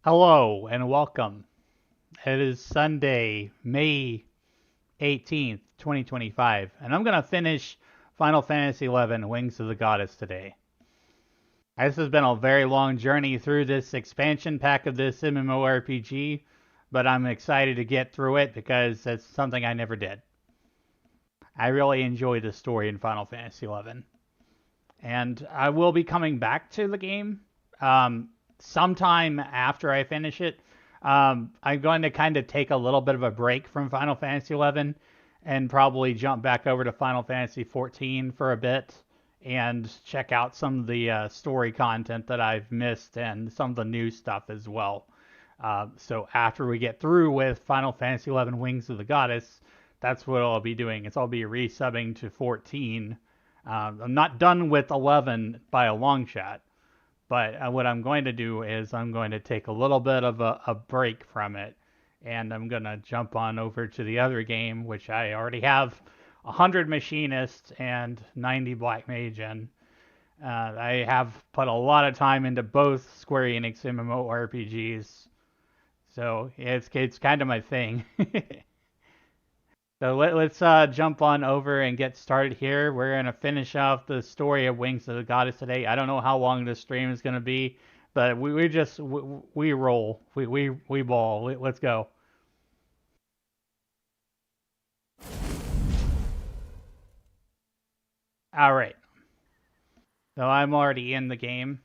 Hello and welcome. It is Sunday, May 18th, 2025, and I'm going to finish Final Fantasy XI Wings of the Goddess today. This has been a very long journey through this expansion pack of this MMORPG, but I'm excited to get through it because it's something I never did. I really enjoy the story in Final Fantasy XI, and I will be coming back to the game sometime after I finish it. I'm going to kind of take a little bit of a break from Final Fantasy XI and probably jump back over to Final Fantasy XIV for a bit and check out some of the story content that I've missed and some of the new stuff as well. So after we get through with Final Fantasy XI Wings of the Goddess, that's what I'll be doing. I'll be resubbing to 14. I'm not done with 11 by a long shot. But what I'm going to do is I'm going to take a little bit of a break from it, and I'm going to jump on over to the other game, which I already have 100 Machinists and 90 Black Mage in. I have put a lot of time into both Square Enix MMORPGs, so it's kind of my thing. So let's jump on over and get started here. We're going to finish off the story of Wings of the Goddess today. I don't know how long this stream is going to be, but we roll. We ball. Let's go. All right. So I'm already in the game.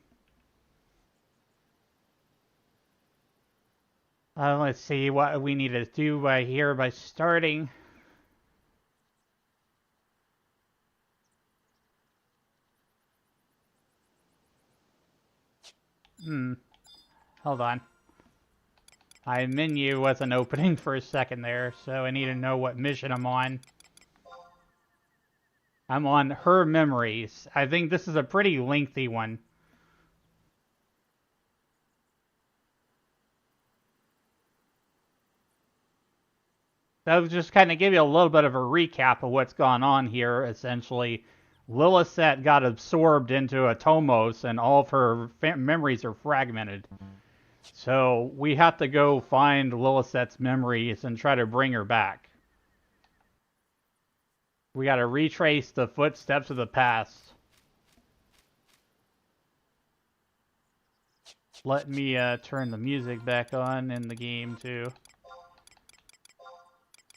Let's see what we need to do by here by starting. Hold on. My menu wasn't opening for a second there, so I need to know what mission I'm on. I'm on Her Memories. I think this is a pretty lengthy one. That was just kind of give you a little bit of a recap of what's gone on here, essentially. Lilithset got absorbed into Atomos, and all of her memories are fragmented. So we have to go find Lilithset's memories and try to bring her back. We got to retrace the footsteps of the past. Let me turn the music back on in the game too.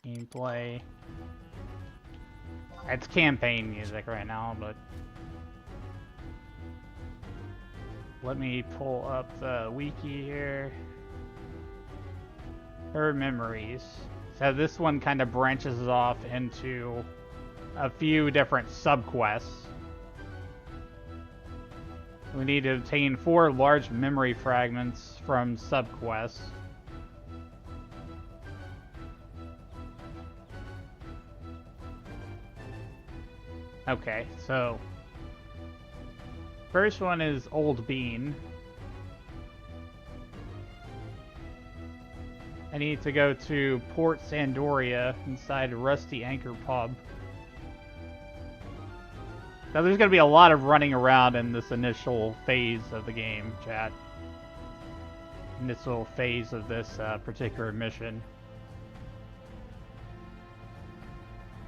Gameplay. It's campaign music right now, but let me pull up the wiki here. Her Memories. So this one kind of branches off into a few different subquests. We need to obtain 4 large memory fragments from subquests. Okay, so first one is Old Bean. I need to go to Port Sandoria inside Rusty Anchor Pub. Now there's going to be a lot of running around in this initial phase of the game, chat. Initial phase of this particular mission.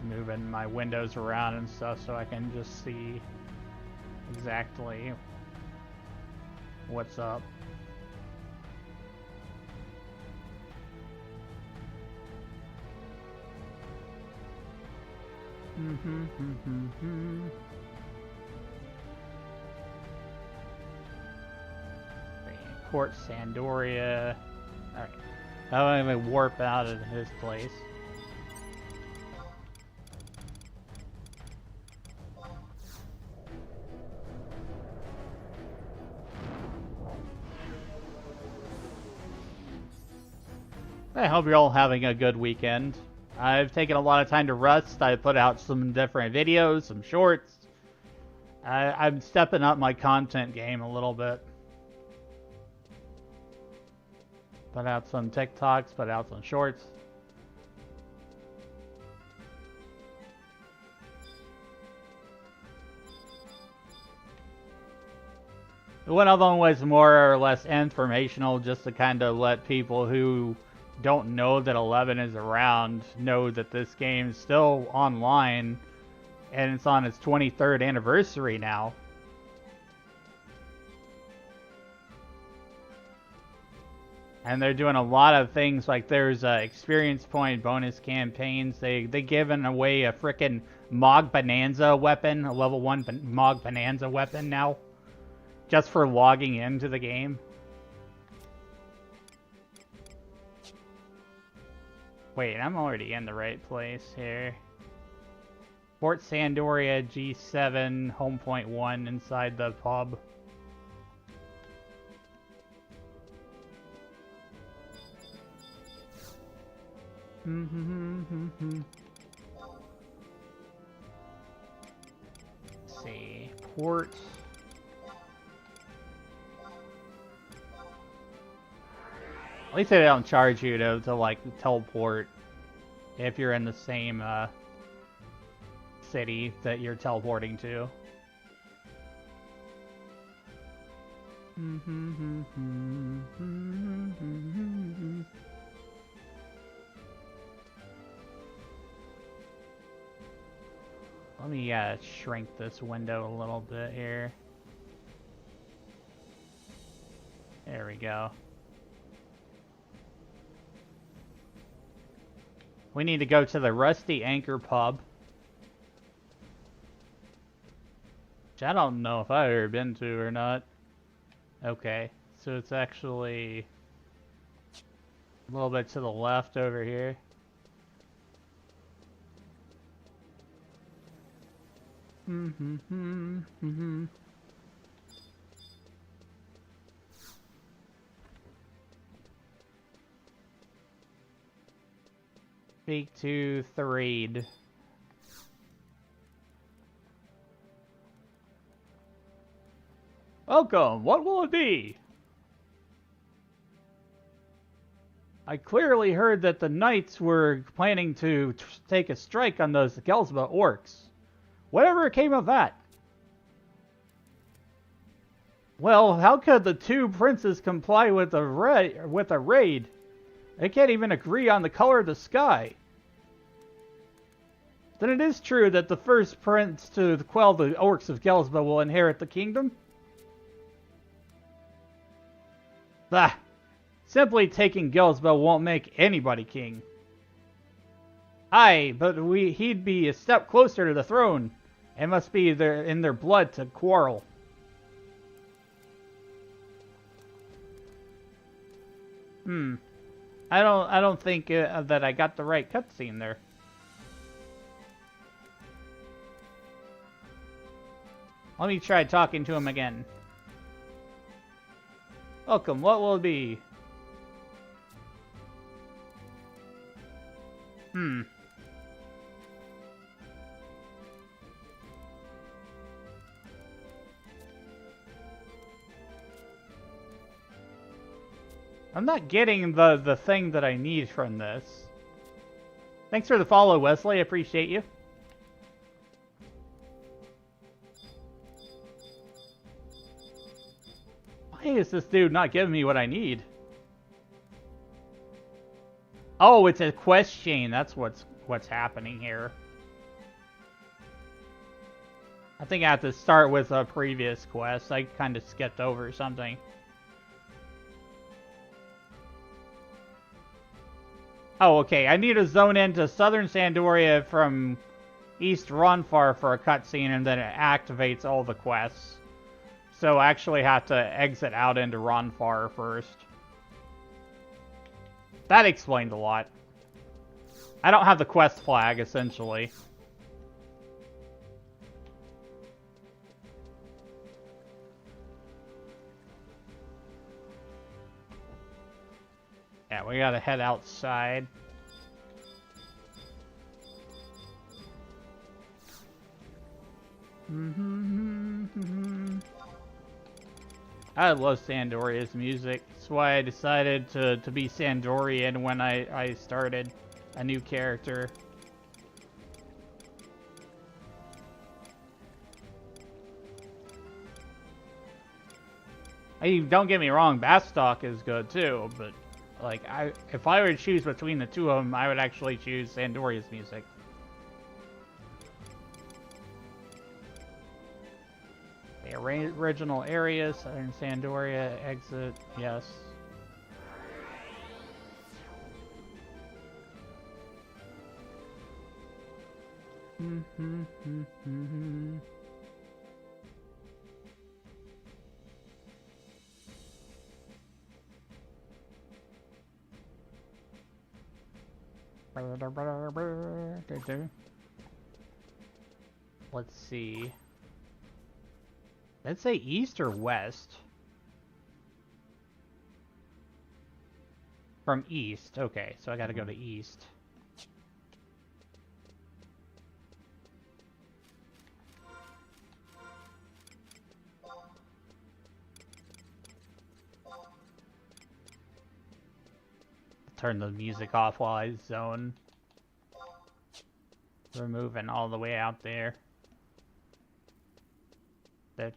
Moving my windows around and stuff so I can just see exactly what's up. Port Sandoria. Alright. I'm gonna warp out of this place. I hope you're all having a good weekend. I've taken a lot of time to rest. I put out some different videos, some shorts. I'm stepping up my content game a little bit. Put out some TikToks, put out some shorts. One of them was more or less informational, just to kind of let people who don't know that 11 is around know that this game is still online, and it's on its 23rd anniversary now. And they're doing a lot of things, like there's experience point bonus campaigns. They given away a frickin' Mog Bonanza weapon, a level 1 Mog Bonanza weapon now, just for logging into the game. Wait, I'm already in the right place here. Fort Sandoria G7 home point 1 inside the pub. Let's see, port. At least they don't charge you to like teleport if you're in the same city that you're teleporting to. Let me shrink this window a little bit here. There we go. We need to go to the Rusty Anchor Pub. Which I don't know if I've ever been to or not. Okay, so it's actually a little bit to the left over here. Speak to Threed. Welcome, what will it be? I clearly heard that the Knights were planning to take a strike on those Gelsba orcs. Whatever came of that? Well, how could the two princes comply with a raid? They can't even agree on the color of the sky. Then it is true that the first prince to quell the orcs of Gelsba will inherit the kingdom? Bah! Simply taking Gelsba won't make anybody king. Aye, but he'd be a step closer to the throne. It must be in their blood to quarrel. I don't think that I got the right cutscene there. Let me try talking to him again. Welcome, what will it be? I'm not getting the thing that I need from this. Thanks for the follow, Wesley. I appreciate you. Why is this dude not giving me what I need? Oh, it's a quest chain. That's what's happening here. I think I have to start with a previous quest. I kind of skipped over something. Oh, okay. I need to zone into Southern Sandoria from East Ronfar for a cutscene, and then it activates all the quests. So I actually have to exit out into Ronfar first. That explained a lot. I don't have the quest flag, essentially. Yeah, we gotta head outside. I love Sandoria's music. That's why I decided to be Sandorian when I started a new character. I mean, don't get me wrong, Bastock is good too, but like if I were to choose between the two of them, I would actually choose Sandoria's music. The original area, Southern Sandoria, exit, yes. Let's see. Let's say east or west. From east. Okay, so I gotta go to east. Turn the music off while I zone. We're moving all the way out there. Gotta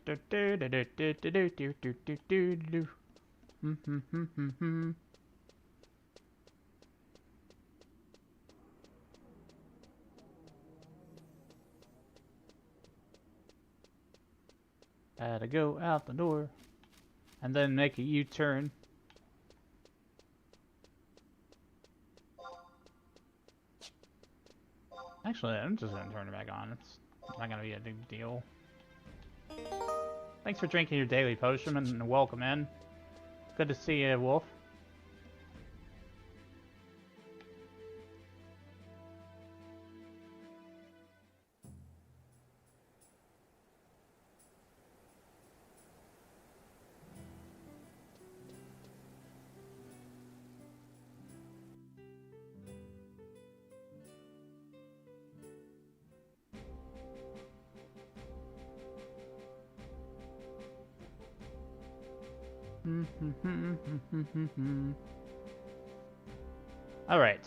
go out the door and then make a U-turn. Actually, I'm just gonna turn it back on. It's not gonna be a big deal. Thanks for drinking your daily potion and welcome in. Good to see you, Wolf. Alright.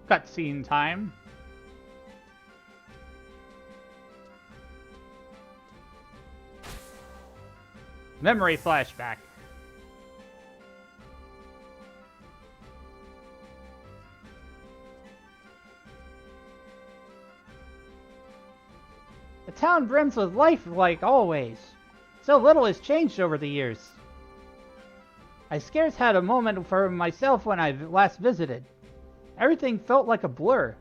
Cutscene time. Memory flashback. The town brims with life like always. So little has changed over the years. I scarce had a moment for myself when I last visited. Everything felt like a blur.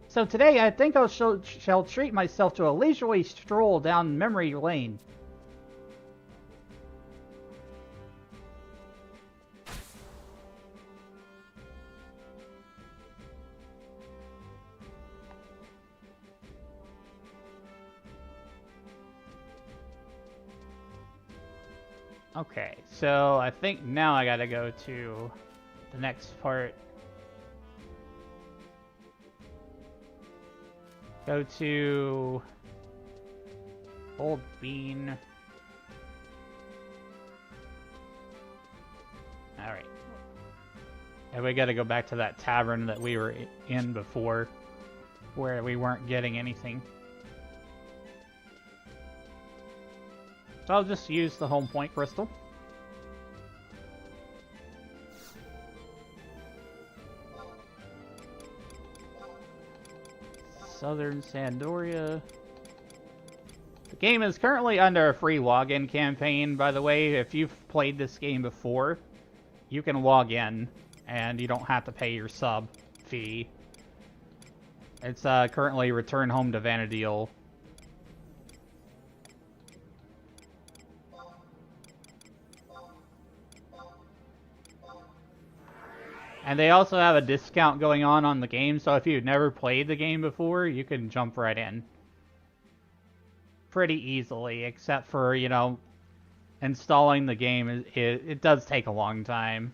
So today I think I shall treat myself to a leisurely stroll down memory lane. Okay, so I think now I gotta go to the next part. Go to Old Bean. Alright. And we gotta go back to that tavern that we were in before, where we weren't getting anything. So I'll just use the home point crystal. Southern Sandoria. The game is currently under a free login campaign, by the way. If you've played this game before, you can log in and you don't have to pay your sub fee. It's currently Return Home to Vanadil. And they also have a discount going on the game, so if you've never played the game before, you can jump right in. Pretty easily, except for, you know, installing the game, it does take a long time.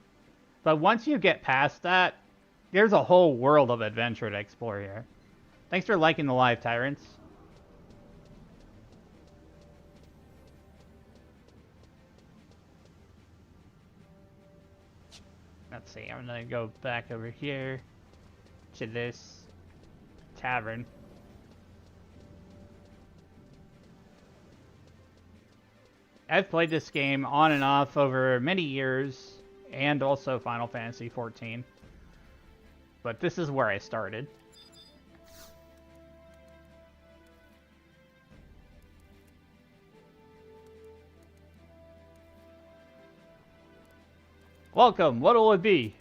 But once you get past that, there's a whole world of adventure to explore here. Thanks for liking the live, Tyrants. Let's see, I'm gonna go back over here to this tavern. I've played this game on and off over many years, and also Final Fantasy XIV. But this is where I started. Welcome, what'll it be?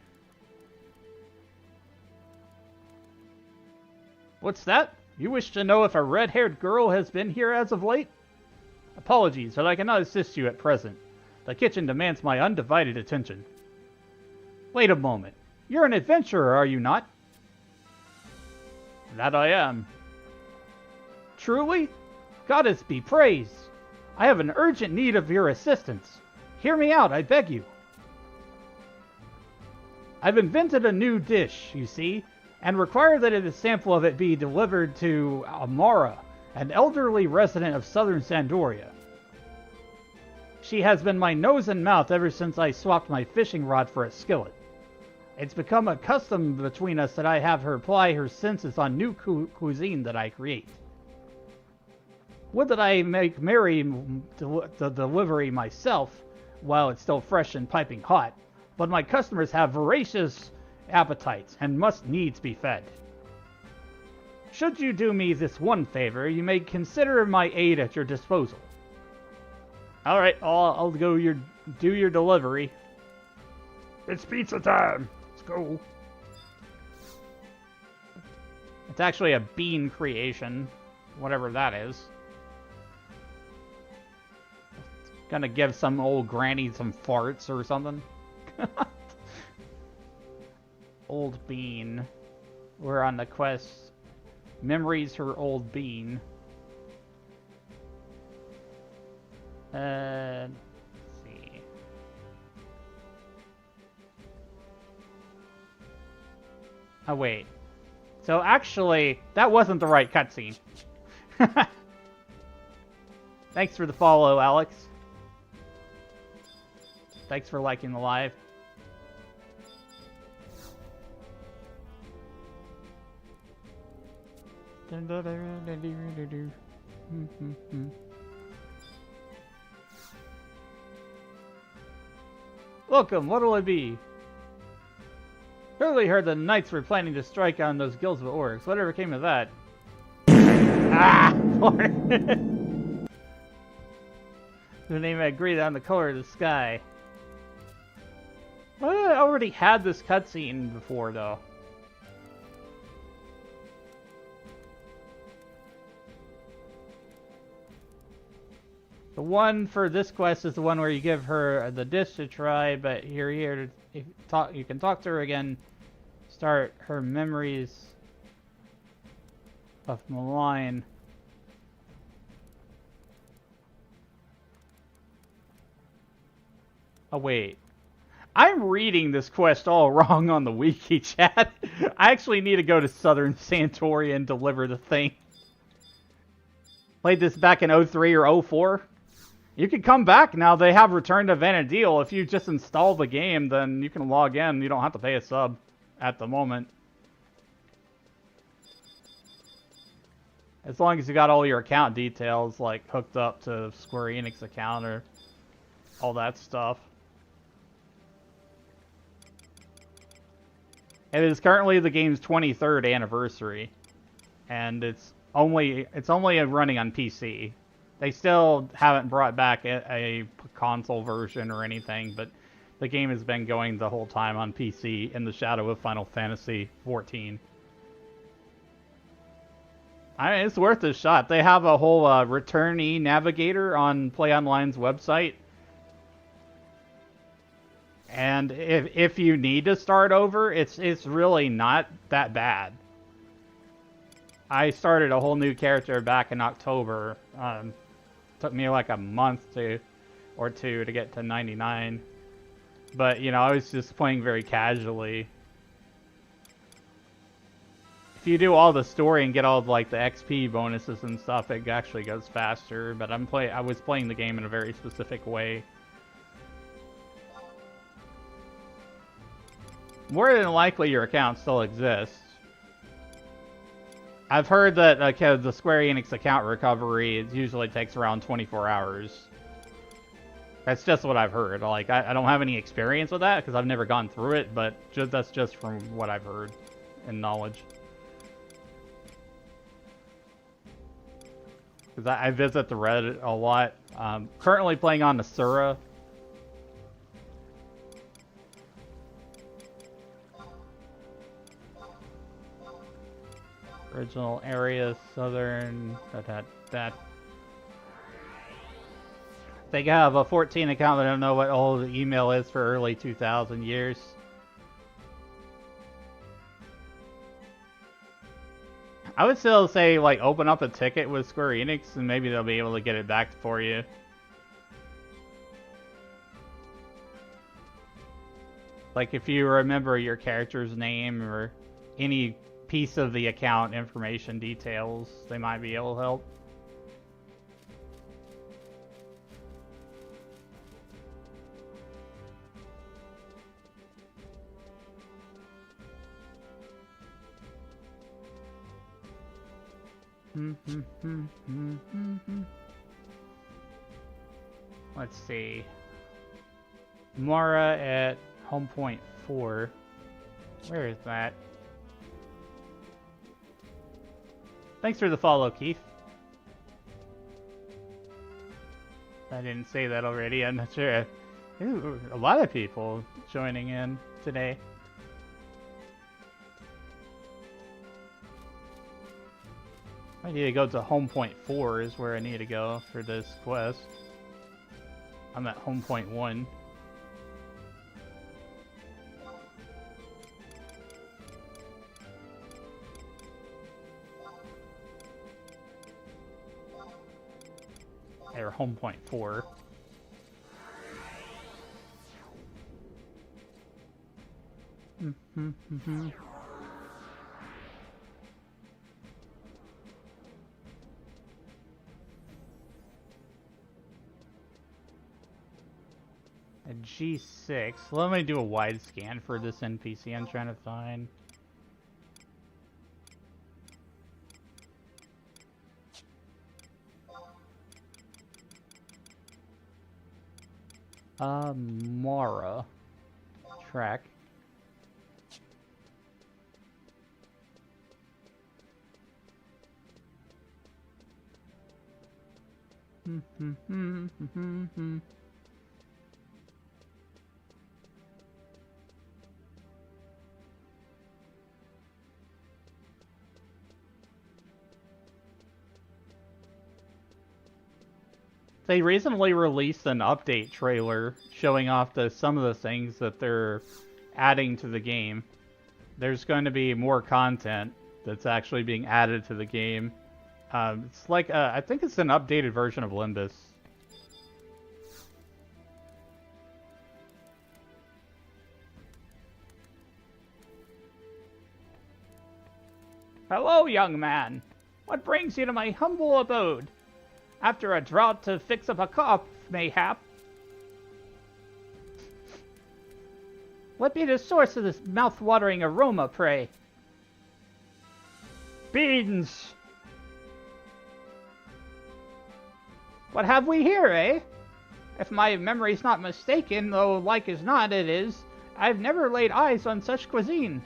What's that? You wish to know if a red-haired girl has been here as of late? Apologies, but I cannot assist you at present. The kitchen demands my undivided attention. Wait a moment. You're an adventurer, are you not? That I am. Truly? Goddess be praised. I have an urgent need of your assistance. Hear me out, I beg you. I've invented a new dish, you see, and require that a sample of it be delivered to Amara, an elderly resident of southern Sandoria. She has been my nose and mouth ever since I swapped my fishing rod for a skillet. It's become a custom between us that I have her apply her senses on new cuisine that I create. Would that I make merry the delivery myself while it's still fresh and piping hot, but my customers have voracious appetites and must needs be fed. Should you do me this one favor, you may consider my aid at your disposal. Alright, I'll go do your delivery. It's pizza time! Let's go. It's actually a bean creation, whatever that is. Gonna give some old granny some farts or something. Old bean. We're on the quest. Memories her old bean. Let's see. Oh, wait. So actually, that wasn't the right cutscene. Thanks for the follow, Alex. Thanks for liking the live. Welcome, what'll it be? Early heard the knights were planning to strike on those guilds of orcs. Whatever came of that? Ah! The name agreed on the color of the sky. Well, I already had this cutscene before, though. The one for this quest is the one where you give her the dish to try, but you're here to talk. You can talk to her again. Start her memories of Malign. Oh wait, I'm reading this quest all wrong on the wiki chat. I actually need to go to Southern Santoria and deliver the thing. Played this back in 03 or 04. You can come back now. They have Return to Vanadil. If you just install the game, then you can log in. You don't have to pay a sub at the moment. As long as you got all your account details, like, hooked up to Square Enix account or all that stuff. It is currently the game's 23rd anniversary. And it's only running on PC. They still haven't brought back a console version or anything, but the game has been going the whole time on PC in the shadow of Final Fantasy XIV. I mean, it's worth a shot. They have a whole returnee navigator on PlayOnline's website. And if you need to start over, it's really not that bad. I started a whole new character back in October. Took me like a month or two to get to 99. But, you know, I was just playing very casually. If you do all the story and get all of, like, the XP bonuses and stuff, it actually goes faster. But I was playing the game in a very specific way. More than likely, your account still exists. I've heard that the Square Enix account recovery usually takes around 24 hours. That's just what I've heard. Like, I don't have any experience with that because I've never gone through it, but that's just from what I've heard and knowledge. Because I visit the Reddit a lot. Currently playing on Nasura. Original area, southern, that. They have a 14 account, but I don't know what old email is for early 2000 years. I would still say, like, open up a ticket with Square Enix, and maybe they'll be able to get it back for you. Like, if you remember your character's name or any piece of the account information details, they might be able to help. Let's see. Mara at home point 4. Where is that? Thanks for the follow, Keith. I didn't say that already, I'm not sure. Ooh, a lot of people joining in today. I need to go to home point 4 is where I need to go for this quest. I'm at home point 1. Or home point 4. A G6. Let me do a wide scan for this NPC I'm trying to find. Mara. Track. They recently released an update trailer showing off some of the things that they're adding to the game. There's going to be more content that's actually being added to the game. It's like, I think it's an updated version of Limbus. Hello, young man. What brings you to my humble abode? After a drought to fix up a cough, mayhap. What be the source of this mouth-watering aroma, pray? Beans! What have we here, eh? If my memory's not mistaken, though like as not it is, I've never laid eyes on such cuisine.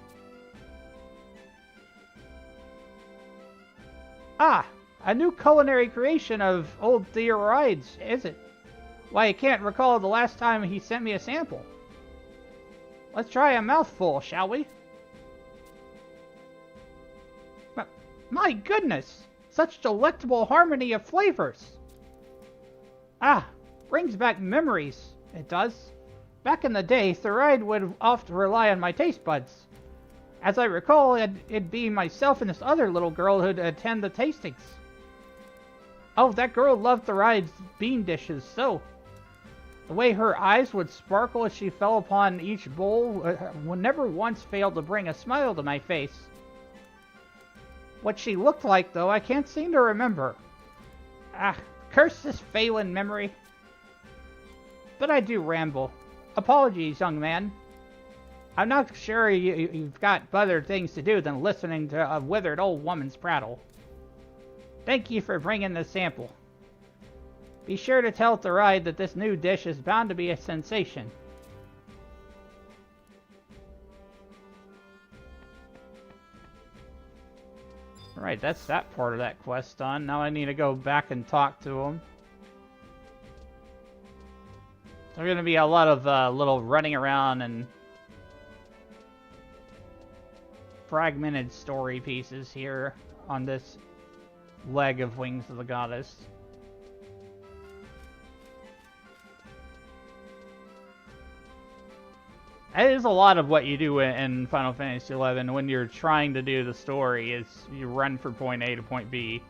Ah! A new culinary creation of old Theorides, is it? Why, I can't recall the last time he sent me a sample. Let's try a mouthful, shall we? But, my goodness! Such delectable harmony of flavors! Ah, brings back memories, it does. Back in the day, Theoride would often rely on my taste buds. As I recall, it'd be myself and this other little girl who'd attend the tastings. Oh, that girl loved Theoride's bean dishes so. The way her eyes would sparkle as she fell upon each bowl never once failed to bring a smile to my face. What she looked like, though, I can't seem to remember. Ah, curse this failing memory. But I do ramble. Apologies, young man. I'm not sure you've got better things to do than listening to a withered old woman's prattle. Thank you for bringing the sample. Be sure to tell Theride that this new dish is bound to be a sensation. Alright, that's that part of that quest done. Now I need to go back and talk to him. There's going to be a lot of little running around and fragmented story pieces here on this leg of Wings of the Goddess. It is a lot of what you do in Final Fantasy XI when you're trying to do the story, is you run from point A to point B.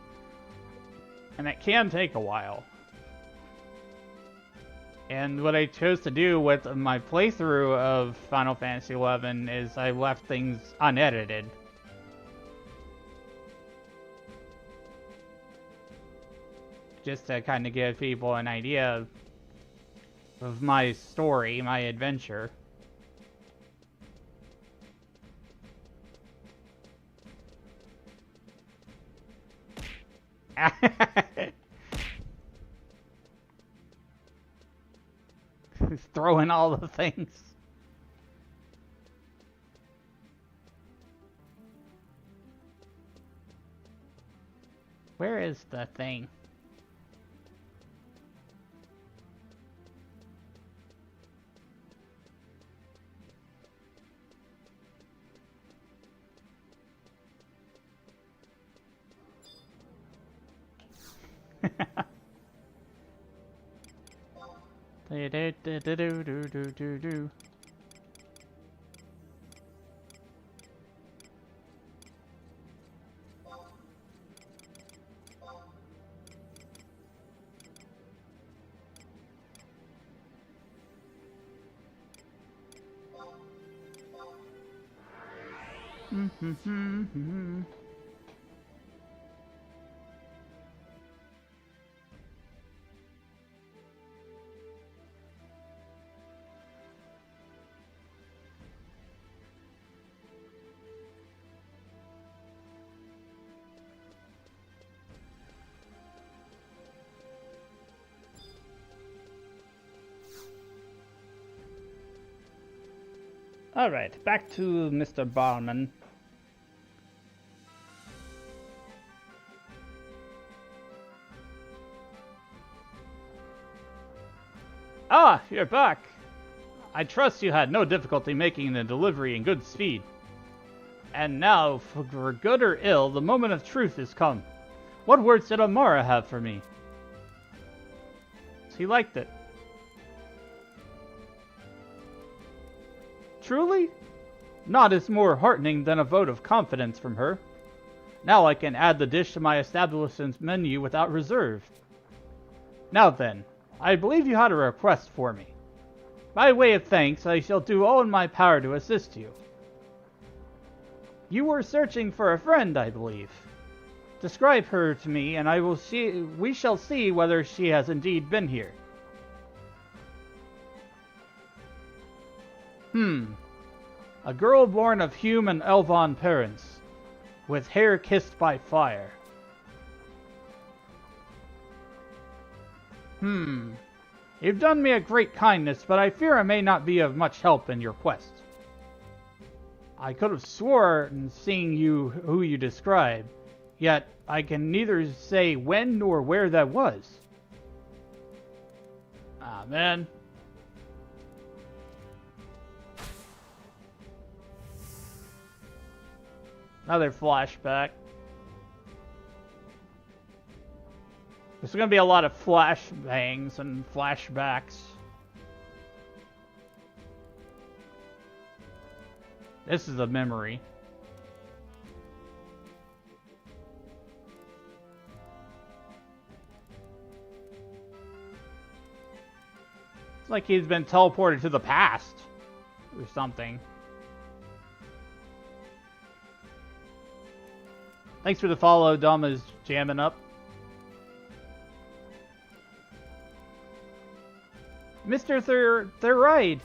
And it can take a while. And what I chose to do with my playthrough of Final Fantasy XI is I left things unedited. Just to kind of give people an idea of my story, my adventure. He's throwing all the things. Where is the thing? Do. Alright, back to Mr. Barman. Ah, you're back. I trust you had no difficulty making the delivery in good speed. And now, for good or ill, the moment of truth has come. What words did Amara have for me? He liked it. Truly? Naught is more heartening than a vote of confidence from her. Now I can add the dish to my establishment's menu without reserve. Now then, I believe you had a request for me. By way of thanks, I shall do all in my power to assist you. You were searching for a friend, I believe. Describe her to me, and we shall see whether she has indeed been here. A girl born of human Elvan parents, with hair kissed by fire. You've done me a great kindness, but I fear I may not be of much help in your quest. I could have sworn seeing who you describe, yet I can neither say when nor where that was. Ah, man. Another flashback. There's going to be a lot of flashbangs and flashbacks. This is a memory. It's like he's been teleported to the past or something. Thanks for the follow. Dom is jamming up. Mr. Theride.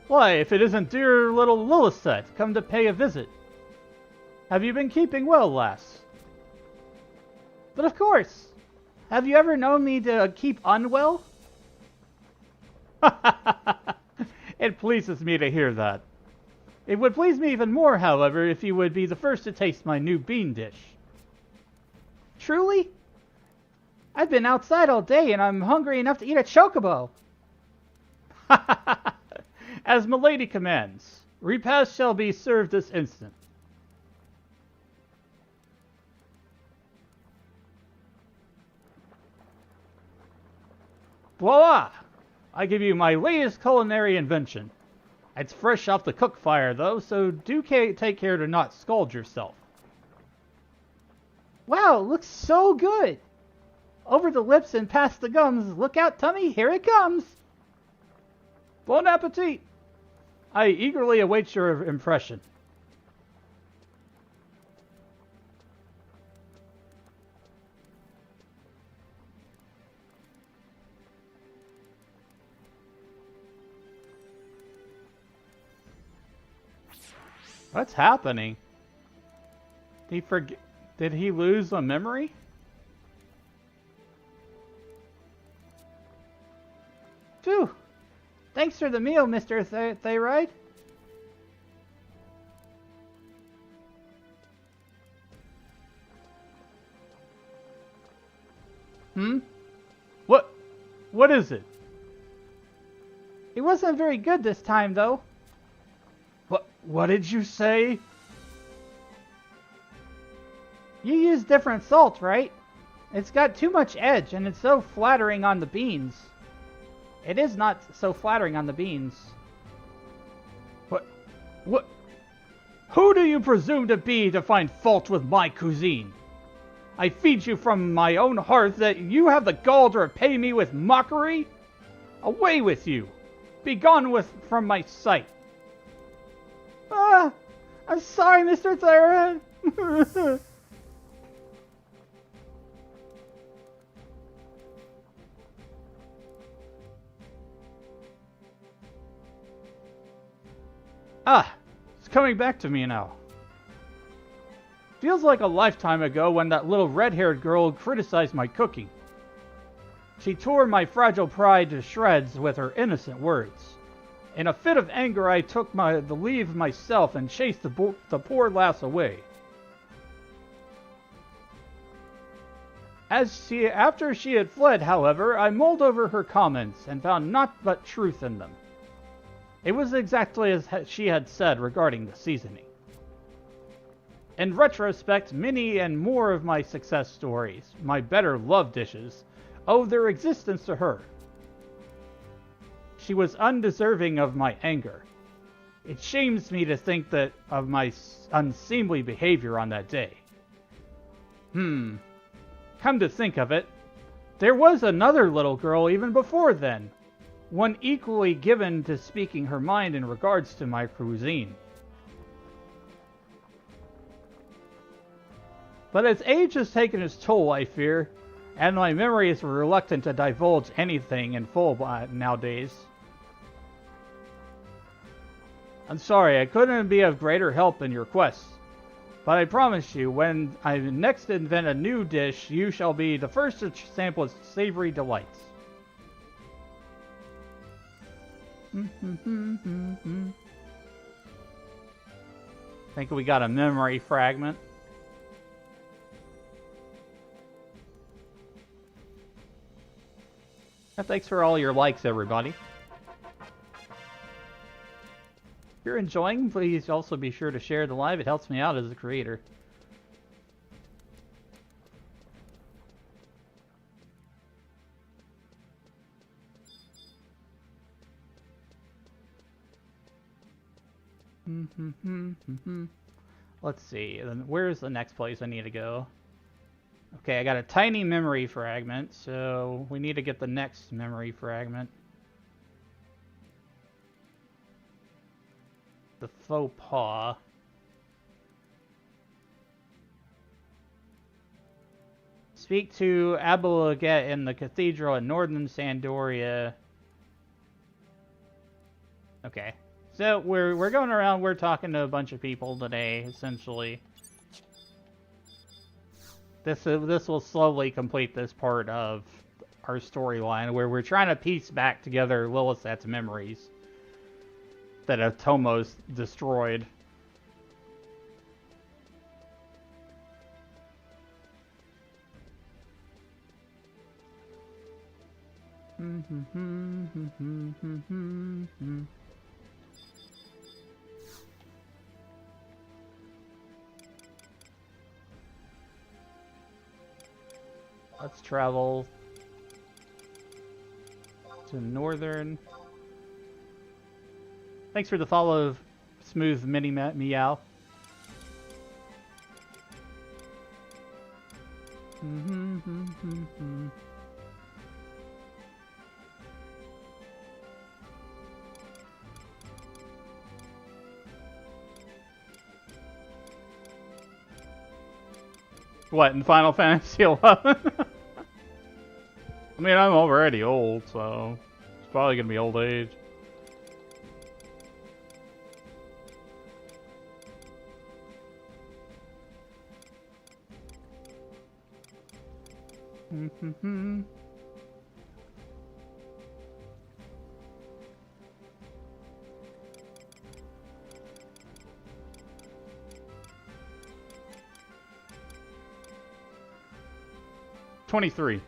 Why, if it isn't dear little Lilith come to pay a visit. Have you been keeping well, lass? But of course! Have you ever known me to keep unwell? It pleases me to hear that. It would please me even more, however, if you would be the first to taste my new bean dish. Truly? I've been outside all day and I'm hungry enough to eat a chocobo. As milady commands, repast shall be served this instant. Voila! I give you my latest culinary invention. It's fresh off the cook fire, though, so do take care to not scald yourself. Wow, it looks so good! Over the lips and past the gums. Look out, tummy, here it comes! Bon appetit! I eagerly await your impression. What's happening? Did he lose a memory? Phew! Thanks for the meal, Mr. Thyroid. What is it? It wasn't very good this time, though. What did you say? You use different salt, right? It's got too much edge, and it's so flattering on the beans. It is not so flattering on the beans. What? Who do you presume to be to find fault with my cuisine? I feed you from my own hearth, that you have the gall to repay me with mockery? Away with you! Begone from my sight! I'm sorry, Mr. Thyroid. It's coming back to me now. Feels like a lifetime ago when that little red-haired girl criticized my cooking. She tore my fragile pride to shreds with her innocent words. In a fit of anger, I took the leave myself and chased the poor lass away. After she had fled, however, I mulled over her comments and found naught but truth in them. It was exactly as she had said regarding the seasoning. In retrospect, many and more of my success stories, my better love dishes, owe their existence to her. She was undeserving of my anger. It shames me to think of my unseemly behavior on that day. Come to think of it, there was another little girl even before then, one equally given to speaking her mind in regards to my cuisine. But as age has taken its toll, I fear, and my memory is reluctant to divulge anything in full nowadays. I'm sorry, I couldn't be of greater help in your quest. But I promise you, when I next invent a new dish, you shall be the first to sample its savory delights. Think we got a memory fragment. And thanks for all your likes, everybody. If you're enjoying, please also be sure to share the live. It helps me out as a creator. Let's see. Where's the next place I need to go? Okay, I got a tiny memory fragment, so we need to get the next memory fragment. The faux pas. Speak to Abelaget in the cathedral in northern Sandoria. Okay. So we're going around, we're talking to a bunch of people today, essentially. This will slowly complete this part of our storyline where we're trying to piece back together Lilith's memories that Atomos destroyed. Let's travel to Northern. Thanks for the follow, Smooth Mini Meow. What, in Final Fantasy 11? I mean, I'm already old, so it's probably gonna be old age. Mm-hmm. $23.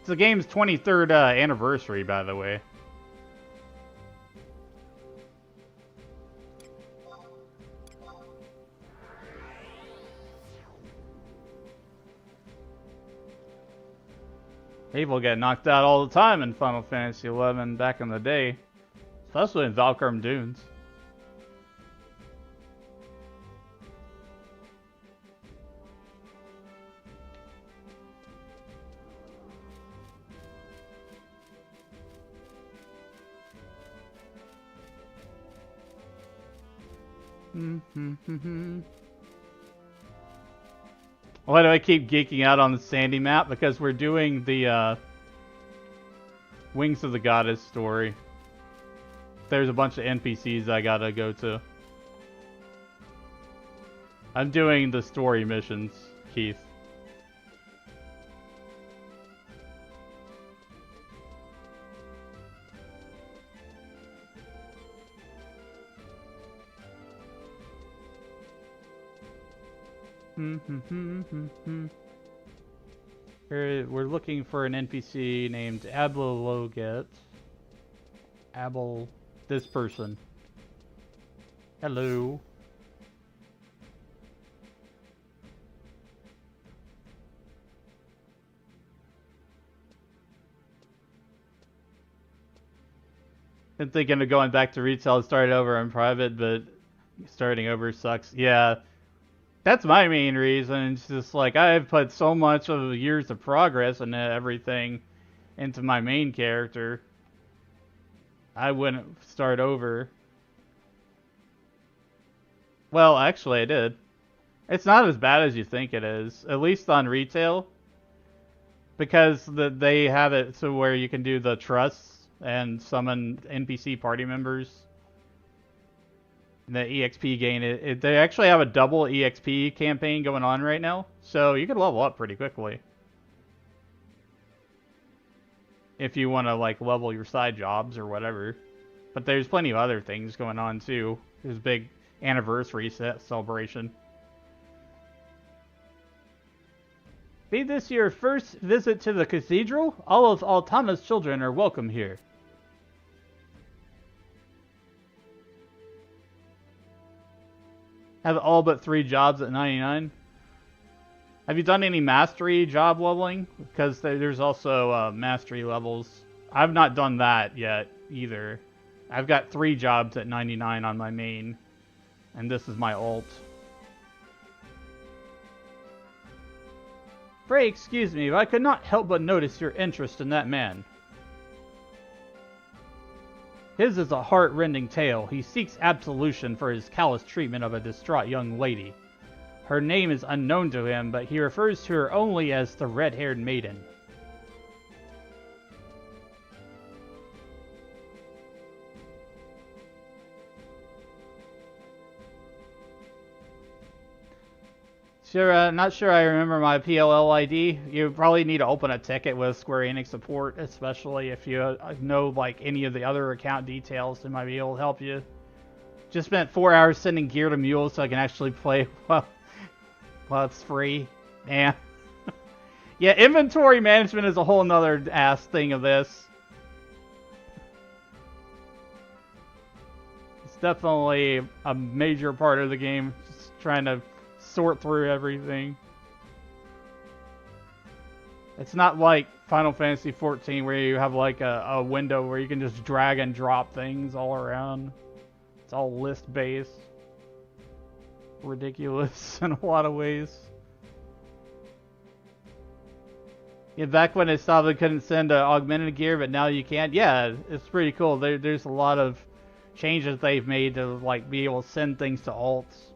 It's the game's 23rd anniversary, by the way. People get knocked out all the time in Final Fantasy 11 back in the day, especially in Valkyrie Dunes. Why do I keep geeking out on the Sandy map? Because we're doing the Wings of the Goddess story. There's a bunch of NPCs I gotta go to. I'm doing the story missions, Keith. We're looking for an NPC named Ablologet. This person. Hello. I'm thinking of going back to retail and starting over in private, but starting over sucks. Yeah. That's my main reason. It's just like I've put so much of the years of progress and everything into my main character. I wouldn't start over. Well, actually I did. It's not as bad as you think it is, at least on retail. Because they have it so where you can do the trusts and summon NPC party members. The EXP gain, they actually have a double EXP campaign going on right now, so you can level up pretty quickly. If you want to like level your side jobs or whatever. But there's plenty of other things going on too. There's a big anniversary celebration. Be this your first visit to the cathedral? All of Altama's children are welcome here. Have all but 3 jobs at 99. Have you done any mastery job leveling? Because there's also mastery levels. I've not done that yet either. I've got 3 jobs at 99 on my main. And this is my ult. Pray excuse me, but I could not help but notice your interest in that man. His is a heart-rending tale. He seeks absolution for his callous treatment of a distraught young lady. Her name is unknown to him, but he refers to her only as the red-haired maiden. Sure, not sure I remember my PLL ID. You probably need to open a ticket with Square Enix support, especially if you know like any of the other account details. They might be able to help you. Just spent 4 hours sending gear to Mule so I can actually play well it's free. Yeah. Yeah, inventory management is a whole nother ass thing of this. It's definitely a major part of the game. Just trying to sort through everything. It's not like Final Fantasy XIV where you have like a window where you can just drag and drop things all around. It's all list based. Ridiculous in a lot of ways. Yeah, back when it probably couldn't send augmented gear, but now you can. Yeah, it's pretty cool. There's a lot of changes they've made to like be able to send things to alts.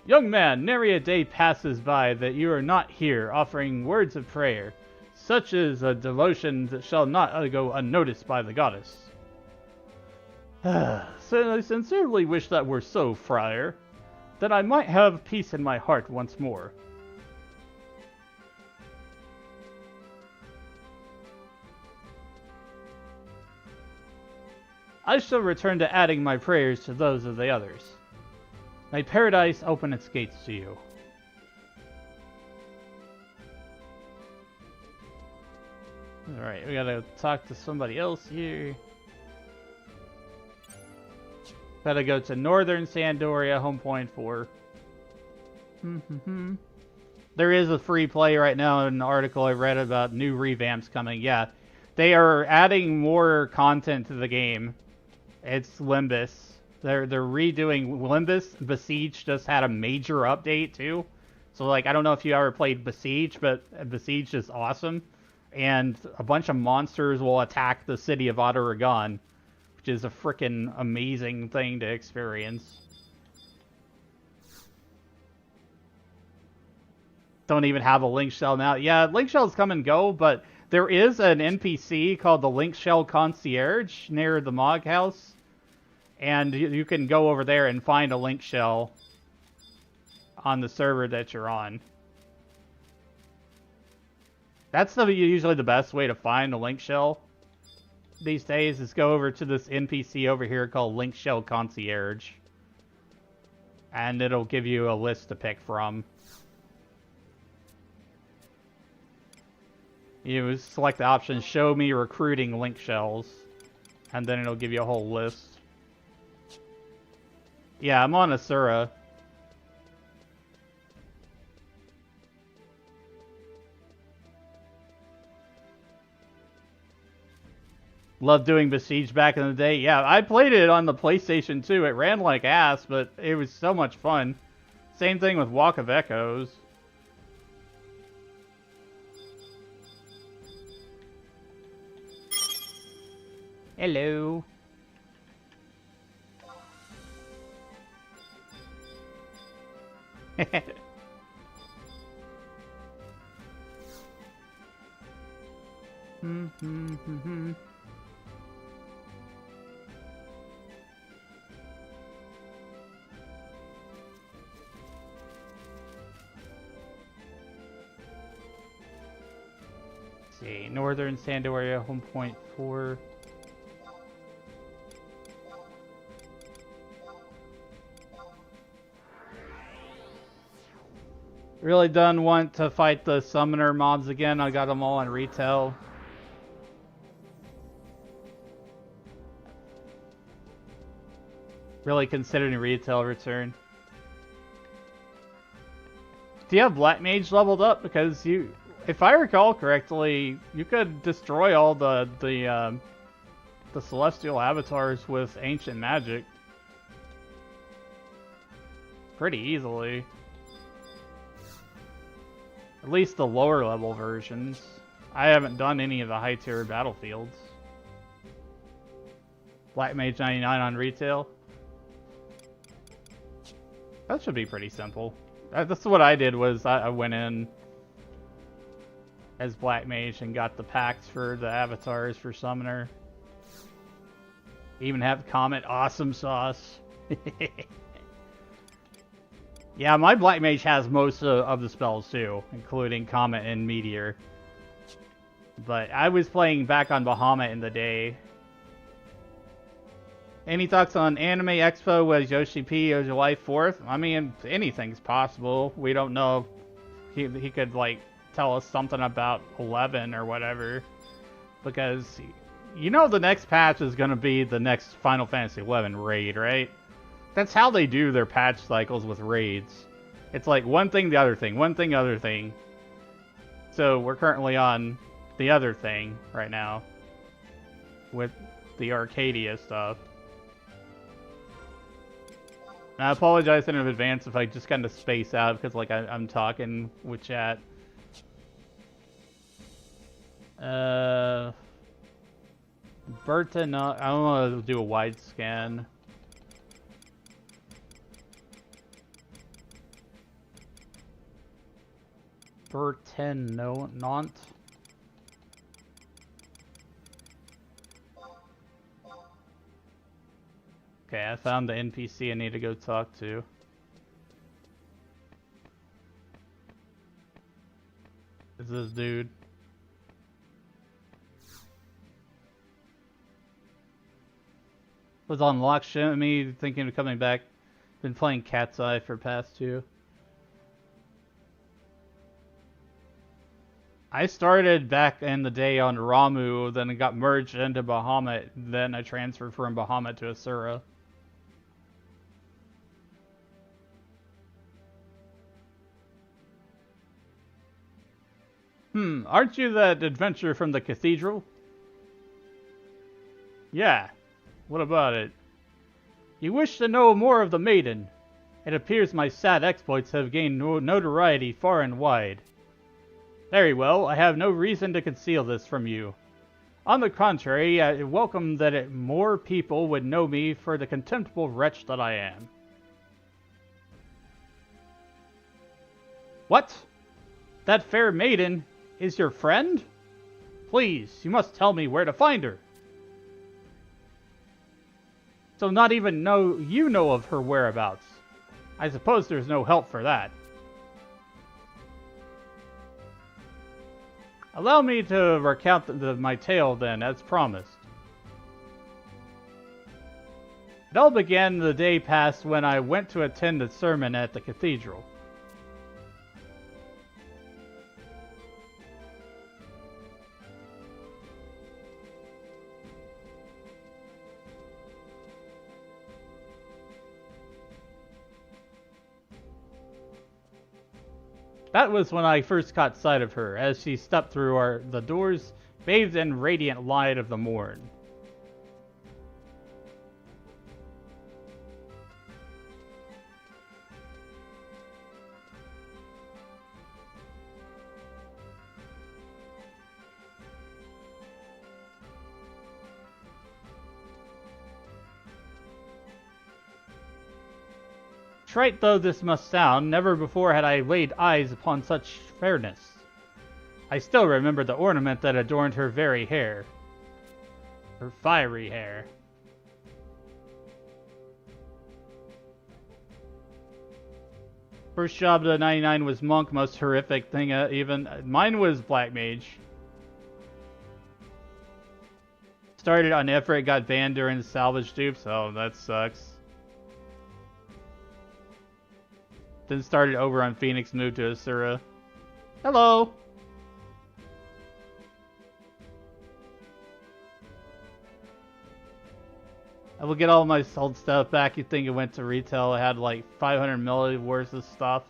Young man, nary a day passes by that you are not here offering words of prayer, such as a devotion that shall not go unnoticed by the goddess. So I sincerely wish that were so, friar, that I might have peace in my heart once more. I shall return to adding my prayers to those of the others. May paradise open its gates to you. Alright, we gotta talk to somebody else here. Gotta go to Northern Sandoria, home point 4. There is a free play right now in an article I read about new revamps coming. Yeah, they are adding more content to the game. It's Limbus. They're redoing Limbus. Besiege just had a major update too. So like, I don't know if you ever played Besiege, but Besiege is awesome. And a bunch of monsters will attack the city of Otaragon, which is a freaking amazing thing to experience. Don't even have a link shell now. Yeah, link shells come and go, but there is an NPC called the Link Shell Concierge near the Mog House. And you can go over there and find a link shell on the server that you're on. That's usually the best way to find a link shell these days, is go over to this NPC over here called Link Shell Concierge. And it'll give you a list to pick from. You select the option, show me recruiting link shells. And then it'll give you a whole list. Yeah, I'm on Asura. Loved doing Besiege back in the day. Yeah, I played it on the PlayStation 2. It ran like ass, but it was so much fun. Same thing with Walk of Echoes. Hello. See, Northern Sandoria, home point 4. Really done want to fight the summoner mobs again. I got them all on retail. Really considering retail return. Do you have Black Mage leveled up? Because you, if I recall correctly, you could destroy all the celestial avatars with ancient magic pretty easily. At least the lower level versions. I haven't done any of the high tier battlefields. Black Mage 99 on retail. That should be pretty simple. That's what I did, was I went in as Black Mage and got the packs for the avatars for Summoner. Even have Comet Awesome Sauce. Yeah, my Black Mage has most of the spells too, including Comet and Meteor. But I was playing back on Bahamut in the day. Any thoughts on Anime Expo with Yoshi P or July 4th? I mean, anything's possible. We don't know if he could, like, tell us something about 11 or whatever. Because, you know, the next patch is going to be the next Final Fantasy 11 raid, right? That's how they do their patch cycles with raids. It's like one thing, the other thing, one thing, other thing. So we're currently on the other thing right now with the Arcadia stuff. And I apologize in advance if I just kind of space out because, like, I'm talking with chat. Berta, no, I don't want to do a wide scan. Berten, no, not. Okay, I found the NPC I need to go talk to. Is this dude? Was on lock shit me thinking of coming back. Been playing Cat's Eye for past 2. I started back in the day on Ramu, then it got merged into Bahamut, then I transferred from Bahamut to Asura. Aren't you that adventurer from the cathedral? Yeah. What about it? You wish to know more of the maiden. It appears my sad exploits have gained notoriety far and wide. Very well, I have no reason to conceal this from you. On the contrary, I welcome that more people would know me for the contemptible wretch that I am. What? That fair maiden is your friend? Please, you must tell me where to find her. So not even you know of her whereabouts. I suppose there's no help for that. Allow me to recount my tale then, as promised. It all began the day past when I went to attend a sermon at the cathedral. That was when I first caught sight of her, as she stepped through the doors, bathed in radiant light of the morn. Trite though this must sound, never before had I laid eyes upon such fairness. I still remember the ornament that adorned her very hair. Her fiery hair. First job to 99 was Monk, most horrific thing even. Mine was Black Mage. Started on Ifrit, got banned during the salvage dupes. Oh, that sucks. Then started over on Phoenix, moved to Asura. Hello! I will get all my sold stuff back. You'd think it went to retail. I had like 500 million worth of stuff.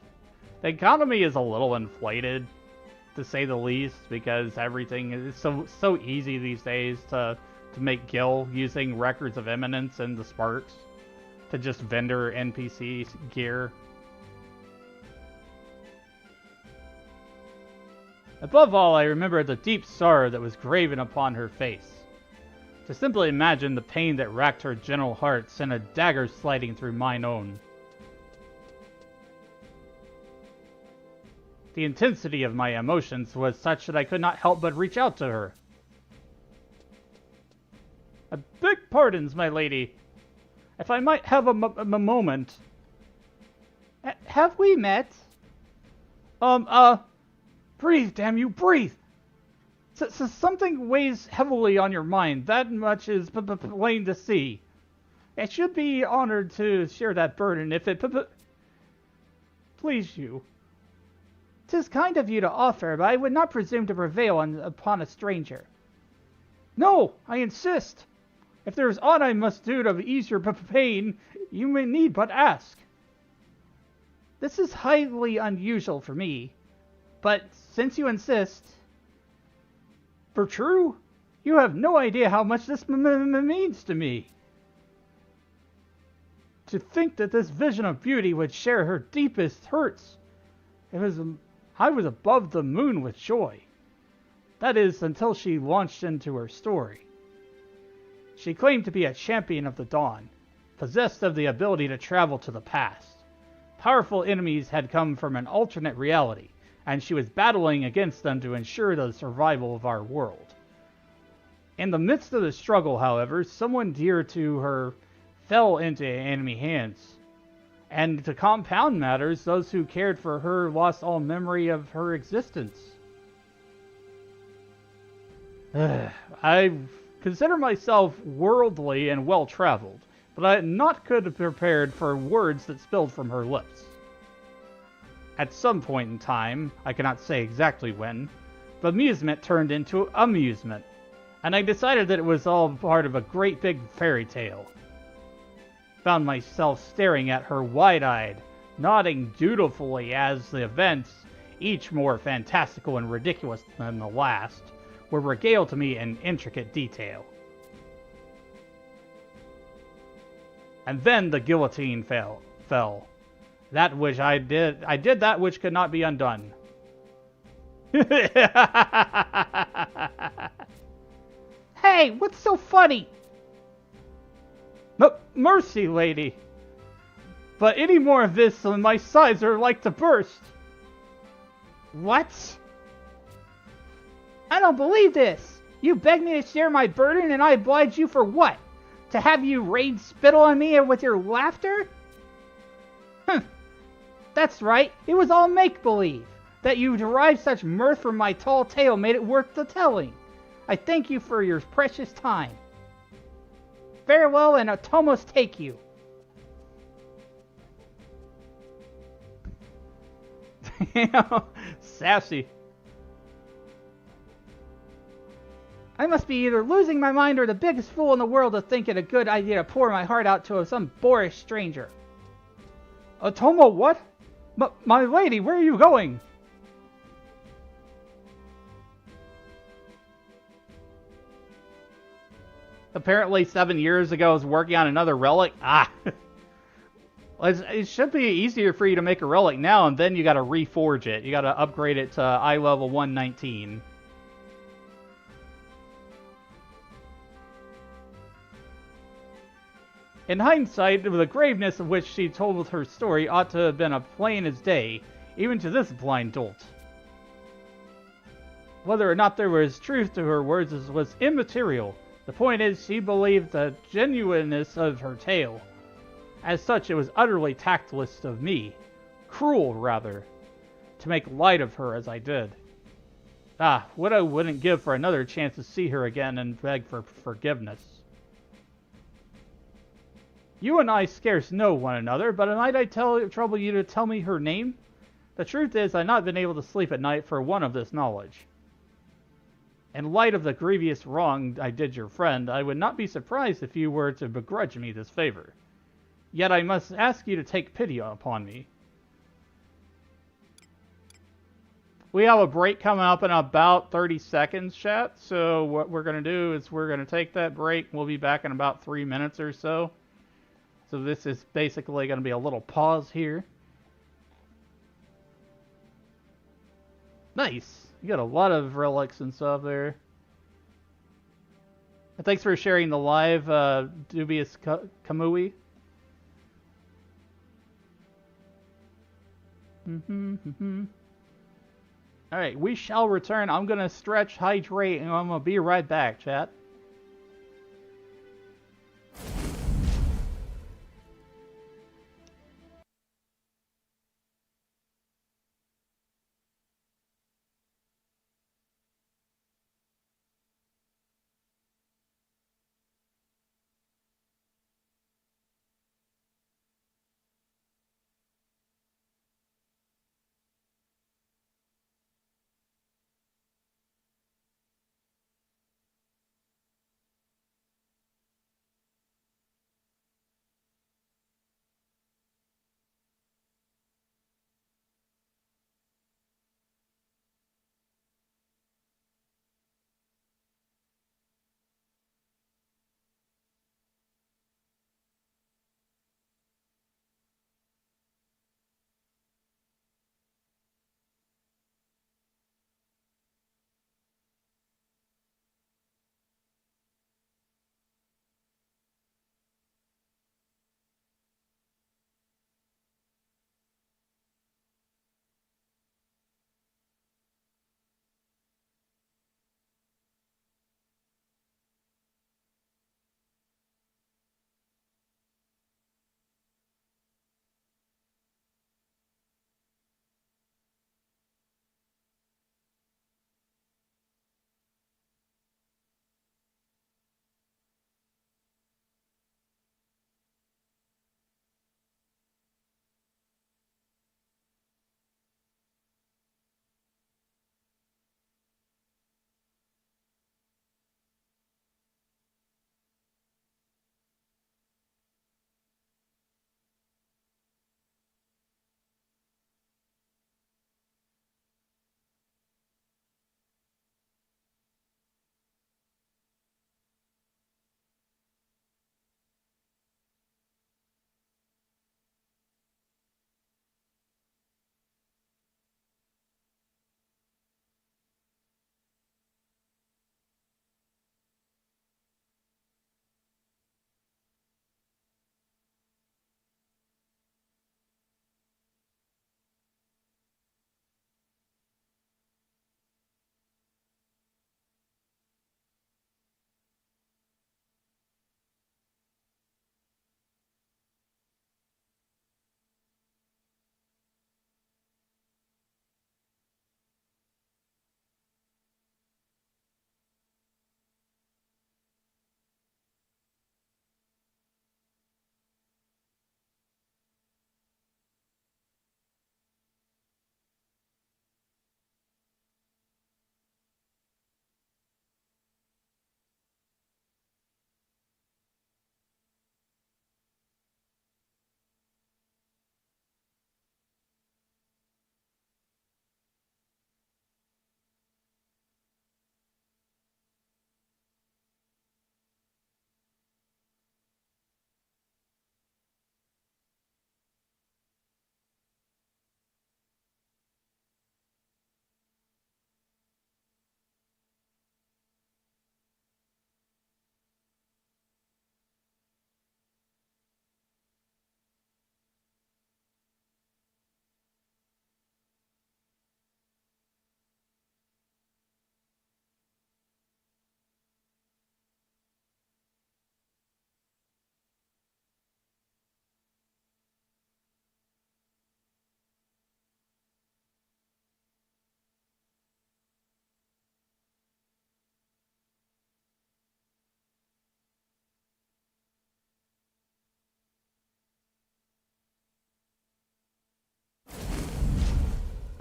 The economy is a little inflated, to say the least, because everything is so easy these days to make gil using Records of Eminence and the Sparks to just vendor NPC gear. Above all, I remember the deep sorrow that was graven upon her face. To simply imagine the pain that racked her gentle heart sent a dagger sliding through mine own. The intensity of my emotions was such that I could not help but reach out to her. "I beg pardons, my lady. If I might have a moment." Have we met? Breathe, damn you, breathe! So something weighs heavily on your mind. That much is plain to see. I should be honored to share that burden if it please you. 'Tis kind of you to offer, but I would not presume to prevail upon a stranger. No, I insist. If there is aught I must do to ease your pain, you may need but ask. This is highly unusual for me, but since you insist... For true, you have no idea how much this means to me. To think that this vision of beauty would share her deepest hurts. I was above the moon with joy. That is, until she launched into her story. She claimed to be a champion of the dawn, possessed of the ability to travel to the past. Powerful enemies had come from an alternate reality, and she was battling against them to ensure the survival of our world. In the midst of the struggle, however, someone dear to her fell into enemy hands. And to compound matters, those who cared for her lost all memory of her existence. I consider myself worldly and well-traveled, but I am not good prepared for words that spilled from her lips. At some point in time, I cannot say exactly when, bemusement turned into amusement, and I decided that it was all part of a great big fairy tale. Found myself staring at her wide-eyed, nodding dutifully as the events, each more fantastical and ridiculous than the last, were regaled to me in intricate detail. And then the guillotine fell. That which I did that which could not be undone. Hey, what's so funny? Mercy, lady. But any more of this and my sides are like to burst. What? I don't believe this. You begged me to share my burden and I obliged you for what? To have you rain spittle on me with your laughter? That's right, it was all make-believe. That you derived such mirth from my tall tale made it worth the telling. I thank you for your precious time. Farewell, and Otomos take you. Sassy. I must be either losing my mind or the biggest fool in the world to think it a good idea to pour my heart out to some boorish stranger. Otomo, what? My lady, where are you going? Apparently 7 years ago I was working on another relic. It should be easier for you to make a relic now, and then you gotta reforge it. You gotta upgrade it to eye level 119. In hindsight, the graveness of which she told her story ought to have been as plain as day, even to this blind dolt. Whether or not there was truth to her words was immaterial. The point is, she believed the genuineness of her tale. As such, it was utterly tactless of me, cruel rather, to make light of her as I did. What I wouldn't give for another chance to see her again and beg for forgiveness. You and I scarce know one another, but might I trouble you to tell me her name? The truth is, I've not been able to sleep at night for want of this knowledge. In light of the grievous wrong I did your friend, I would not be surprised if you were to begrudge me this favor. Yet I must ask you to take pity upon me. We have a break coming up in about 30 seconds, chat. So what we're going to do is we're going to take that break. We'll be back in about 3 minutes or so. So this is basically going to be a little pause here. Nice. You got a lot of relics and stuff there. And thanks for sharing the live, Dubious Kamui. Alright, we shall return. I'm gonna stretch, hydrate, and I'm gonna be right back, chat.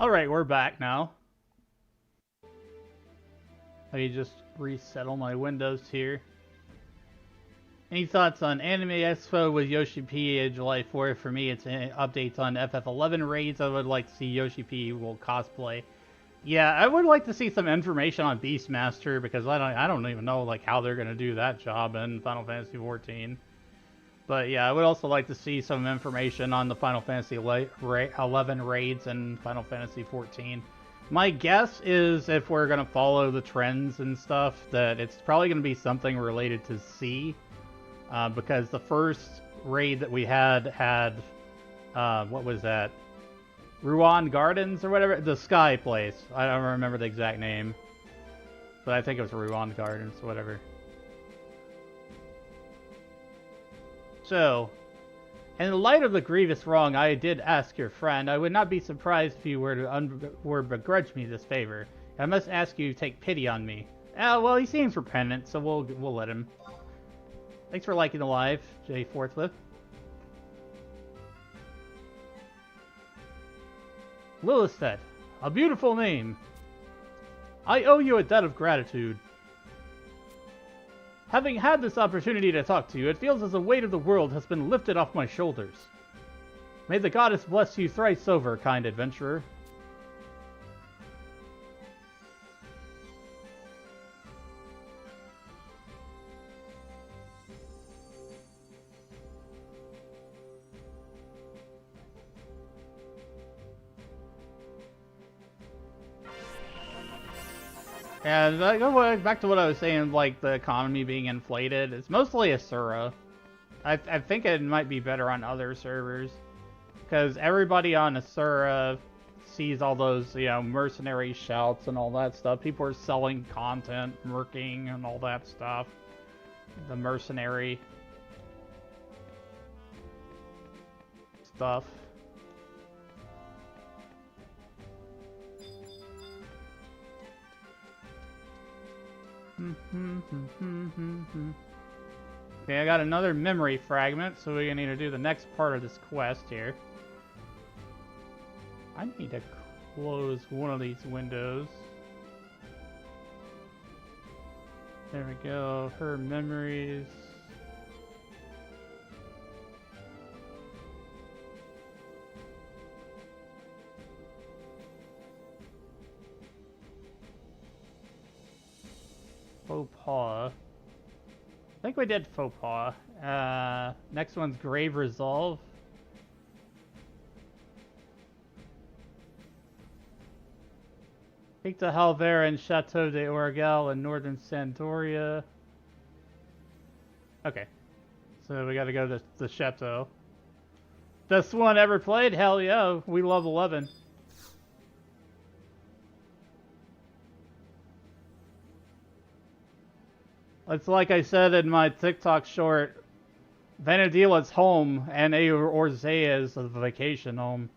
Alright, we're back now. Let me just resettle my windows here. Any thoughts on Anime Expo with Yoshi P July 4th? For me, it's updates on FF11 raids. I would like to see Yoshi P will cosplay. Yeah, I would like to see some information on Beastmaster because I don't even know like how they're gonna do that job in Final Fantasy XIV. But yeah, I would also like to see some information on the Final Fantasy 11 raids and Final Fantasy 14. My guess is if we're going to follow the trends and stuff, that it's probably going to be something related to C. Because the first raid that we had, what was that? Ruan Gardens or whatever, the Sky place. I don't remember the exact name, but I think it was Ruan Gardens, whatever. So, in the light of the grievous wrong I did ask your friend, I would not be surprised if you were to begrudge me this favor. I must ask you to take pity on me. Well, he seems repentant, so we'll let him. Thanks for liking the live, Jay Forthwith. Lilithstead, a beautiful name. I owe you a debt of gratitude. Having had this opportunity to talk to you, it feels as the weight of the world has been lifted off my shoulders. May the goddess bless you thrice over, kind adventurer. And back to what I was saying, like the economy being inflated. It's mostly Asura. I think it might be better on other servers, because everybody on Asura sees all those, you know, mercenary shouts and all that stuff. People are selling content, merking, and all that stuff. The mercenary stuff. Okay, I got another memory fragment, so we're gonna need to do the next part of this quest here. I need to close one of these windows. There we go, her memories. Faux pas. I think we did faux pas. Next one's Grave Resolve. Take to Halvera and Chateau de Orgal in northern Sandoria. Okay. So we gotta go to the Chateau. Best one ever played? Hell yeah. We love 11. It's like I said in my TikTok short, Vanadila's home and Orzea is a vacation home.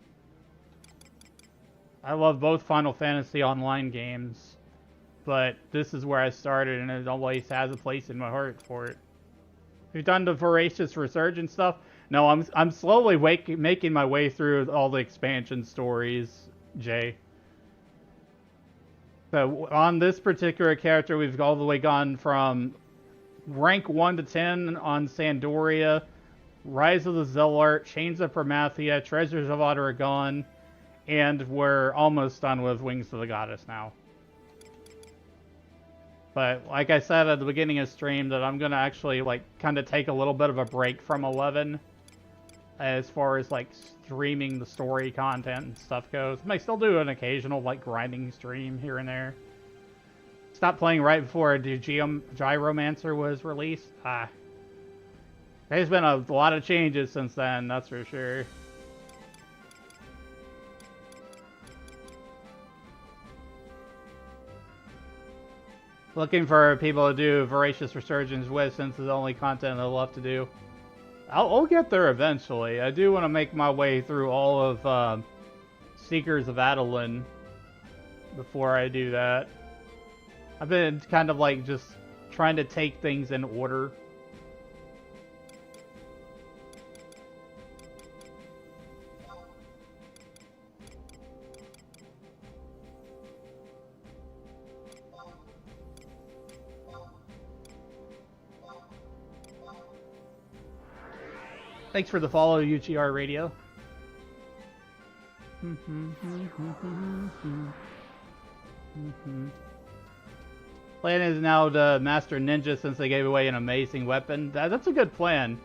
I love both Final Fantasy Online games, but this is where I started and it always has a place in my heart for it. You've done the Voracious Resurgence stuff? No, I'm slowly making my way through all the expansion stories, Jay. So on this particular character, we've all the way gone from rank 1 to 10 on Sandoria, Rise of the Zealot, Chains of Promathia, Treasures of Otteragon, and we're almost done with Wings of the Goddess now. But like I said at the beginning of stream, that I'm gonna actually like kind of take a little bit of a break from 11 as far as like streaming the story content and stuff goes. I might still do an occasional like grinding stream here and there. Stopped playing right before Gyromancer was released. There's been a lot of changes since then, that's for sure. Looking for people to do Voracious Resurgence with, since it's the only content I love to do. I'll get there eventually. I do want to make my way through all of Seekers of Adeline before I do that. I've been kind of like just trying to take things in order. Thanks for the follow, UGR Radio. Plan is now to master ninja since they gave away an amazing weapon. That's a good plan.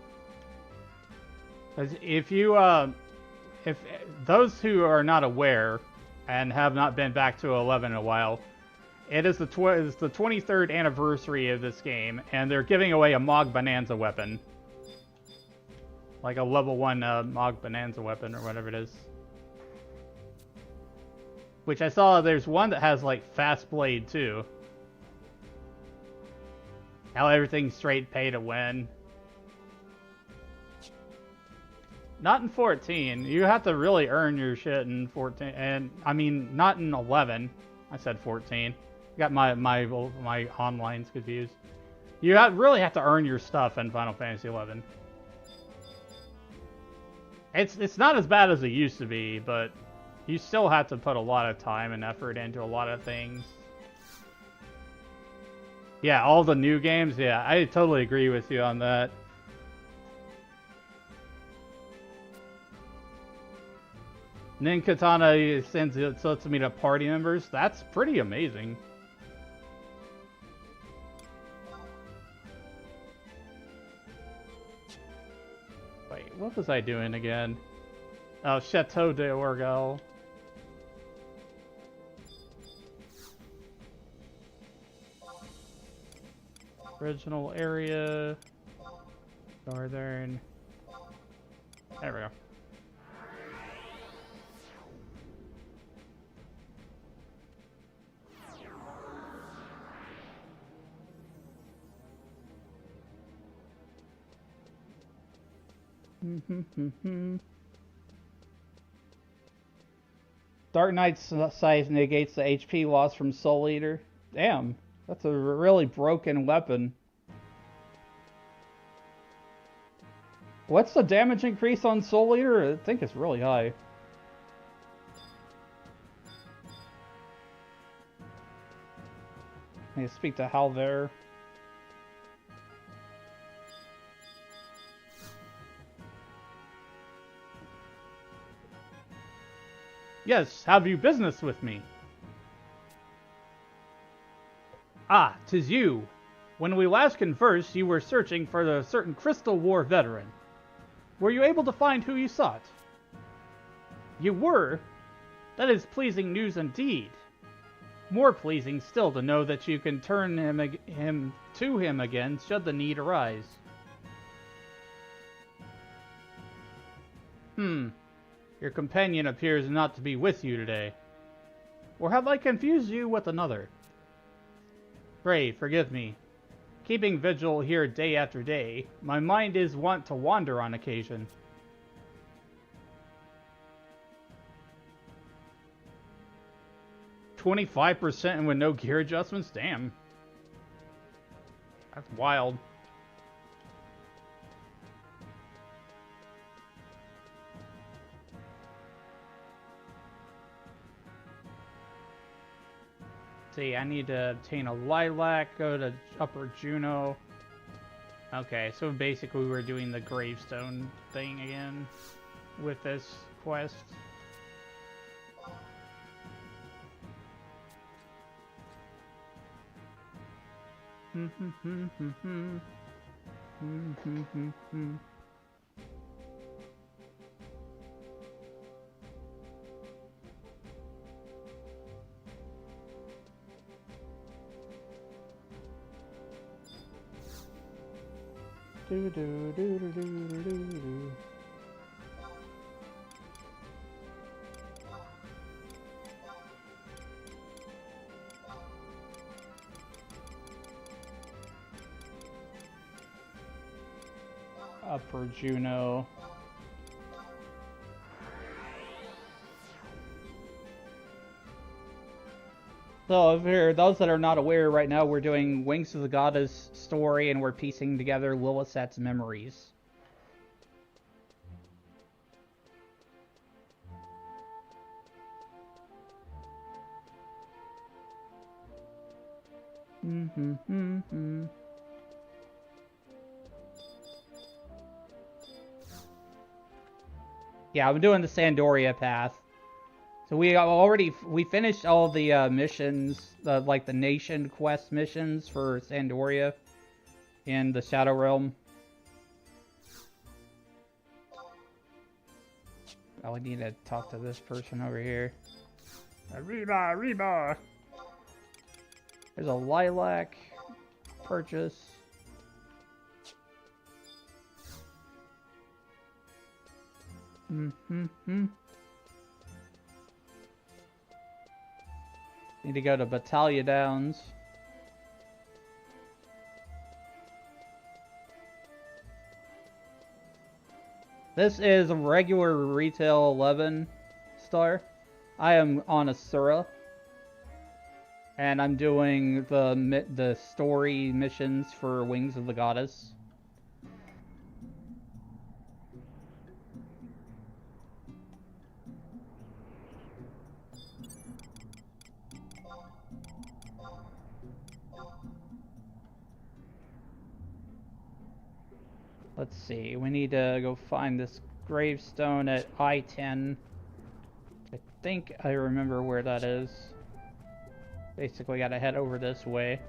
If those who are not aware and have not been back to 11 in a while, it is the 23rd anniversary of this game, and they're giving away a Mog Bonanza weapon. Like a level 1 Mog Bonanza weapon or whatever it is. Which I saw there's one that has like Fast Blade too. How everything's straight pay to win. Not in 14. You have to really earn your shit in 14. And I mean, not in 11. I said 14. Got my onlines confused. You really have to earn your stuff in Final Fantasy 11. It's not as bad as it used to be, but you still have to put a lot of time and effort into a lot of things. Yeah, all the new games, yeah, I totally agree with you on that. Nin Katana sends it to me to party members. That's pretty amazing. Wait, what was I doing again? Oh, Chateau de Orgal. Original area. Northern. There we go. Dark Knight's size negates the HP loss from Soul Eater. Damn, that's a really broken weapon. What's the damage increase on Soul Eater? I think it's really high. I need to speak to Hal there. Yes, have you business with me? Ah, 'tis you. When we last conversed, you were searching for a certain Crystal War veteran. Were you able to find who you sought? You were? That is pleasing news indeed. More pleasing still to know that you can turn him to him again should the need arise. Your companion appears not to be with you today. Or have I confused you with another? Pray, forgive me. Keeping vigil here day after day, my mind is wont to wander on occasion. $25% and with no gear adjustments? Damn. That's wild. See, I need to obtain a lilac, go to Upper Juno. Okay, so basically we're doing the gravestone thing again with this quest. Upper Juno. So, for those that are not aware, right now we're doing Wings of the Goddess story and we're piecing together Lilith's memories. Yeah, I'm doing the Sandoria path. So we finished all the missions, like the Nation Quest missions for Sandoria in the Shadow Realm. Oh, I need to talk to this person over here. Reba! There's a lilac purchase. Need to go to Battalion Downs. This is a regular retail 11 star. I am on Asura. And I'm doing the story missions for Wings of the Goddess. Let's see, we need to go find this gravestone at I-10. I think I remember where that is. Basically gotta head over this way.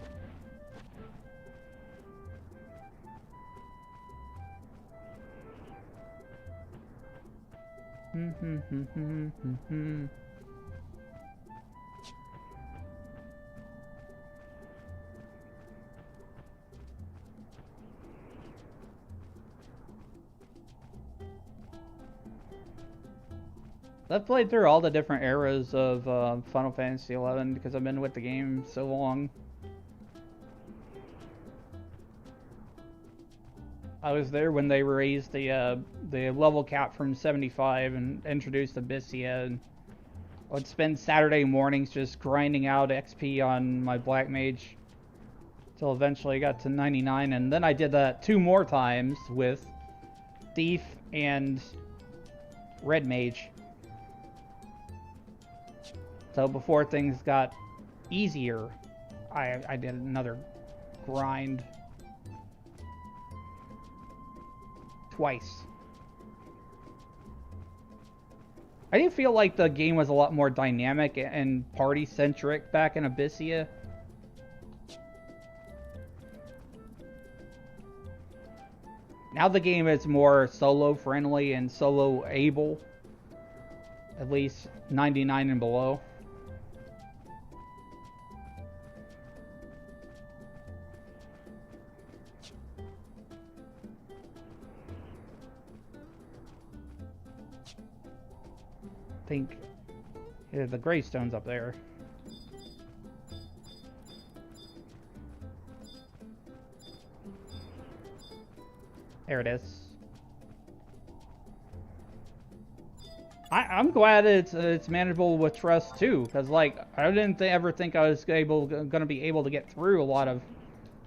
I've played through all the different eras of Final Fantasy XI because I've been with the game so long. I was there when they raised the level cap from 75 and introduced Abyssia, and I would spend Saturday mornings just grinding out XP on my Black Mage until eventually I got to 99, and then I did that 2 more times with Thief and Red Mage. So before things got easier, I did another grind twice. I do feel like the game was a lot more dynamic and party-centric back in Abyssia. Now the game is more solo-friendly and solo-able. At least 99 and below. I think the gravestone's up there. There it is. I'm glad it's manageable with trust too, because like I didn't ever think I was gonna be able to get through a lot of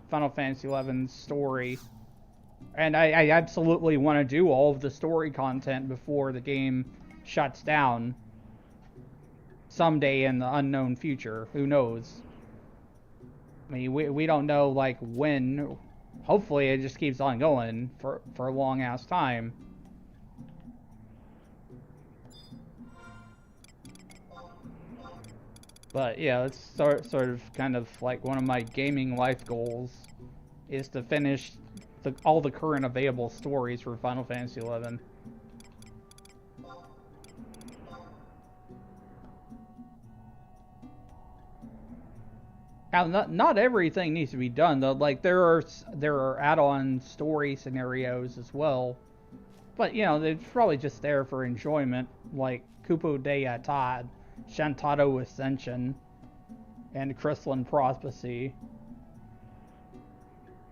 Final Fantasy XI's story, and I absolutely want to do all of the story content before the game shuts down someday in the unknown future. Who knows? I mean, we don't know like when. Hopefully, it just keeps on going for a long ass time. But yeah, it's sort of kind of like one of my gaming life goals is to finish all the current available stories for Final Fantasy XI. Now, not everything needs to be done though. Like there are add-on story scenarios as well, but you know they're probably just there for enjoyment, like Kupo de Atad, Shantado Ascension, and Crystalline Prophecy.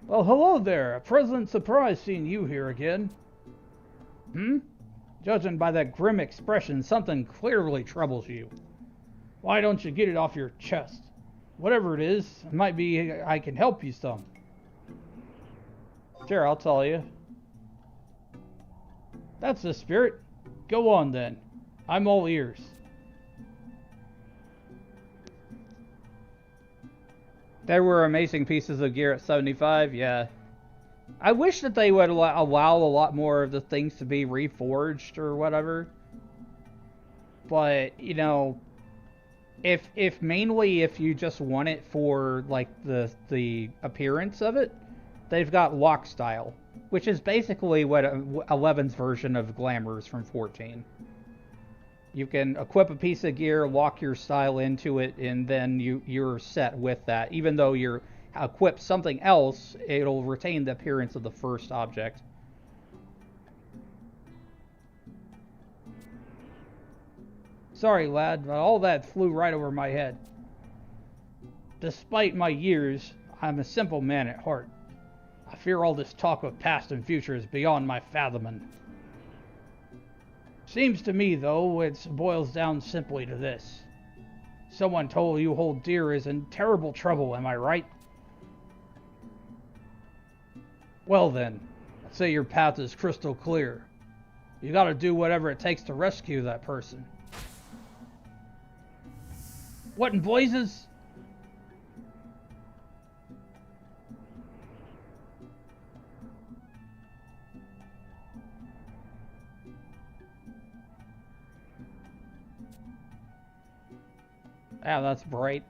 Well, hello there. A pleasant surprise seeing you here again. Judging by that grim expression, something clearly troubles you. Why don't you get it off your chest? Whatever it is, it might be I can help you some. Sure, I'll tell you. That's the spirit. Go on then. I'm all ears. There were amazing pieces of gear at 75, yeah. I wish that they would allow a lot more of the things to be reforged or whatever. But, you know, if mainly if you just want it for like the appearance of it, they've got lock style, which is basically what 11's version of Glamours from 14. You can equip a piece of gear, lock your style into it, and then you're set with that. Even though you're equip something else, it'll retain the appearance of the first object. Sorry, lad, but all that flew right over my head. Despite my years, I'm a simple man at heart. I fear all this talk of past and future is beyond my fathoming. Seems to me, though, it boils down simply to this. Someone told you hold dear is in terrible trouble, am I right? Well then, let's say your path is crystal clear. You gotta do whatever it takes to rescue that person. What in blazes? Yeah, that's bright.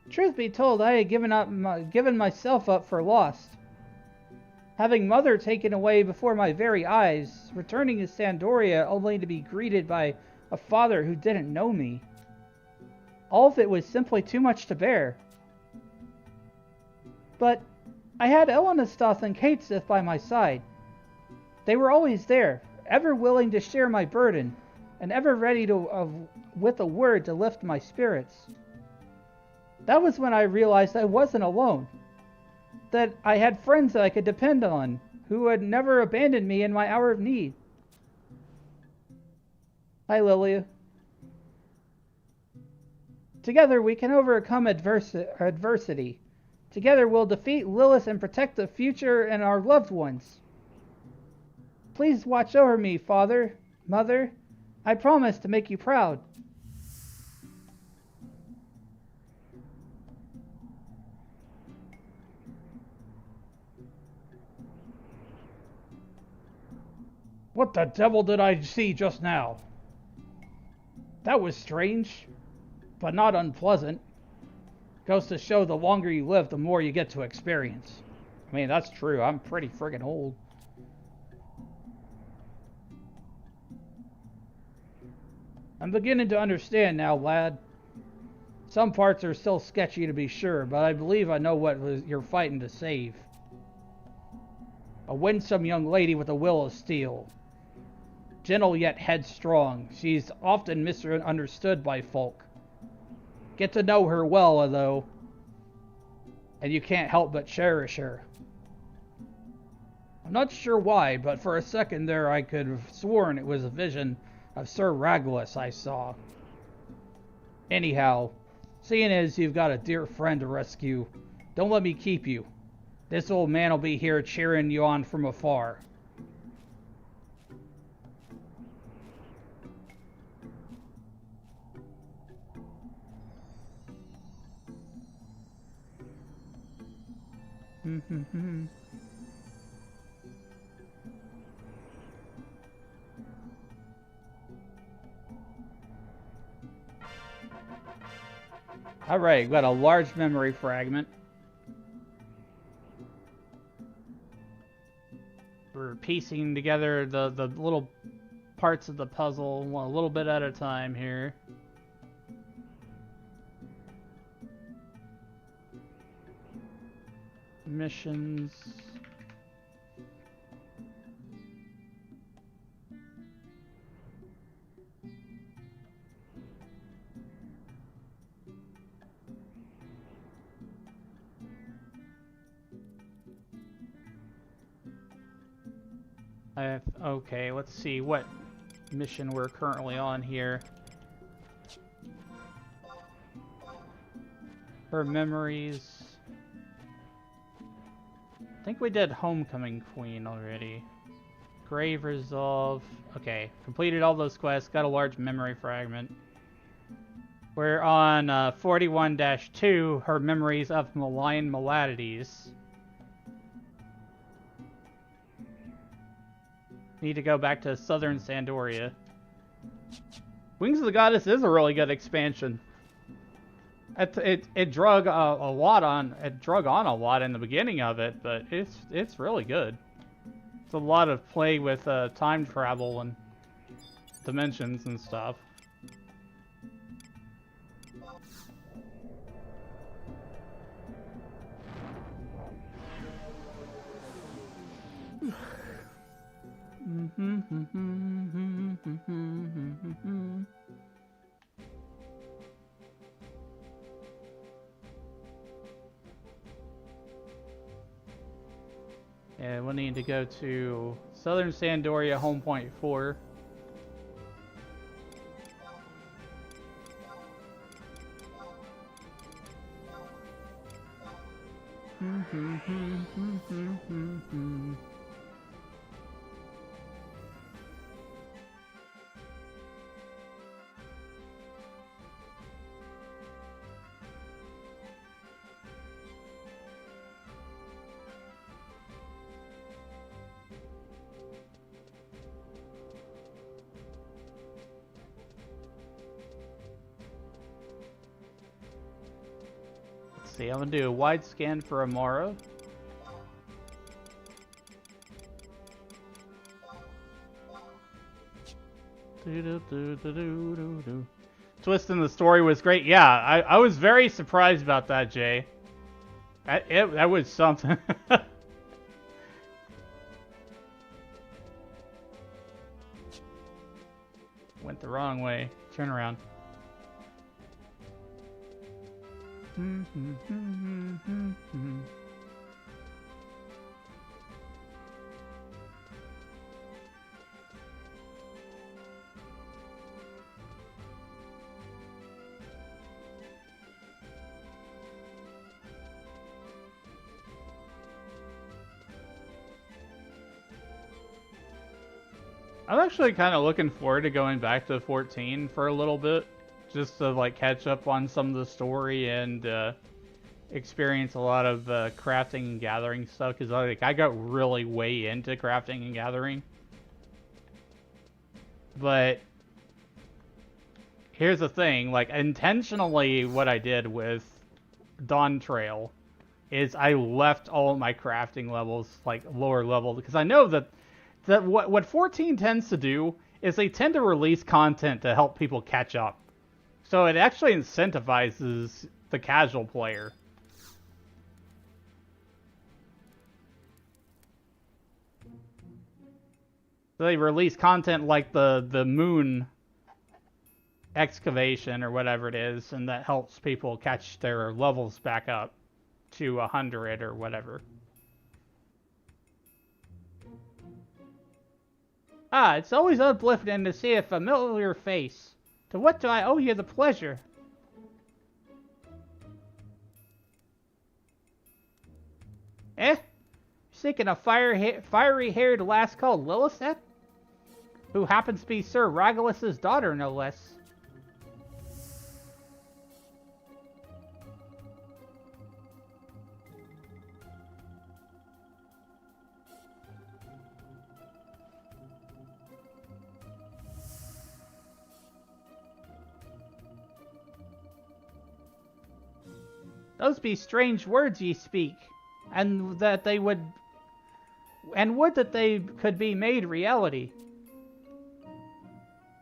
Truth be told, I had given myself up for lost. Having Mother taken away before my very eyes, returning to Sandoria only to be greeted by a father who didn't know me. All of it was simply too much to bear. But I had Elenastoth and Katesith by my side. They were always there, ever willing to share my burden, and ever ready to, with a word, to lift my spirits. That was when I realized I wasn't alone. That I had friends that I could depend on, who had never abandoned me in my hour of need. Hi, Lilia. Together we can overcome adversity. Together we'll defeat Lilith and protect the future and our loved ones. Please watch over me, Father, Mother. I promise to make you proud. What the devil did I see just now? That was strange, but not unpleasant. Goes to show the longer you live, the more you get to experience. I mean, that's true. I'm pretty friggin' old. I'm beginning to understand now, lad. Some parts are still sketchy to be sure, but I believe I know what you're fighting to save. A winsome young lady with a will of steel. Gentle yet headstrong, she's often misunderstood by folk. Get to know her well, though, and you can't help but cherish her. I'm not sure why, but for a second there I could have sworn it was a vision of Sir Raglis I saw. Anyhow, seeing as you've got a dear friend to rescue, don't let me keep you. This old man will be here cheering you on from afar. Alright, we've got a large memory fragment. We're piecing together the little parts of the puzzle a little bit at a time here. Missions. Okay, let's see what mission we're currently on here. Her memories. I think we did Homecoming Queen already. Grave Resolve. Okay, completed all those quests, got a large memory fragment. We're on 41-2, her memories of malign maladies. Need to go back to Southern Sandoria. Wings of the Goddess is a really good expansion. It drug a lot on a lot in the beginning of it, but it's really good. It's a lot of play with time travel and dimensions and stuff. And we'll need to go to Southern Sandoria, home point 4. See, I'm gonna do a wide scan for Amara. Twist in the story was great. Yeah, I was very surprised about that, Jay. That was something. Went the wrong way. Turn around. I'm actually kind of looking forward to going back to 14 for a little bit, just to like catch up on some of the story and experience a lot of crafting and gathering stuff, because I got really way into crafting and gathering. But here's the thing, like intentionally what I did with Dawn Trail is I left all of my crafting levels like lower level, because I know that what 14 tends to do is they tend to release content to help people catch up. So it actually incentivizes the casual player. So they release content like the moon excavation or whatever it is, and that helps people catch their levels back up to 100 or whatever. Ah, it's always uplifting to see a familiar face. To what do I owe you the pleasure? Eh? Seeking a fiery-haired lass called Lilith? Who happens to be Sir Regulus's daughter, no less. Those be strange words ye speak, and that they would that they could be made reality.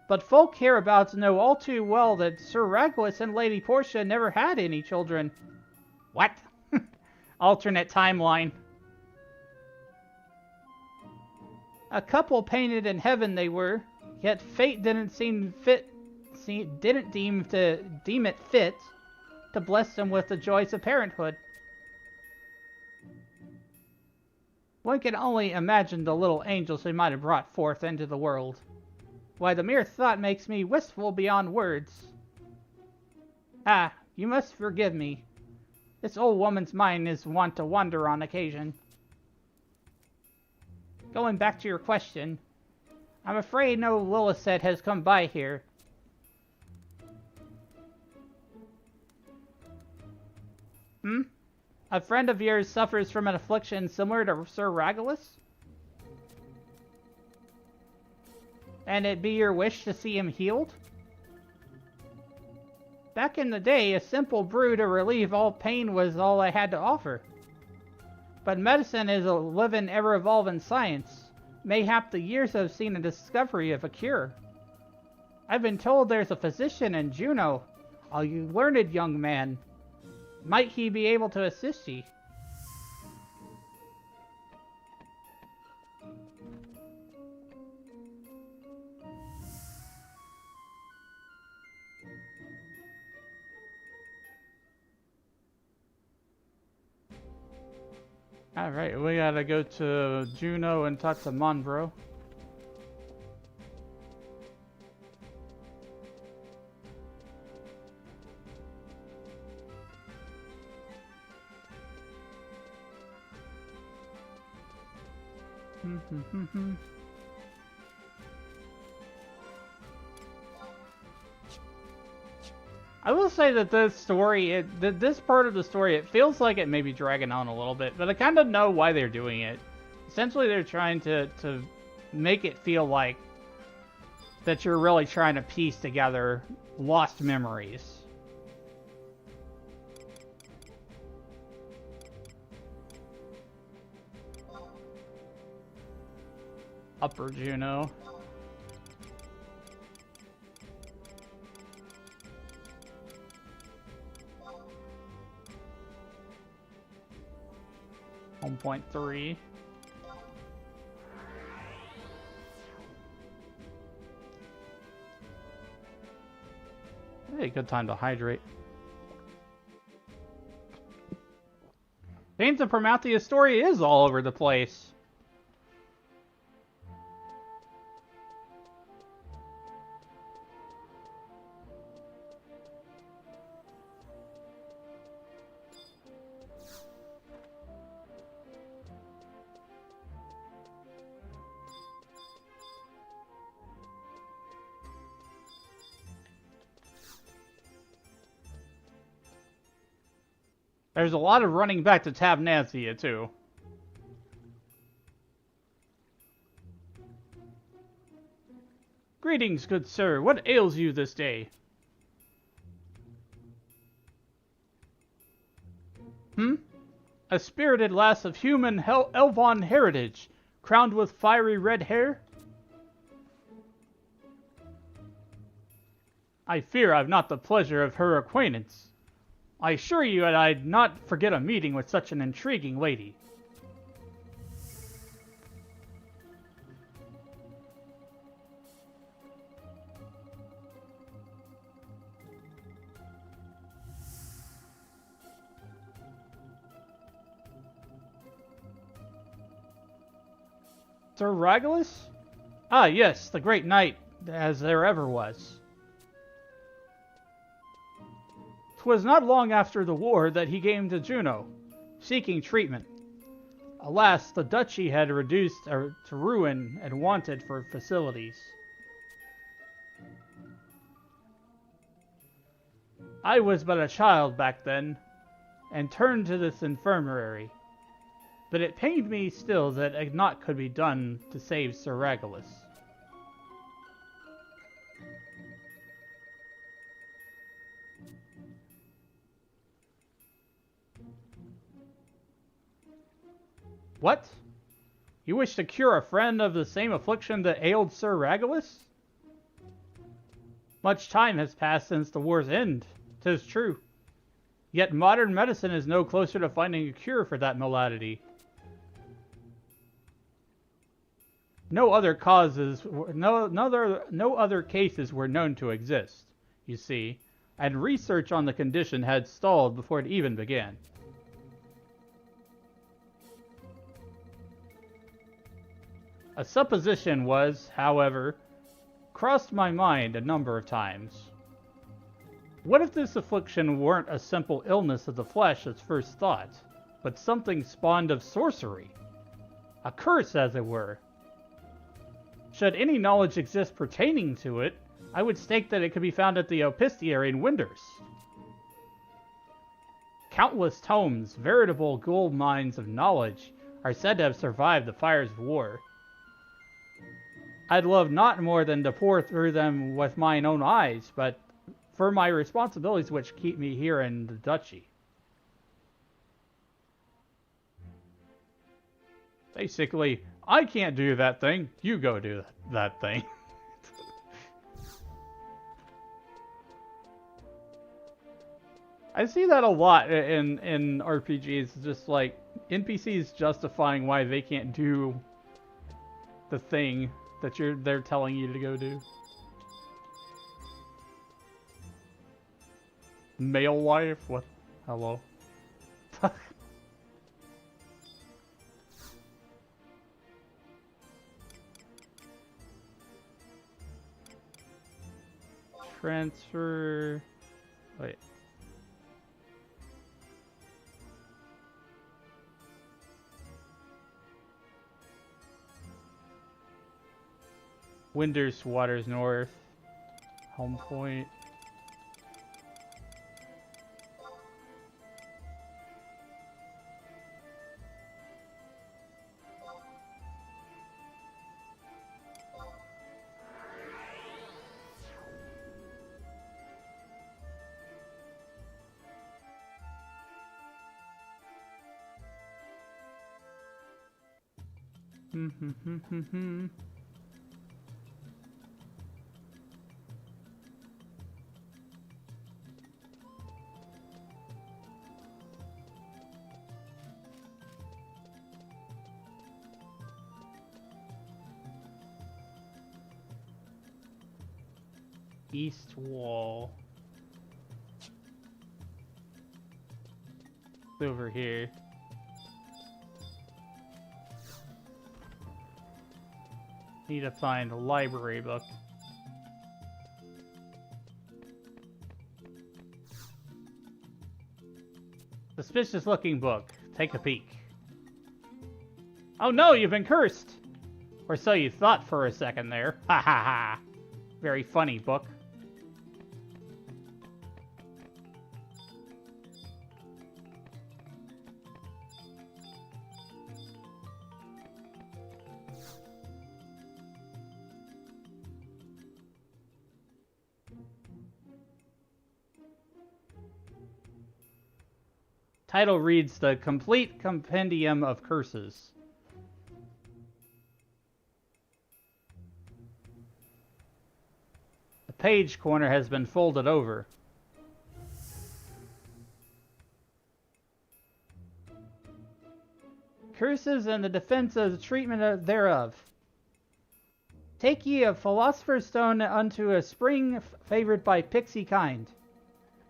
But folk hereabouts know all too well that Sir Regulus and Lady Portia never had any children. What? Alternate timeline. A couple painted in heaven they were, yet fate didn't deem it fit to bless them with the joys of parenthood. One can only imagine the little angels they might have brought forth into the world. Why, the mere thought makes me wistful beyond words. Ah, you must forgive me. This old woman's mind is wont to wander on occasion. Going back to your question, I'm afraid no Lilith has come by here. A friend of yours suffers from an affliction similar to Sir Regulus? And it be your wish to see him healed? Back in the day, a simple brew to relieve all pain was all I had to offer. But medicine is a living, ever-evolving science. Mayhap the years have seen a discovery of a cure. I've been told there's a physician in Juneau, a learned young man. Might he be able to assist ye? Alright, we gotta go to Juno and talk to Monbro. I will say that this story, this part of the story, it feels like it may be dragging on a little bit, but I kind of know why they're doing it. Essentially, they're trying to make it feel like that you're really trying to piece together lost memories. Upper Juno. Home point 3. Hey, good time to hydrate. Pains of Prometheus story is all over the place. There's a lot of running back to Tabnazia, too. Greetings, good sir. What ails you this day? A spirited lass of human Elvon heritage, crowned with fiery red hair? I fear I've not the pleasure of her acquaintance. I assure you that I'd not forget a meeting with such an intriguing lady. Sir Regulus? Ah, yes, the great knight, as there ever was. 'Twas not long after the war that he came to Juno, seeking treatment. Alas, the duchy had reduced to ruin and wanted for facilities. I was but a child back then, and turned to this infirmary, but it pained me still that naught could be done to save Sir Regulus. What? You wish to cure a friend of the same affliction that ailed Sir Regulus? Much time has passed since the war's end, 'tis true. Yet modern medicine is no closer to finding a cure for that malady. No other cases were known to exist, you see, and research on the condition had stalled before it even began. A supposition was, however, crossed my mind a number of times. What if this affliction weren't a simple illness of the flesh as first thought, but something spawned of sorcery? A curse, as it were. Should any knowledge exist pertaining to it, I would stake that it could be found at the Opisthiary in Winders. Countless tomes, veritable gold mines of knowledge, are said to have survived the fires of war. I'd love naught more than to pore through them with mine own eyes, but for my responsibilities which keep me here in the duchy. Basically, I can't do that thing, you go do that thing. I see that a lot in RPGs, just like NPCs justifying why they can't do the thing that they're telling you to go do. Male wife? What? Hello? Transfer... Wait. Winders Waters North. Home Point. East wall. It's over here. Need to find a library book. Suspicious looking book. Take a peek. Oh no, you've been cursed! Or so you thought for a second there. Ha ha ha. Very funny book. Title reads The Complete Compendium of Curses. The page corner has been folded over. Curses and the defense of the treatment thereof. Take ye a philosopher's stone unto a spring favored by pixie kind.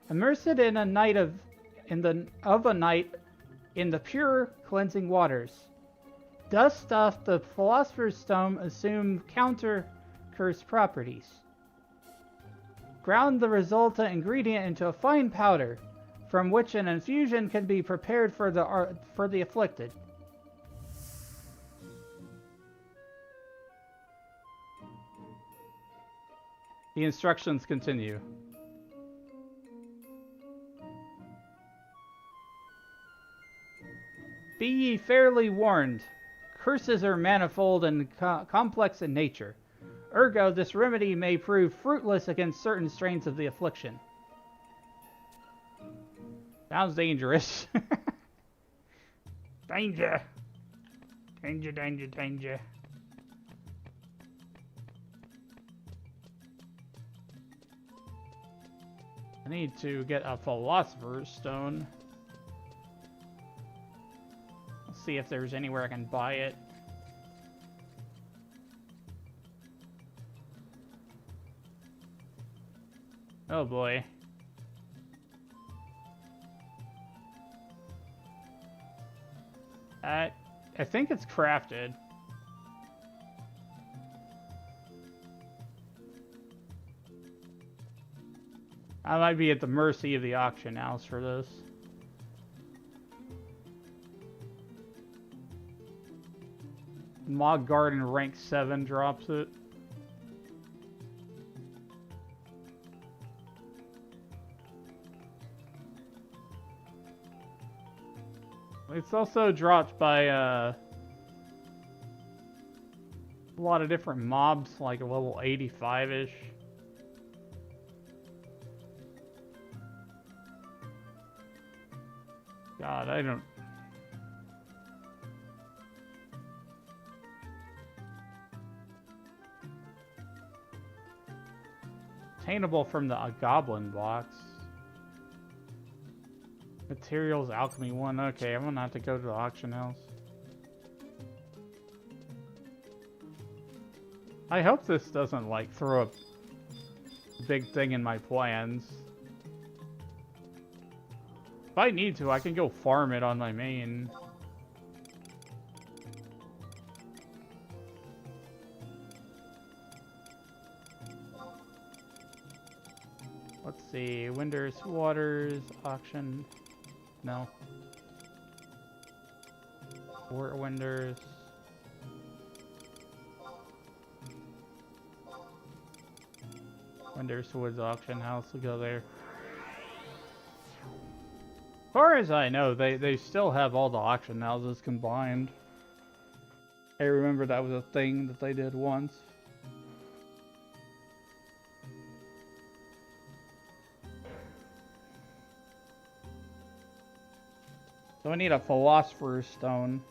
Immerse it in a night of a night in the pure cleansing waters. Thus doth the philosopher's stone assume counter curse properties. Ground the resultant ingredient into a fine powder, from which an infusion can be prepared for the afflicted. The instructions continue. Be ye fairly warned. Curses are manifold and complex in nature. Ergo, this remedy may prove fruitless against certain strains of the affliction. Sounds dangerous. Danger. Danger, danger, danger. I need to get a philosopher's stone. See if there's anywhere I can buy it. Oh boy. I think it's crafted. I might be at the mercy of the auction house for this. Mog Garden rank 7 drops it. It's also dropped by a lot of different mobs, like a level 85-ish. God, I don't... Attainable from the Goblin box. Materials, Alchemy 1. Okay, I'm gonna have to go to the auction house. I hope this doesn't, like, throw a big thing in my plans. If I need to, I can go farm it on my main. let's see. Winders, Waters, auction. No. Winders. Winders Woods auction house. We'll go there. As far as I know, they still have all the auction houses combined. I remember that was a thing that they did once. So we need a Philosopher's Stone.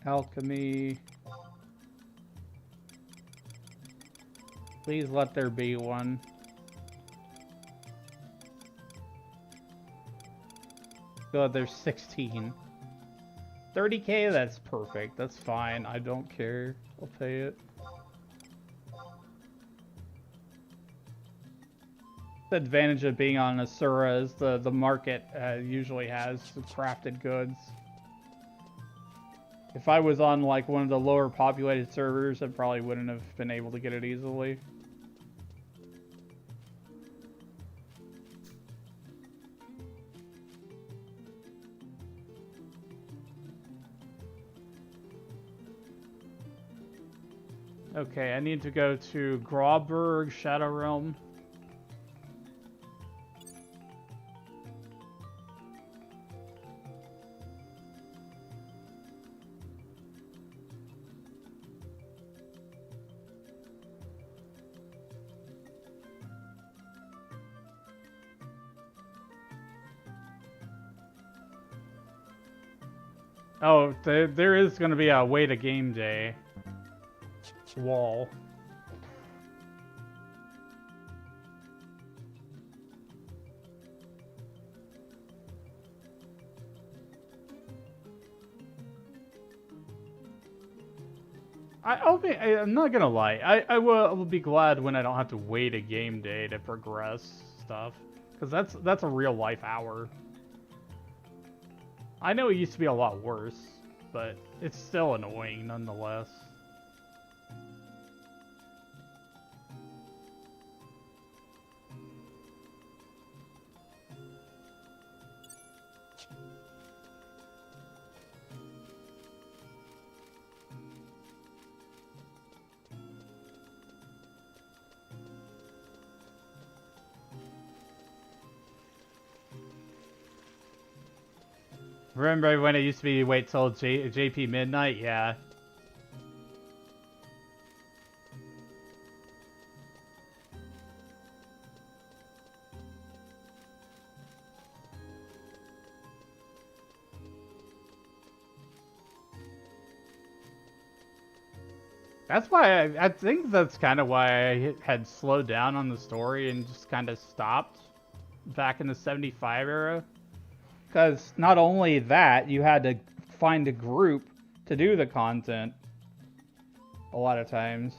Alchemy. Please let there be one. God, there's 16. 30k, that's perfect. That's fine. I don't care. I'll pay it. The advantage of being on Asura is the market usually has some crafted goods. If I was on like one of the lower populated servers, I probably wouldn't have been able to get it easily. Okay, I need to go to Grauberg, Shadow Realm. Oh, there is going to be a wait a game day wall. I'm not gonna lie. I will be glad when I don't have to wait a game day to progress stuff, because that's a real life hour. I know it used to be a lot worse, but it's still annoying nonetheless. Remember when it used to be wait till JP midnight? Yeah. That's why I think that's kind of why I had slowed down on the story and just kind of stopped back in the 75 era. Because not only that, you had to find a group to do the content a lot of times.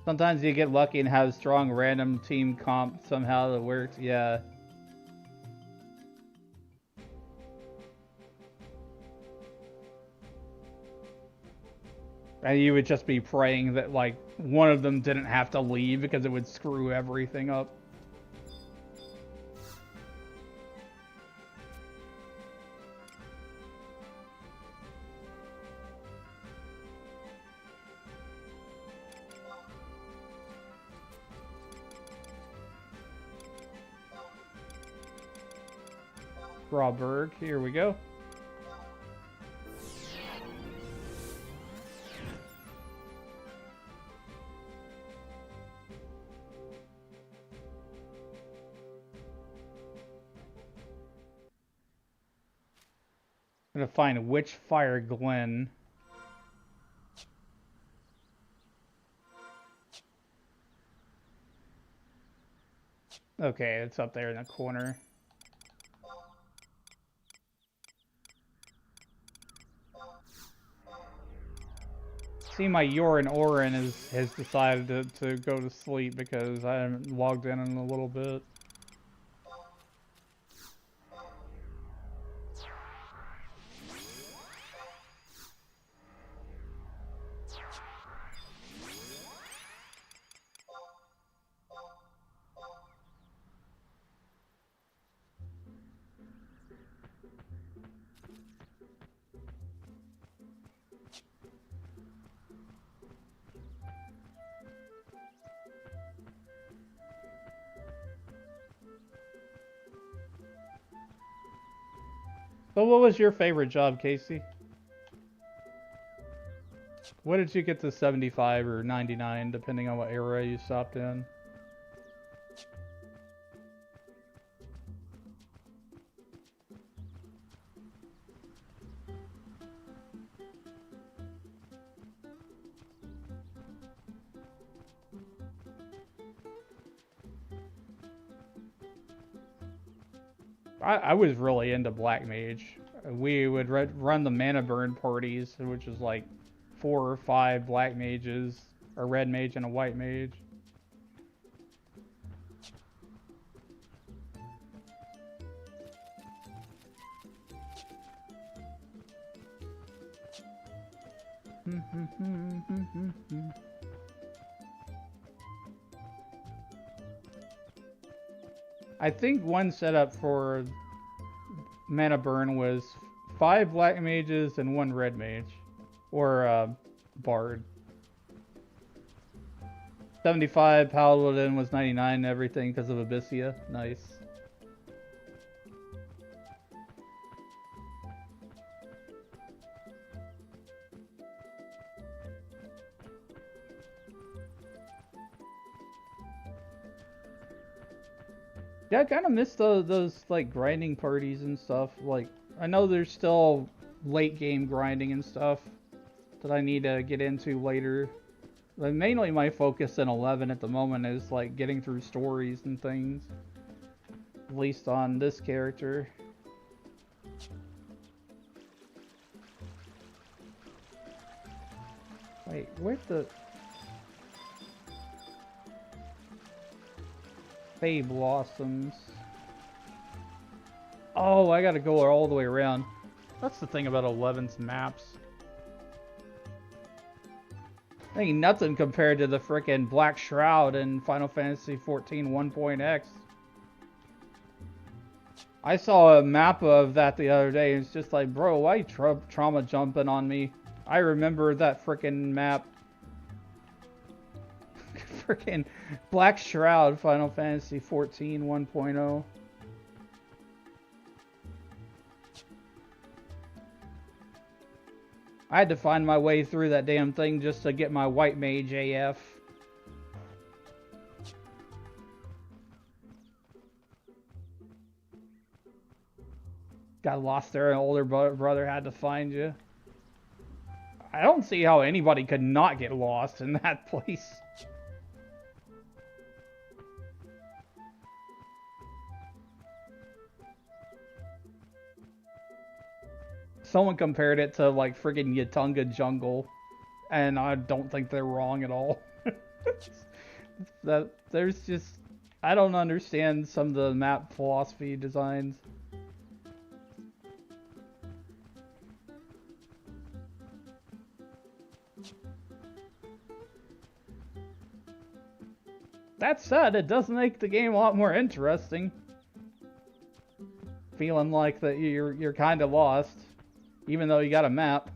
Sometimes you get lucky and have strong random team comp somehow that works. Yeah. And you would just be praying that like one of them didn't have to leave because it would screw everything up. Rawberg. Here we go. I'm gonna find Witchfire Glen. Okay, it's up there in the corner. See, my Yorin Orin has decided to go to sleep because I haven't logged in a little bit. So what was your favorite job, Casey? What did you get to 75 or 99, depending on what era you stopped in? I was really into Black Mage. We would run the Mana Burn parties, which is like 4 or 5 Black Mages, a Red Mage and a White Mage. I think one setup for Mana Burn was 5 Black Mages and 1 Red Mage. Or Bard. 75 Paladin was 99 and everything because of Abyssia. Nice. Yeah, I kind of miss those like grinding parties and stuff. Like, I know there's still late game grinding and stuff that I need to get into later. But mainly my focus in 11 at the moment is like getting through stories and things. At least on this character. Wait, where's the... Bay Blossoms. Oh, I gotta go all the way around. That's the thing about 11's maps. Ain't nothing compared to the frickin' Black Shroud in Final Fantasy XIV 1.x. I saw a map of that the other day, and it's just like, bro, why you trauma jumping on me? I remember that frickin' map. Frickin' Black Shroud, Final Fantasy XIV 1.0. I had to find my way through that damn thing just to get my White Mage AF. Got lost there, an older brother had to find you. I don't see how anybody could not get lost in that place. Someone compared it to like friggin' Yatunga Jungle, and I don't think they're wrong at all. There's just, I don't understand some of the map philosophy designs. That said, it does make the game a lot more interesting. Feeling like that you're kind of lost. Even though you got a map.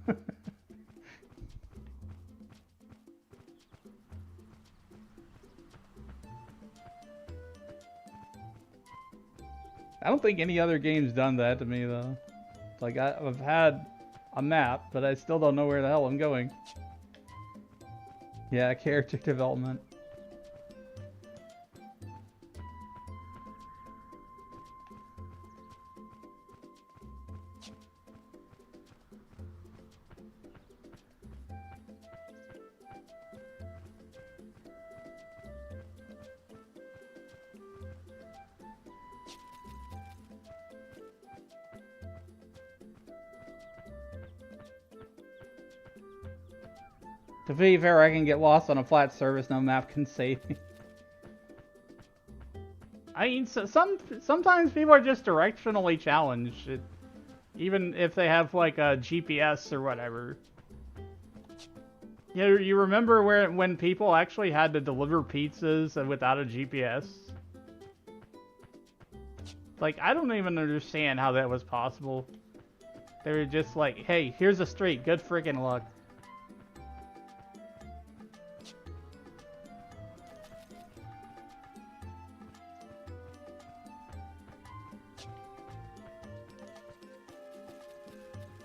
I don't think any other game's done that to me, though. Like, I've had a map, but I still don't know where the hell I'm going. Yeah, character development. To be fair, I can get lost on a flat surface, no map can save me. I mean, sometimes people are just directionally challenged, even if they have like a GPS or whatever. You remember when people actually had to deliver pizzas without a GPS? Like, I don't even understand how that was possible. They were just like, hey, here's a street, good freaking luck.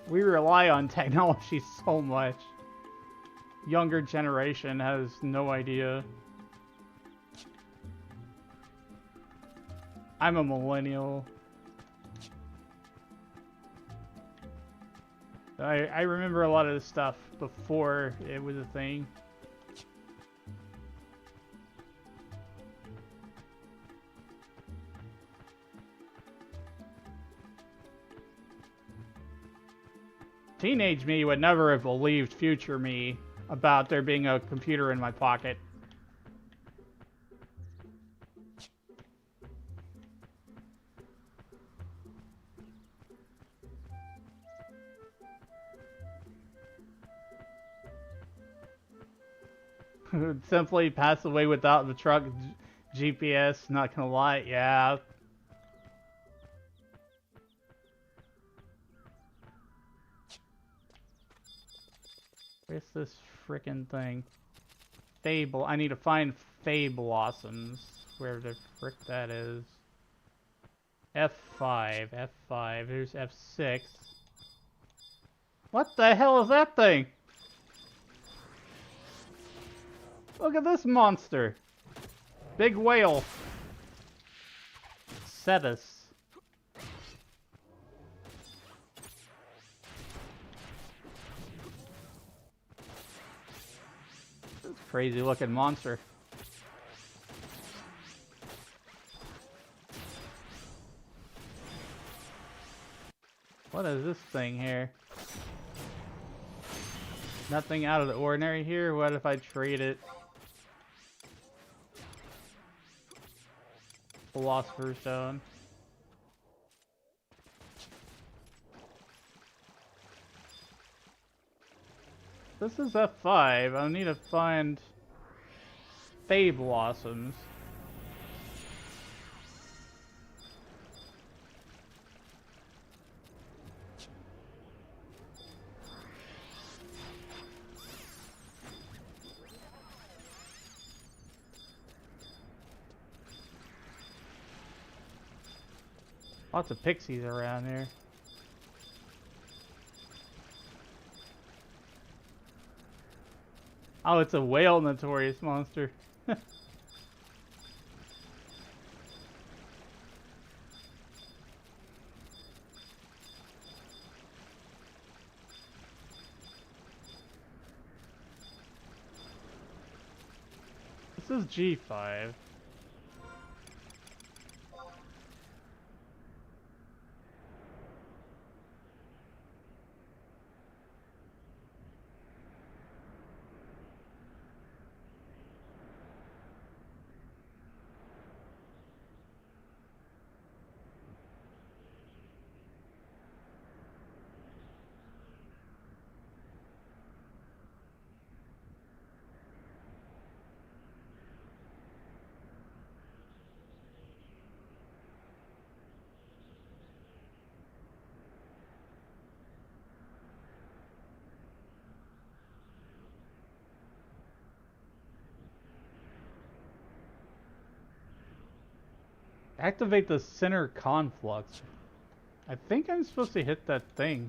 We rely on technology so much. Younger generation has no idea. I'm a millennial. I remember a lot of this stuff before it was a thing. Teenage me would never have believed future me about there being a computer in my pocket. Simply pass away without the truck GPS, not gonna lie, yeah. Where's this frickin' thing? Fable. I need to find Blossoms. Where the frick that is. F5. F5. Here's F6. What the hell is that thing? Look at this monster. Big whale. Cetus. Crazy looking monster. What is this thing here? Nothing out of the ordinary here? What if I trade it? Philosopher's Stone. This is F5. I need to find Blossoms. Lots of pixies around here. Oh, it's a whale notorious monster. This is G5. Activate the center conflux. I think I'm supposed to hit that thing.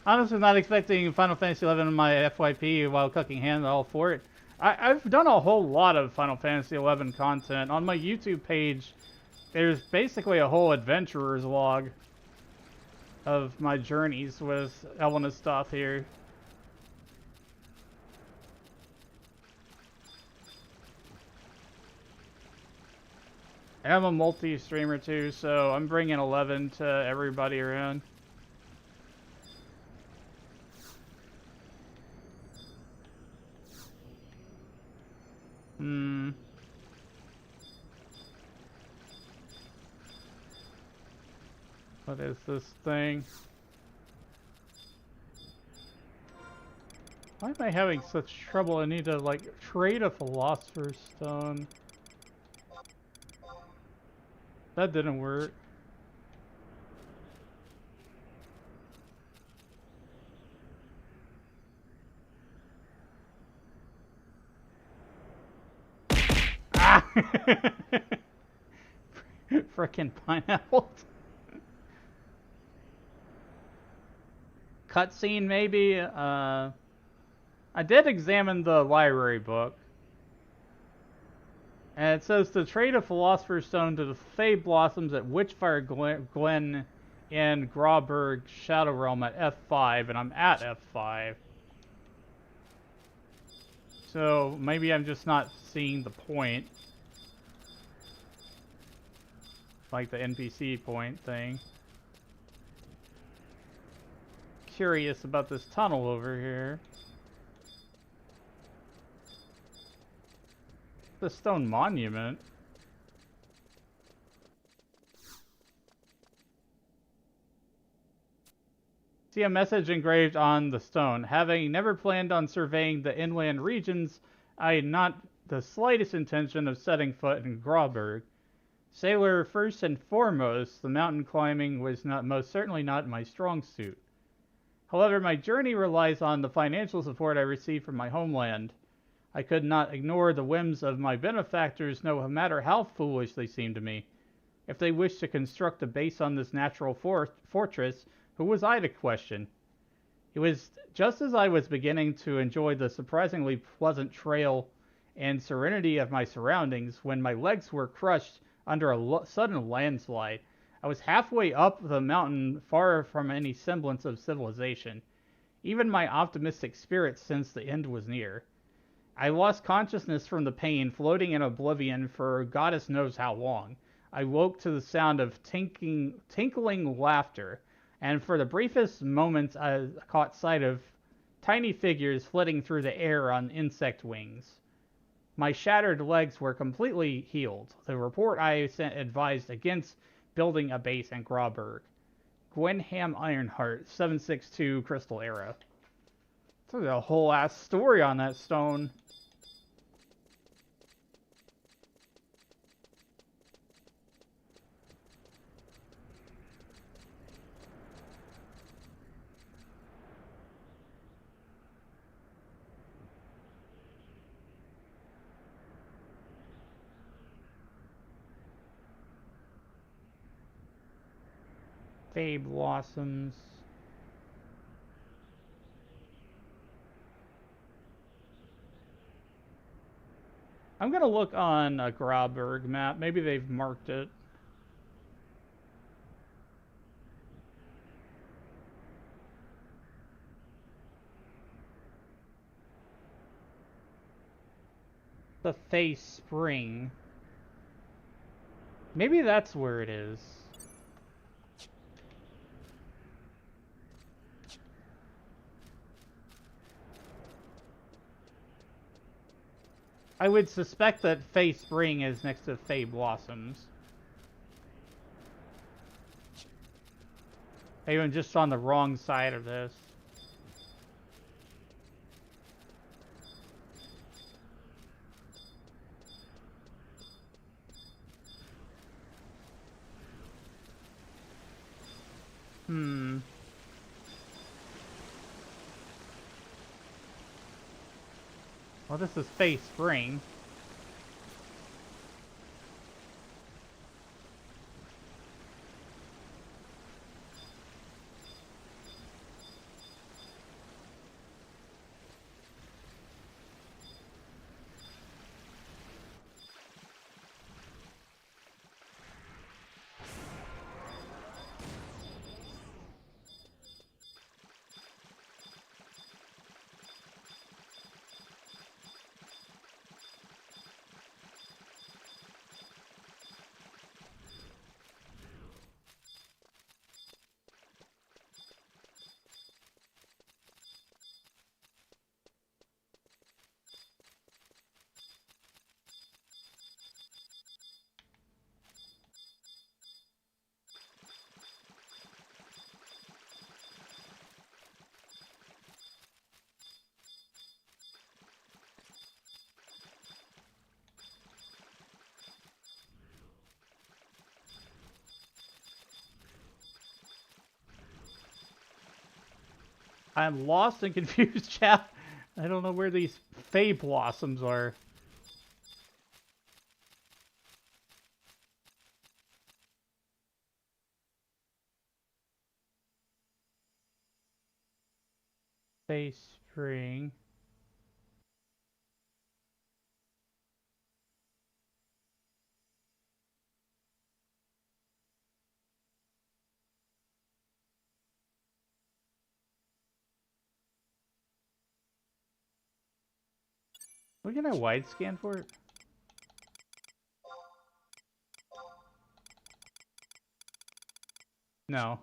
Honestly, not expecting Final Fantasy XI in my FYP while cooking hand all for it. I've done a whole lot of Final Fantasy XI content. On my YouTube page, there's basically a whole adventurer's log of my journeys with Elenastoth here. I'm a multi-streamer too, so I'm bringing 11 to everybody around. What is this thing? Why am I having such trouble? I need to, like, trade a Philosopher's Stone. That didn't work. Ah! Frickin' pineapple. Cutscene, maybe? I did examine the library book. And it says to trade a Philosopher's Stone to the Fey Blossoms at Witchfire Glen in Grauberg Shadow Realm at F5, and I'm at F5. So maybe I'm just not seeing the point. Like the NPC point thing. Curious about this tunnel over here. The stone monument. See a message engraved on the stone. Having never planned on surveying the inland regions, I had not the slightest intention of setting foot in Grauberg. Sailor, first and foremost, the mountain climbing was most certainly not my strong suit. However, my journey relies on the financial support I receive from my homeland. I could not ignore the whims of my benefactors, no matter how foolish they seemed to me. If they wished to construct a base on this natural fortress, who was I to question? It was just as I was beginning to enjoy the surprisingly pleasant trail and serenity of my surroundings when my legs were crushed under a sudden landslide. I was halfway up the mountain, far from any semblance of civilization. Even my optimistic spirits sensed the end was near. I lost consciousness from the pain, floating in oblivion for goddess knows how long. I woke to the sound of tinkling laughter, and for the briefest moments I caught sight of tiny figures flitting through the air on insect wings. My shattered legs were completely healed. The report I sent advised against building a base in Grauberg. Gwenham Ironheart, 762 Crystal Era. There's a whole ass story on that stone. Fey Blossoms. I'm gonna look on a Grauberg map. Maybe they've marked it. The Fey Spring. Maybe that's where it is. I would suspect that Fey Spring is next to Fey Blossoms. Maybe I'm just on the wrong side of this. Well, this is Fey Spring. I'm lost and confused, chat. I don't know where these Fey Blossoms are. Fey Spring. We get a wide scan for it? No.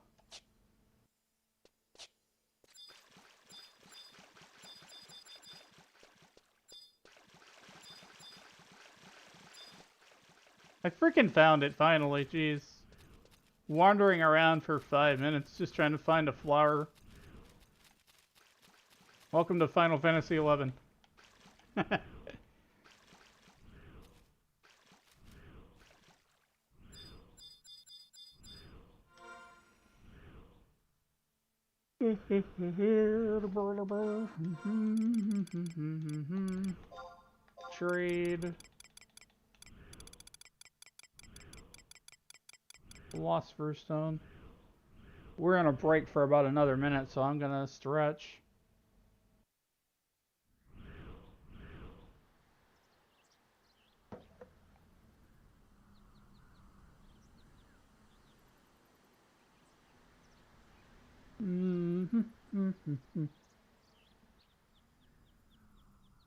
I freaking found it finally, jeez. Wandering around for 5 minutes just trying to find a flower. Welcome to Final Fantasy 11. Trade. Philosopher's Stone. We're on a break for about another minute, so I'm gonna stretch.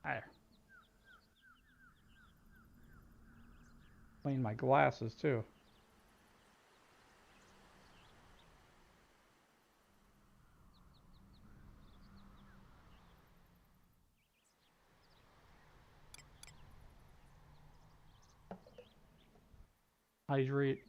There. Clean my glasses too. Hydrate.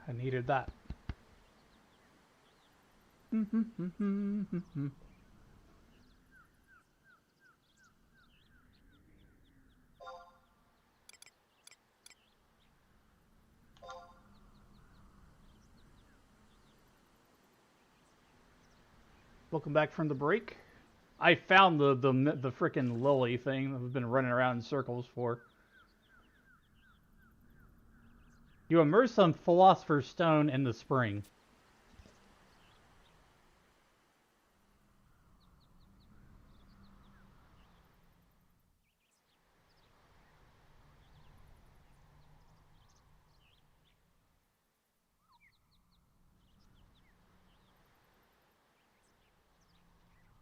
I needed that. Welcome back from the break. I found the frickin' lily thing that I've been running around in circles for. You immerse some Philosopher's Stone in the spring.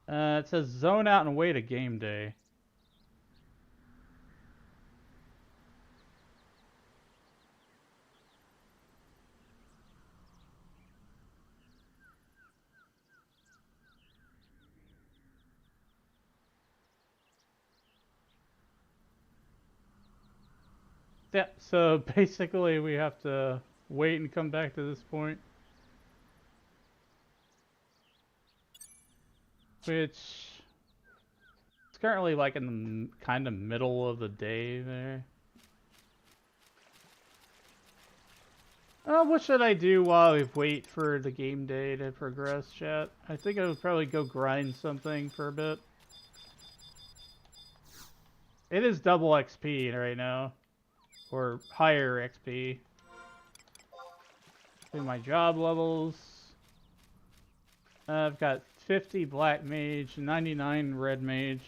It says zone out and wait a game day. Yeah, so basically we have to wait and come back to this point. Which it's currently like in the kind of middle of the day there. What should I do while we wait for the game day to progress, chat? I think I would probably go grind something for a bit. It is double XP right now. Or higher XP. My job levels. I've got 50 black mage, 99 red mage,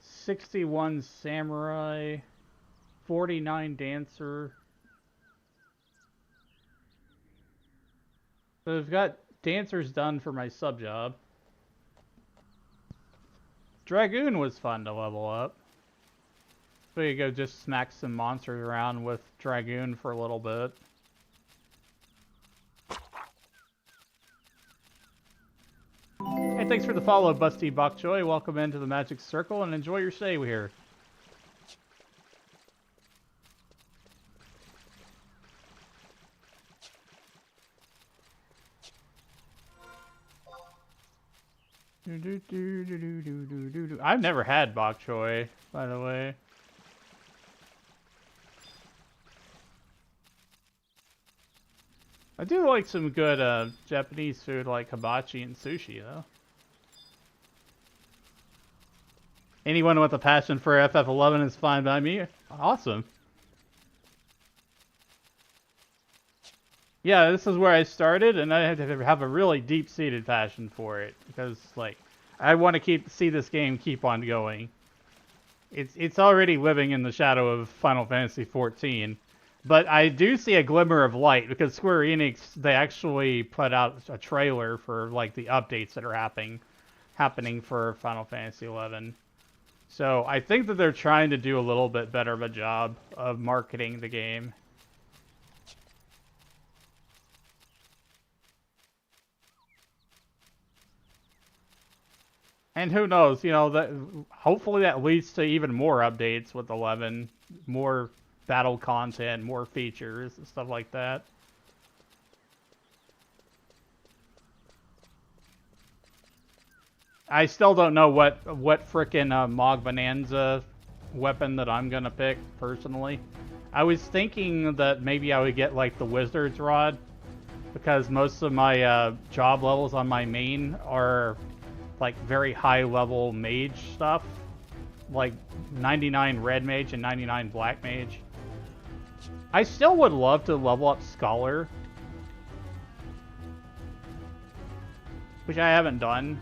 61 samurai, 49 dancer. So I've got dancers done for my sub job. Dragoon was fun to level up. So you go just smack some monsters around with Dragoon for a little bit. Hey, thanks for the follow, Busty Bokchoy. Welcome into the Magic Circle and enjoy your stay here. I've never had bok choy, by the way. I do like some good Japanese food like hibachi and sushi, though. Anyone with a passion for FF11 is fine by me. Awesome. Yeah, this is where I started, and I have a really deep-seated passion for it because, like, I want to see this game keep on going. It's already living in the shadow of Final Fantasy XIV, but I do see a glimmer of light because Square Enix, they actually put out a trailer for like the updates that are happening for Final Fantasy XI. So I think that they're trying to do a little bit better of a job of marketing the game. And who knows, you know, that hopefully that leads to even more updates with 11, more battle content, more features, and stuff like that. I still don't know what frickin' Mog Bonanza weapon that I'm gonna pick, personally. I was thinking that maybe I would get, like, the Wizard's Rod, because most of my job levels on my main are, like, very high-level mage stuff. Like, 99 Red Mage and 99 Black Mage. I still would love to level up Scholar, which I haven't done.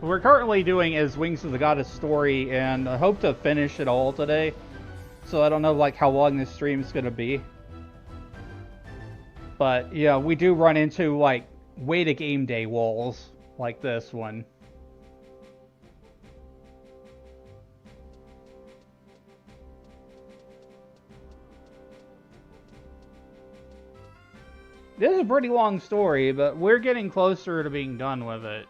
What we're currently doing is Wings of the Goddess story, and I hope to finish it all today. So I don't know, like, how long this stream is gonna be. But, yeah, we do run into, like, way to game day walls, like this one. This is a pretty long story, but we're getting closer to being done with it.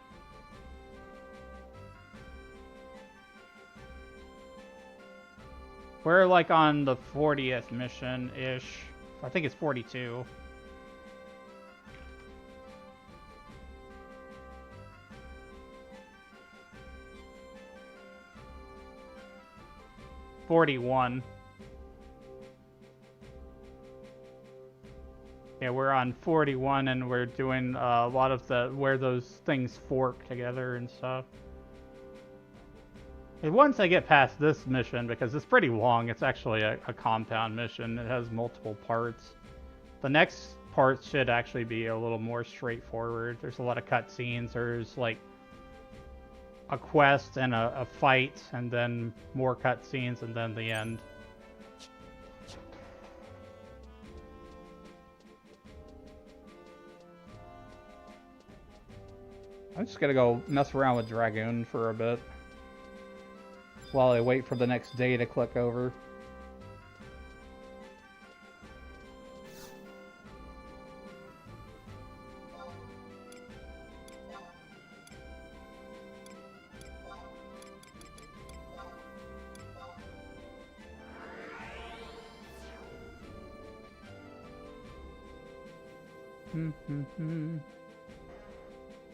We're, like, on the 40th mission-ish. I think it's 42. Yeah, we're on 41, and we're doing a lot of where those things fork together and stuff. And once I get past this mission, because it's pretty long, it's actually a compound mission. It has multiple parts. The next part should actually be a little more straightforward. There's a lot of cutscenes. There's, like, a quest and a fight, and then more cutscenes, and then the end. I'm just gonna go mess around with Dragoon for a bit while I wait for the next day to click over.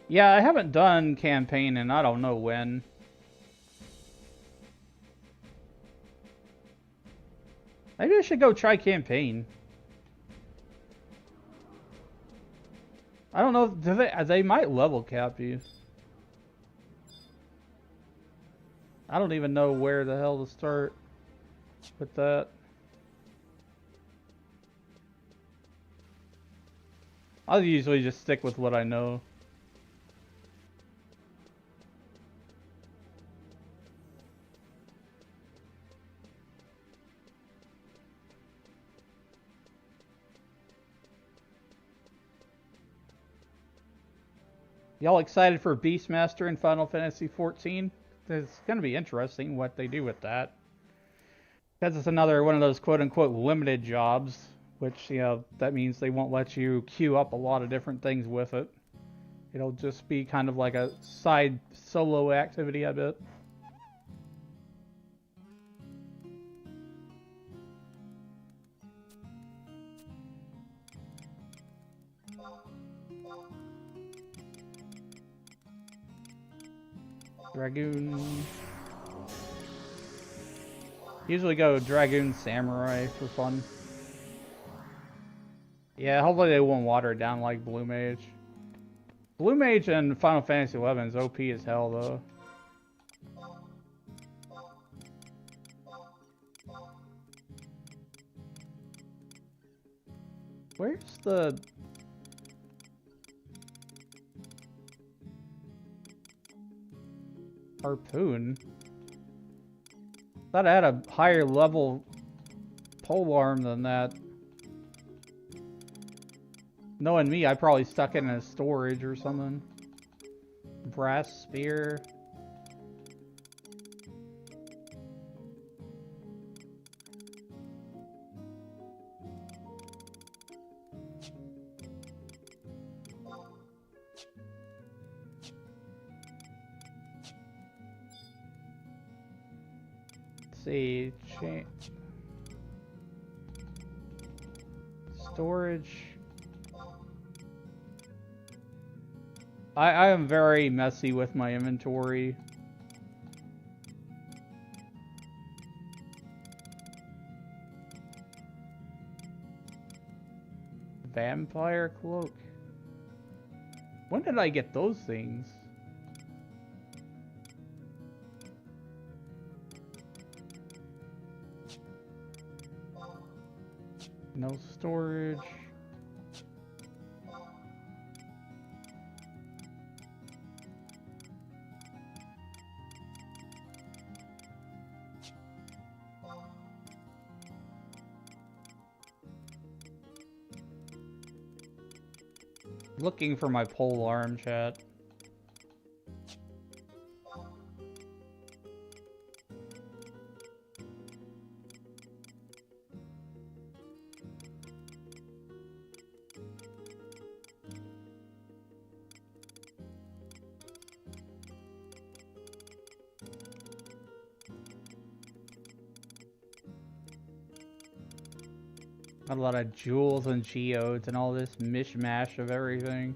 Yeah, I haven't done campaign in I don't know when. Maybe I should go try campaign. I don't know, they might level cap you. I don't even know where the hell to start with that. I'll usually just stick with what I know. Y'all excited for Beastmaster in Final Fantasy XIV? It's going to be interesting what they do with that. Because it's another one of those quote-unquote limited jobs, which, you know, that means they won't let you queue up a lot of different things with it. It'll just be kind of like a side solo activity, I bet. Dragoon. Usually go Dragoon Samurai for fun. Yeah, hopefully they won't water it down like Blue Mage. Blue Mage in Final Fantasy 11 is OP as hell though. Where's the... harpoon? Thought I had a higher level polearm than that. Knowing me, I probably stuck it in a storage or something. Brass spear. Let's see, storage. I am very messy with my inventory. Vampire cloak. When did I get those things? No storage. Looking for my pole arm, chat. A lot of jewels and geodes and all this mishmash of everything.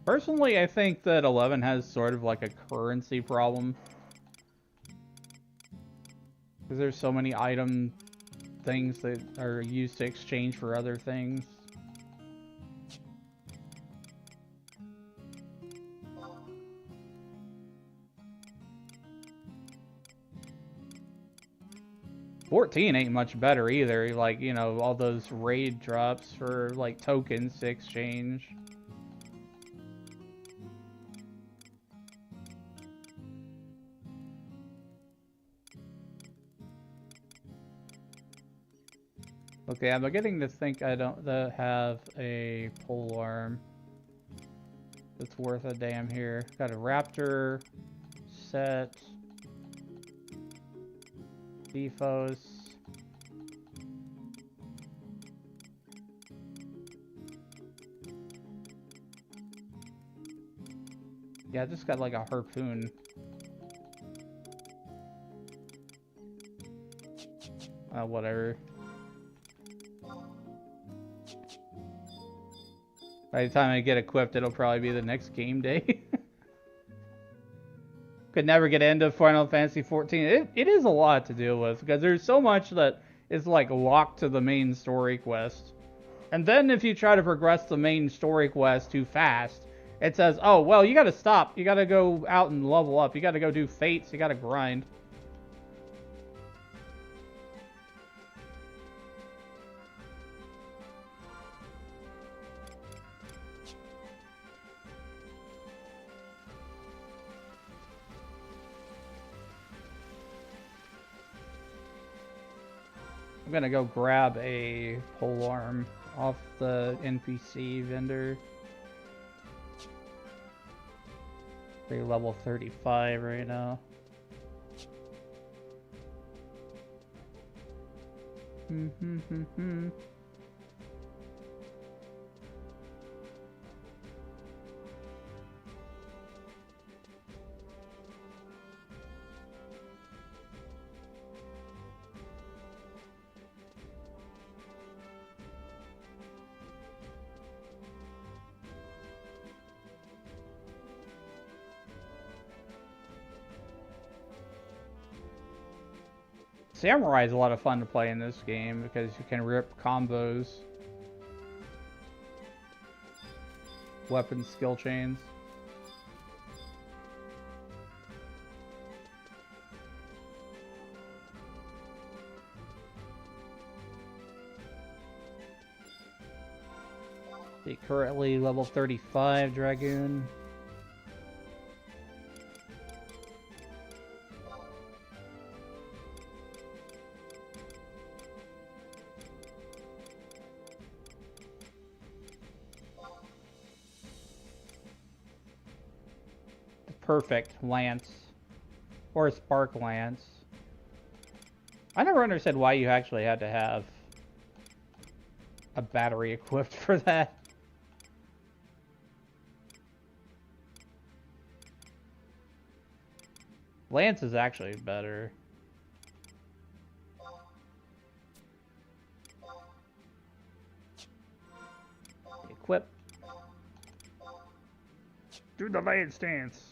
Personally, I think that 11 has sort of like a currency problem. Because there's so many item things that are used to exchange for other things. $14 ain't much better either, like, you know, all those raid drops for, like, tokens to exchange. Okay, I'm beginning to think I don't have a pole arm that's worth a damn here. Got a raptor set. Defos. Yeah, I just got like a harpoon. Whatever. By the time I get equipped, it'll probably be the next game day. Could never get into Final Fantasy 14. It is a lot to deal with because there's so much that is like locked to the main story quest. And then if you try to progress the main story quest too fast, it says, oh, well, you gotta stop. You gotta go out and level up. You gotta go do fates. You gotta grind. I'm gonna go grab a pole arm off the NPC vendor. We're level 35 right now. Samurai is a lot of fun to play in this game because you can rip combos. Weapon skill chains. Currently level 35 Dragoon. The perfect lance. Or a spark lance. I never understood why you actually had to have a battery equipped for that. Lance is actually better. Equip. Do the lance dance.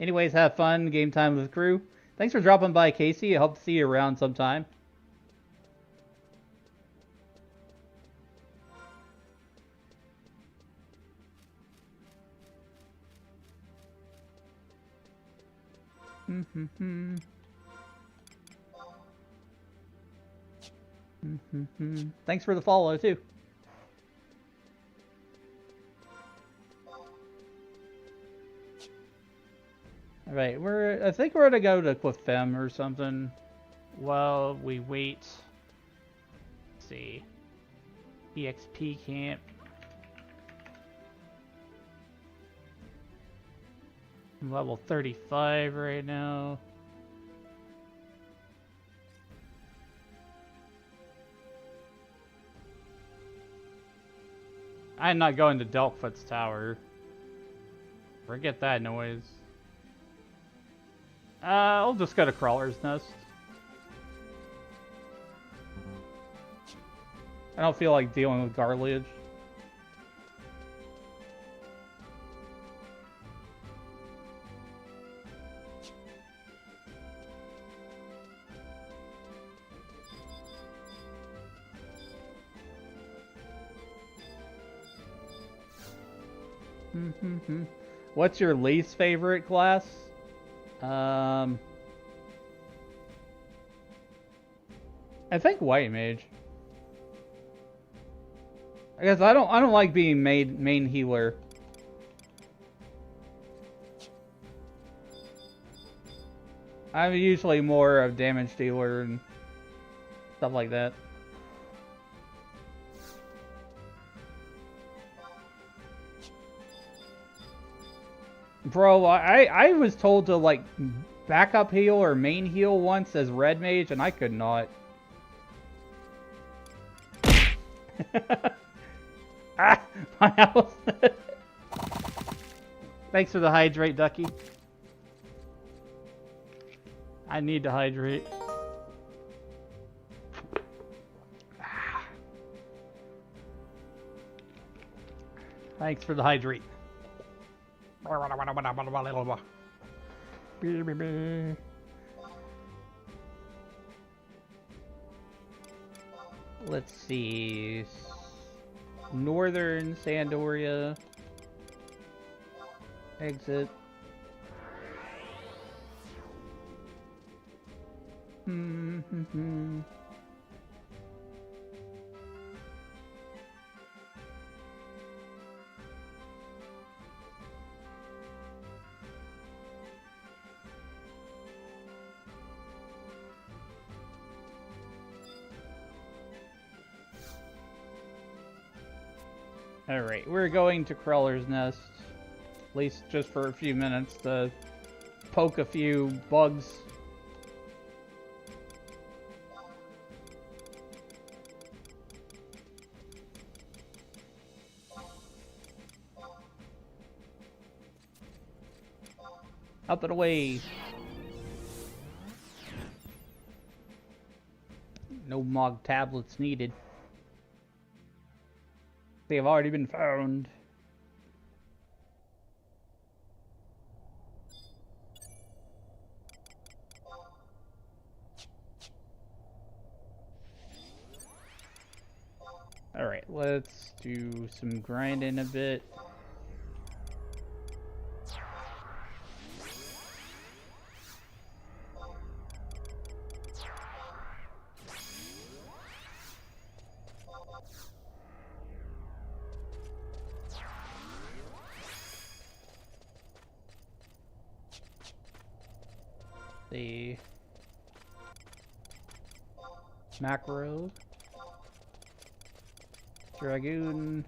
Anyways, have fun. Game time with the crew. Thanks for dropping by, Casey. I hope to see you around sometime. Thanks for the follow too. All right, I think we're gonna go to Cliff Fem or something. Well, we wait. Let's see. EXP camp. I'm level 35 right now. I'm not going to Delphoot's Tower. Forget that noise. I'll just go to Crawler's Nest. I don't feel like dealing with Garliage. What's your least favorite class? I think White Mage. I guess I don't like being main healer. I'm usually more of damage dealer and stuff like that. Bro, I was told to like backup heal or main heal once as red mage and I could not. Ah, my house. Thanks for the hydrate, Ducky. I need to hydrate. Thanks for the hydrate. Let's see. Northern Sandoria. Exit. Alright, we're going to Crawler's Nest. At least just for a few minutes to poke a few bugs. Out of the way. No Mog tablets needed. They have already been found. Alright, let's do some grinding a bit. The macro dragoon.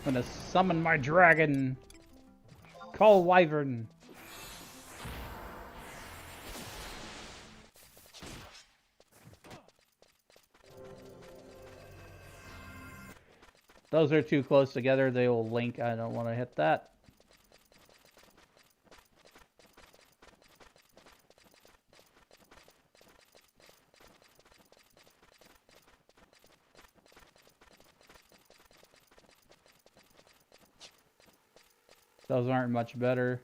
I'm gonna summon my dragon. Call wyvern. Those are too close together, they will link. I don't want to hit that. Those aren't much better.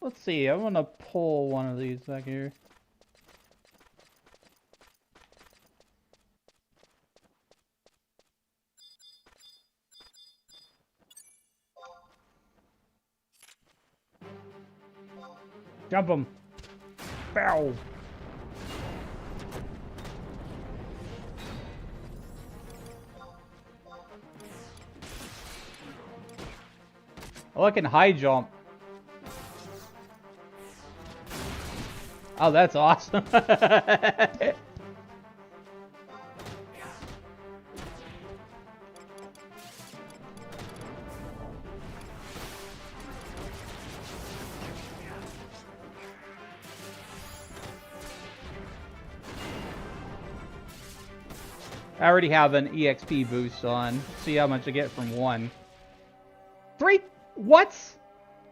Let's see, I'm gonna pull one of these back here. Jump him! Bow! Oh, I can high jump. Oh, that's awesome. I already have an EXP boost on. See how much I get from one. Three? What?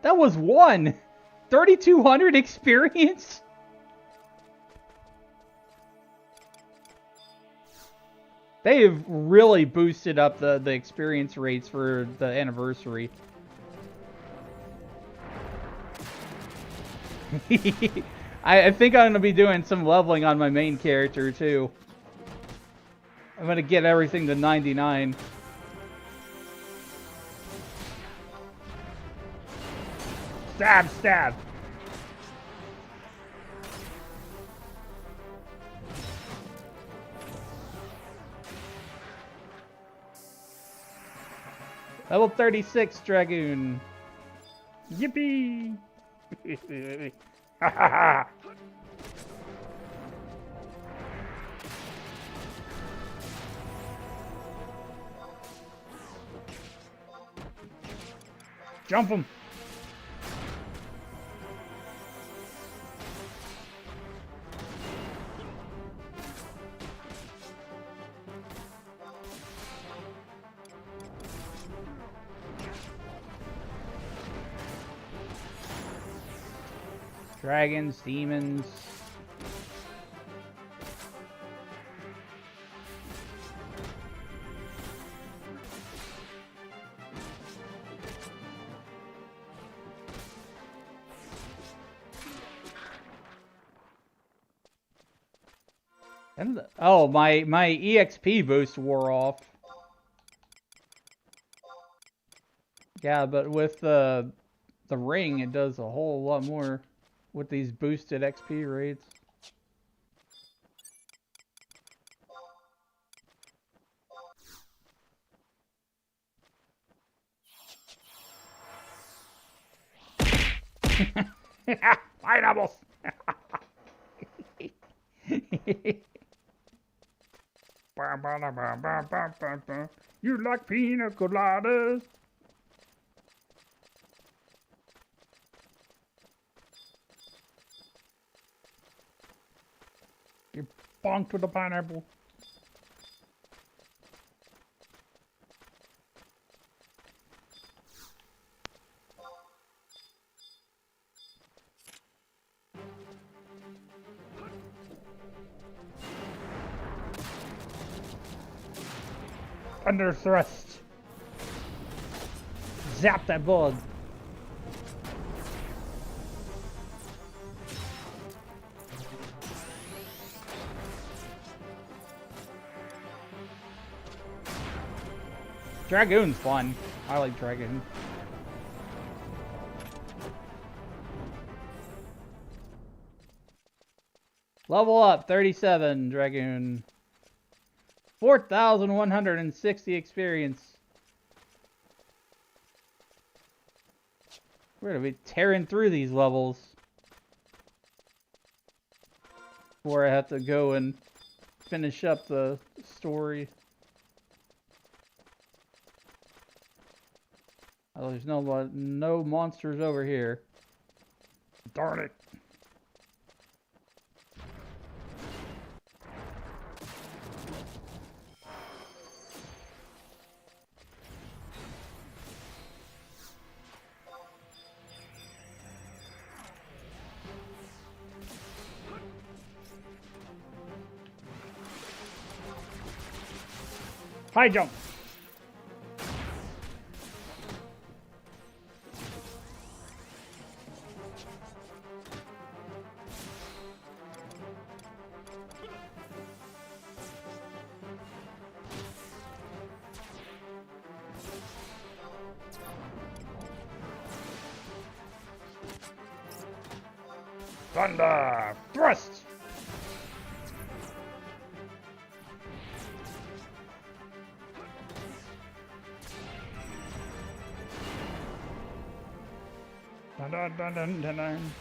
That was one. 3,200 experience? They have really boosted up the experience rates for the anniversary. I think I'm going to be doing some leveling on my main character too. I'm going to get everything to 99. Stab, stab. Level 36 Dragoon. Yippee! Ha ha ha! Jump him! Dragons, demons. And oh, my EXP boost wore off. Yeah, but with the ring, it does a whole lot more with these boosted XP rates. Pineapples! You like pina coladas? You bonked with a pineapple. Under thrust. Zap that bug. Dragoon's fun. I like Dragoon. Level up, 37, Dragoon. 4,160 experience. We're gonna be tearing through these levels before I have to go and finish up the story. Oh, there's no monsters over here. Darn it. High jump. Thunder thrust. Dun, dun, dun, dun, dun, dun.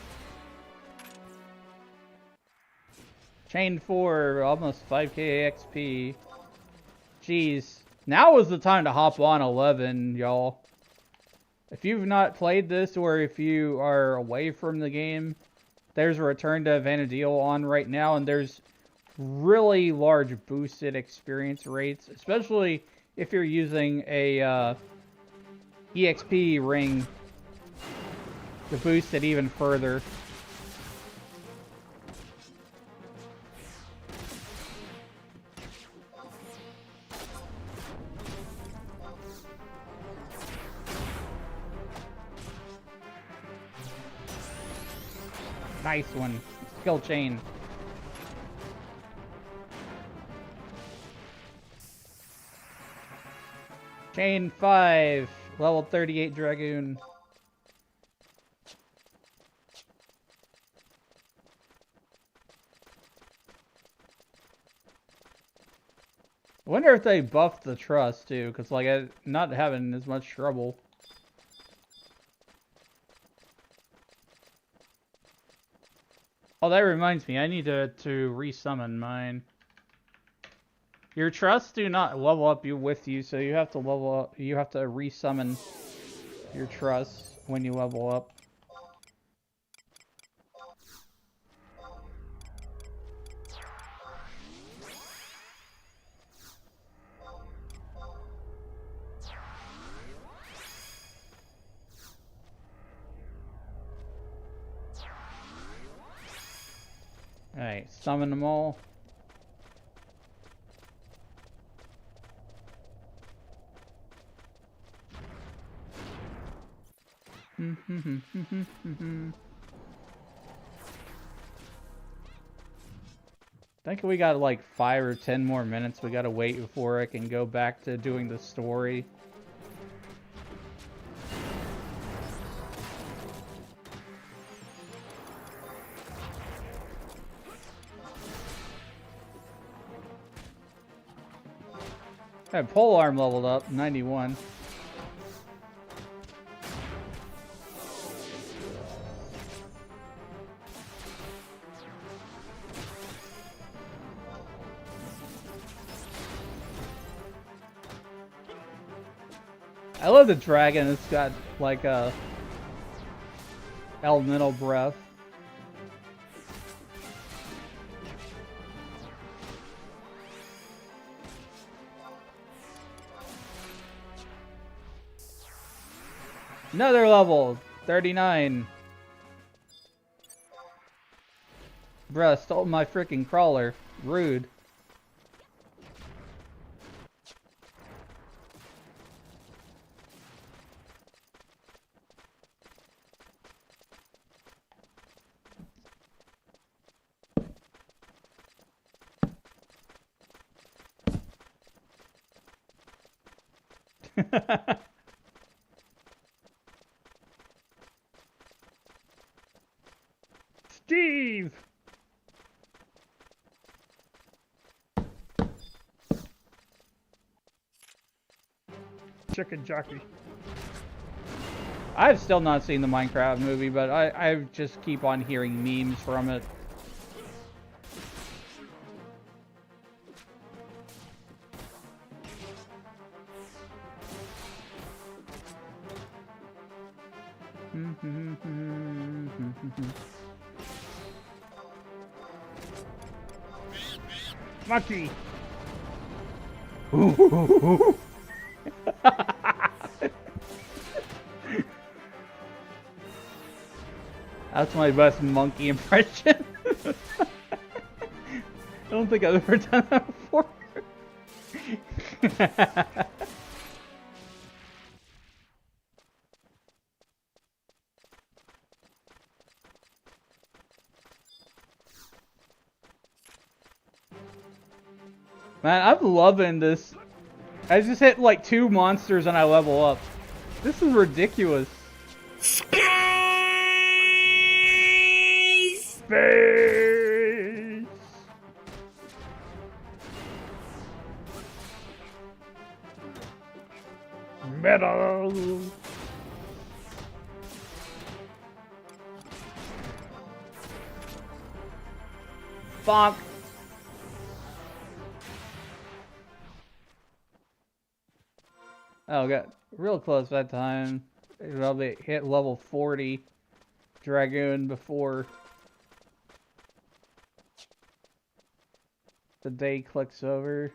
Chain 4, almost 5k XP. Jeez. Now is the time to hop on 11, y'all. If you've not played this, or if you are away from the game, there's a Return to Vanadil on right now, and there's really large boosted experience rates, especially if you're using a EXP ring to boost it even further. Nice one. Skill chain. Chain 5. Level 38 Dragoon. I wonder if they buffed the trust too, because like I'm not having as much trouble. Oh, that reminds me, I need to resummon mine. Your trusts do not level up with you, so you have to level up. You have to resummon your trusts when you level up. Alright, summon them all. I think we got like 5 or 10 more minutes we gotta wait before I can go back to doing the story. I have pole arm leveled up, 91. I love the dragon. It's got like a elemental breath. Another level, 39. Bruh, stole my freaking crawler. Rude. Steve! Chicken jockey. I've still not seen the Minecraft movie, but I just keep on hearing memes from it. Monkey! That's my best monkey impression. I don't think I've ever done that before. Man, I'm loving this. I just hit like 2 monsters and I level up. This is ridiculous. Space! Metal! Bonk! Oh, got real close that time. I'll be hit level 40 Dragoon before the day clicks over.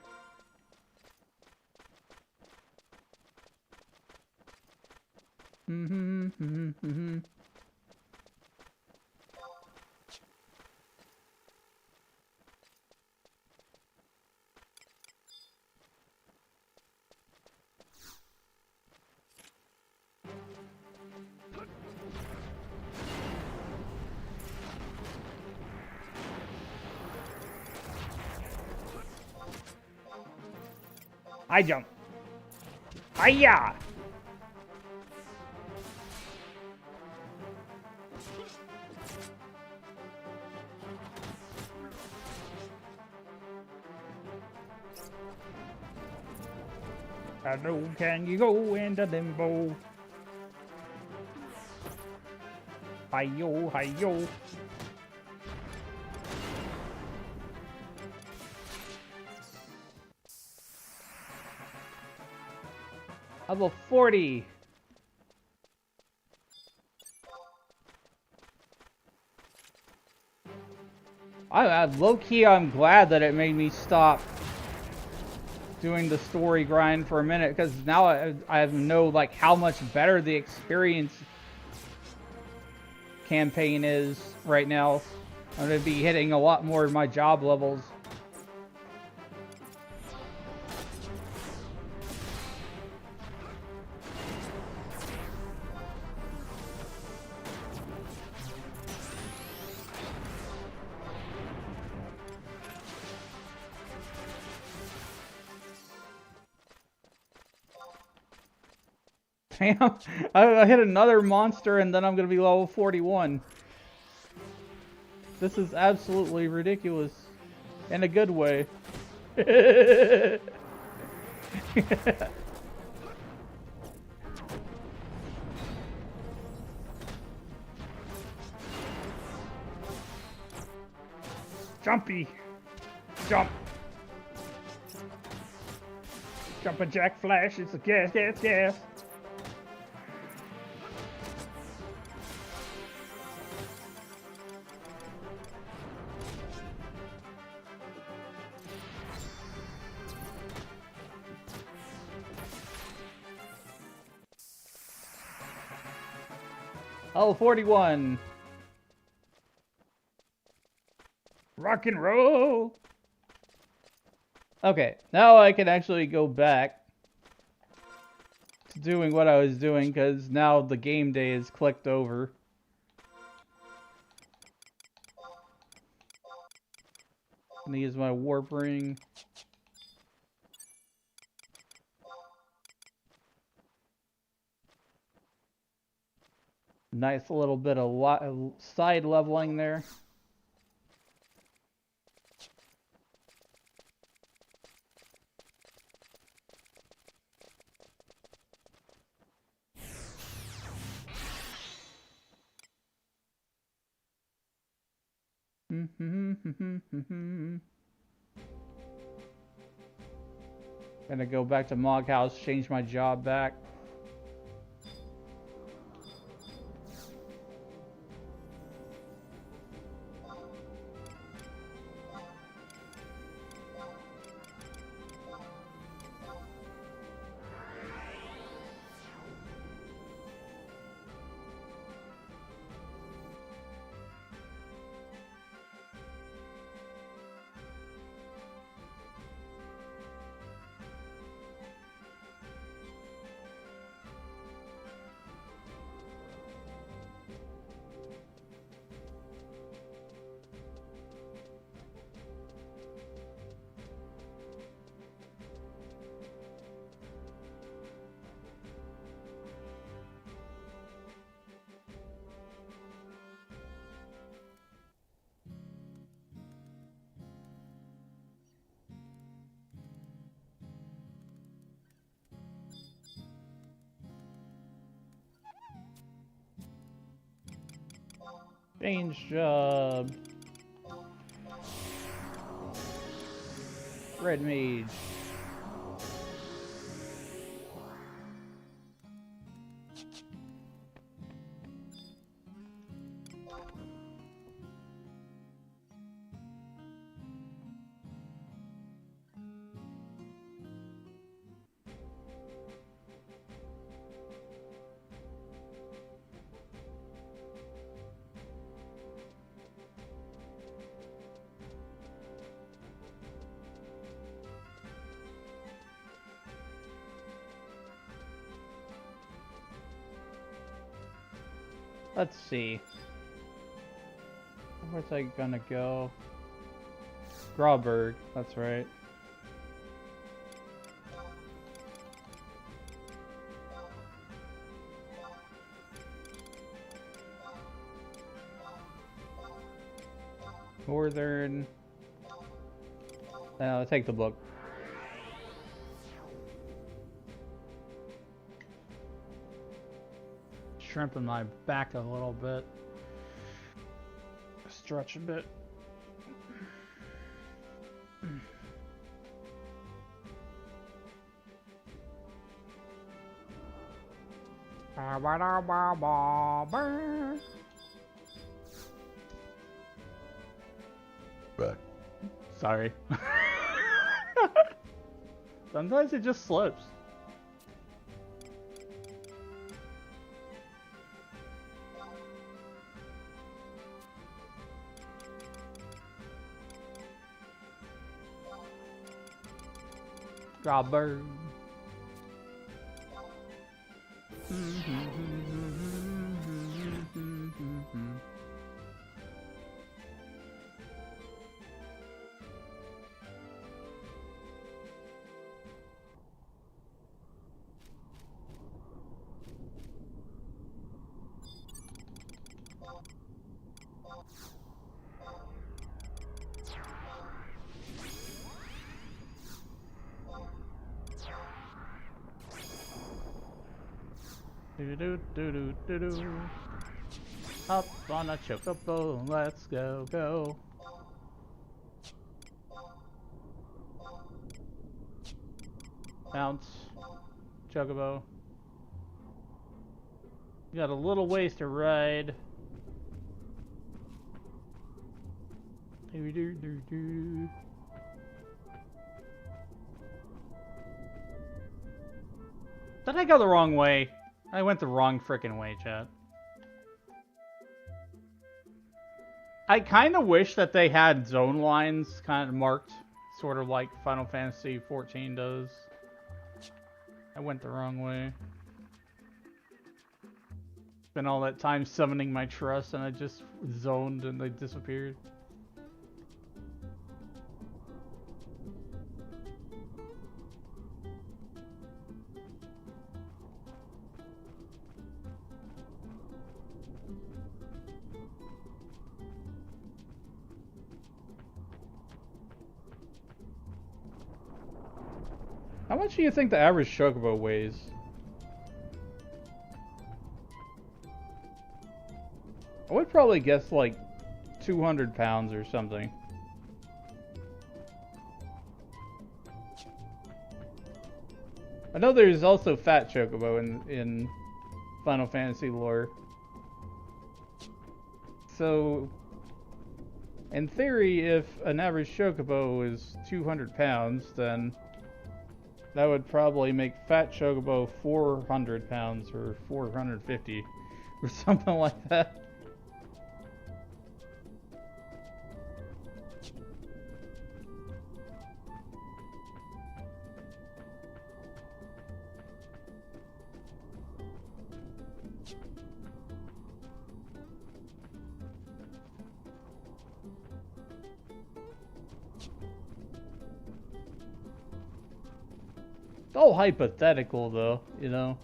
I jump. Hiya! I know, can you go into limbo? Hi-yo, hi-yo. Level 40. Low-key, I'm glad that it made me stop doing the story grind for a minute, because now I know like how much better the experience campaign is right now. I'm going to be hitting a lot more of my job levels. Damn, I hit another monster and then I'm gonna be level 41. This is absolutely ridiculous. In a good way. Jumpy! Jump! Jumpin' Jack Flash, it's a gas, gas, gas! Level 41. Rock and roll. Okay, now I can actually go back to doing what I was doing, because now the game day is clicked over. I'm gonna use my warp ring. Nice little bit of side leveling there. Gonna go back to Mog House, change my job back. Change job. Red Mage. Let's see. Where's I gonna go? Grauberg, that's right. Northern. I'll take the book. Shrimping my back a little bit. Stretch a bit. Sorry. Sometimes it just slips. Robert. Do-do-do-do-do-do. Up on a chocobo, let's go. Bounce, chocobo. You got a little ways to ride. Do-do-do-do. Did I go the wrong way? I went the wrong frickin' way, chat. I kind of wish that they had zone lines kind of marked, sort of like Final Fantasy 14 does. I went the wrong way. Spent all that time summoning my trust and I just zoned and they disappeared. How much do you think the average chocobo weighs? I would probably guess like 200 pounds or something. I know there's also fat chocobo in Final Fantasy lore. So, in theory, if an average chocobo is 200 pounds, then that would probably make fat chocobo 400 pounds or 450 or something like that. It's all hypothetical, though, you know.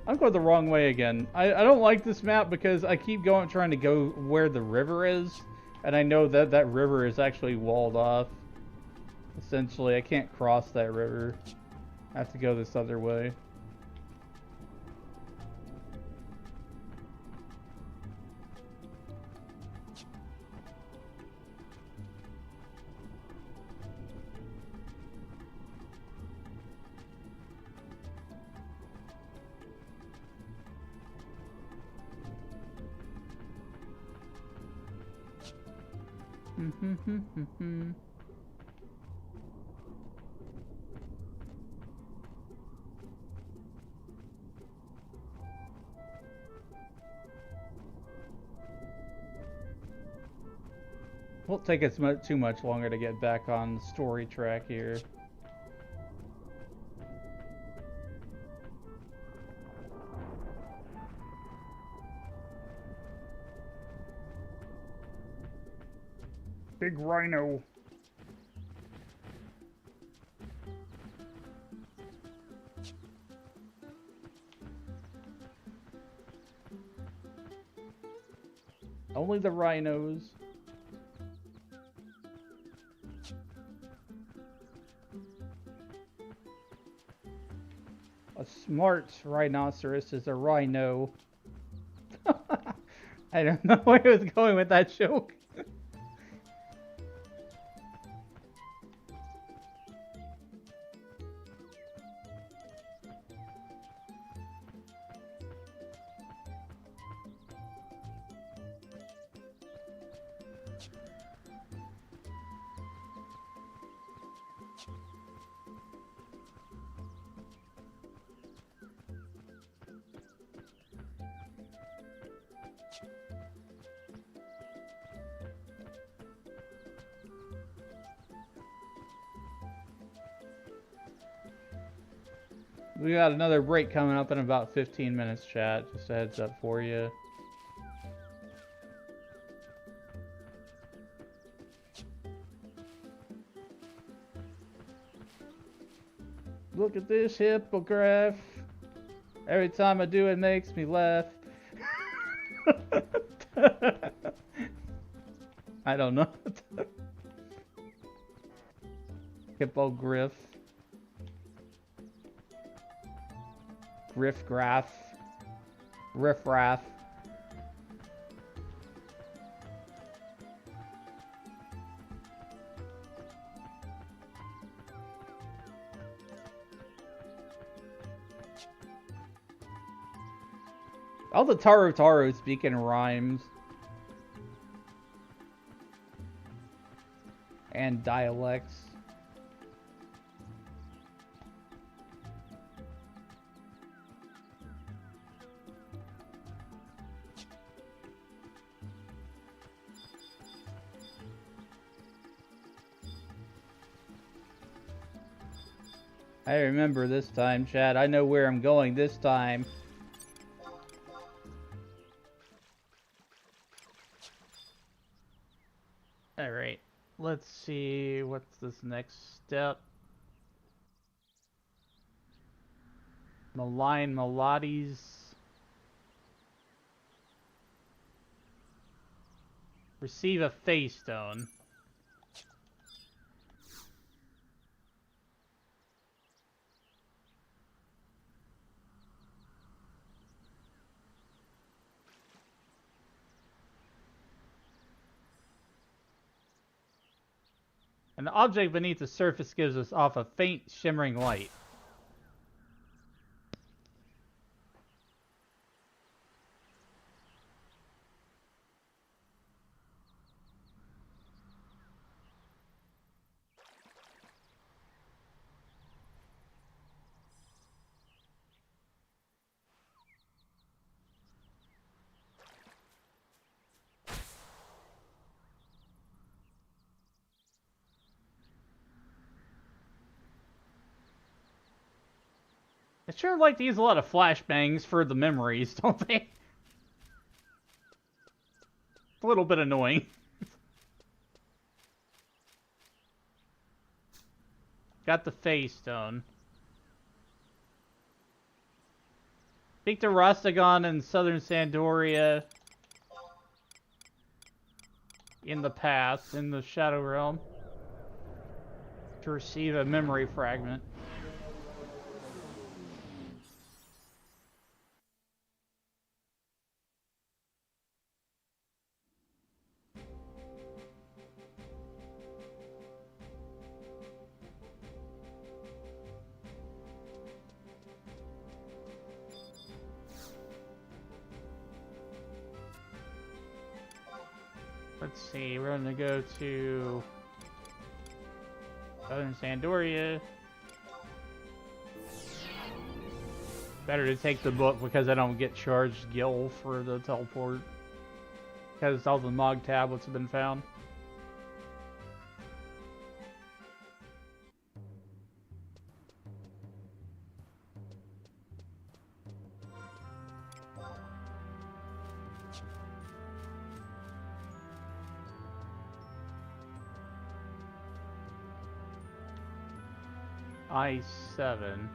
I'm going the wrong way again. I don't like this map because I keep trying to go where the river is. And I know that that river is actually walled off. Essentially, I can't cross that river. I have to go this other way. Won't take us too much longer to get back on the story track here. Big rhino. Only the rhinos. A smart rhinoceros is a rhino. I don't know where I was going with that joke. We got another break coming up in about 15 minutes, chat. Just a heads up for you. Look at this hippogriff. Every time I do it makes me laugh. I don't know. Hippogriff. Riffgraff. Riffraff. All the Taro speak in rhymes. And dialects. I remember this time, Chad. I know where I'm going this time. Alright. let's see, what's this next step? Malign Melodies. Receive a face stone. An object beneath the surface gives us off a faint, shimmering light. I sure like to use a lot of flashbangs for the memories, don't they? A little bit annoying. Got the face stone. Speak to Rostagon in southern Sandoria. In the past, in the Shadow Realm. To receive a memory fragment. Let's see, we're gonna go to Southern Sandoria. Better to take the book because I don't get charged gil for the teleport. Because all the Mog tablets have been found. I-7.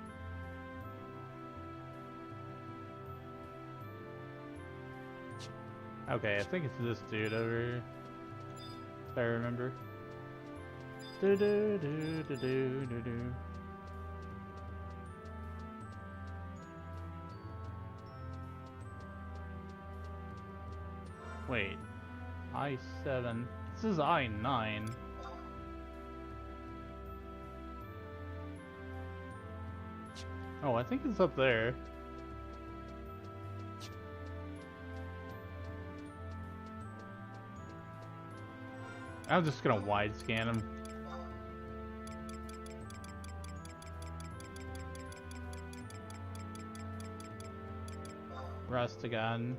Okay, I think it's this dude over here. If I remember. Do do do do do do do. Wait. I-7. This is I-9. Oh, I think it's up there. I'm just gonna wide scan him. Rustagon.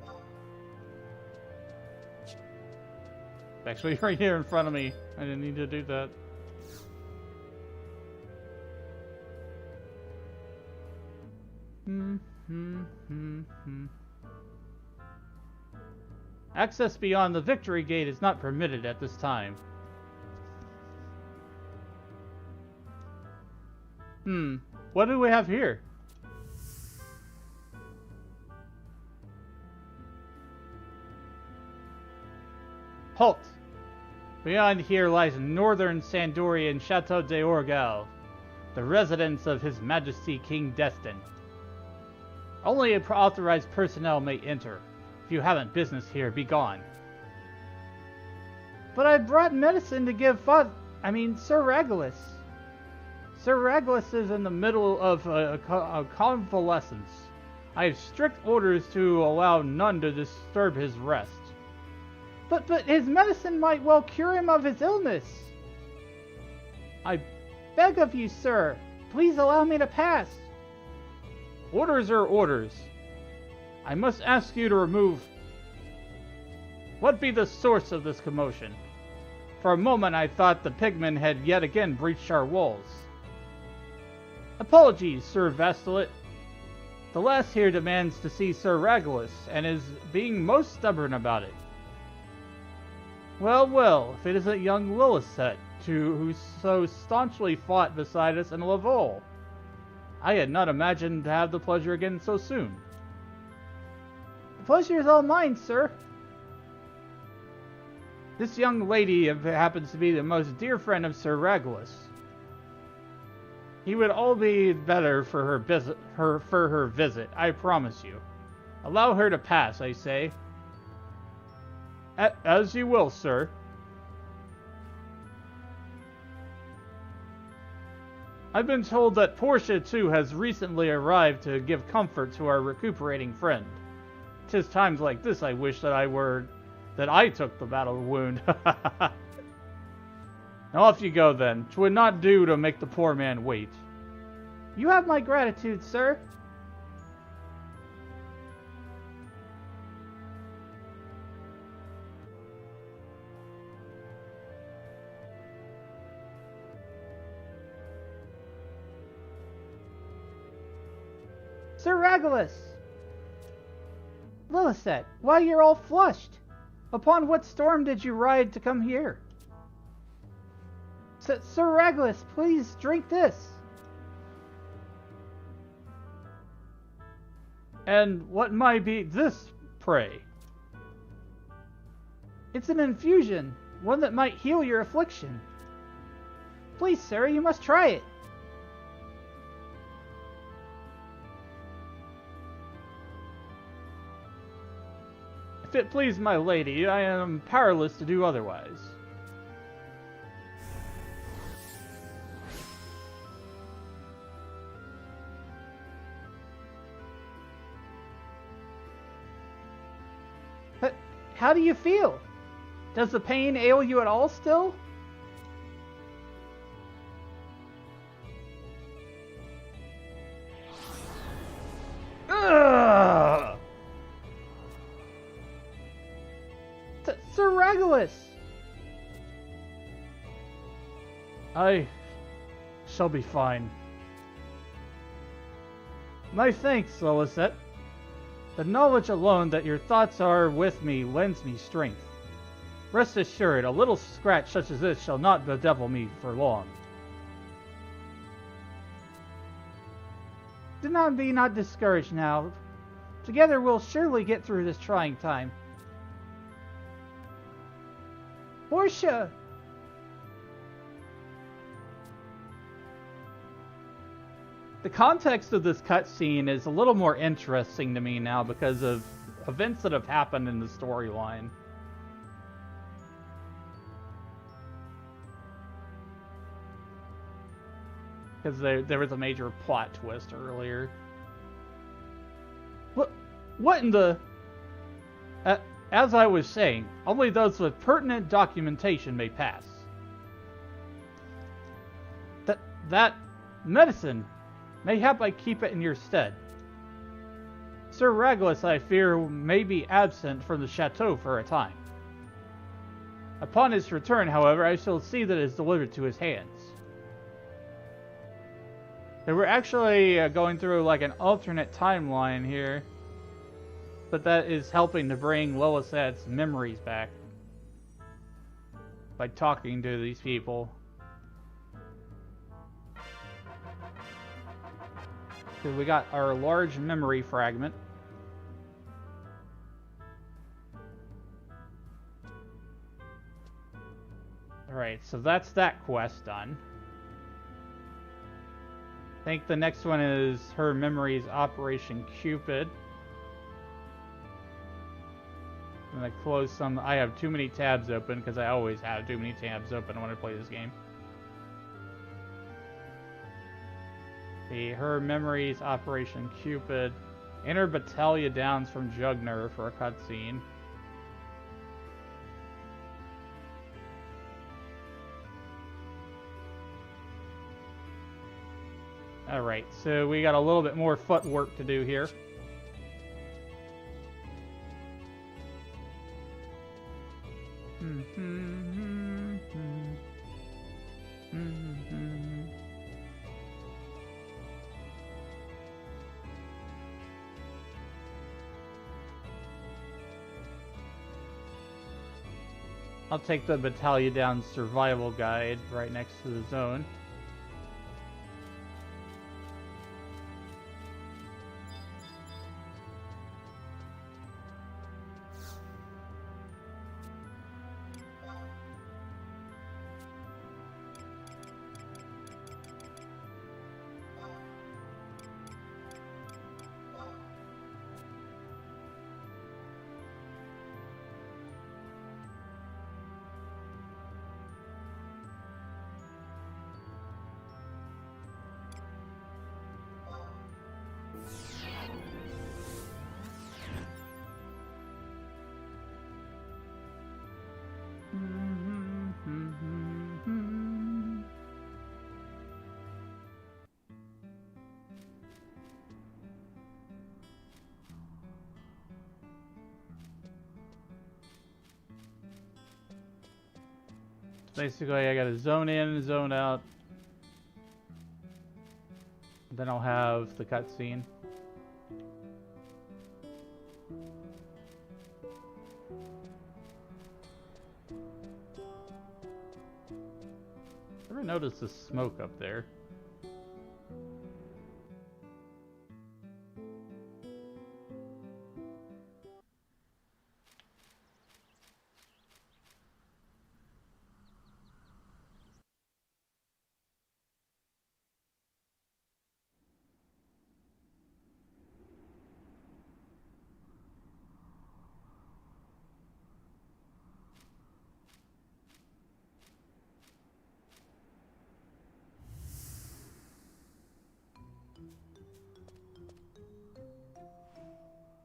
It's actually right here in front of me. I didn't need to do that. Access beyond the victory gate is not permitted at this time. What do we have here? Halt! Beyond here lies northern Sandoria and Chateau de Orgal, the residence of His Majesty King Destin. Only authorized personnel may enter. If you haven't business here, be gone. But I brought medicine to give Sir Regulus. Sir Regulus is in the middle of a convalescence. I have strict orders to allow none to disturb his rest. But his medicine might well cure him of his illness. I beg of you, sir, please allow me to pass. Orders are orders. I must ask you to remove... What be the source of this commotion? For a moment I thought the pigmen had yet again breached our walls. Apologies, Sir Vastalit. The lass here demands to see Sir Regulus, and is being most stubborn about it. Well, well, if it isn't young Lilliset, who so staunchly fought beside us in Lavole. I had not imagined to have the pleasure again so soon. The pleasure is all mine, sir. This young lady happens to be the most dear friend of Sir Regulus. He would all be better for her visit, I promise you. Allow her to pass, I say. As you will, sir. I've been told that Portia, too, has recently arrived to give comfort to our recuperating friend. 'Tis times like this I wish that I took the battle wound. Now off you go then. 'Twould not do to make the poor man wait. You have my gratitude, sir. Sir Regulus! Lilliset, why you're all flushed? Upon what storm did you ride to come here? Sir Regulus, please drink this. And what might be this, pray? It's an infusion, one that might heal your affliction. Please, sir, you must try it. If it please my lady, I am powerless to do otherwise. But how do you feel? Does the pain ail you at all still? Ugh! Sir Regulus! I shall be fine. My thanks, Lilliset. The knowledge alone that your thoughts are with me lends me strength. Rest assured, a little scratch such as this shall not bedevil me for long. Do not be discouraged now. Together we'll surely get through this trying time. Portia! The context of this cutscene is a little more interesting to me now because of events that have happened in the storyline. Because there was a major plot twist earlier. What in the... as I was saying, only those with pertinent documentation may pass. That medicine, mayhap I keep it in your stead. Sir Regulus, I fear, may be absent from the chateau for a time. Upon his return, however, I shall see that it is delivered to his hands. They were actually going through like an alternate timeline here, but that is helping to bring Lilliset's memories back by talking to these people. So we got our large memory fragment. Alright, so that's that quest done. I think the next one is her memories Operation Cupid. I'm gonna close some. I have too many tabs open because I always have too many tabs open when I play this game. See, her memories Operation Cupid. Enter Battalion Downs from Jugner for a cutscene. Alright, so we got a little bit more footwork to do here. I'll take the battalion down survival guide right next to the zone. Basically, I gotta zone in, zone out. Then I'll have the cutscene. Ever notice the smoke up there?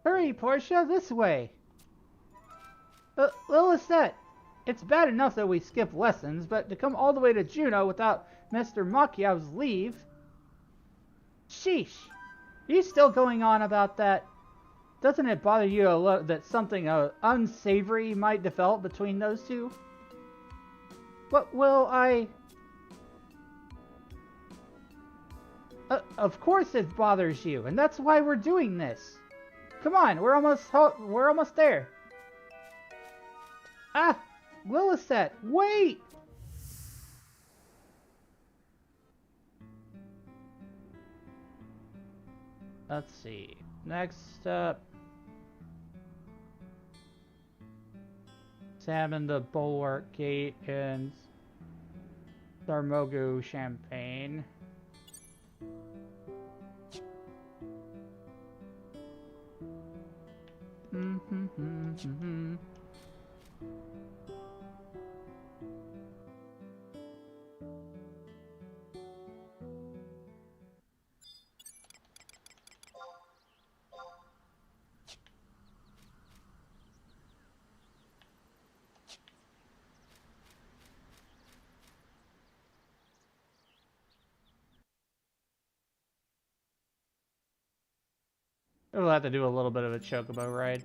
Hurry, Portia, this way! Lilithette, it's bad enough that we skip lessons, but to come all the way to Juneau without Mr. Makiav's leave... Sheesh! Are you still going on about that? Doesn't it bother you a lot that something unsavory might develop between those two? What will I... of course it bothers you, and that's why we're doing this. Come on, we're almost there. Ah, Lilithette, wait! Let's see. Next up, examine the Bulwark Gate and Sarmogu Champagne. We'll have to do a little bit of a chocobo ride.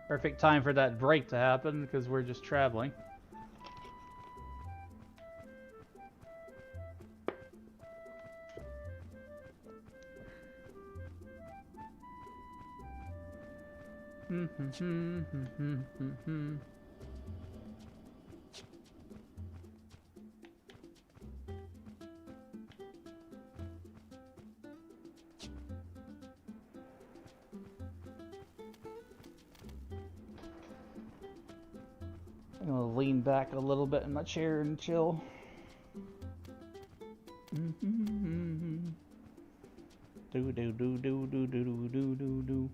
Perfect time for that break to happen because we're just traveling. I'm gonna lean back a little bit in my chair and chill. Do do do do do do do do do do.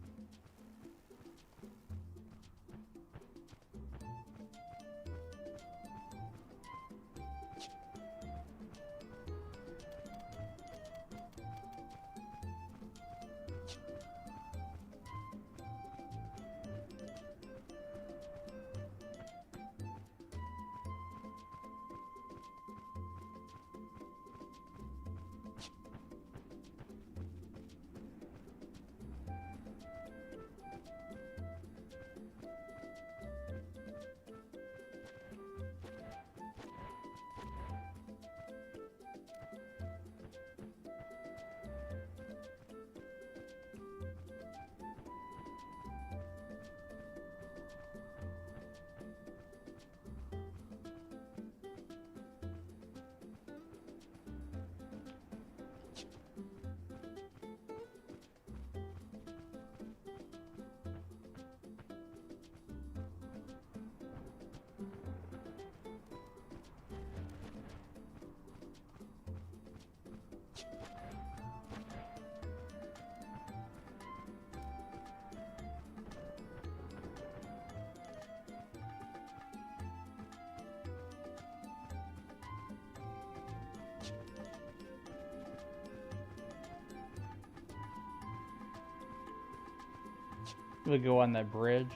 We'll go on that bridge.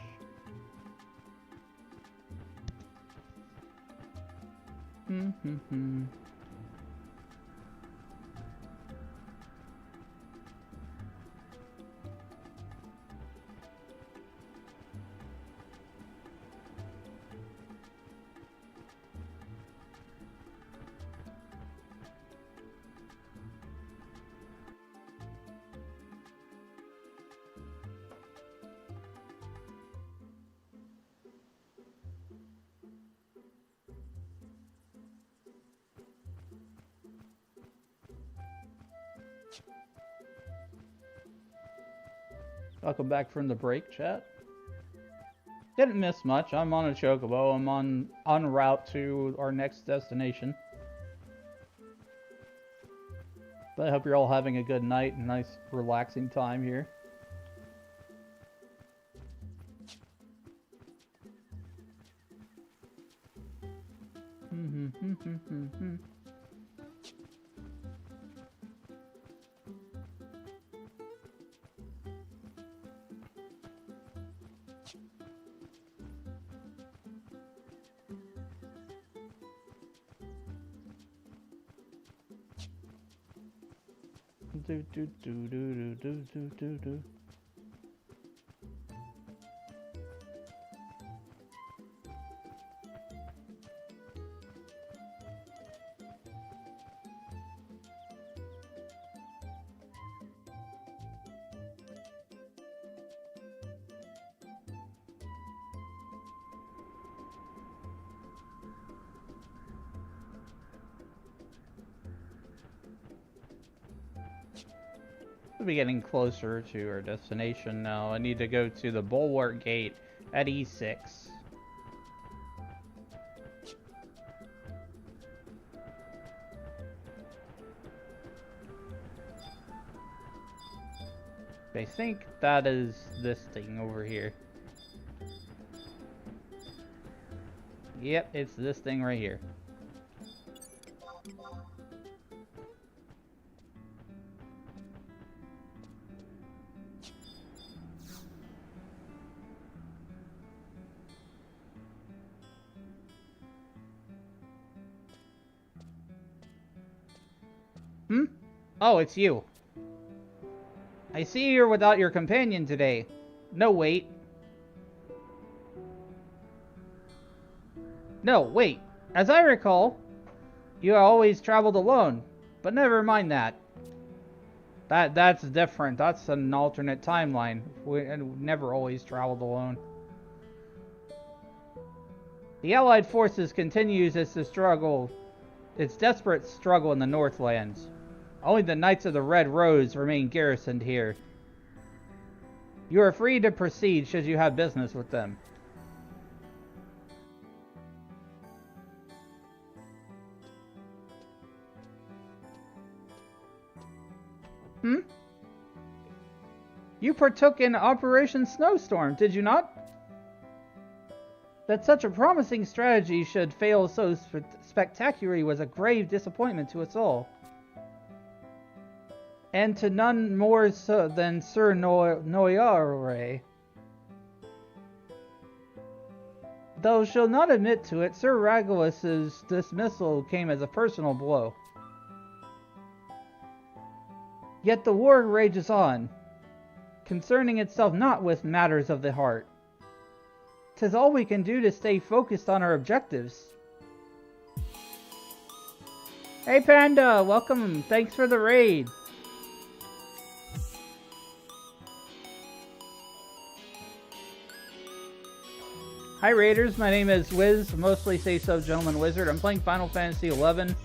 Welcome back from the break, chat. Didn't miss much. I'm on a chocobo. I'm en route to our next destination. But I hope you're all having a good night and nice relaxing time here. Do. We'll be getting closer to our destination now. I need to go to the Bulwark Gate at E6. I think that is this thing over here. Yep, it's this thing right here. Oh, it's you. I see you're without your companion today. No, wait. No, wait. As I recall, you always traveled alone. But never mind that. That's different. That's an alternate timeline. We never always traveled alone. The Allied forces continues its desperate struggle in the Northlands. Only the Knights of the Red Rose remain garrisoned here. You are free to proceed should you have business with them. You partook in Operation Snowstorm, did you not? That such a promising strategy should fail so spectacularly was a grave disappointment to us all. And to none more so than Sir Noyare. Though she'll not admit to it, Sir Regulus's dismissal came as a personal blow. Yet the war rages on, concerning itself not with matters of the heart. 'Tis all we can do to stay focused on our objectives. Hey Panda, welcome, thanks for the raid. Hi Raiders, my name is Wiz, mostly say so Gentleman Wizard. I'm playing Final Fantasy 11,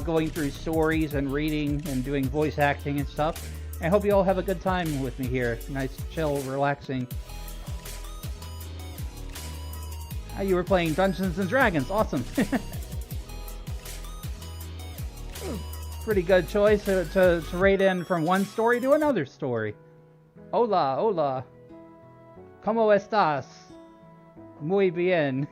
going through stories and reading and doing voice acting and stuff. I hope you all have a good time with me here. Nice, chill, relaxing. You were playing Dungeons and Dragons, awesome. Pretty good choice to raid in from one story to another story. Hola, hola. ¿Cómo estás? Muy bien.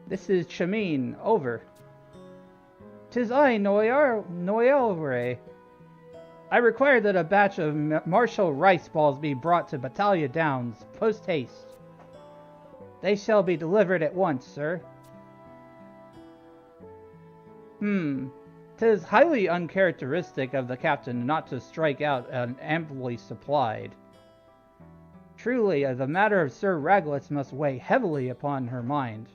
This is Chamine. Over. 'Tis I, Noyare. I require that a batch of Marshall rice balls be brought to Battaglia Downs, post haste. They shall be delivered at once, sir. 'Tis highly uncharacteristic of the captain not to strike out amply supplied. Truly, the matter of Sir Ragletts must weigh heavily upon her mind.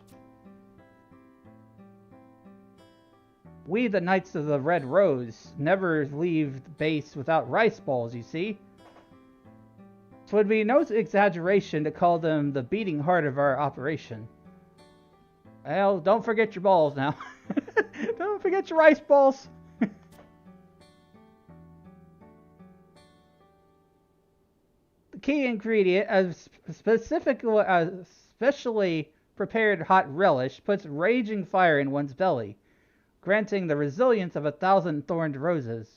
We, the Knights of the Red Rose, never leave the base without rice balls, you see. 'Twould be no exaggeration to call them the beating heart of our operation. Well, don't forget your balls now. Don't forget your rice balls. The key ingredient, specially prepared hot relish, puts raging fire in one's belly, granting the resilience of 1,000 thorned roses.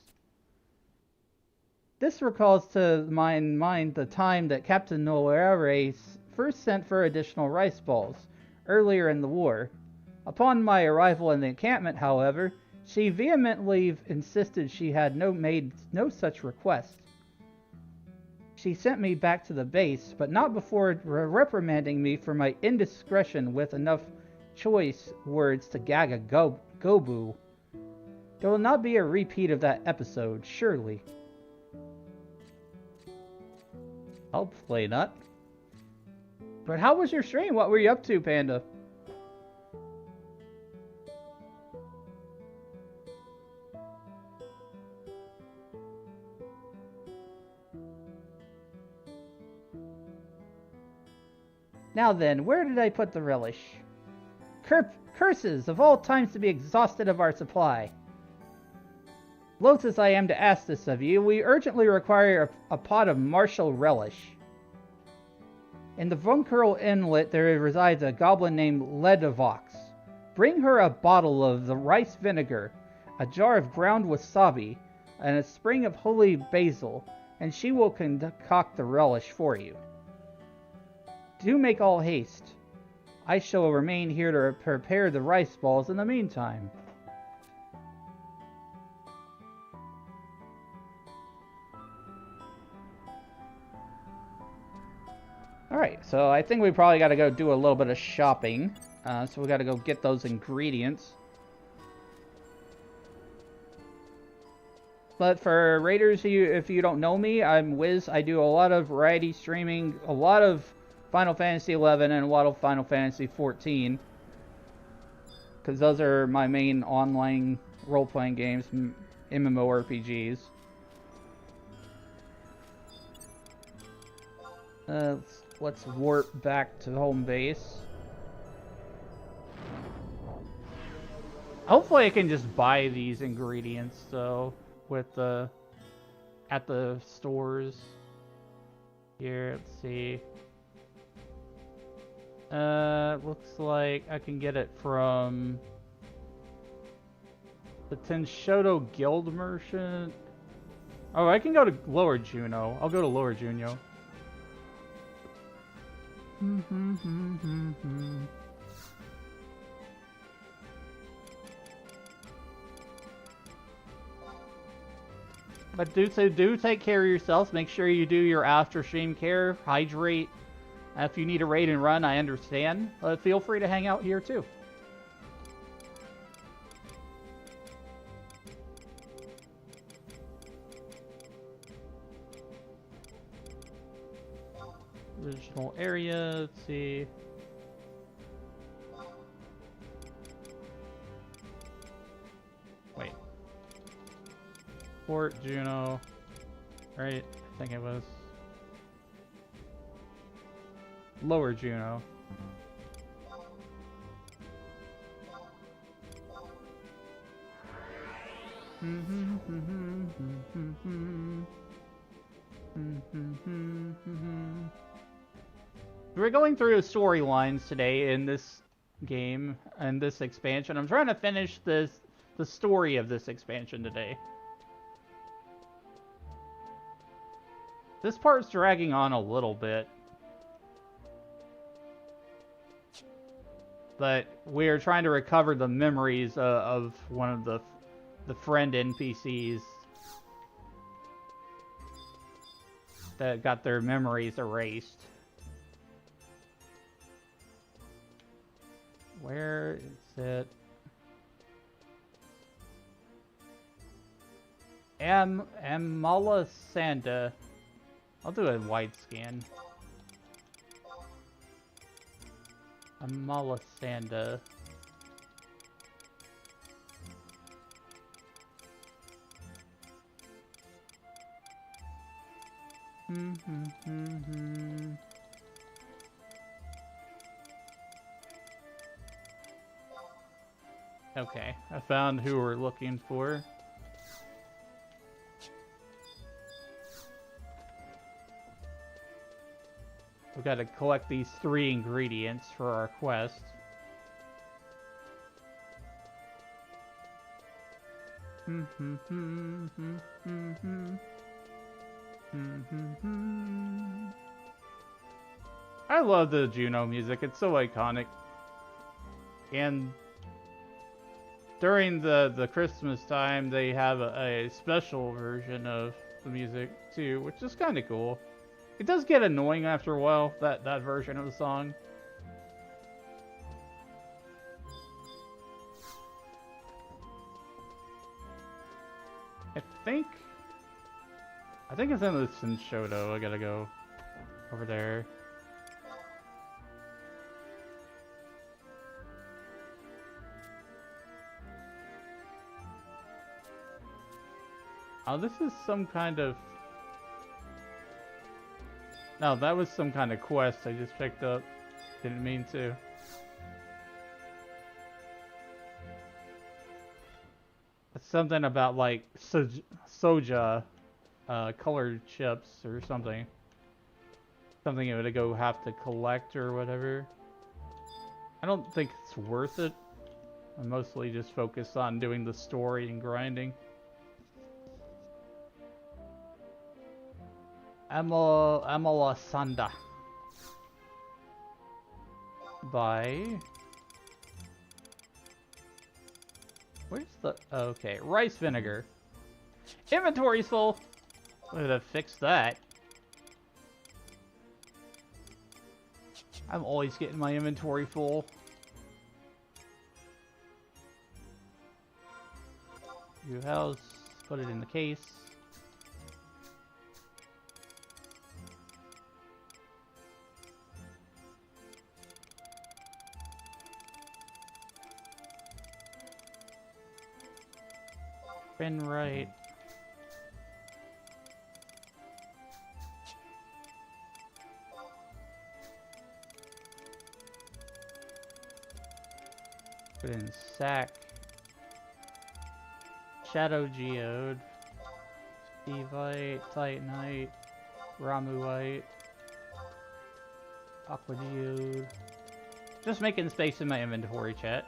This recalls to my mind the time that Captain Noire first sent for additional rice balls, earlier in the war. Upon my arrival in the encampment, however, she vehemently insisted she had made no such request. She sent me back to the base, but not before reprimanding me for my indiscretion with enough choice words to gag a gobu. There will not be a repeat of that episode, surely. Hopefully not. But how was your stream? What were you up to, Panda? Now then, where did I put the relish? Curses, of all times to be exhausted of our supply. Loath as I am to ask this of you, we urgently require a pot of Marshall relish. In the Vunkerl Inlet there resides a goblin named Ledovox. Bring her a bottle of the rice vinegar, a jar of ground wasabi, and a sprig of holy basil, and she will concoct the relish for you. Do make all haste. I shall remain here to prepare the rice balls in the meantime. Alright, so I think we probably got to go do a little bit of shopping. So we got to go get those ingredients. But for Raiders, if you don't know me, I'm Wiz. I do a lot of variety streaming, a lot of Final Fantasy 11 and a lot of Final Fantasy 14. Because those are my main online role-playing games, MMORPGs. Let's warp back to home base. Hopefully I can just buy these ingredients though at the stores. Here, let's see. Looks like I can get it from the Tenshoto Guild Merchant. Oh, I can go to Lower Juno. I'll go to Lower Juno. But do take care of yourselves. Make sure you do your after stream care. Hydrate. If you need a raid and run, I understand. Feel free to hang out here too. Original area, let's see. Wait. Fort Juno. Right? I think it was. Lower Juno. We're going through the storylines today in this game and this expansion. I'm trying to finish the story of this expansion today. This part's dragging on a little bit. But we're trying to recover the memories of one of the friend NPCs. that got their memories erased. Where is it? Amala. I'll do a wide scan. Amala. Okay, I found who we're looking for. We've got to collect these 3 ingredients for our quest. I love the Juno music, it's so iconic. And during the Christmas time, they have a special version of the music too, which is kind of cool. It does get annoying after a while, that version of the song. I think it's in the Shinshoto. I gotta go over there. Oh, this is some kind of... No, that was some kind of quest I just picked up. Didn't mean to. It's something about, like, soja colored chips or something. Something you would go have to collect or whatever. I don't think it's worth it. I'm mostly just focused on doing the story and grinding. Amala. By... Where's the... Okay, rice vinegar. Inventory's full! I'm gonna fix that. I'm always getting my inventory full. New house, put it in the case. Spin right. Put in sack. Shadow Geode. Stevite, Titanite, Ramuite, Aqua Geode. Just making space in my inventory, chat.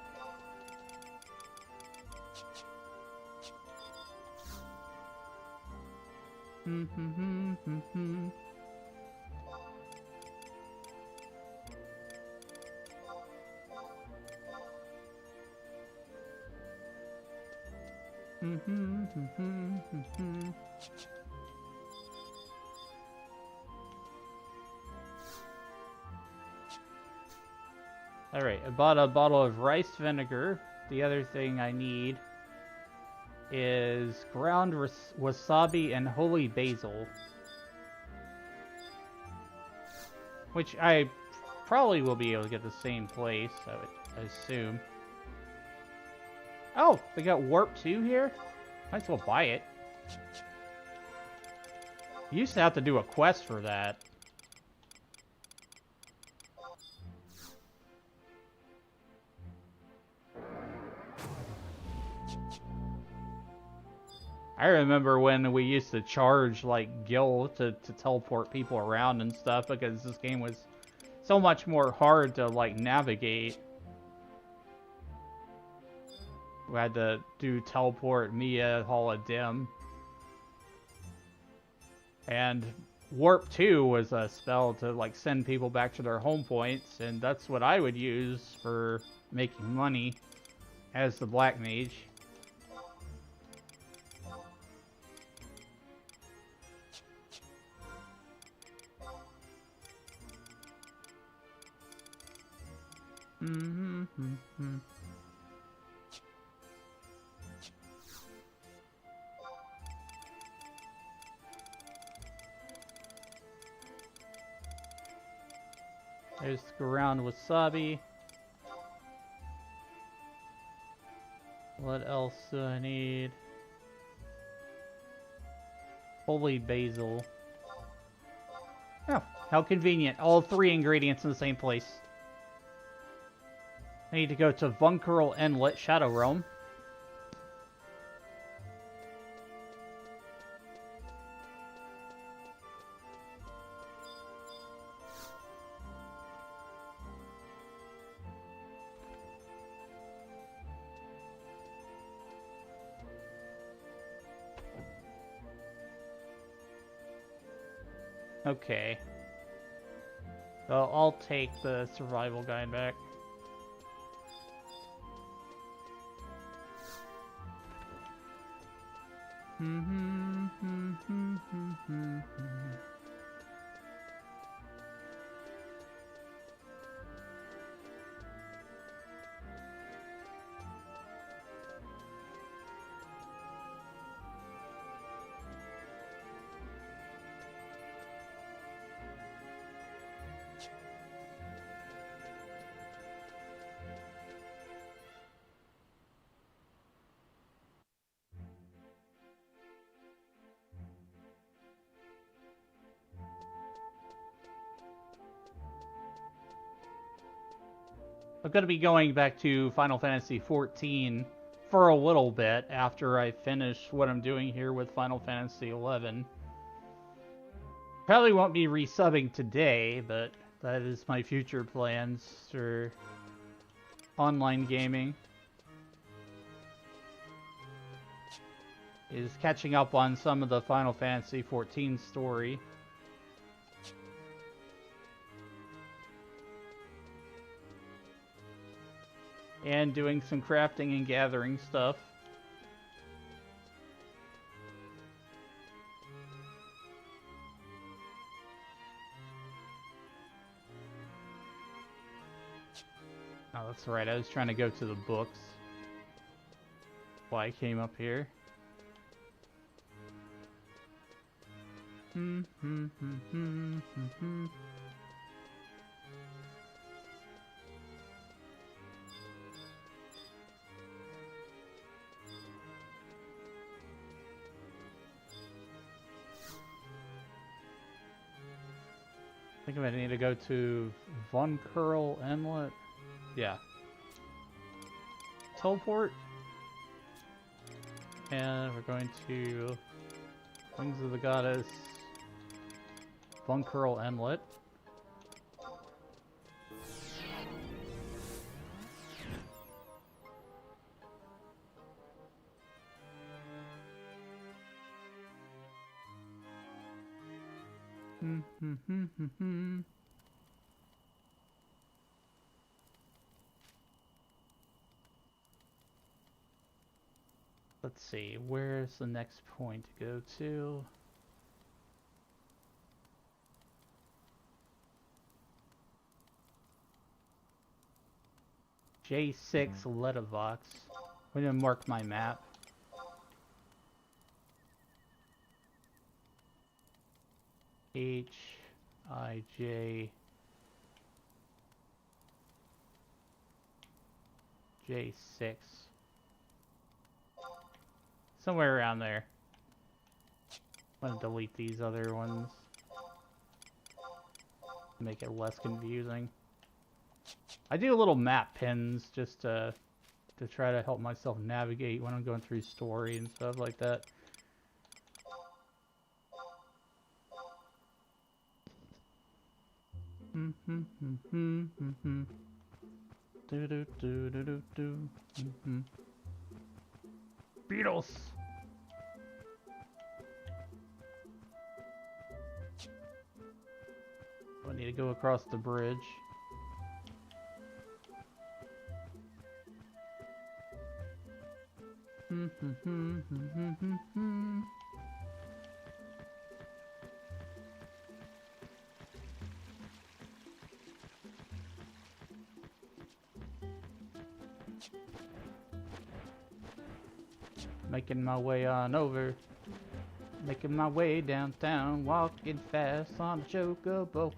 Alright, I bought a bottle of rice vinegar. The other thing I need is ground wasabi and holy basil. Which I probably will be able to get the same place, I would assume. Oh, they got Warp 2 here? Might as well buy it. You used to have to do a quest for that. I remember when we used to charge, like, Gil to teleport people around and stuff, because this game was so much more hard to, like, navigate. We had to do teleport Mia, Hall of Dim. And Warp 2 was a spell to, like, send people back to their home points, and that's what I would use for making money as the Black Mage. There's the ground wasabi. What else do I need? Holy basil. Oh, how convenient. All 3 ingredients in the same place. I need to go to Vunkerl Inlet, Shadow Realm. Okay. So I'll take the survival guide back. I'm going to be going back to Final Fantasy XIV for a little bit after I finish what I'm doing here with Final Fantasy XI. Probably won't be resubbing today, but that is my future plans for online gaming. Is catching up on some of the Final Fantasy XIV story. And doing some crafting and gathering stuff. Oh, that's right, I was trying to go to the books. Why I came up here. I think I need to go to Vunkerl Inlet. Yeah. Teleport. And we're going to Wings of the Goddess, Vunkerl Inlet. Let's see, where's the next point to go to? J6 Letterbox. I'm gonna mark my map. H-I-J J6. Somewhere around there. I'm gonna delete these other ones. Make it less confusing. I do little map pins just to try to help myself navigate when I'm going through story and stuff like that. Beatles. I need to go across the bridge. Making my way on over. Making my way downtown. Walking fast on a chocobo.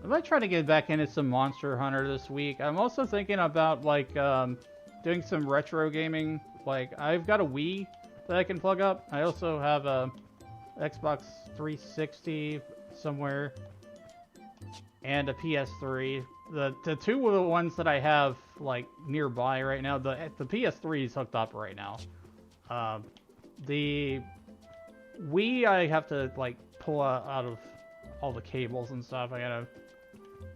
I might try to get back into some Monster Hunter this week. I'm also thinking about like doing some retro gaming. Like I've got a Wii that I can plug up. I also have a Xbox 360 somewhere and a PS3. The two of the ones that I have like nearby right now. The PS3 is hooked up right now. The Wii I have to like pull out of all the cables and stuff. I gotta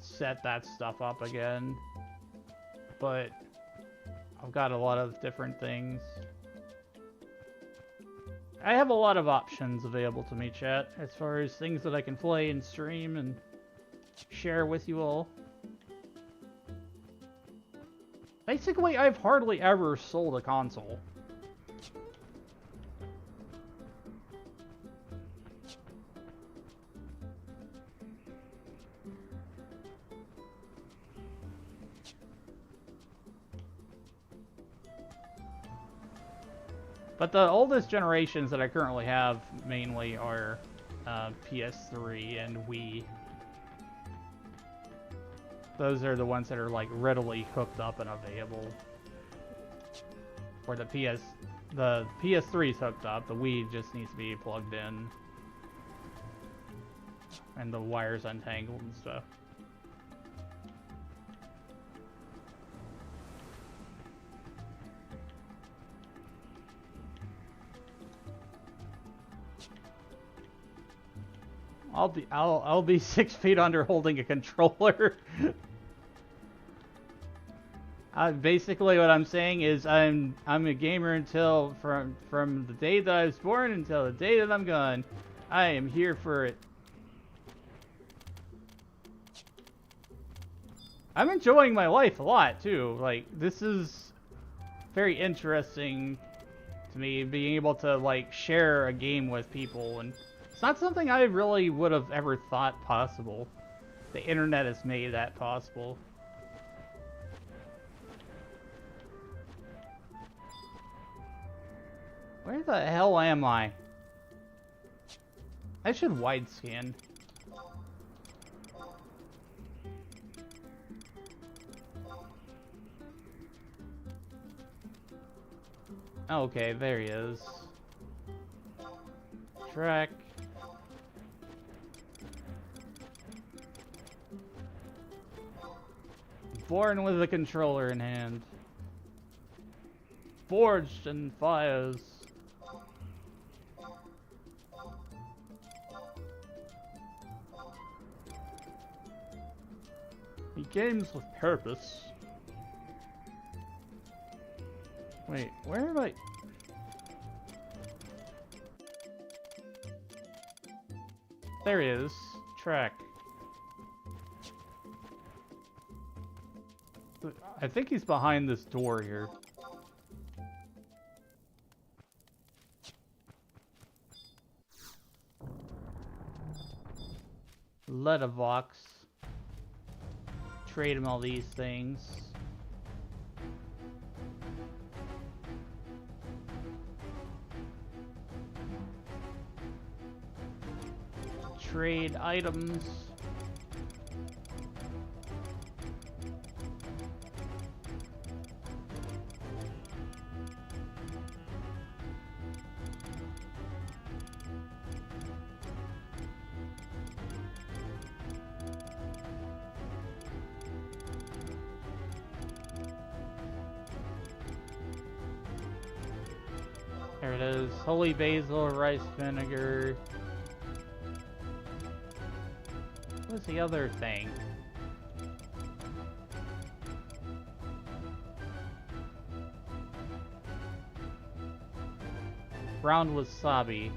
set that stuff up again. But I've got a lot of different things. I have a lot of options available to me, chat, as far as things that I can play and stream and share with you all. Basically, I've hardly ever sold a console. But the oldest generations that I currently have mainly are PS3 and Wii. Those are the ones that are like readily hooked up and available. Where the PS3 is hooked up, the Wii just needs to be plugged in. And the wires untangled and stuff. I'll be 6 feet under holding a controller. Basically what I'm saying is I'm a gamer until from the day that I was born until the day that I'm gone. I am here for it. I'm enjoying my life a lot too. Like this is very interesting to me, being able to like share a game with people, and it's not something I really would have ever thought possible. The internet has made that possible. Where the hell am I? I should wide scan. Okay, there he is. Track. Born with a controller in hand. Forged in fires. He games with purpose. Wait, where am I? There he is. Track. I think he's behind this door here. Letterbox. Trade him all these things. Trade items. There it is. Holy basil, rice vinegar. What's the other thing? Brown wasabi.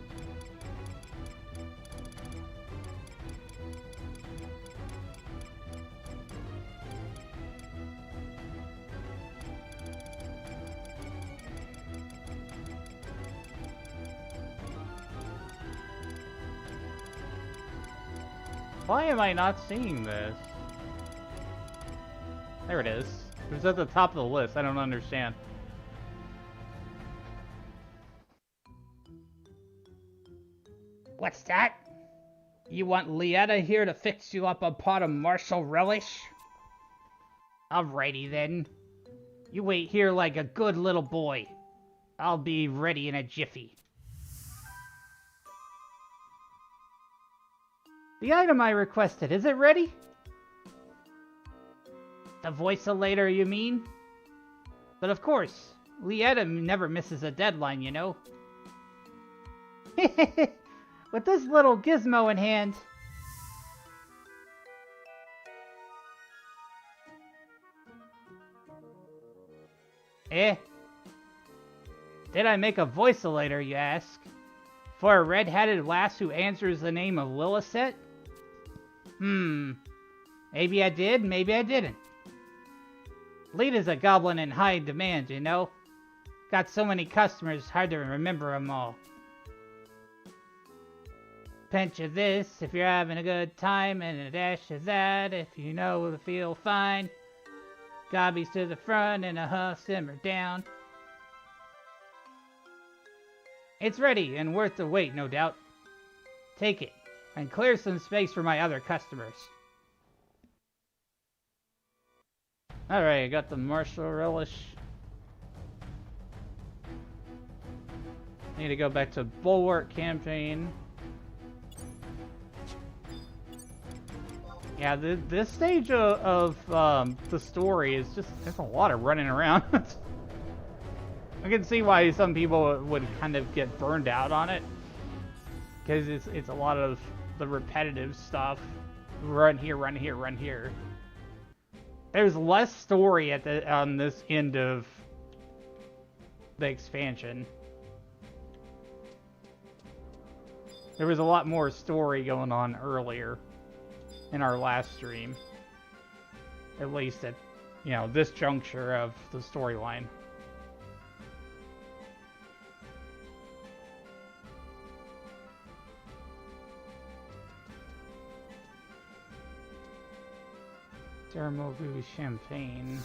Why am I not seeing this? There it is. It was at the top of the list. I don't understand. What's that? You want Lietta here to fix you up a pot of martial relish? Alrighty then. You wait here like a good little boy. I'll be ready in a jiffy. The item I requested, is it ready? The voice-o-lator, you mean? But of course, Lietta never misses a deadline, you know. With this little gizmo in hand. Eh? Did I make a voice-o-lator, you ask? For a red-hatted lass who answers the name of Lillicet? Maybe I did, maybe I didn't. Lita's a goblin in high demand, you know? Got so many customers, hard to remember them all. Pinch of this if you're having a good time, and a dash of that if you know to feel fine. Gobbies to the front and a huff simmer down. It's ready and worth the wait, no doubt. Take it, and clear some space for my other customers. Alright, I got the martial relish. Need to go back to Bulwark campaign. Yeah, this stage of the story is just, there's a lot of running around. I can see why some people would kind of get burned out on it. Because it's a lot of the repetitive stuff. Run here, run here, run here. There's less story on this end of the expansion. There was a lot more story going on earlier in our last stream. At least at, you know, this juncture of the storyline. Daramogu Champagne.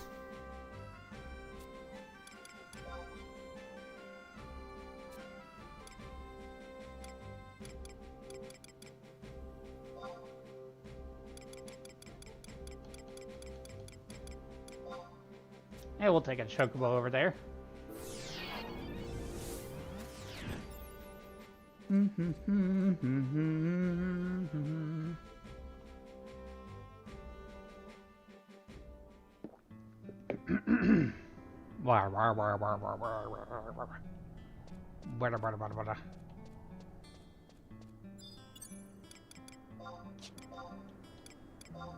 Hey, we'll take a chocobo over there.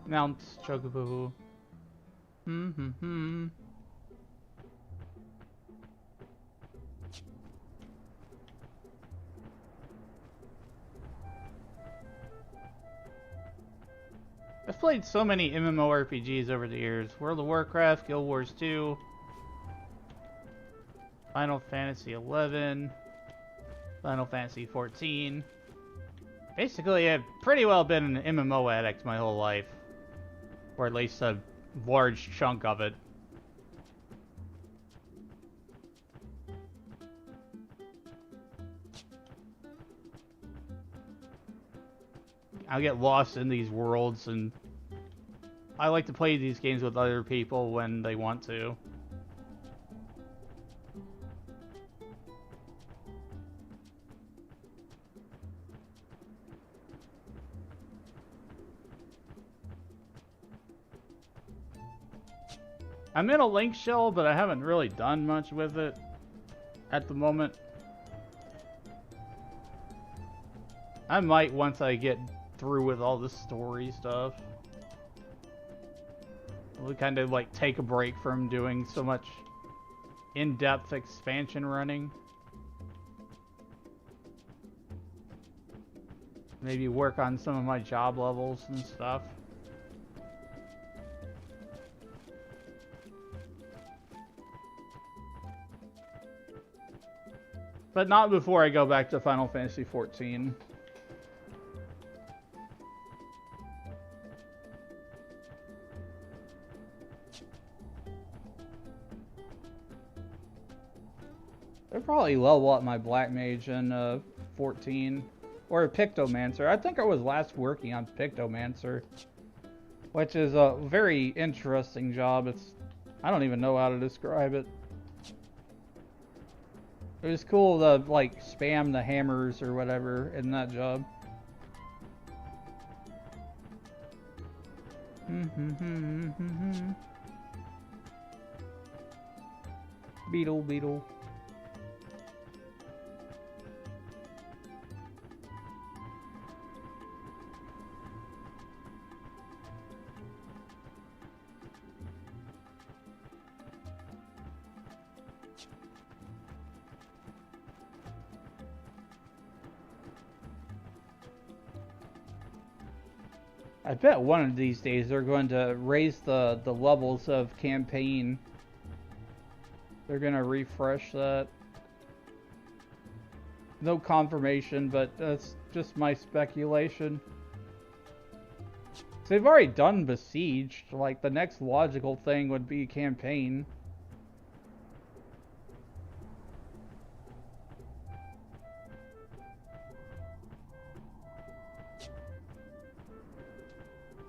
Mount chocobo. I've played so many MMORPGs over the years. World of Warcraft, Guild Wars 2, Final Fantasy 11, Final Fantasy 14. Basically, I've pretty well been an MMO addict my whole life. Or at least a large chunk of it. I get lost in these worlds, and I like to play these games with other people when they want to. I'm in a link shell, but I haven't really done much with it at the moment. I might once I get through with all the story stuff. We'll kind of like take a break from doing so much in-depth expansion running. Maybe work on some of my job levels and stuff. But not before I go back to Final Fantasy 14. I'd probably level up my Black Mage in 14. Or a Pictomancer. I think I was last working on Pictomancer. Which is a very interesting job. I don't even know how to describe it. It was cool to, like, spam the hammers or whatever in that job. Beetle, beetle. I bet one of these days they're going to raise the levels of campaign. They're going to refresh that. No confirmation, but that's just my speculation. So they've already done Besieged. Like, the next logical thing would be campaign.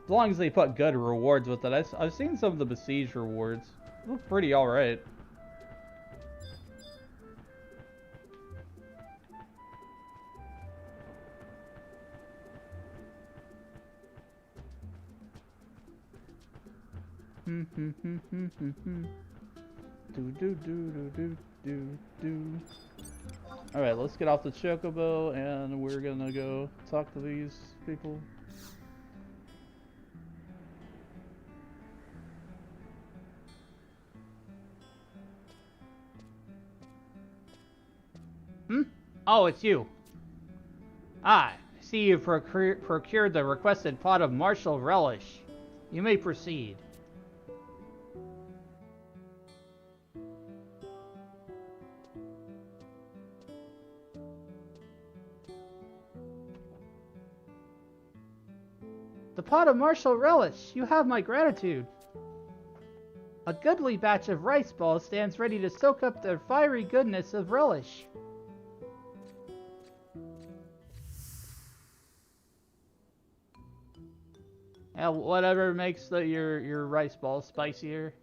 As long as they put good rewards with it. I've seen some of the Besiege rewards. They look pretty alright. Alright, let's get off the Chocobo and we're gonna go talk to these people. Oh, it's you. Ah, I see you've procured the requested pot of martial relish. You may proceed. The pot of martial relish. You have my gratitude. A goodly batch of rice balls stands ready to soak up the fiery goodness of relish. Whatever makes your rice balls spicier.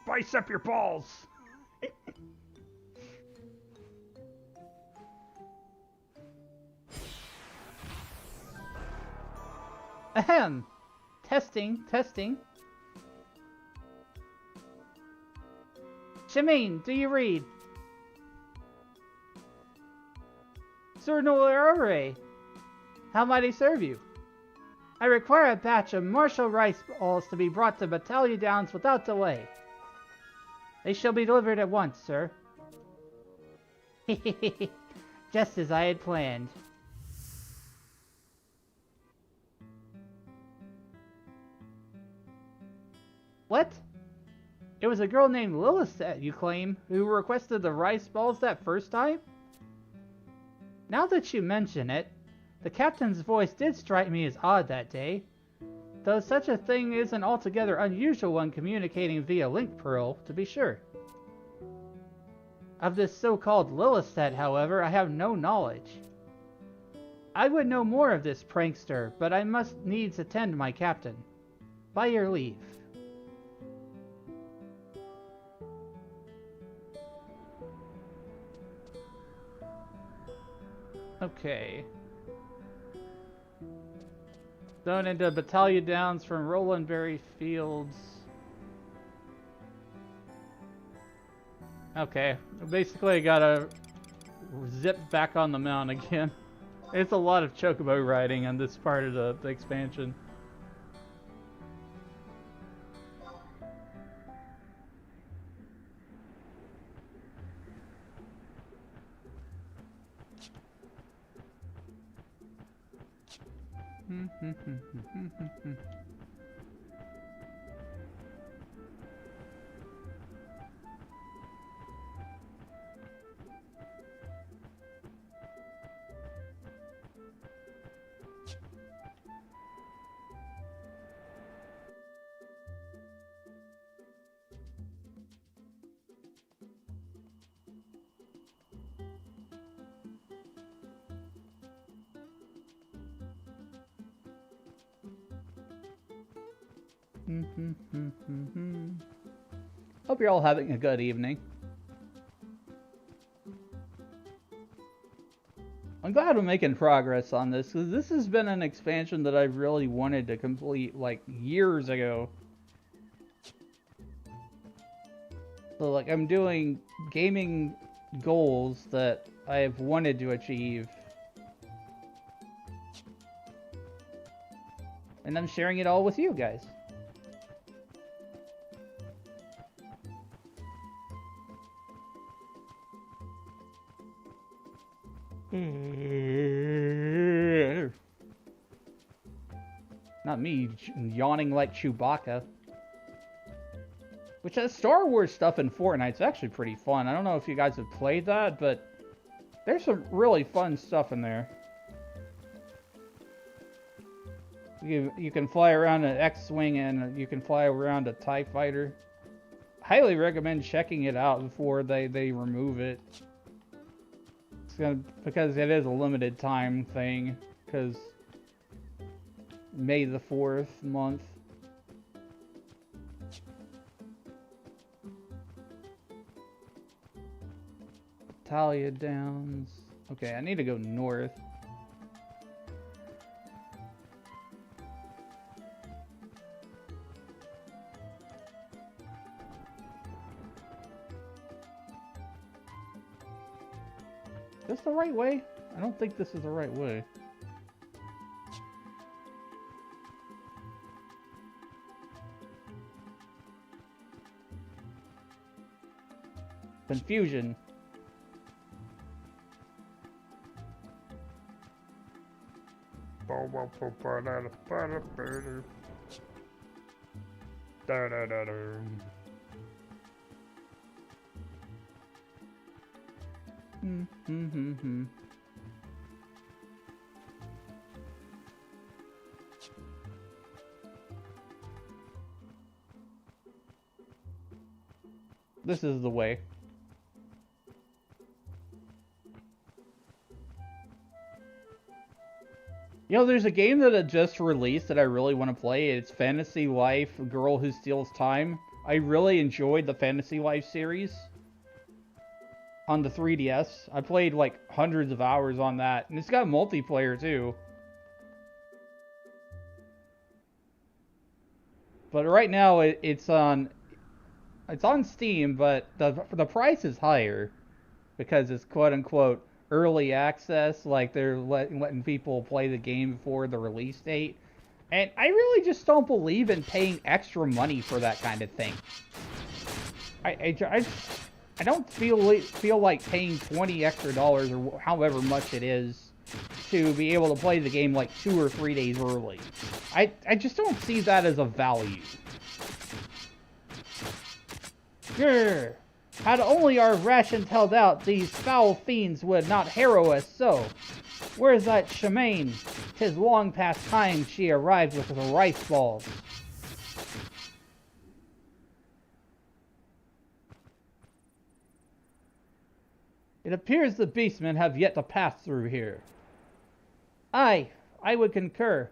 Spice up your balls! Ahem! Testing, testing. Shemane, do you read? Sir Noire, how might I serve you? I require a batch of martial rice balls to be brought to Battalion Downs without delay. They shall be delivered at once, sir. Just as I had planned. What? It was a girl named Lilith, you claim, who requested the rice balls that first time? Now that you mention it, the captain's voice did strike me as odd that day, though such a thing isn't altogether unusual when communicating via link pearl, to be sure. Of this so-called Lilith, however, I have no knowledge. I would know more of this prankster, but I must needs attend my captain. By your leave. Okay. Thrown into Battalion Downs from Rolandberry Fields. Okay, basically I gotta zip back on the mount again. It's a lot of chocobo riding on this part of the expansion. Hope you're all having a good evening. I'm glad I'm making progress on this, because this has been an expansion that I really wanted to complete, like, years ago. So, like, I'm doing gaming goals that I've wanted to achieve. And I'm sharing it all with you guys. Not me yawning like Chewbacca. Which has Star Wars stuff in Fortnite's actually pretty fun. I don't know if you guys have played that, but there's some really fun stuff in there. You can fly around an X-Wing and you can fly around a TIE Fighter. Highly recommend checking it out before they remove it. Because it is a limited time thing. Because May the 4th month. Talia Downs. Okay, I need to go north. Is this the right way? I don't think this is the right way. Confusion. This is the way. You know, there's a game that had just released that I really want to play. It's Fantasy Life, Girl Who Steals Time. I really enjoyed the Fantasy Life series on the 3DS. I played like hundreds of hours on that, and it's got multiplayer too. But right now it's on Steam, but the price is higher because it's quote unquote early access, like they're letting people play the game before the release date. And I really just don't believe in paying extra money for that kind of thing. I don't feel like paying $20 extra or however much it is to be able to play the game like 2 or 3 days early. I just don't see that as a value. Grr. Had only our rations held out, these foul fiends would not harrow us so. Where's that Shemaine? 'Tis long past time she arrived with the rice balls. It appears the beastmen have yet to pass through here. Aye, I would concur.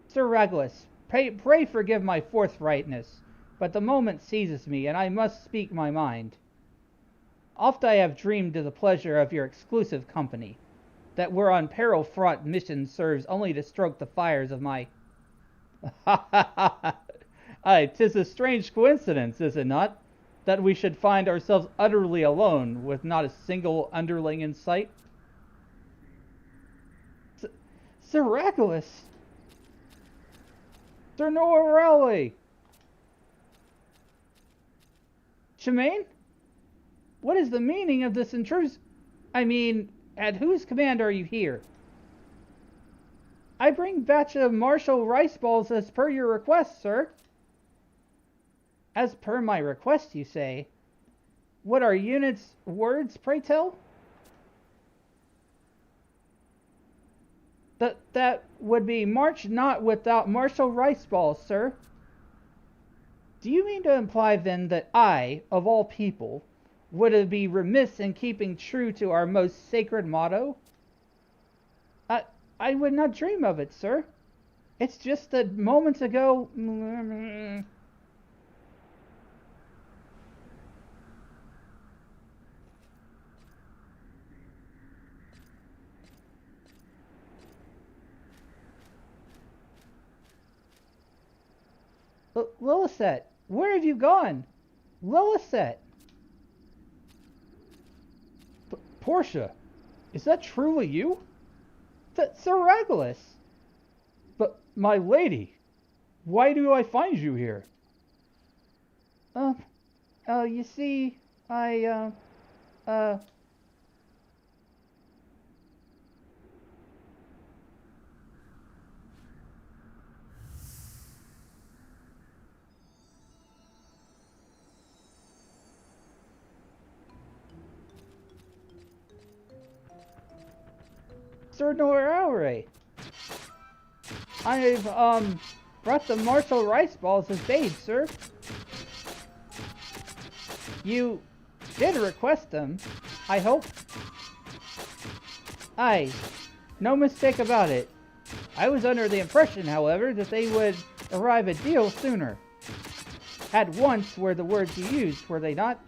Sir Regulus, pray forgive my forthrightness, but the moment seizes me, and I must speak my mind. Oft I have dreamed of the pleasure of your exclusive company, that we're on peril-fraught mission serves only to stoke the fires of my... Aye, 'tis a strange coincidence, is it not, that we should find ourselves utterly alone, with not a single underling in sight? Sir Regulus! Sir Norelli! Shemaine? What is the meaning of this intrusion? I mean, at whose command are you here? I bring batch of Marshall rice balls as per your request, sir. As per my request, you say? What are units' words, pray tell? That would be march not without Marshall rice balls, sir. Do you mean to imply, then, that I, of all people, would be remiss in keeping true to our most sacred motto? I would not dream of it, sir. It's just that moments ago... Lilithette, where have you gone? Lilithette! Portia, is that truly you? Sir Regulus! But, my lady, why do I find you here? You see, Sir Noraure, I've, brought the martial rice balls as bait, sir. You did request them, I hope. Aye, no mistake about it. I was under the impression, however, that they would arrive a deal sooner. At once were the words you used, were they not?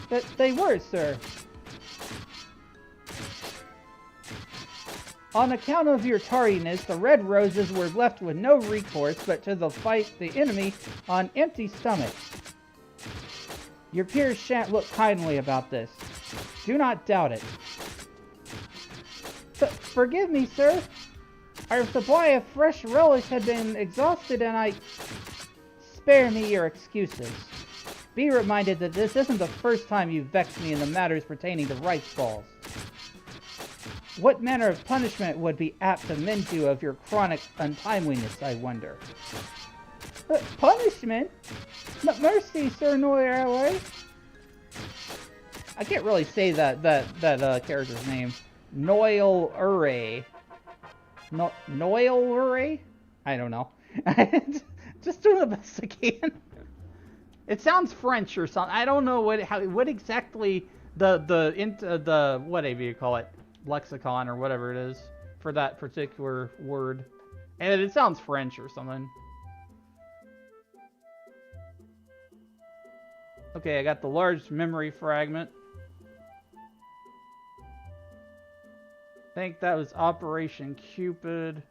That they were, sir. On account of your tardiness, the Red Roses were left with no recourse but to fight the enemy on empty stomachs. Your peers shan't look kindly about this. Do not doubt it. Forgive me, sir. Our supply of fresh relish had been exhausted and Spare me your excuses. Be reminded that this isn't the first time you've vexed me in the matters pertaining to rice balls. What manner of punishment would be apt to mend you of your chronic untimeliness, I wonder? Punishment? Mercy, Sir Noirway. I can't really say that character's name. Noil Ure. Noil Ure? I don't know. Just doing the best I can. It sounds French or something. I don't know what exactly the whatever you call it, lexicon or whatever it is for that particular word, and it sounds French or something. Okay, I got the large memory fragment. I think that was Operation Cupid.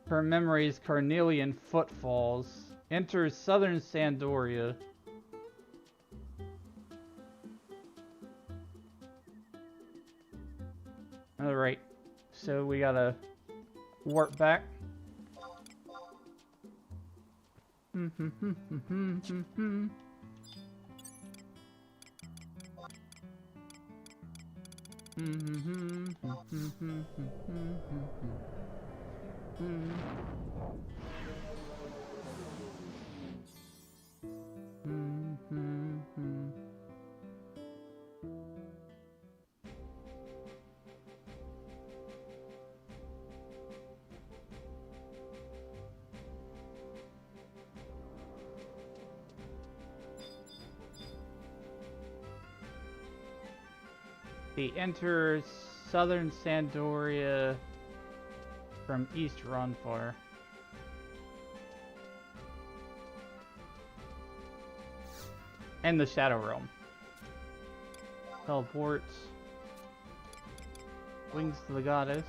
Her memories, Carnelian Footfalls. Enters southern Sandoria. Alright, so we gotta warp back. He enters southern Sandoria from East Ronfar. And the Shadow Realm. Teleports. Wings to the Goddess.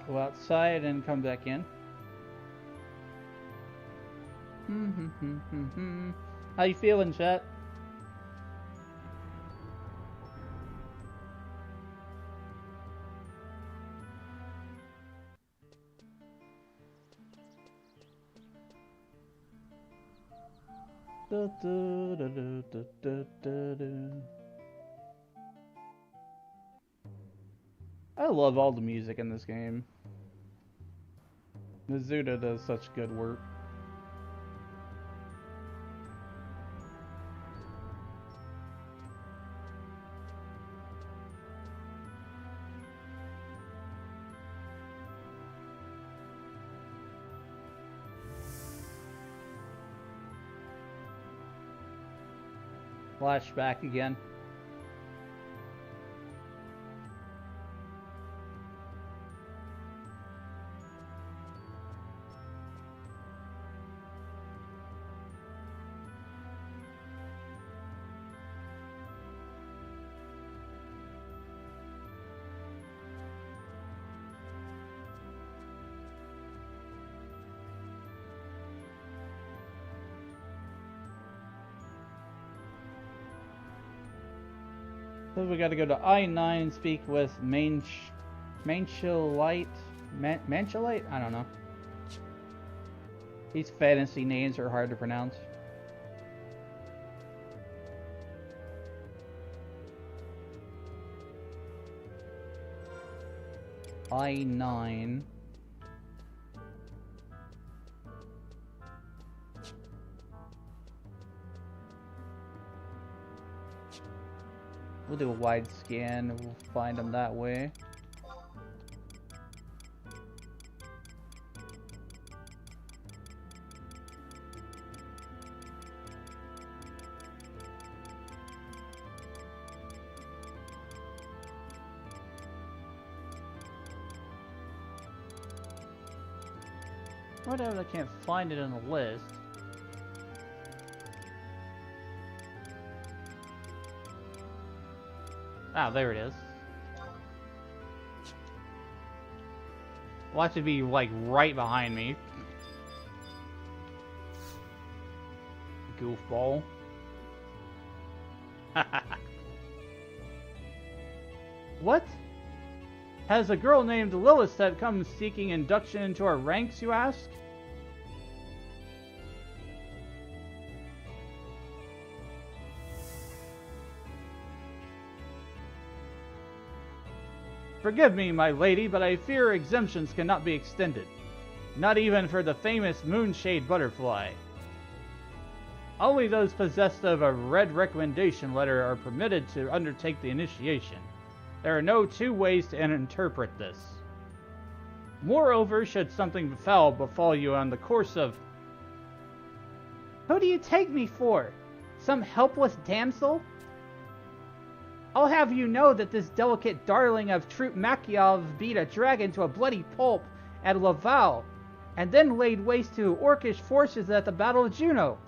Go outside and come back in. How you feeling, chat? I love all the music in this game. Mizuta does such good work. Flashback again. So we got to go to I-9, speak with Manchalite? Manchalite? I don't know. These fantasy names are hard to pronounce. I-9. We'll do a wide scan, we'll find them that way. Whatever, I can't find it in the list. Ah, there it is. Watch it be, like, right behind me. Goofball. What? Has a girl named Lilith that come seeking induction into our ranks, you ask? Forgive me, my lady, but I fear exemptions cannot be extended. Not even for the famous Moonshade Butterfly. Only those possessed of a red recommendation letter are permitted to undertake the initiation. There are no two ways to interpret this. Moreover, should something foul befall you on the course of... Who do you take me for? Some helpless damsel? I'll have you know that this delicate darling of Troop Makiov beat a dragon to a bloody pulp at Laval, and then laid waste to Orcish forces at the Battle of Juno.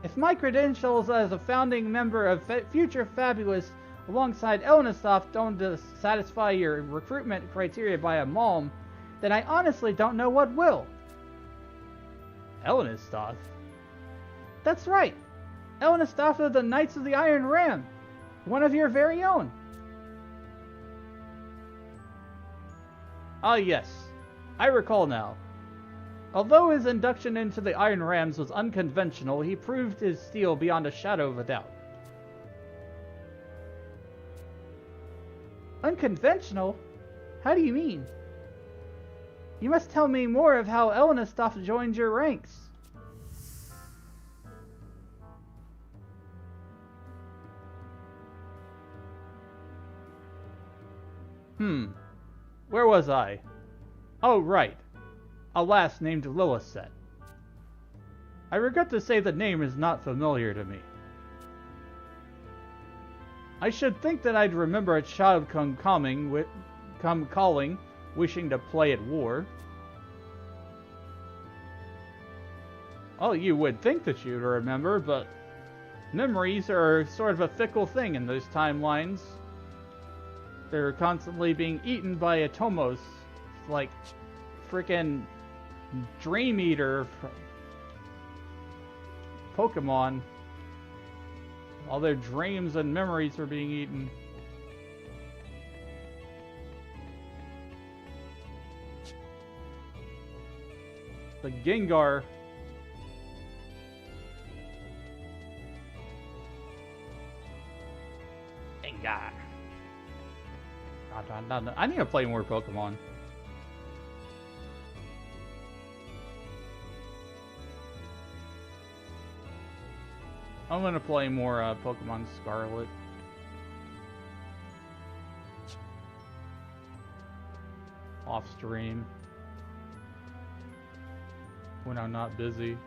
If my credentials as a founding member of Future Fabulous alongside Elnasoft don't satisfy your recruitment criteria by a malm, then I honestly don't know what will. Elnasoft? That's right. Elnasoft of the Knights of the Iron Ram. One of your very own. Ah, yes. I recall now. Although his induction into the Iron Rams was unconventional, he proved his steel beyond a shadow of a doubt. Unconventional? How do you mean? You must tell me more of how Elnasoft joined your ranks. Where was I? Oh, right. A lass named Lilith. I regret to say the name is not familiar to me. I should think that I'd remember a child come calling, wishing to play at war. Oh, you would think that you'd remember, but memories are sort of a fickle thing in those timelines. They're constantly being eaten by Atomos, like frickin' Dream Eater Pokemon. All their dreams and memories are being eaten. The Gengar. I need to play more Pokemon. I'm gonna play more Pokemon Scarlet. Off stream. When I'm not busy.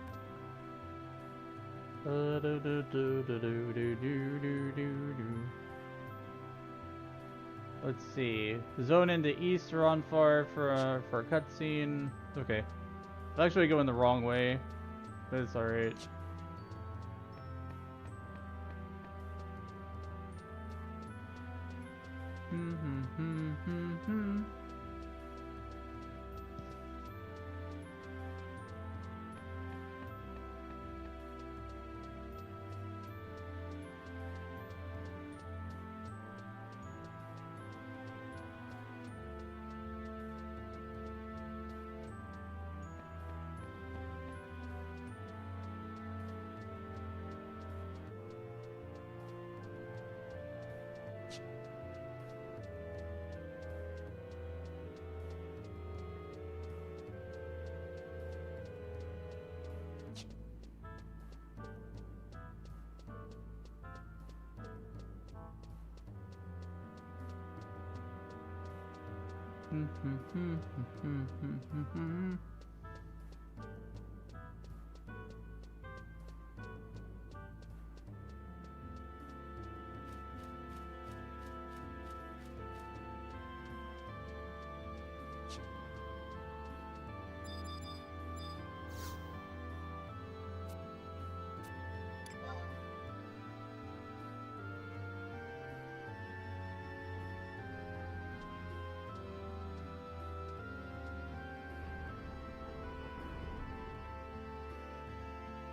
Let's see. Zone into East Ronfar for a cutscene. Okay. It's actually going the wrong way. But it's alright.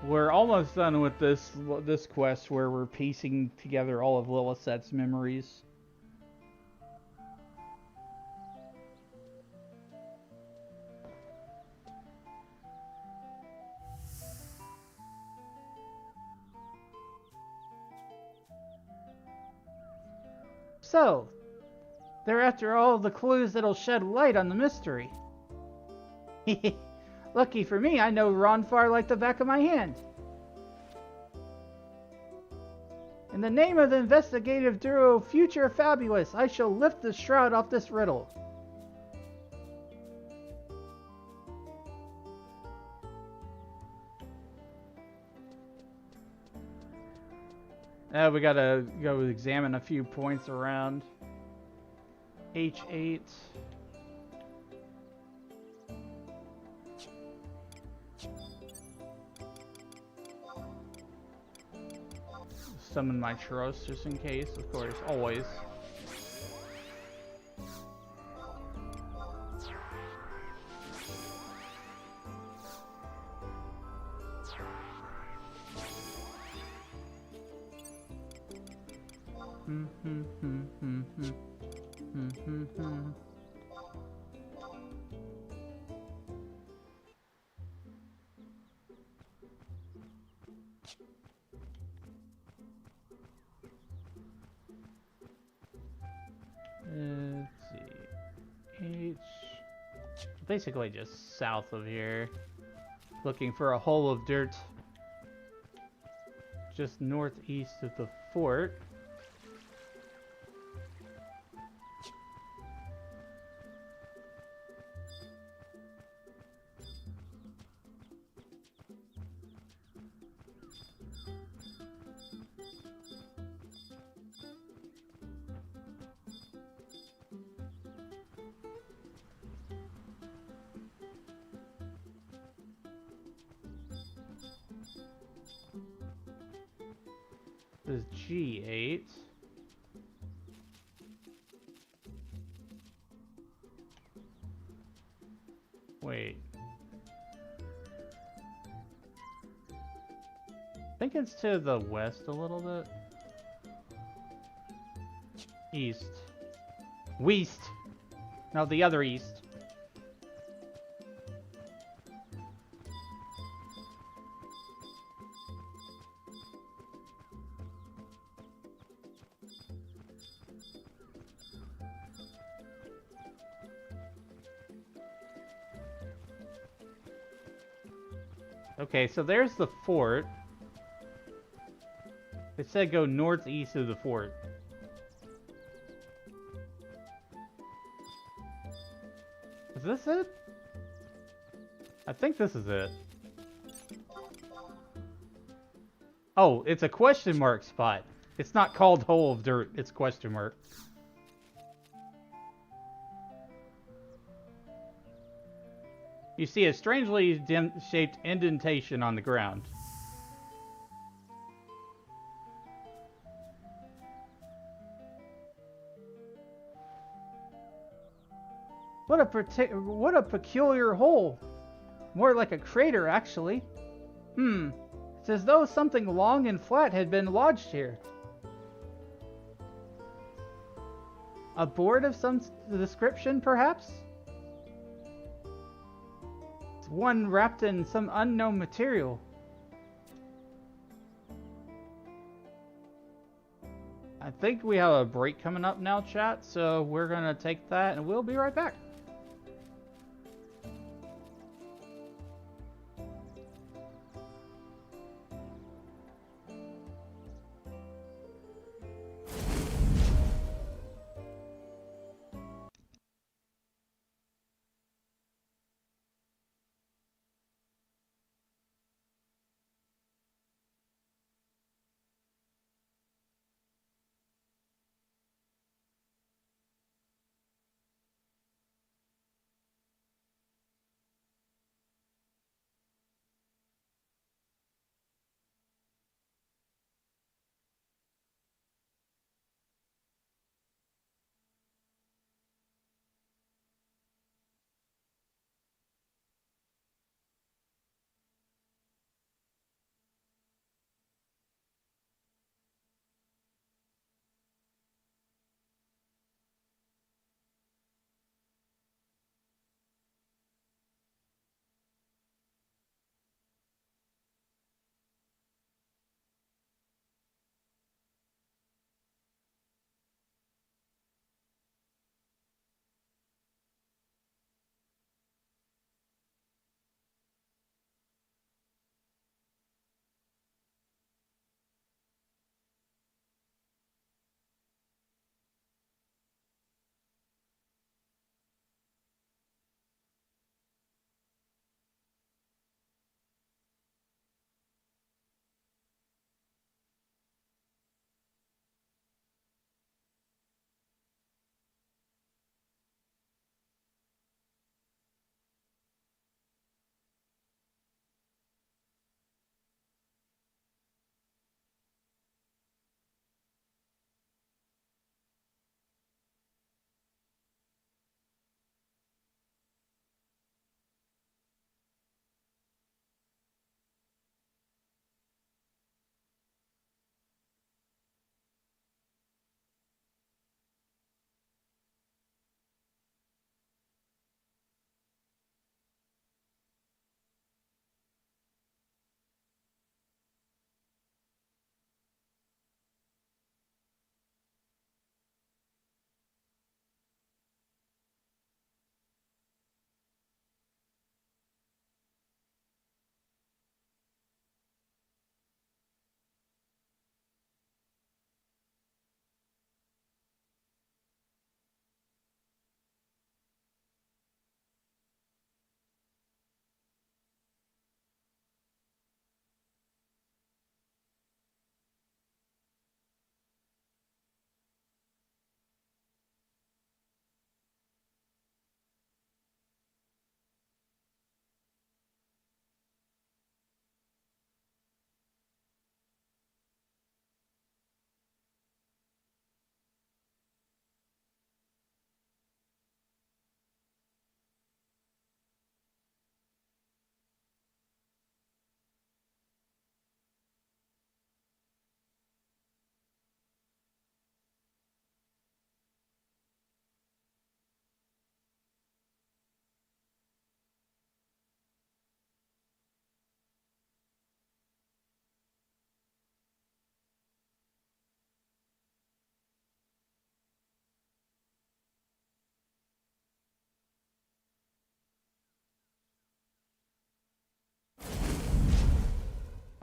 We're almost done with this quest where we're piecing together all of Lilith's memories. So, they're after all the clues that'll shed light on the mystery. Lucky for me, I know Ronfar like the back of my hand. In the name of the investigative duo Future Fabulous, I shall lift the shroud off this riddle. We gotta go examine a few points around. H8. Summon my trust just in case, of course, always. Let's see. Basically just south of here. Looking for a hole of dirt. Just northeast of the fort. This is G8. Wait. I think it's to the west a little bit. East. West. No, the other east. Okay, so there's the fort. It said go northeast of the fort. Is this it? I think this is it. Oh, it's a question mark spot. It's not called Hole of Dirt, it's question mark. You see a strangely shaped indentation on the ground. What a peculiar hole. More like a crater, actually. It's as though something long and flat had been lodged here. A board of some description, perhaps? It's one wrapped in some unknown material. I think we have a break coming up now, chat, so we're gonna take that and we'll be right back.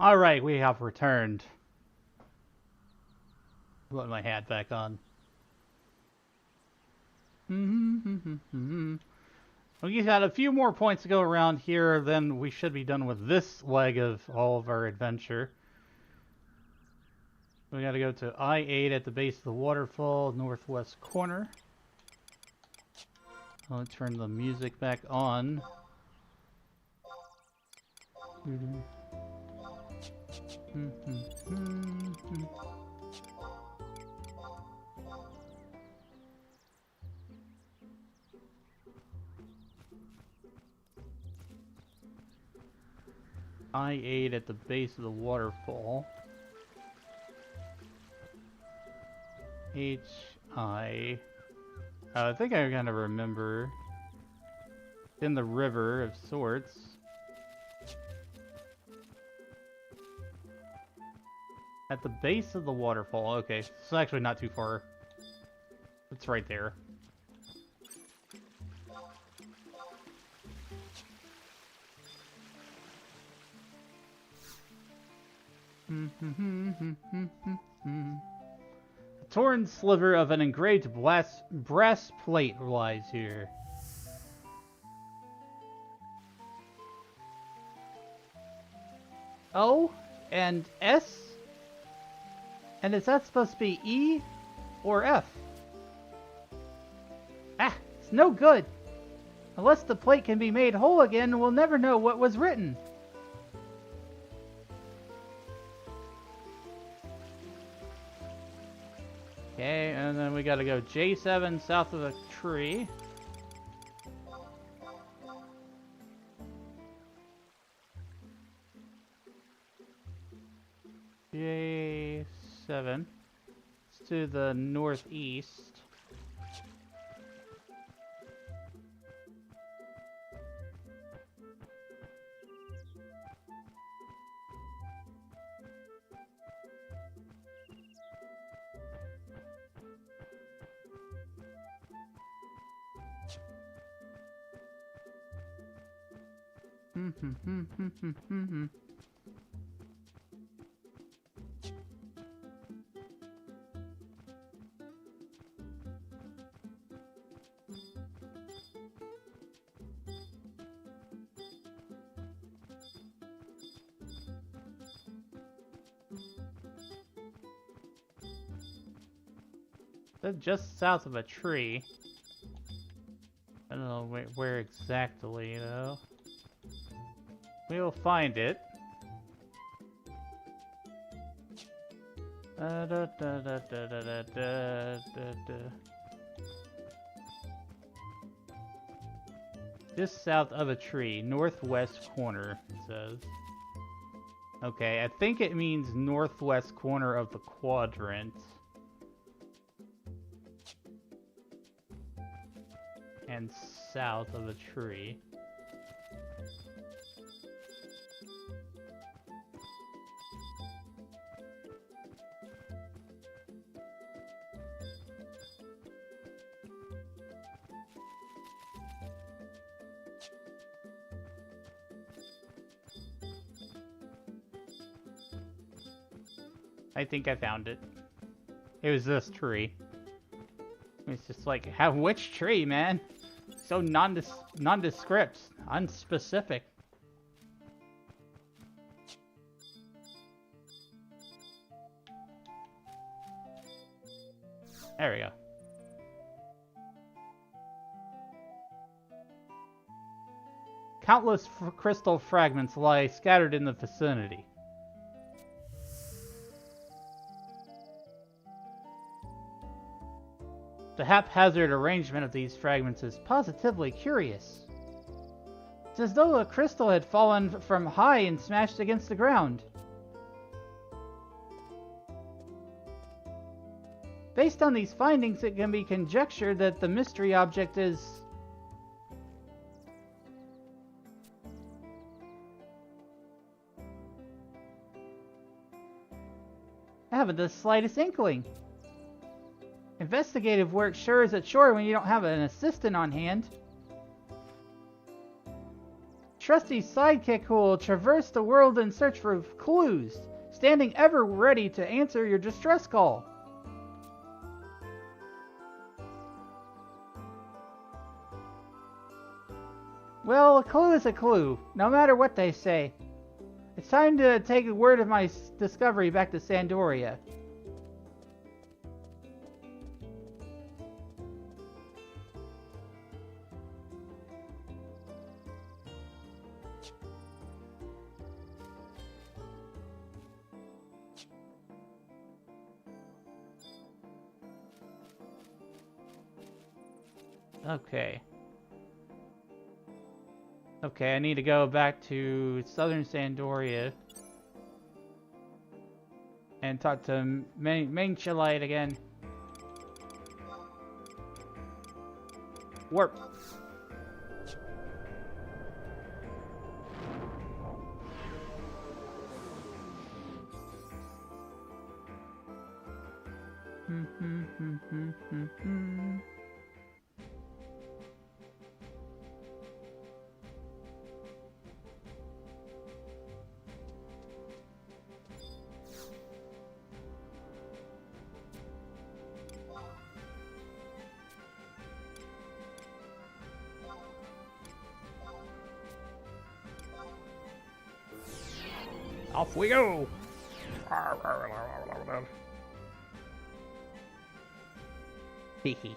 Alright, we have returned. Put my hat back on. We've got a few more points to go around here, then we should be done with this leg of all of our adventure. We gotta go to I-8 at the base of the waterfall, northwest corner. I'll turn the music back on. I-8 at the base of the waterfall. H-I... I think I'm gonna remember. In the river of sorts. At the base of the waterfall. Okay, it's actually not too far. It's right there. A torn sliver of an engraved brass plate lies here. O and S? And is that supposed to be E or F? Ah, it's no good. Unless the plate can be made whole again, we'll never know what was written. Okay, and then we gotta go J7 south of the tree. J7. It's to the northeast. They're just south of a tree. I don't know where exactly, though. We'll find it. Just south of a tree, northwest corner, it says. Okay, I think it means northwest corner of the quadrant. And south of the tree. I think I found it. It was this tree. It's just like, which tree, man? So nondescript, unspecific. There we go. Countless crystal fragments lie scattered in the vicinity. The haphazard arrangement of these fragments is positively curious. It's as though a crystal had fallen from high and smashed against the ground. Based on these findings, it can be conjectured that the mystery object is... I haven't the slightest inkling. Investigative work sure is a chore when you don't have an assistant on hand. trusty sidekick who will traverse the world in search for clues, standing ever ready to answer your distress call. Well, a clue is a clue, no matter what they say. It's time to take word of my discovery back to Sandoria. Okay. Okay, I need to go back to Southern Sandoria and talk to Manchalite again. Warp. Off we go! Hehe.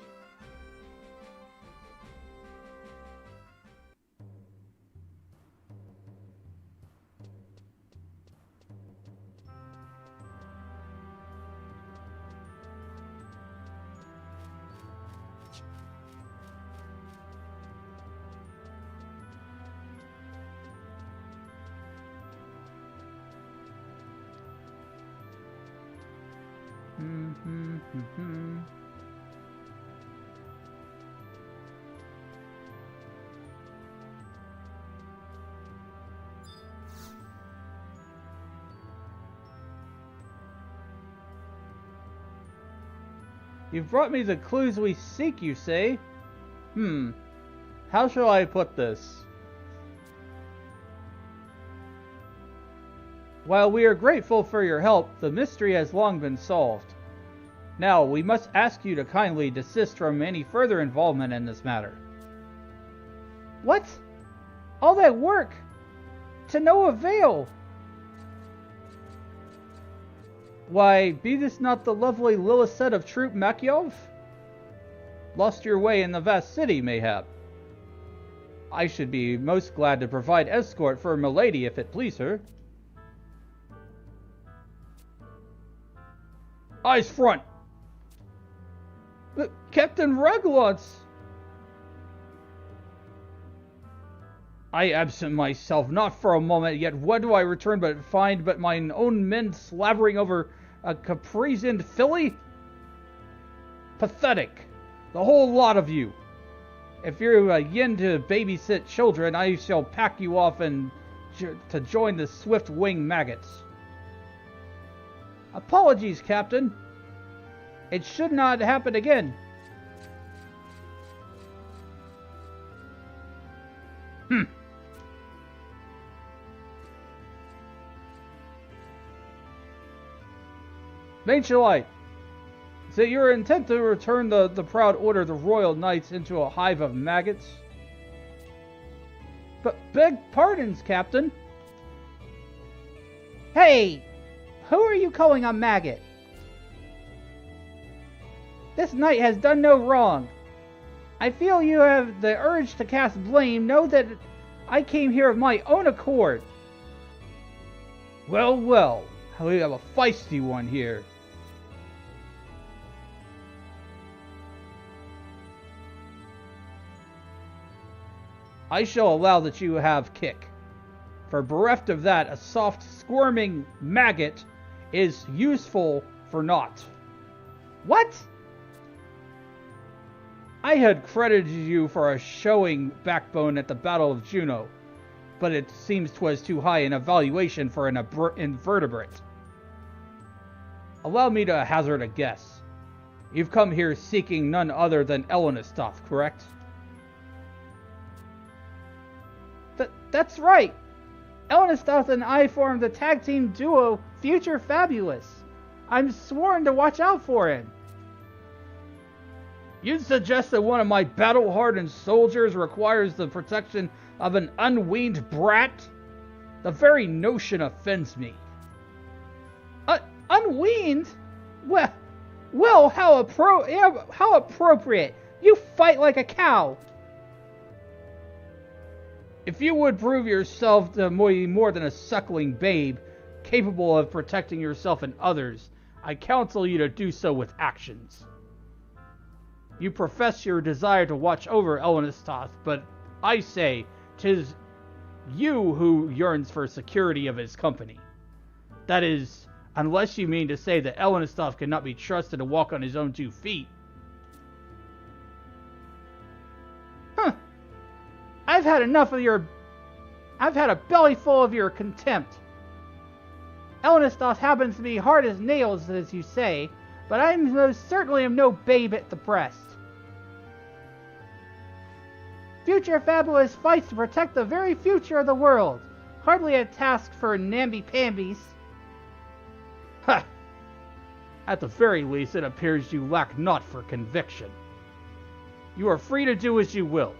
You've brought me the clues we seek, you say? How shall I put this? While we are grateful for your help, the mystery has long been solved. Now, we must ask you to kindly desist from any further involvement in this matter. What? All that work? To no avail? Why, be this not the lovely Lilith of Troop Makyov? Lost your way in the vast city, mayhap. I should be most glad to provide escort for milady if it please her. Eyes front! But Captain Raglots! I absent myself not for a moment, yet what do I return but find but mine own men slavering over a caparisoned filly? Pathetic, the whole lot of you. If you're a yin to babysit children, I shall pack you off and to join the swift-winged maggots. Apologies, Captain. It should not happen again. Manchalite, is it your intent to return the proud order of the Royal Knights into a hive of maggots? But beg pardons, Captain. Hey! Who are you calling a maggot? This knight has done no wrong. I feel you have the urge to cast blame. Know that I came here of my own accord. Well, well, we have a feisty one here. I shall allow that you have kick. For bereft of that, a soft, squirming maggot is useful for naught. What? I had credited you for a showing backbone at the Battle of Juno, but it seems 'twas too high an evaluation for an invertebrate. Allow me to hazard a guess. You've come here seeking none other than Elena's stuff, correct? That's right! Elnastoth and I formed the tag team duo Future Fabulous. I'm sworn to watch out for him. You'd suggest that one of my battle-hardened soldiers requires the protection of an unweaned brat? The very notion offends me. Unweaned? Well, how appropriate. You fight like a cow. If you would prove yourself to be more than a suckling babe, capable of protecting yourself and others, I counsel you to do so with actions. You profess your desire to watch over Elnastoth, but I say 'tis you who yearns for security of his company. That is, unless you mean to say that Elnastoth cannot be trusted to walk on his own 2 feet. Huh. I've had a belly full of your contempt. Elnastoth happens to be hard as nails, as you say, but I most certainly am no babe at the breast. Future Fabulous fights to protect the very future of the world. Hardly a task for namby-pambies. Ha! At the very least, it appears you lack not for conviction. You are free to do as you will.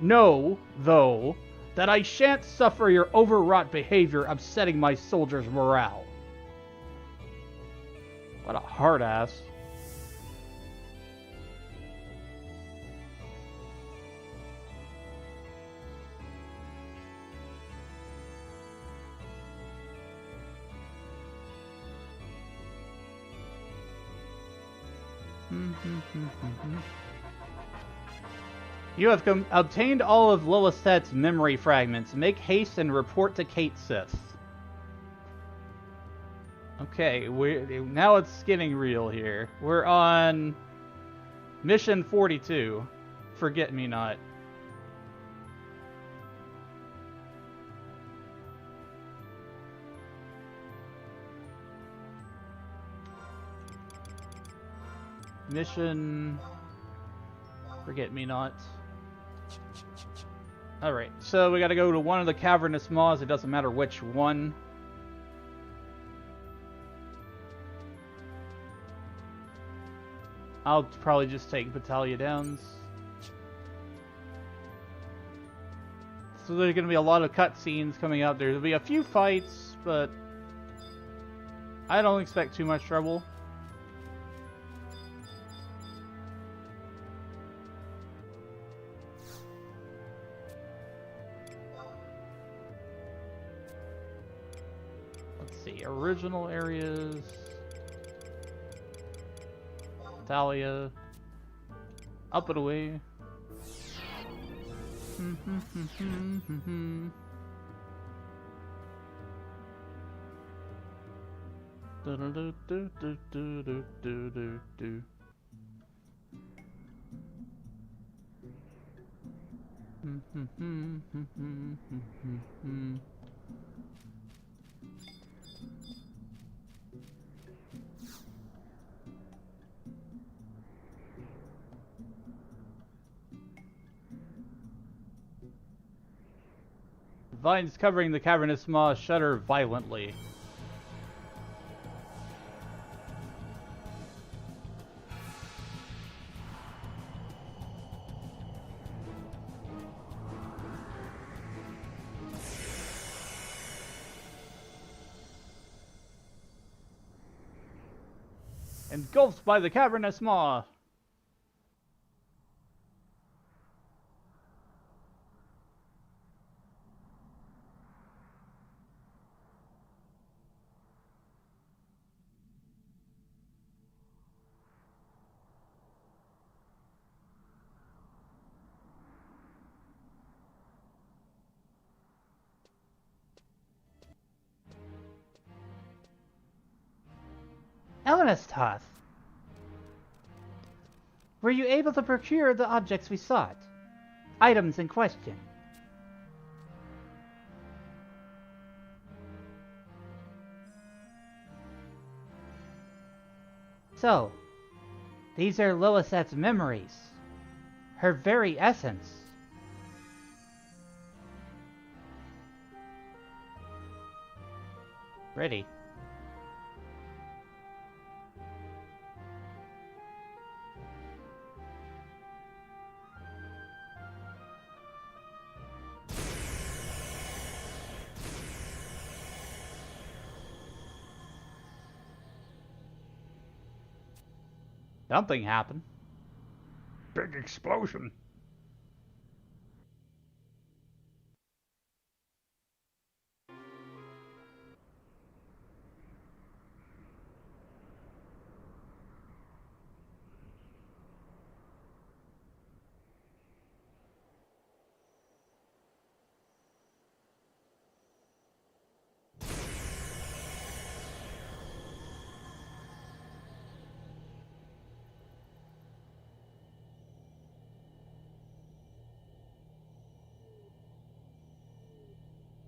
Know, though, that I shan't suffer your overwrought behavior upsetting my soldiers' morale. What a hard ass. You have obtained all of Lilith's memory fragments. Make haste and report to Kate Sith. Okay, now it's getting real here. We're on mission 42. Forget Me Not. Mission Forget Me Not. Alright, so we gotta go to one of the cavernous maws. It doesn't matter which one. I'll probably just take Battalion Downs. So there's gonna be a lot of cutscenes coming up. There'll be a few fights, but I don't expect too much trouble. Original areas. Thalia. Up and away. Vines covering the cavernous maw shudder violently. Engulfed by the cavernous maw. Elnastoth, were you able to procure the objects we sought? Items in question. So, these are Lilith's memories. Her very essence. Ready. Something happened. Big explosion.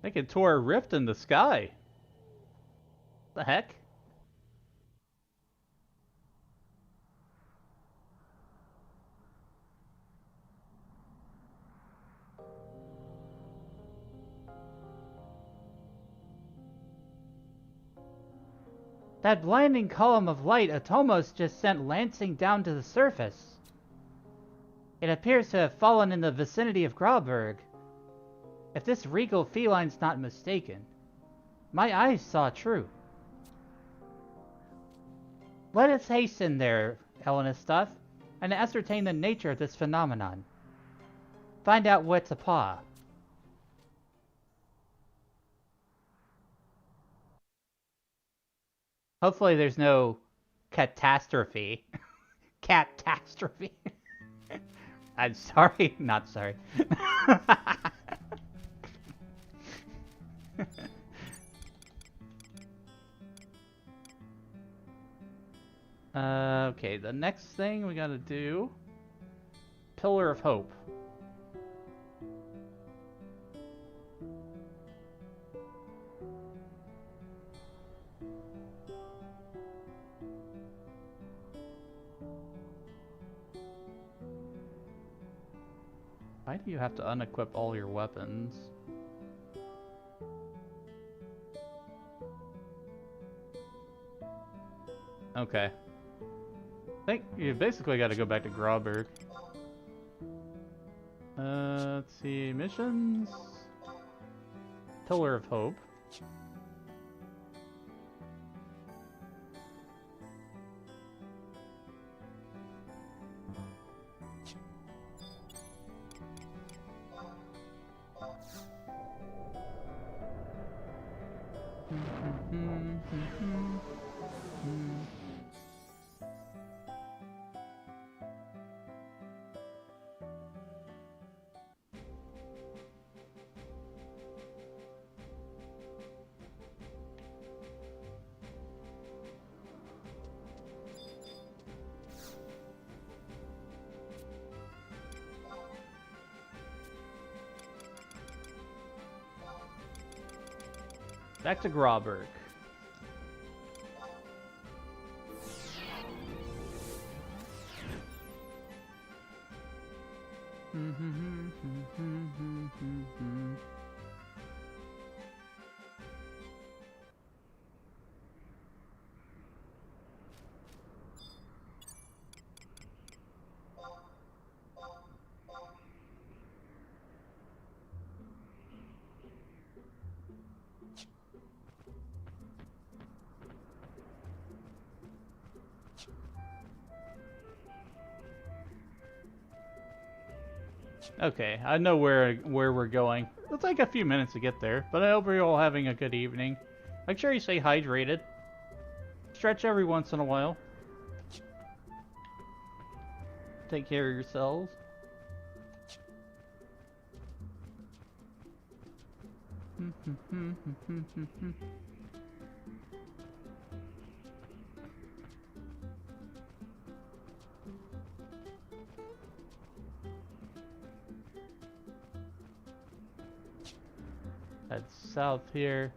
I think it tore a rift in the sky. What the heck? That blinding column of light Atomos just sent lancing down to the surface. It appears to have fallen in the vicinity of Grauberg. If this regal feline's not mistaken, my eyes saw true. Let us hasten there, Elenastuff, and ascertain the nature of this phenomenon. Find out what's a paw. Hopefully there's no catastrophe. Catastrophe. I'm sorry, not sorry. Okay, the next thing we gotta do... Pillar of Hope. Why do you have to unequip all your weapons? Okay. I think you basically got to go back to Grauberg. Let's see, missions. Pillar of Hope. Back to Grauberg. Okay, I know where we're going. It'll take a few minutes to get there, but I hope you're all having a good evening. Make sure you stay hydrated. Stretch every once in a while. Take care of yourselves. Head south here.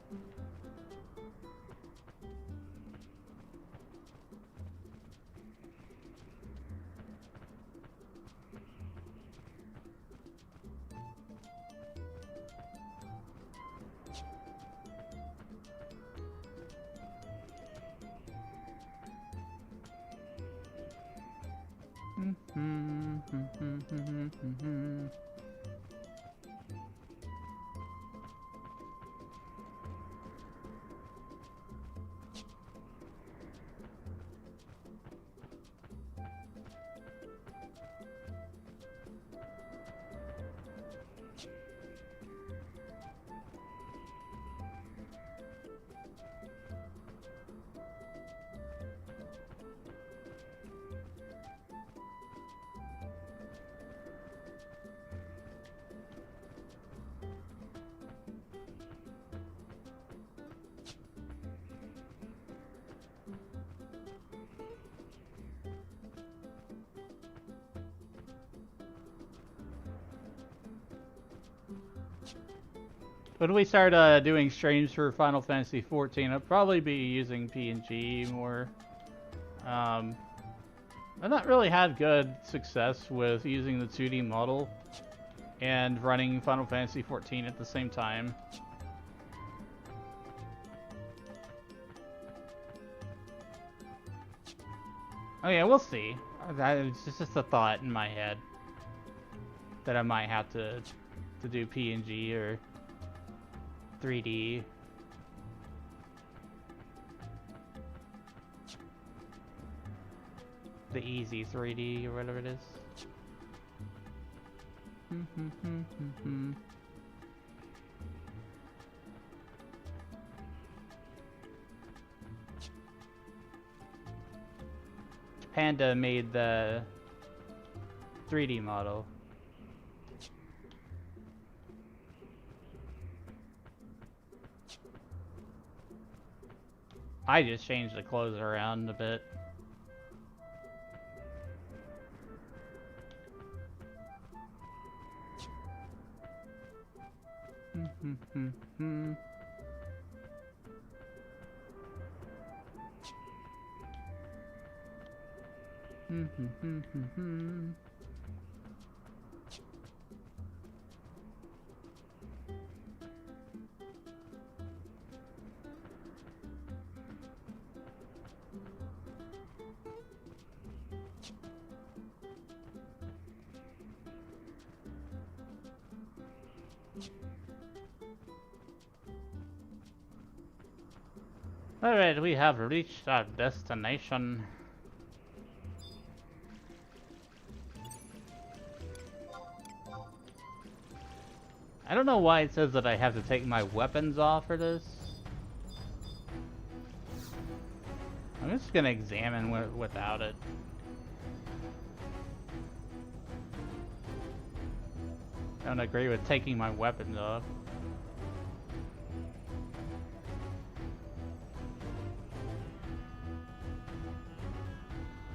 When we start doing streams for Final Fantasy XIV, I'll probably be using PNG more. I've not really had good success with using the 2D model and running Final Fantasy XIV at the same time. Oh yeah, we'll see. It's just a thought in my head that I might have to do PNG or 3D. The easy 3D or whatever it is. Panda made the 3D model. I just changed the clothes around a bit. Alright, we have reached our destination. I don't know why it says that I have to take my weapons off for this. I'm just gonna examine without it. I don't agree with taking my weapons off.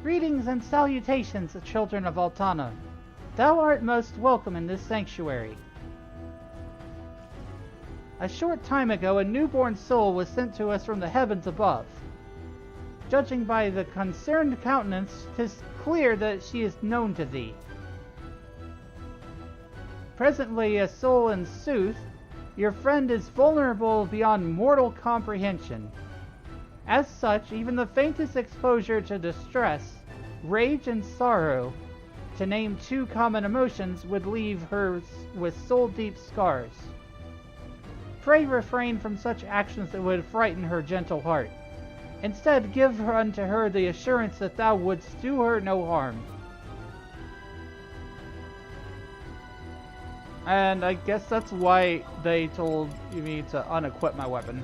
Greetings and salutations, children of Altana. Thou art most welcome in this sanctuary. A short time ago, a newborn soul was sent to us from the heavens above. Judging by the concerned countenance, 'tis clear that she is known to thee. Presently, a soul in sooth, your friend is vulnerable beyond mortal comprehension. As such, even the faintest exposure to distress, rage, and sorrow, to name two common emotions, would leave her with soul-deep scars. Pray refrain from such actions that would frighten her gentle heart. Instead, give unto her the assurance that thou wouldst do her no harm. And I guess that's why they told me to unequip my weapon.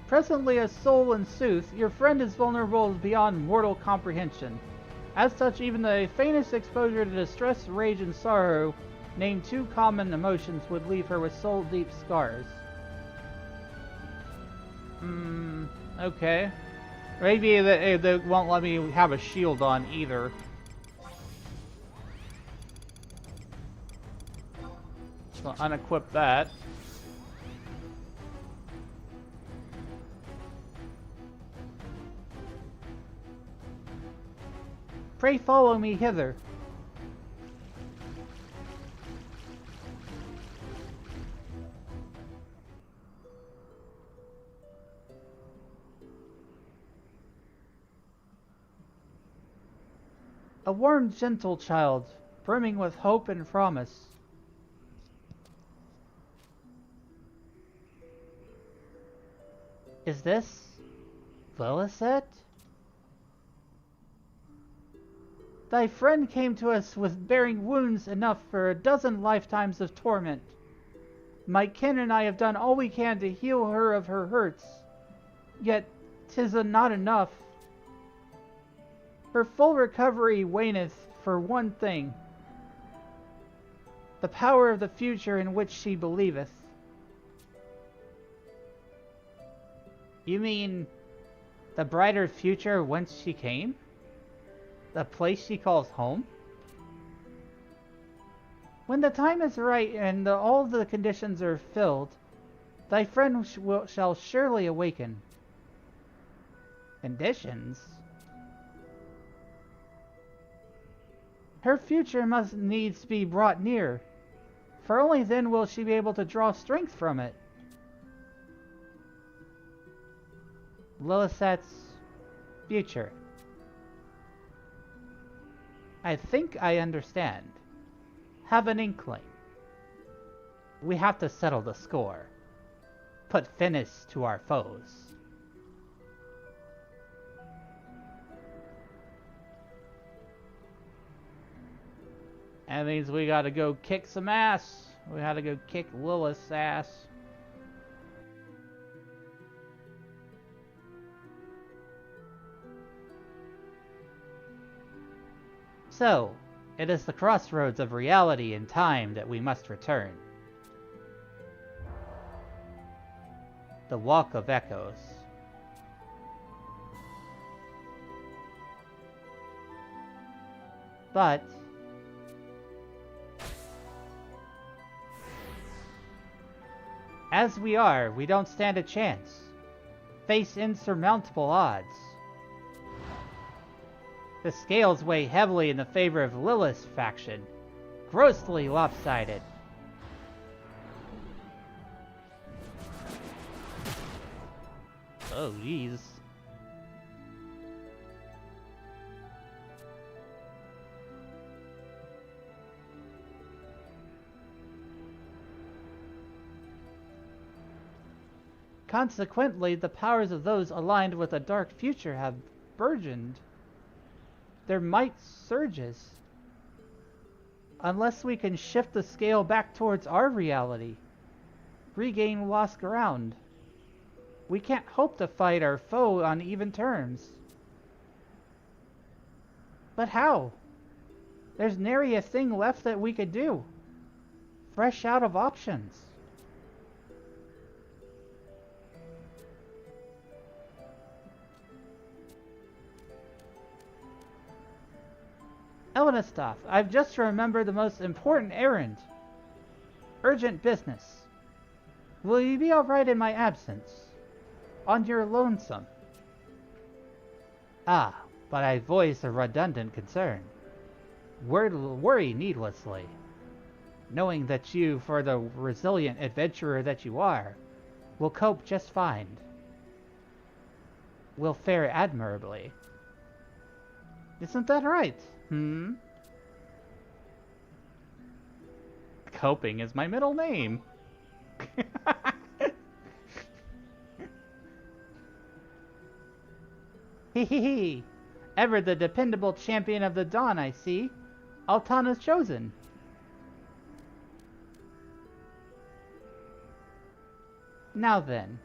Presently, a soul in sooth, your friend is vulnerable beyond mortal comprehension. As such, even the faintest exposure to distress, rage, and sorrow, named two common emotions, would leave her with soul-deep scars. Okay. Maybe they won't let me have a shield on either. So unequip that. Pray follow me hither. A warm, gentle child, brimming with hope and promise. Is this Lilith? Thy friend came to us with bearing wounds enough for 12 lifetimes of torment. My kin and I have done all we can to heal her of her hurts, yet 'tis not enough. Her full recovery waneth for one thing, the power of the future in which she believeth. You mean the brighter future whence she came? The place she calls home? When the time is right and all the conditions are filled, thy friend shall surely awaken. Conditions? Her future must needs be brought near, for only then will she be able to draw strength from it. Lilith's future. I think I understand. Have an inkling. We have to settle the score. Put finish to our foes. That means we gotta go kick some ass. We gotta go kick Lilith's ass. So, it is the crossroads of reality and time that we must return. The Walk of Echoes. But as we are, we don't stand a chance. Face insurmountable odds. The scales weigh heavily in the favor of Lilith's faction. Grossly lopsided. Oh, jeez. Consequently, the powers of those aligned with a dark future have burgeoned. Their might surges. Unless we can shift the scale back towards our reality, regain lost ground, we can't hope to fight our foe on even terms. But how? There's nary a thing left that we could do. Fresh out of options. Elenistov, I've just remembered the most important errand. Urgent business. Will you be alright in my absence? On your lonesome. Ah, but I voice a redundant concern. Worry needlessly, knowing that you, for the resilient adventurer that you are, will cope just fine. Will fare admirably. Isn't that right? Coping is my middle name. Hee. Ever the dependable champion of the dawn, I see. Altana's chosen. Now then,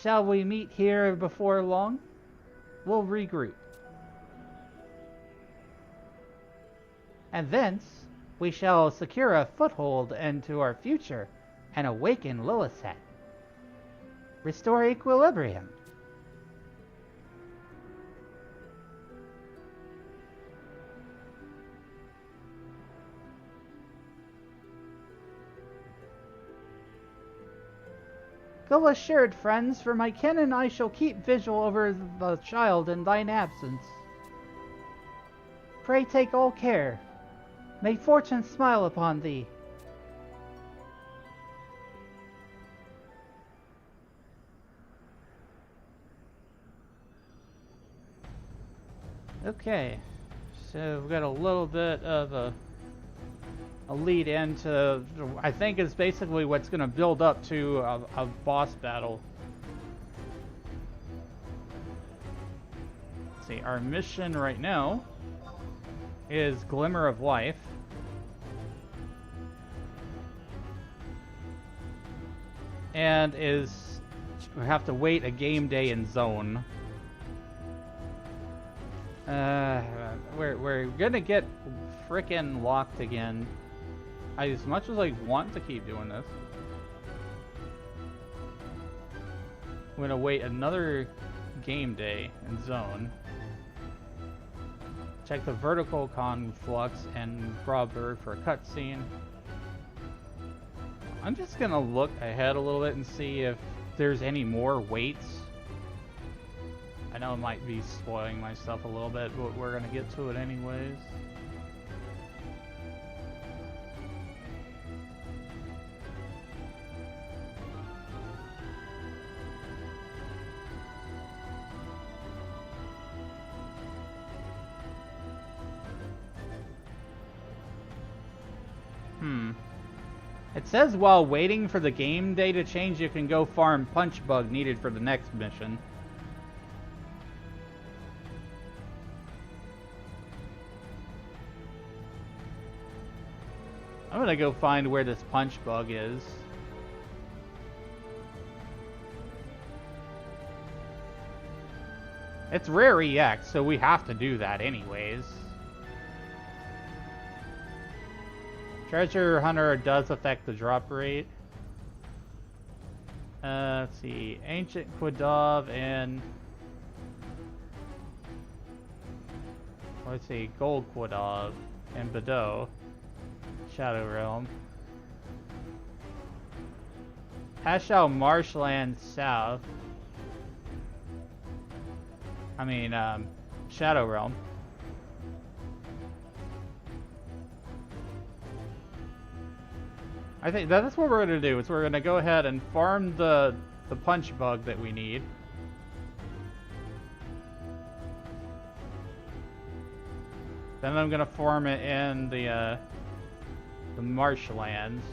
shall we meet here before long? We'll regroup. And thence, we shall secure a foothold into our future and awaken Lilith. Restore equilibrium. Go assured, friends, for my kin and I shall keep vigil over the child in thine absence. Pray take all care. May fortune smile upon thee. Okay, So we've got a little bit of a lead into, I think is basically what's going to build up to a boss battle. Let's see, our mission right now is Glimmer of Life. And we have to wait a game day in zone. We're gonna get frickin' locked again. As much as I want to keep doing this, I'm gonna wait another game day in zone. Check the vertical conflux and Grobberg for a cutscene. I'm just gonna look ahead a little bit and see if there's any more waits. I know it might be spoiling my stuff a little bit, but we're gonna get to it anyways. It says while waiting for the game day to change, you can go farm punch bug needed for the next mission. I'm gonna go find where this punch bug is. It's rare EX, so we have to do that anyways. Treasure Hunter does affect the drop rate. Let's see. Ancient Quidov and... let's see. Gold Quidov and Bedeau. Shadow Realm. Hashao Marshland South. I mean, Shadow Realm. I think that's what we're going to do, is we're going to go ahead and farm the punch bug that we need. Then I'm going to farm it in the marshlands.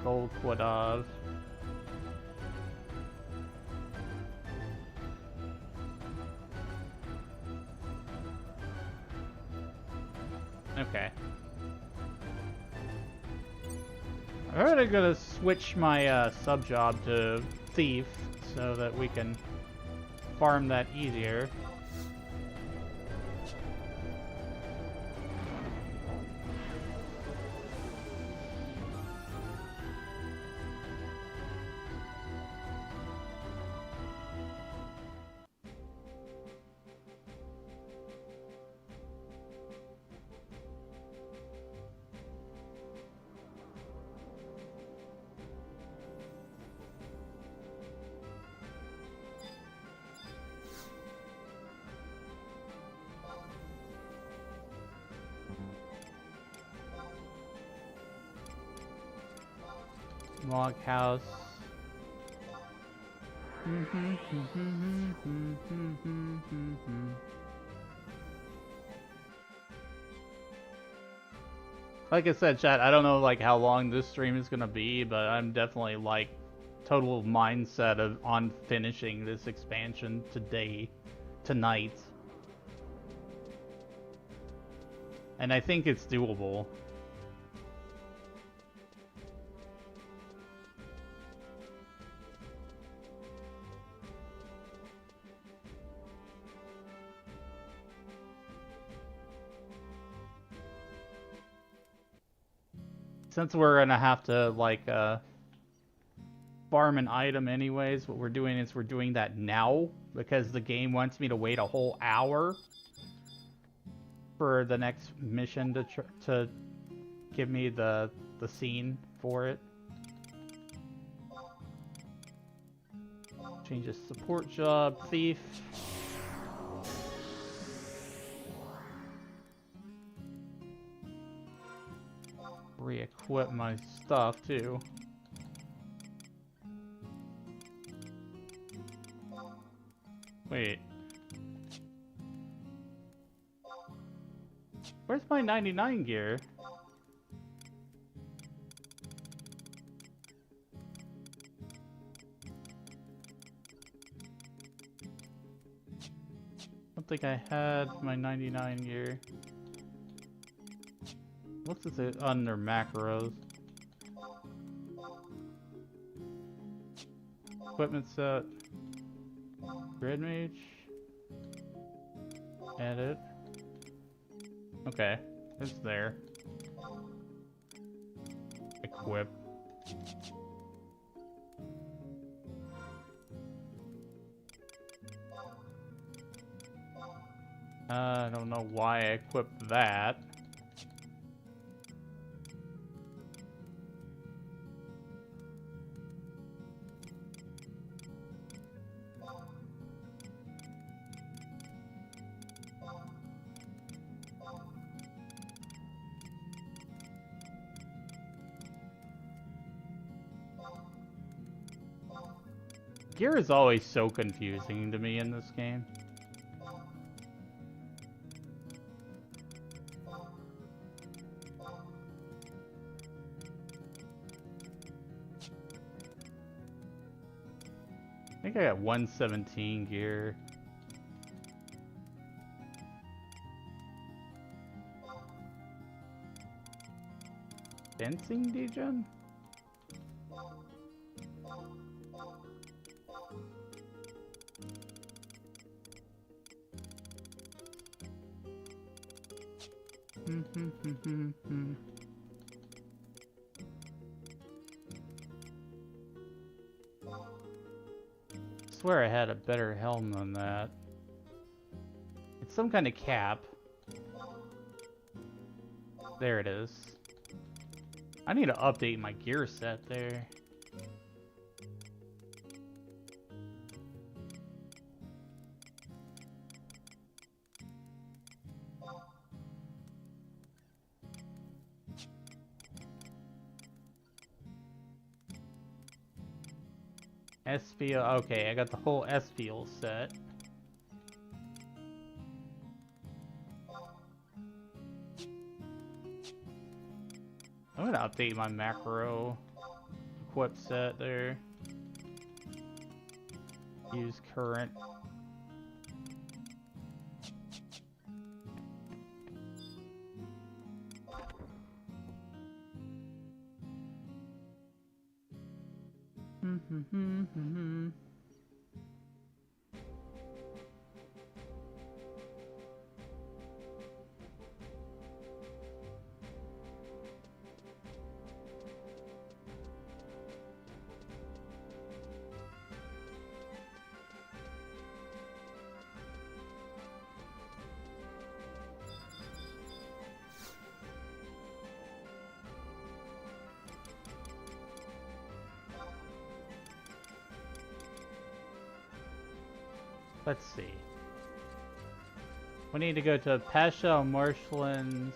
Gold Quidov. Okay. I'm already gonna switch my sub job to Thief so that we can farm that easier. Log house. Like I said, chat, I don't know like how long this stream is gonna be, but I'm definitely like total mindset of on finishing this expansion tonight. And I think it's doable. Since we're gonna have to like farm an item anyways, what we're doing is we're doing that now because the game wants me to wait a whole hour for the next mission to give me the scene for it. Change the support job, Thief. Re-equip my stuff too. Wait. Where's my 99 gear? I don't think I had my 99 gear. What's this under macros? Equipment set. Grid mage. Edit. Okay, it's there. Equip. I don't know why I equipped that. Gear is always so confusing to me in this game. I think I got 117 gear. Fencing degen? I swear I had a better helm than that. It's some kind of cap. There it is. I need to update my gear set there. SPO, okay, I got the whole SPO set. I'm gonna update my macro equip set there. Use current. Let's see. We need to go to Pasha Marshlands.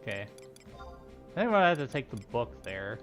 Okay. I think we'll have to take the book there.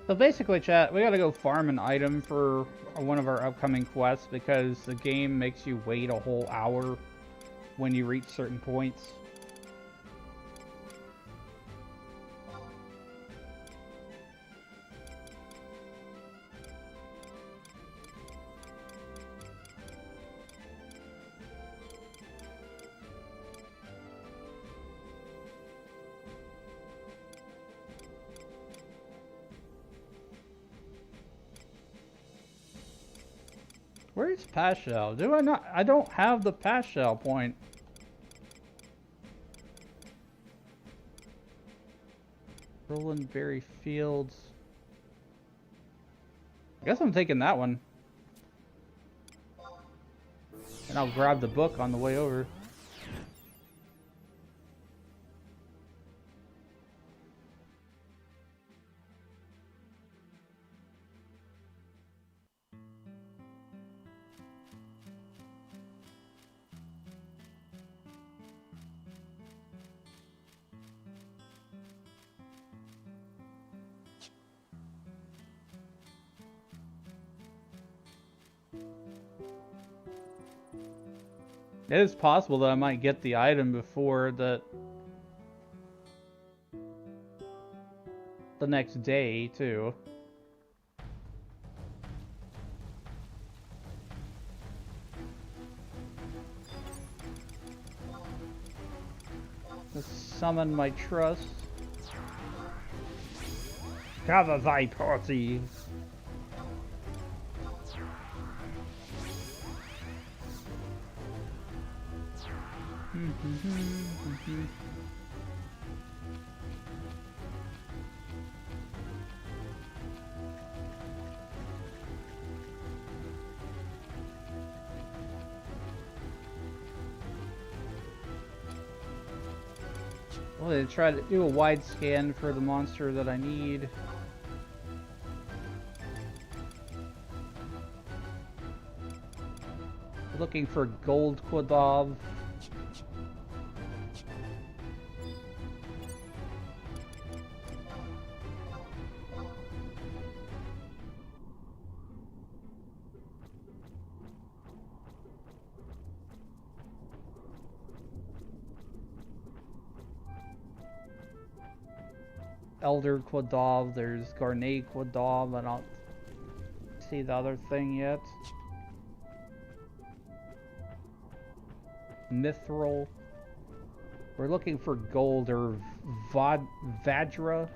So basically, chat, we gotta go farm an item for one of our upcoming quests because the game makes you wait a whole hour when you reach certain points. Where's Paschal? Do I not? I don't have the Paschal point. Roland Berry Fields. I guess I'm taking that one. And I'll grab the book on the way over. It is possible that I might get the item before the next day, too. Let's summon my trust. Gather thy party. Well, they try to do a wide scan for the monster that I need. Looking for gold Quadov. Elder Quadov, there's Garnet Quadov, I don't see the other thing yet. Mithril. We're looking for gold or Vajra.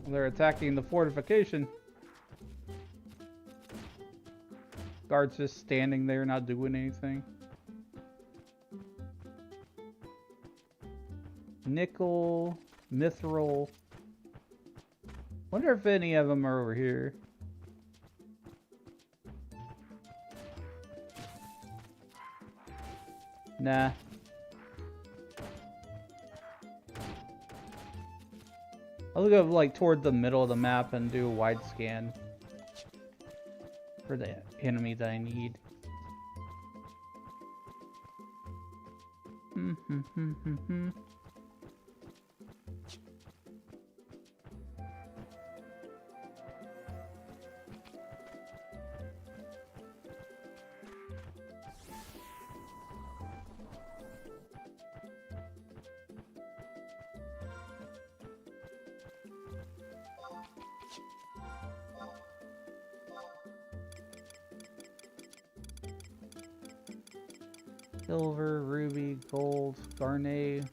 They're attacking the fortification. Guards just standing there, not doing anything. Nickel, mithril. Wonder if any of them are over here. Nah. I'll go like toward the middle of the map and do a wide scan for the enemy that I need. Silver, ruby, gold, garnet.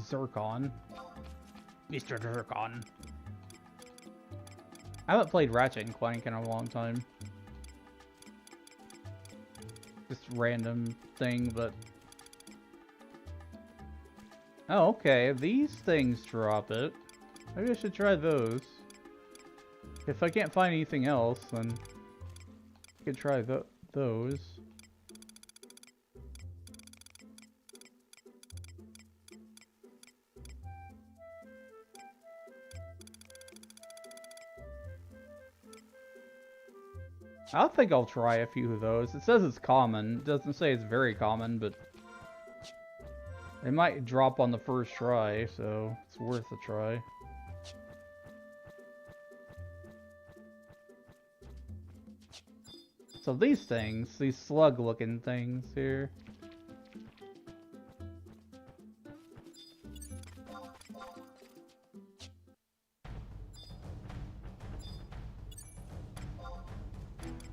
Zircon. Mr. Zircon. I haven't played Ratchet and Clank in a long time. Just random thing, but... Oh, okay. These things drop it. Maybe I should try those. If I can't find anything else, then I could try those. I think I'll try a few of those. It says it's common. It doesn't say it's very common, but it might drop on the first try, so it's worth a try. So these things, these slug-looking things here.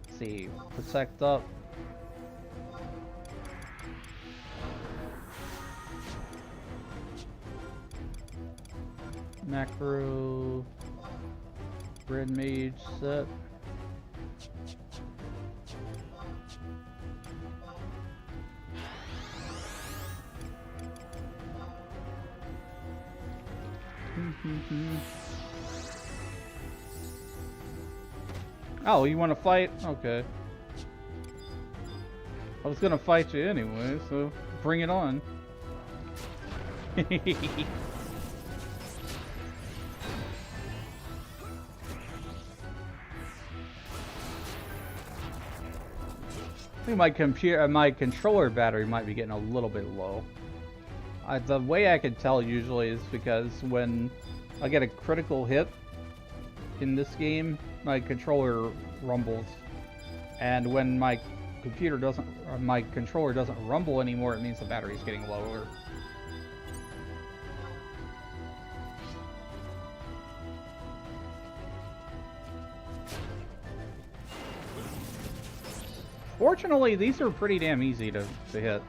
Let's see, protect up. Macro, red mage set. Oh, you want to fight? Okay. I was gonna fight you anyway, so bring it on. I think my controller battery might be getting a little bit low. The way I can tell usually is because when I get a critical hit in this game, my controller rumbles, and when my controller doesn't rumble anymore, it means the battery's getting lower. Fortunately, these are pretty damn easy to hit.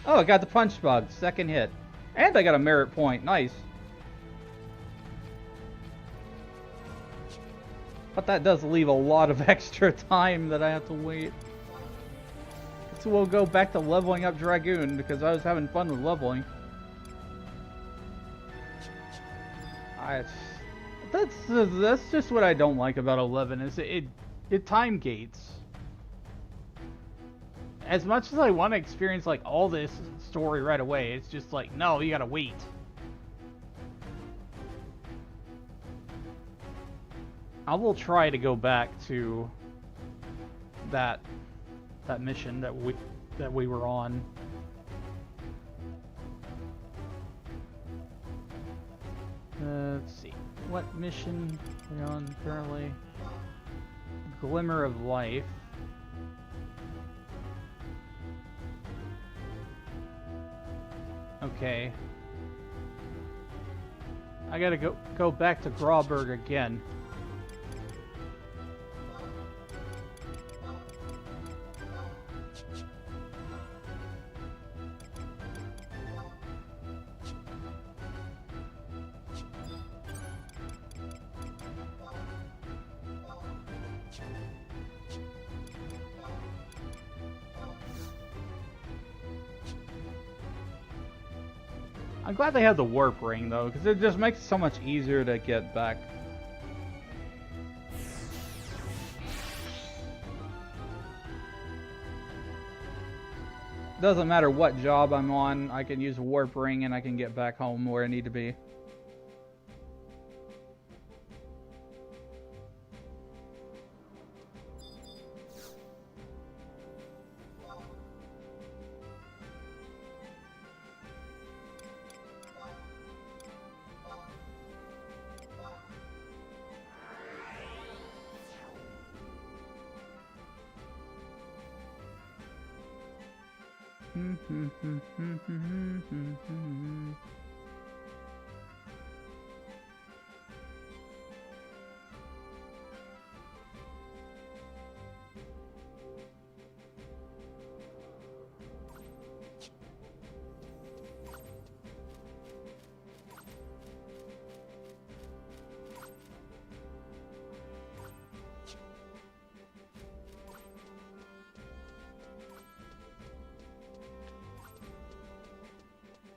Oh, I got the punch bug, second hit. And I got a merit point, nice. But that does leave a lot of extra time that I have to wait. So we'll go back to leveling up Dragoon, because I was having fun with leveling. That's just what I don't like about 11, is it time gates. As much as I want to experience like all this story right away, it's just like, no, you gotta wait. I will try to go back to that mission that we were on. Let's see, what mission are we on currently? Glimmer of Life. Okay. I gotta go back to Grauberg again. I'm glad they have the warp ring though, because it just makes it so much easier to get back. Doesn't matter what job I'm on, I can use a warp ring and I can get back home where I need to be.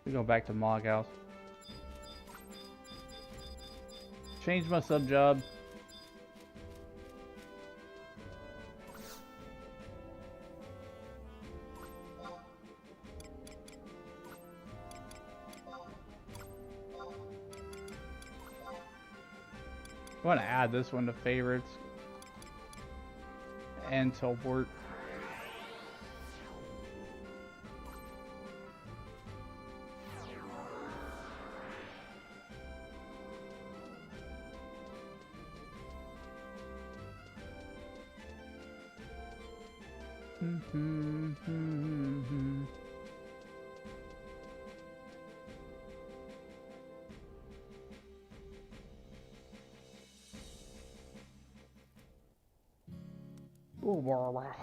We go back to Mog House. Change my sub job. I want to add this one to favorites and teleport. Oh, wow.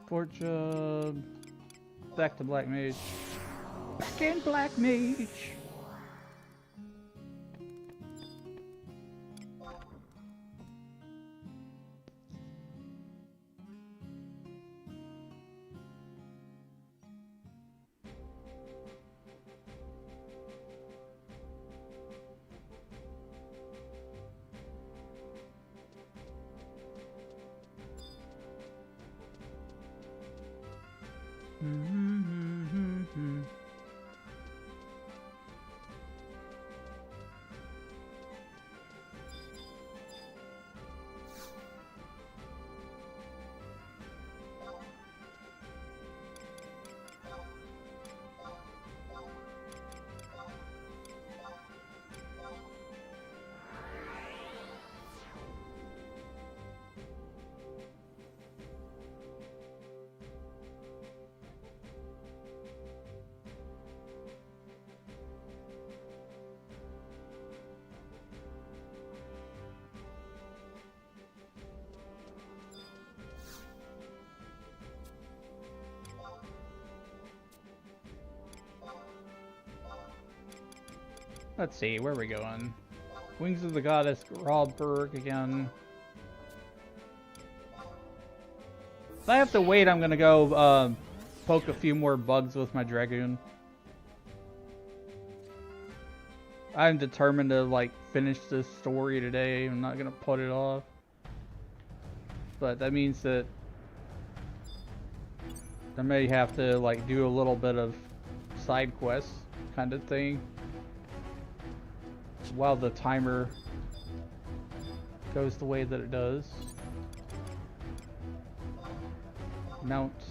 Fort Job. Back to Black Mage. Back in Black Mage. Let's see, where are we going? Wings of the Goddess, Grobberg again. If I have to wait, I'm gonna go poke a few more bugs with my Dragoon. I'm determined to like finish this story today. I'm not gonna put it off. But that means that I may have to like do a little bit of side quest kind of thing while the timer goes the way that it does. Mounts.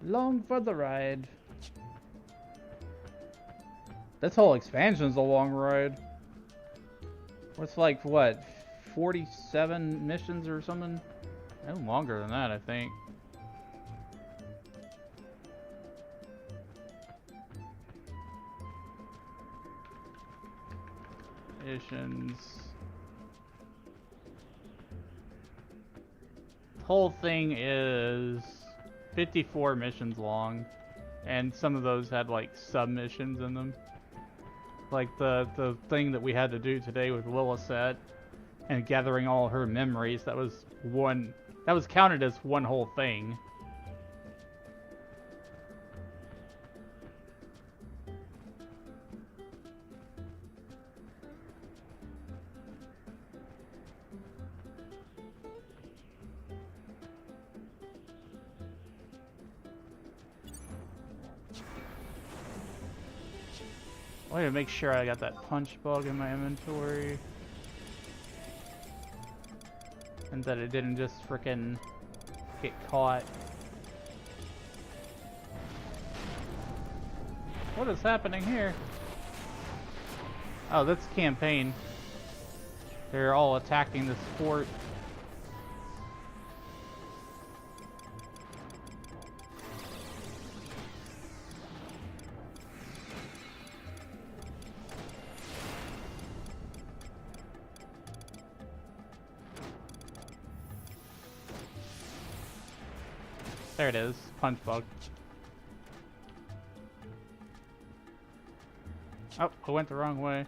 Long for the ride. This whole expansion's a long ride. It's like, what, 47 missions or something? No longer than that, I think. Missions. The whole thing is 54 missions long, and some of those had like sub-missions in them. Like the thing that we had to do today with Lilithset and gathering all her memories, that was counted as one whole thing. I need to make sure I got that punch bug in my inventory. And that it didn't just frickin' get caught. What is happening here? Oh, that's campaign. They're all attacking this fort. There it is, punch bug. Oh, I went the wrong way.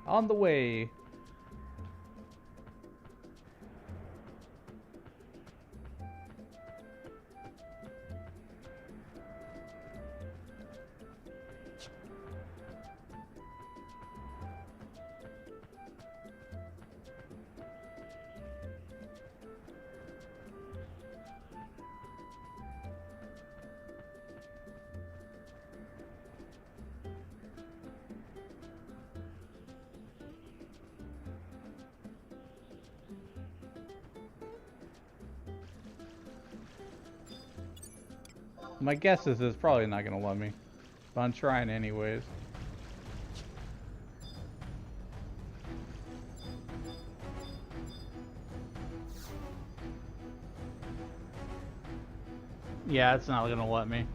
On the way. My guess is it's probably not gonna let me, but I'm trying anyways. Yeah, it's not gonna let me.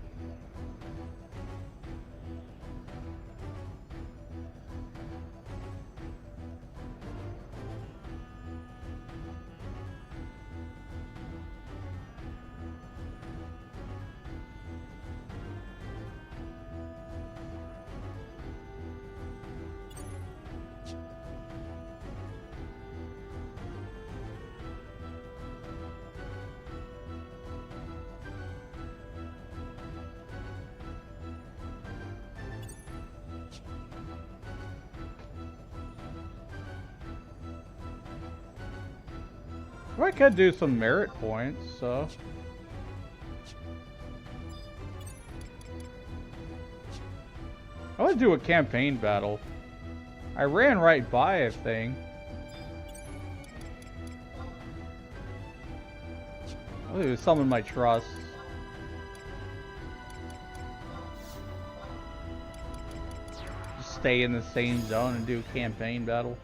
Well, I could do some merit points, so. I want to do a campaign battle. I ran right by a thing. I'll do summon my trust. Just stay in the same zone and do a campaign battle.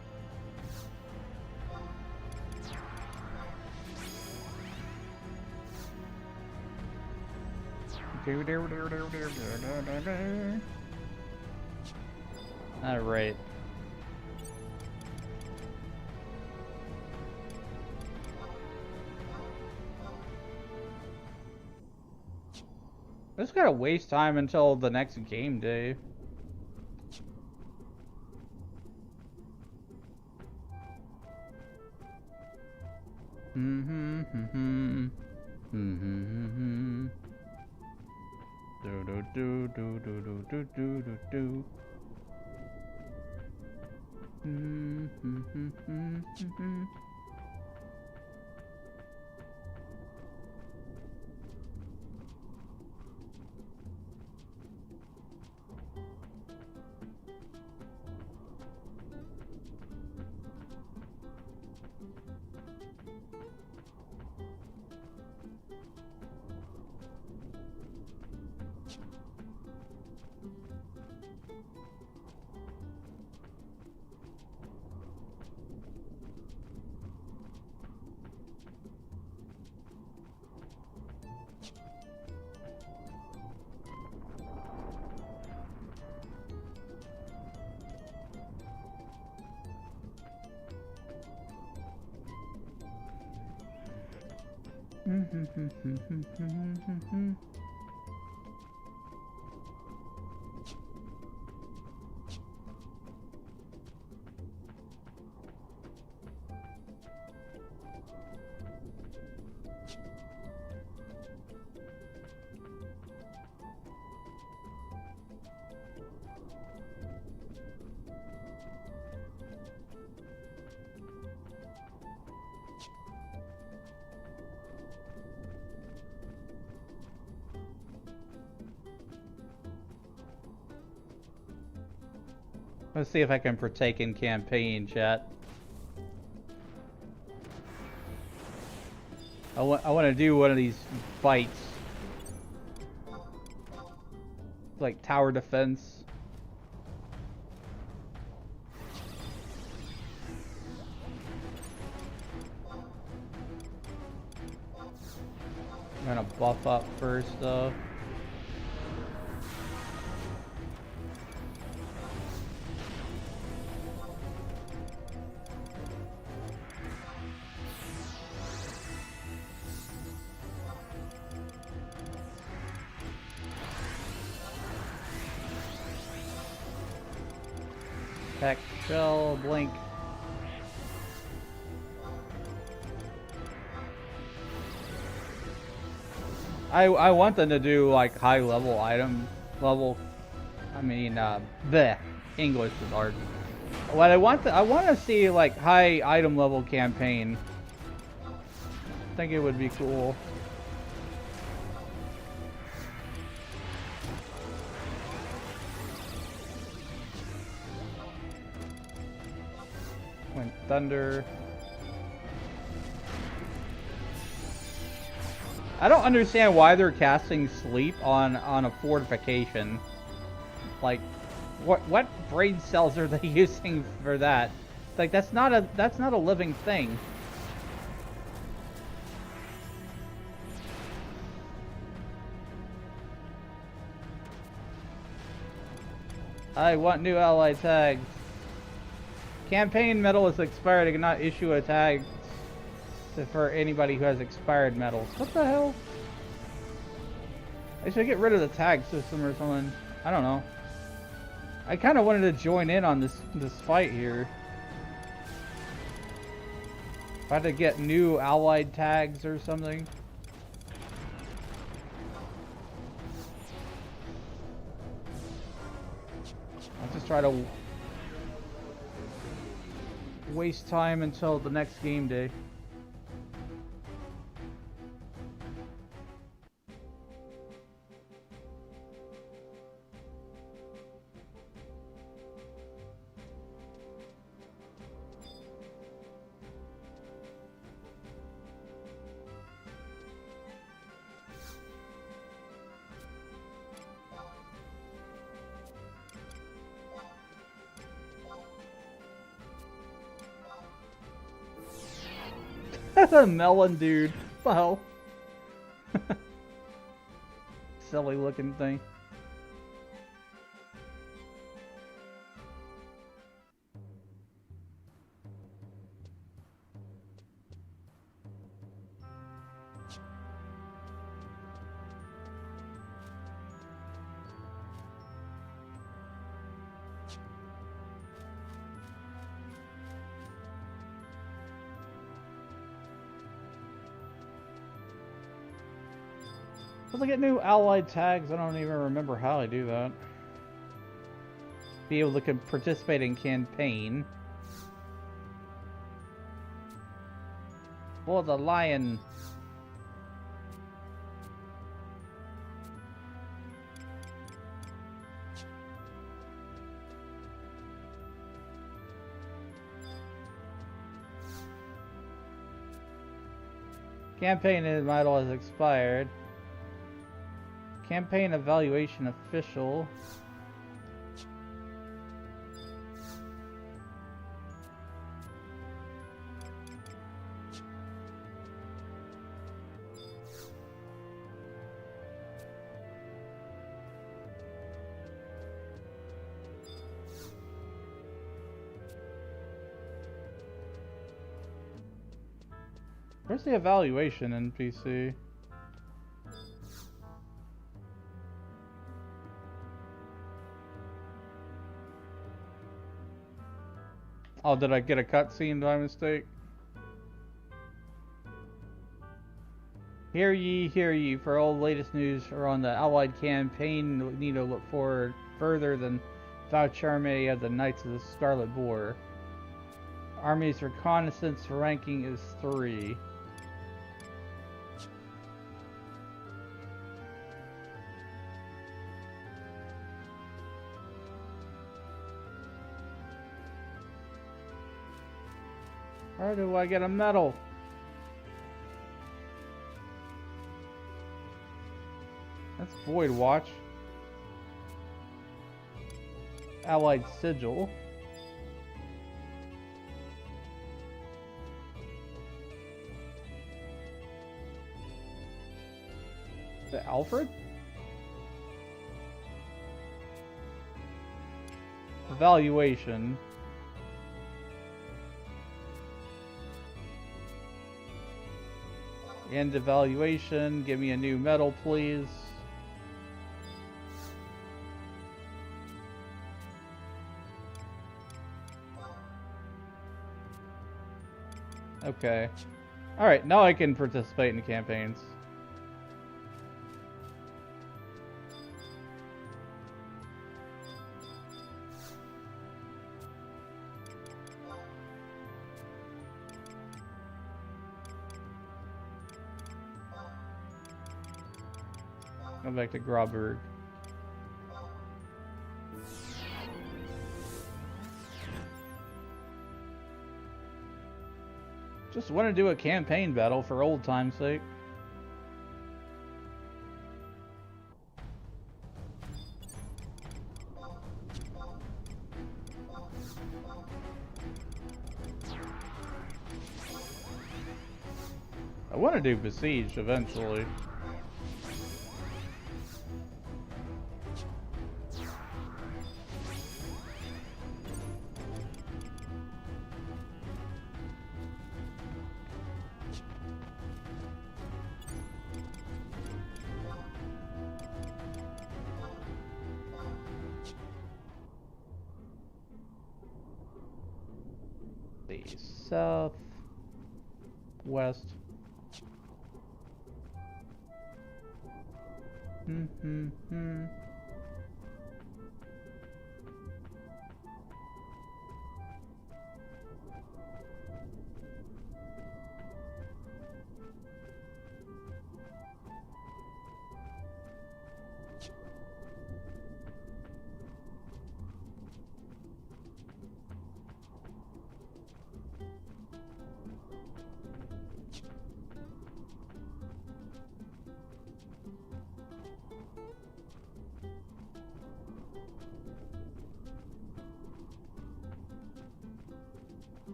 All right. I just gotta waste time until the next game day. Do do do do do do do do do do. Let's see if I can partake in campaign, chat. I want to do one of these fights. Like tower defense. I'm gonna buff up first though. Tech, shell, blink. I want them to do like high level item level. I mean, the English is hard. What I want to see like high item level campaign. I think it would be cool. When thunder. I don't understand why they're casting sleep on a fortification. Like, what brain cells are they using for that? Like that's not a living thing. I want new ally tags. Campaign medal is expired. I cannot issue a tag for anybody who has expired medals. What the hell? I should get rid of the tag system or something. I don't know. I kind of wanted to join in on this fight here. If I had to get new allied tags or something. I'll just try to waste time until the next game day. That's a melon dude. Wow. Silly looking thing. Let's get new allied tags. I don't even remember how I do that. Be able to participate in campaign. For the lion. Campaign medal has expired. Campaign evaluation official. Where's the evaluation NPC? Oh, did I get a cutscene by mistake? Hear ye, for all the latest news are on the Allied campaign. We need to look forward further than voucher army of the Knights of the Scarlet Boar. Army's reconnaissance ranking is 3. How do I get a medal? That's Void Watch. Allied Sigil. The Alfred? Evaluation. End evaluation. Give me a new medal, please. Okay. Alright, now I can participate in campaigns. Go back to Grauberg. Just want to do a campaign battle for old time's sake. I want to do Besiege eventually. South, west.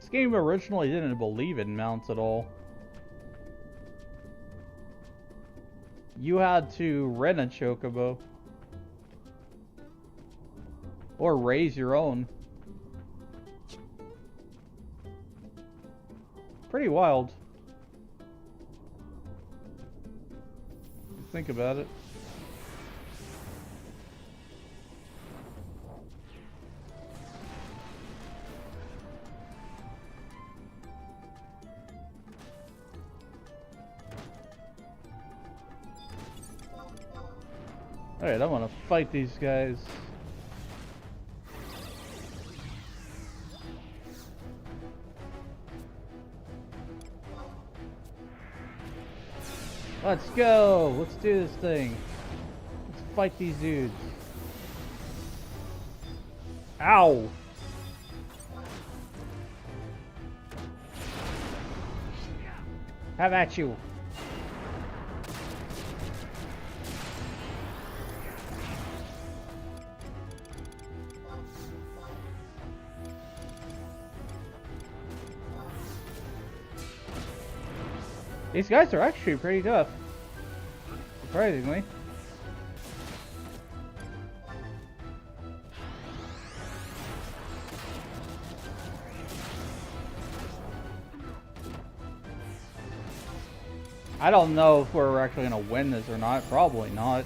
This game originally didn't believe in mounts at all. You had to rent a chocobo. Or raise your own. Pretty wild. Think about it. Alright, I want to fight these guys. Let's go. Let's do this thing. Let's fight these dudes. Ow. Have at you. These guys are actually pretty tough, surprisingly. I don't know if we're actually going to win this or not. Probably not.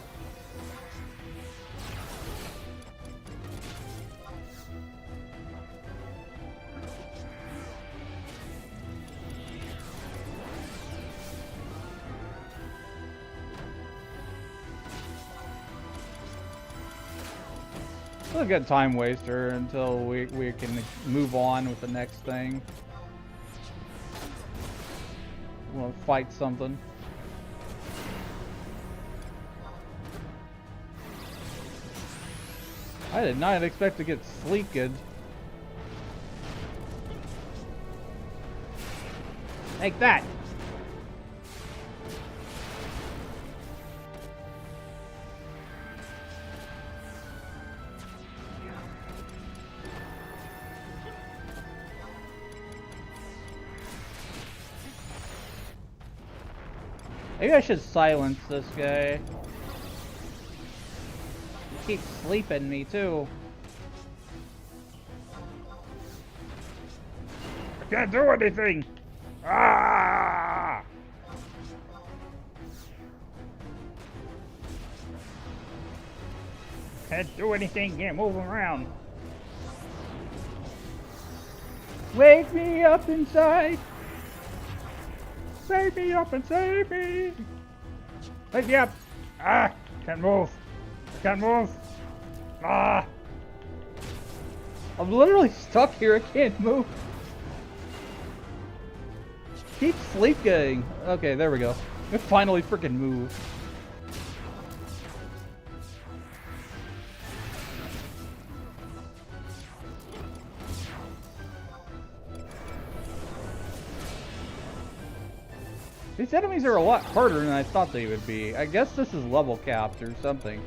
It's a good time waster until we can move on with the next thing. We'll fight something. I did not expect to get sleeked. Take that! Maybe I should silence this guy. He keeps sleeping me too. I can't do anything! Ah! Can't do anything, can't move around. Wake me up inside! Save me up and save me! Wake me up! Ah! Can't move! I can't move! Ah! I'm literally stuck here, I can't move! Keep sleeping! Okay, there we go. I finally freaking move. These enemies are a lot harder than I thought they would be. I guess this is level capped or something.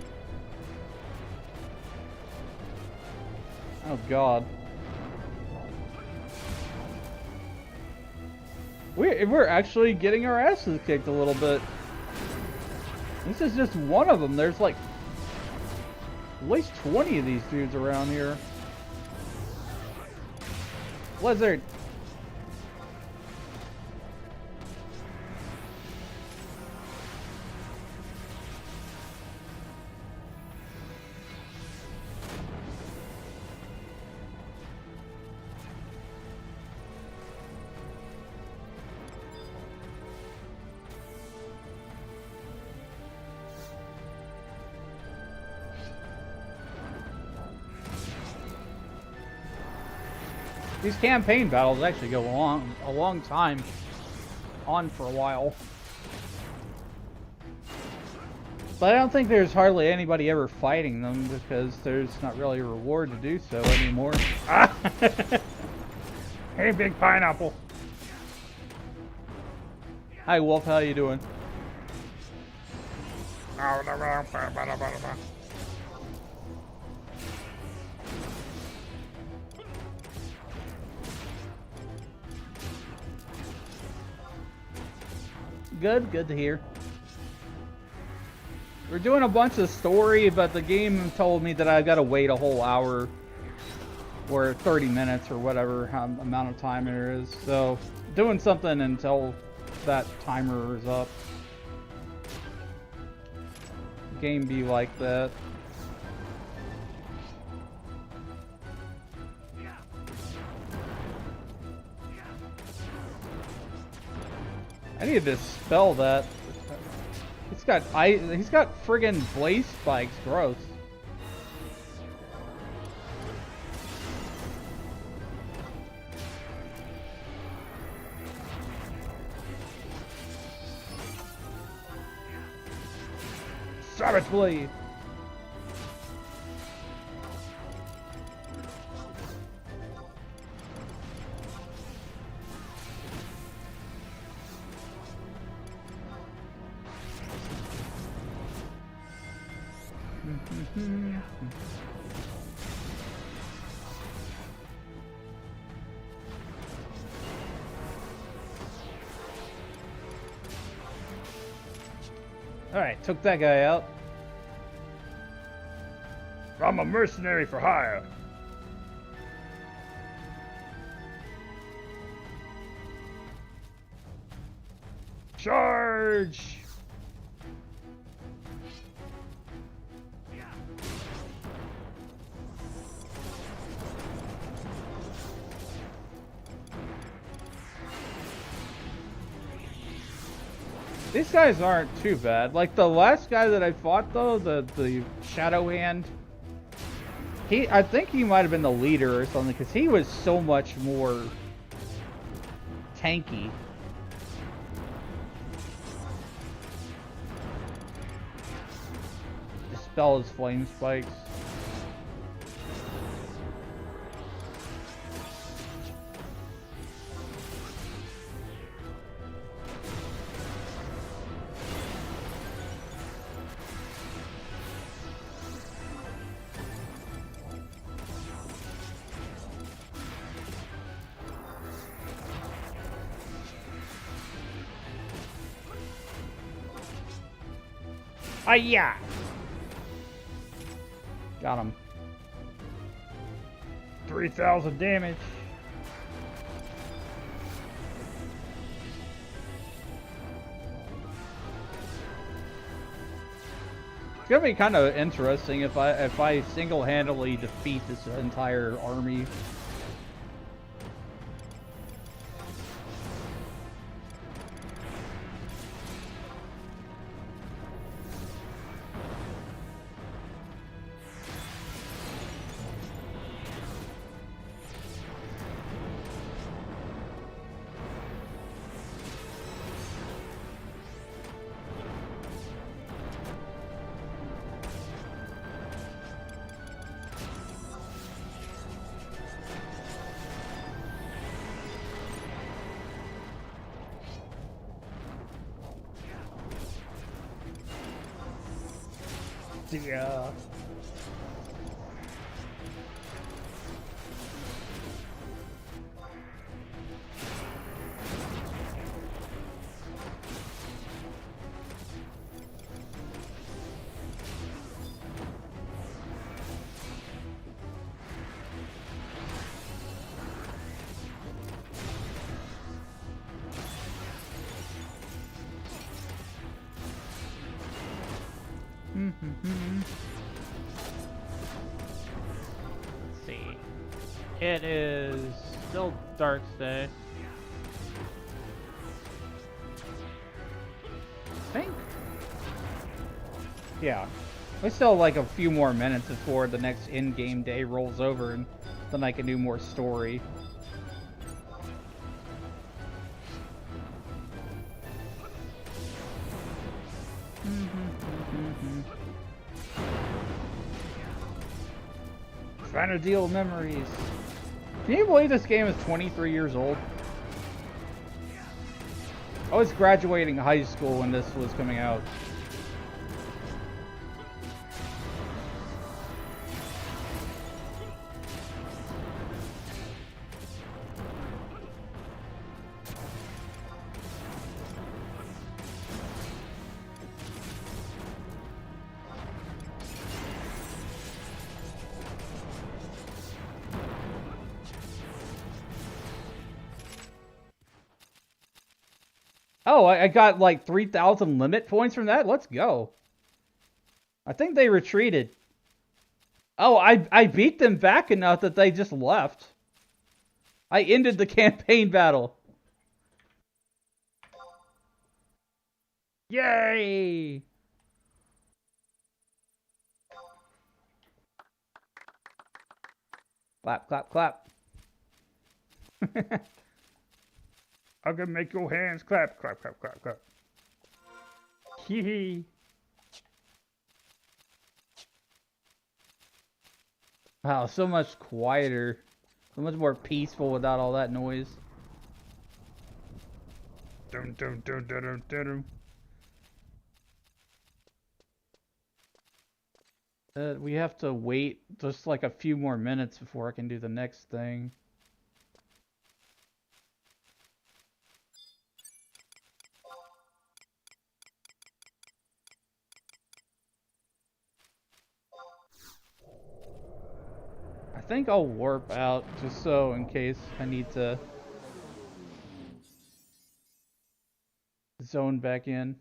Oh god. We're actually getting our asses kicked a little bit. This is just one of them. There's like at least 20 of these dudes around here. Blizzard. These campaign battles actually go a long time, on for a while. But I don't think there's hardly anybody ever fighting them because there's not really a reward to do so anymore. Hey, big pineapple. Hi, Wolf. How you doing? Good to hear. We're doing a bunch of story, but the game told me that I gotta wait a whole hour or 30 minutes or whatever amount of time there is. So, doing something until that timer is up. Game be like that. I need to dispel that. He's got friggin' blaze spikes. Gross. Savage Blade. Alright, took that guy out. I'm a mercenary for hire. Charge! These guys aren't too bad. Like the last guy that I fought though, the Shadow Hand, I think he might have been the leader or something, because he was so much more tanky. Dispel his flame spikes. Yeah, got him. 3,000 damage. It's gonna be kind of interesting if I single-handedly defeat this entire army. Yeah. Let's see. It is still dark day. I think. Yeah. We still have like a few more minutes before the next in-game day rolls over, and then I can do more story. Trying to deal memories. Can you believe this game is 23 years old? I was graduating high school when this was coming out. Oh, I got like 3,000 limit points from that? Let's go. I think they retreated. Oh, I beat them back enough that they just left. I ended the campaign battle. Yay! Clap, clap, clap. I'm gonna make your hands clap, clap, clap, clap, clap. Hee hee. Wow, so much quieter. So much more peaceful without all that noise. Dun, dun, dun, dun, dun, dun, dun. We have to wait just like a few more minutes before I can do the next thing. I think I'll warp out just so in case I need to zone back in.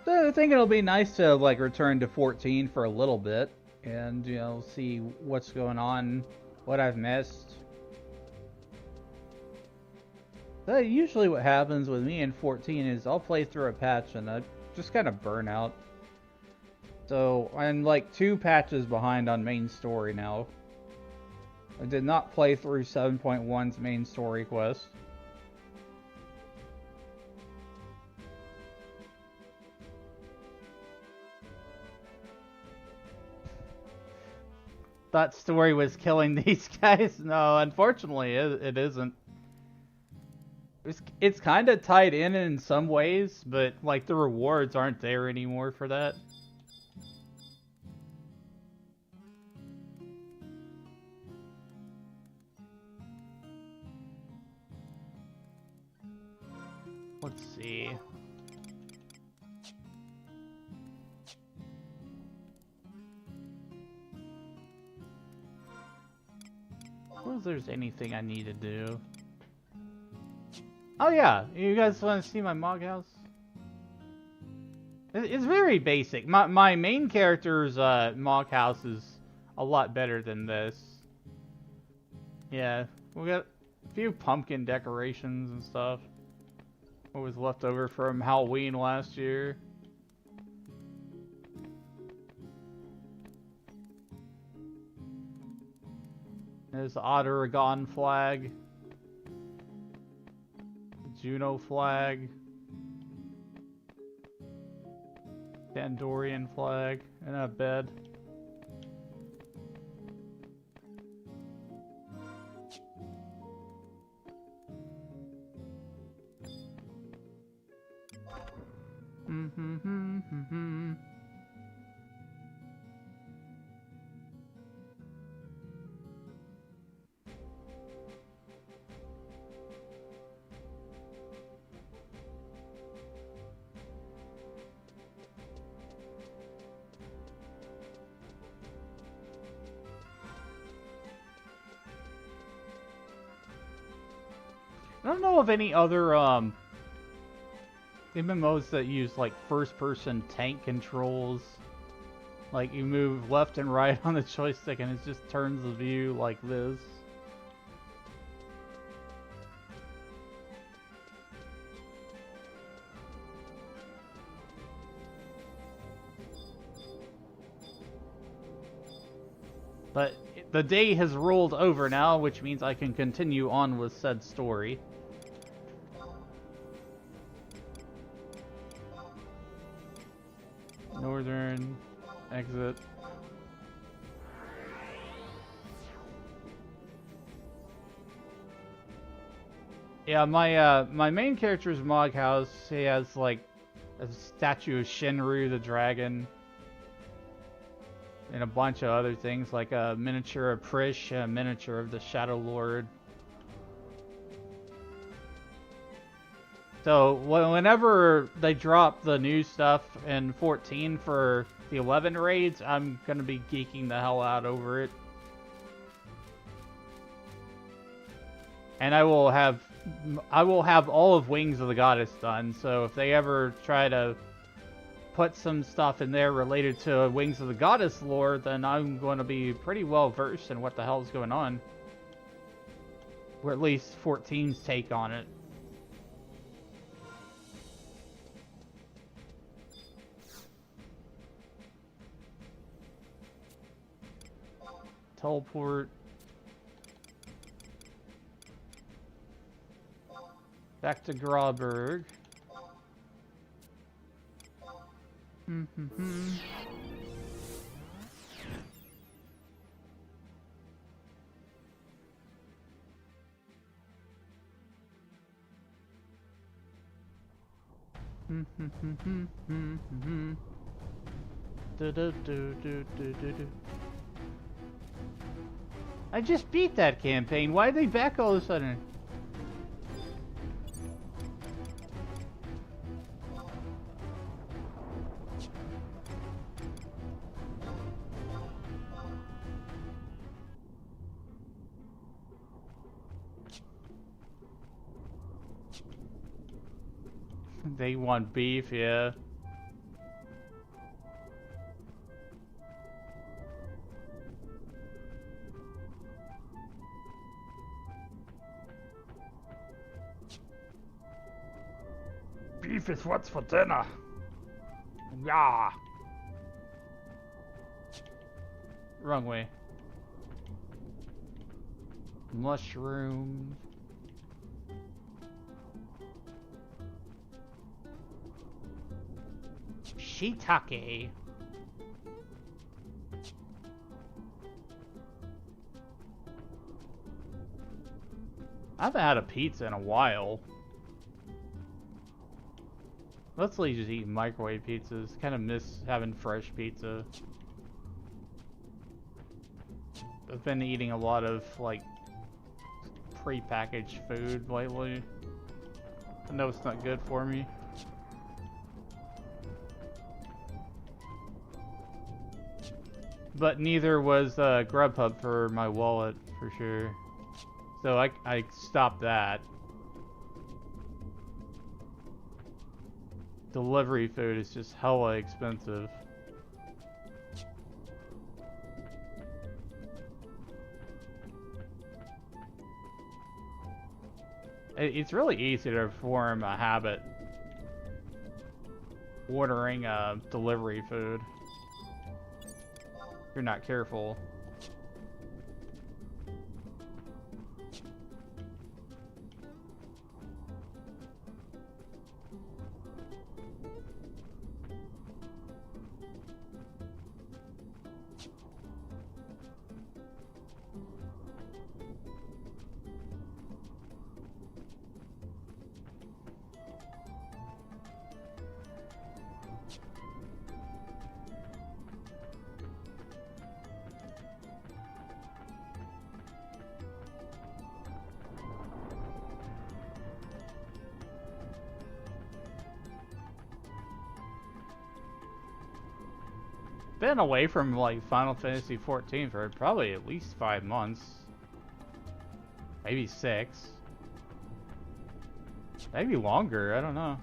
So I think it'll be nice to like return to 14 for a little bit and, you know, see what's going on, what I've missed. But usually what happens with me in 14 is I'll play through a patch and I just kind of burn out. So I'm like 2 patches behind on main story now. I did not play through 7.1's main story quest. That story was killing these guys. No, unfortunately, it isn't. It's kind of tied in some ways, but like the rewards aren't there anymore for that. Let's see. Well, if there's anything I need to do. Oh yeah, you guys want to see my mog house? It's very basic. My main character's mog house is a lot better than this. Yeah, we got a few pumpkin decorations and stuff. What was left over from Halloween last year. There's the Otaragon flag. Juno flag. Dandorian flag. And a bed. I don't know of any other MMOs that use like first-person tank controls. Like you move left and right on the joystick and it just turns the view like this. But the day has rolled over now, which means I can continue on with said story. Northern exit. Yeah, my main character's mog house, he has like a statue of Shinru the dragon. And a bunch of other things like a miniature of Prish, a miniature of the Shadow Lord. So whenever they drop the new stuff in 14 for the 11 raids, I'm going to be geeking the hell out over it. And I will have I will have all of Wings of the Goddess done, so if they ever try to put some stuff in there related to Wings of the Goddess lore, then I'm going to be pretty well versed in what the hell's going on. Or at least 14's take on it. Teleport. Back to Grauberg. I just beat that campaign. Why are they back all of a sudden? They want beef, yeah. Beef is what's for dinner. Yeah. Wrong way. Mushrooms. Shiitake. I haven't had a pizza in a while. Mostly just eating microwave pizzas. Kind of miss having fresh pizza. I've been eating a lot of, like, pre-packaged food lately. I know it's not good for me. But neither was Grubhub for my wallet, for sure. So I stopped that. Delivery food is just hella expensive. It's really easy to form a habit ordering delivery food. If you're not careful. Been away from like Final Fantasy 14 for probably at least 5 months, maybe 6, maybe longer. I don't know.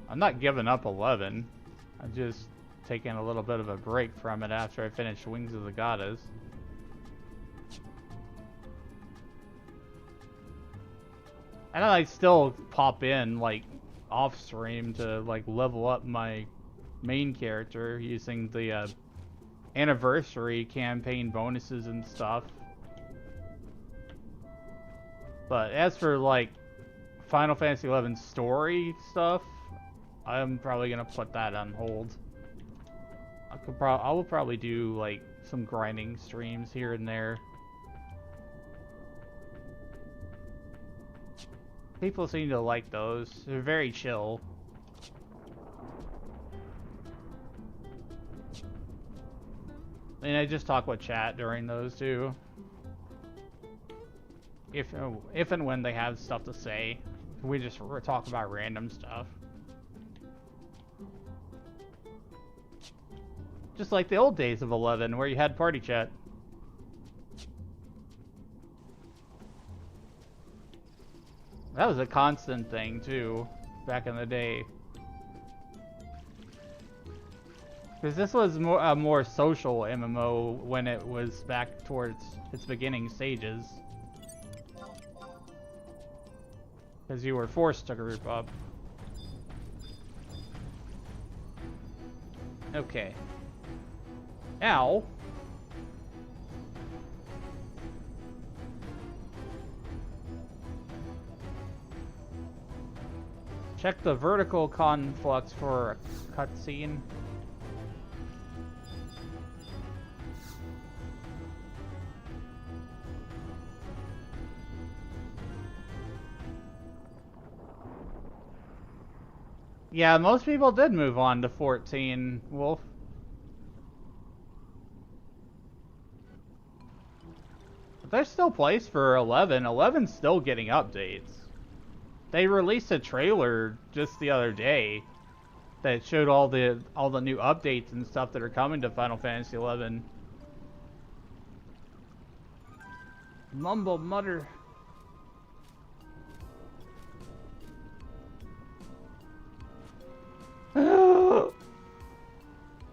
I'm not giving up 11. I'm just taking a little bit of a break from it after I finish Wings of the Goddess. And I still pop in, like, off stream to, like, level up my main character using the anniversary campaign bonuses and stuff. But as for, like, Final Fantasy 11 story stuff, I'm probably gonna put that on hold. I will probably do, like, some grinding streams here and there. People seem to like those. They're very chill. And I just talk with chat during those too. If and when they have stuff to say. We just talk about random stuff. Just like the old days of 11, where you had party chat. That was a constant thing, too, back in the day. Because this was a more social MMO when it was back towards its beginning stages. Because you were forced to group up. Okay. Now... check the vertical conflux for a cutscene. Yeah, most people did move on to 14, Wolf. But there's still place for 11. 11's still getting updates. They released a trailer just the other day that showed all the new updates and stuff that are coming to Final Fantasy 11. Mumble mutter.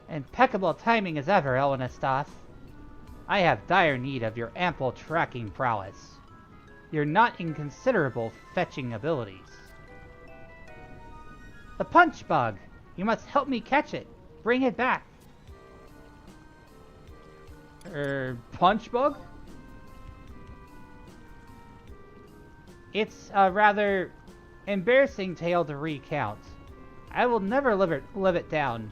Impeccable timing as ever, Elenistas. I have dire need of your ample tracking prowess. Your not inconsiderable fetching abilities. The punch bug! You must help me catch it. Bring it back. Punch bug? It's a rather embarrassing tale to recount. I will never live it down.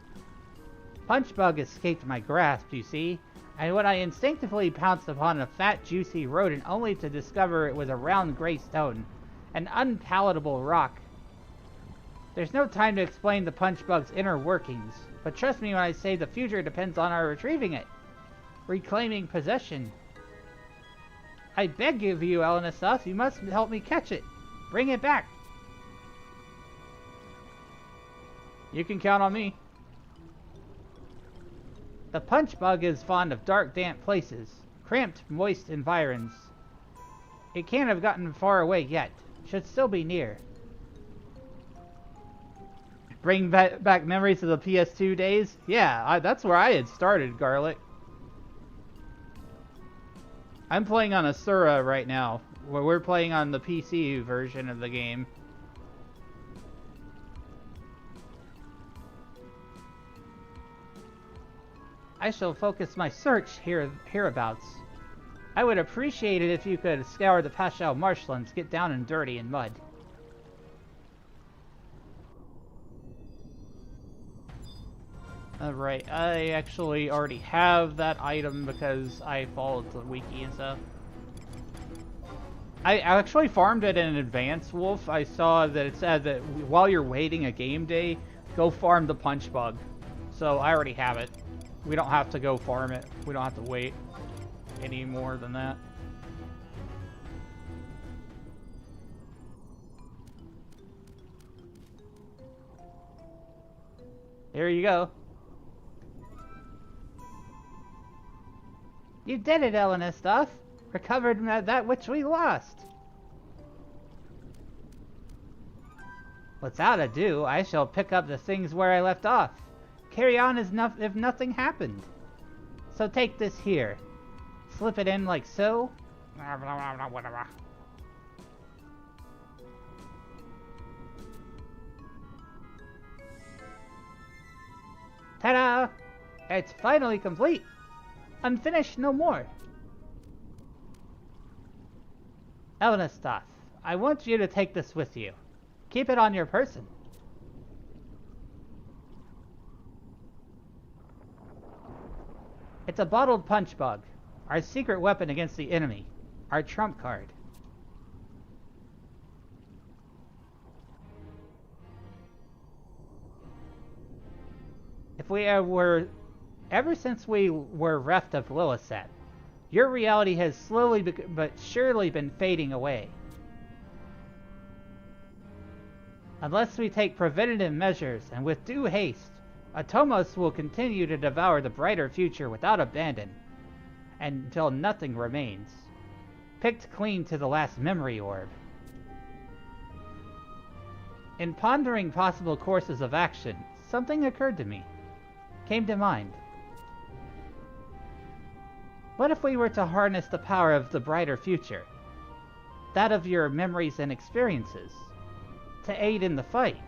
Punchbug escaped my grasp, you see, and when I instinctively pounced upon a fat, juicy rodent only to discover it was a round gray stone, an unpalatable rock. There's no time to explain the Punchbug's inner workings, but trust me when I say the future depends on our retrieving it, reclaiming possession. I beg of you, Elenistas, you must help me catch it. Bring it back. You can count on me. The punchbug is fond of dark, damp places, cramped, moist environs. It can't have gotten far away yet. Should still be near. Bring back memories of the PS2 days? Yeah, that's where I had started, Garlic. I'm playing on Asura right now, where we're playing on the PC version of the game. I shall focus my search hereabouts. I would appreciate it if you could scour the Pashao marshlands, get down and dirty in mud. Alright, I actually already have that item because I followed the wiki and stuff. I actually farmed it in advance, Wolf. I saw that it said that while you're waiting a game day, go farm the punch bug. So I already have it. We don't have to go farm it. We don't have to wait any more than that. There you go. You did it, Elenistas. Recovered that which we lost. Without ado, I shall pick up the things where I left off. Carry on as if nothing happened. So take this here. Slip it in like so. Ta-da! It's finally complete. Unfinished no more. Elenistas, I want you to take this with you. Keep it on your person. It's a bottled punch bug, our secret weapon against the enemy, our trump card. If we ever since we were reft of Lilithset, your reality has slowly but surely been fading away. Unless we take preventative measures and with due haste, Atomos will continue to devour the brighter future without abandon, until nothing remains, picked clean to the last memory orb. In pondering possible courses of action, something occurred to me, came to mind. What if we were to harness the power of the brighter future, that of your memories and experiences, to aid in the fight?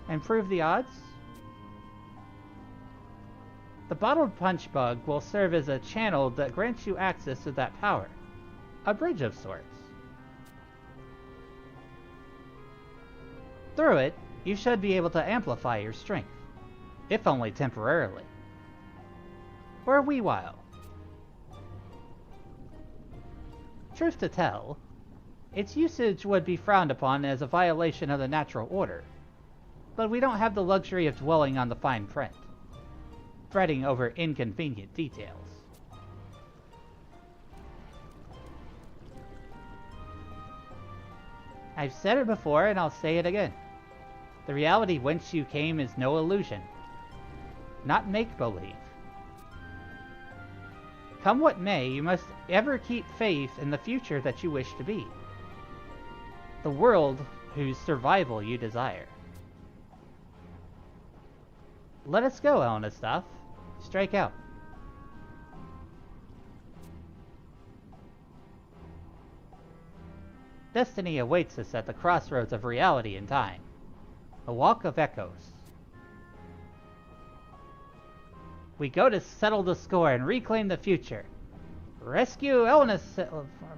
Improve the odds? The bottled punch bug will serve as a channel that grants you access to that power. A bridge of sorts. Through it, you should be able to amplify your strength, if only temporarily. For a wee while. Truth to tell, its usage would be frowned upon as a violation of the natural order, but we don't have the luxury of dwelling on the fine print, fretting over inconvenient details. I've said it before and I'll say it again. The reality whence you came is no illusion, not make-believe. Come what may, you must ever keep faith in the future that you wish to be. The world whose survival you desire. Let us go, Elnestov. Strike out. Destiny awaits us at the crossroads of reality and time. A walk of echoes. We go to settle the score and reclaim the future. Rescue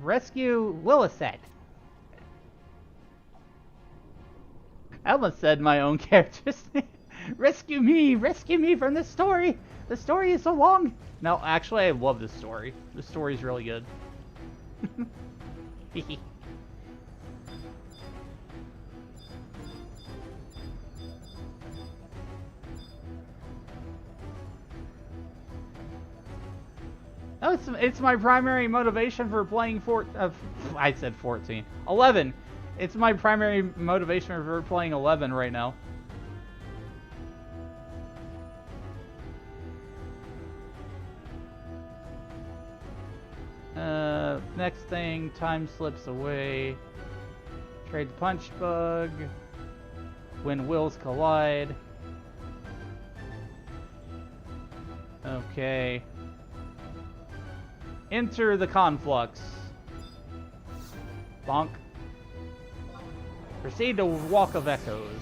Rescue Lilithset. I almost said my own character's name. Rescue me from this story. The story is so long. No, actually, I love this story. The story's really good. Oh, it's my primary motivation for playing I said 14. 11. It's my primary motivation for playing 11 right now. Next thing, time slips away. Trade the punch bug. When wills collide. Okay. Enter the conflux. Bonk. Proceed to Walk of Echoes.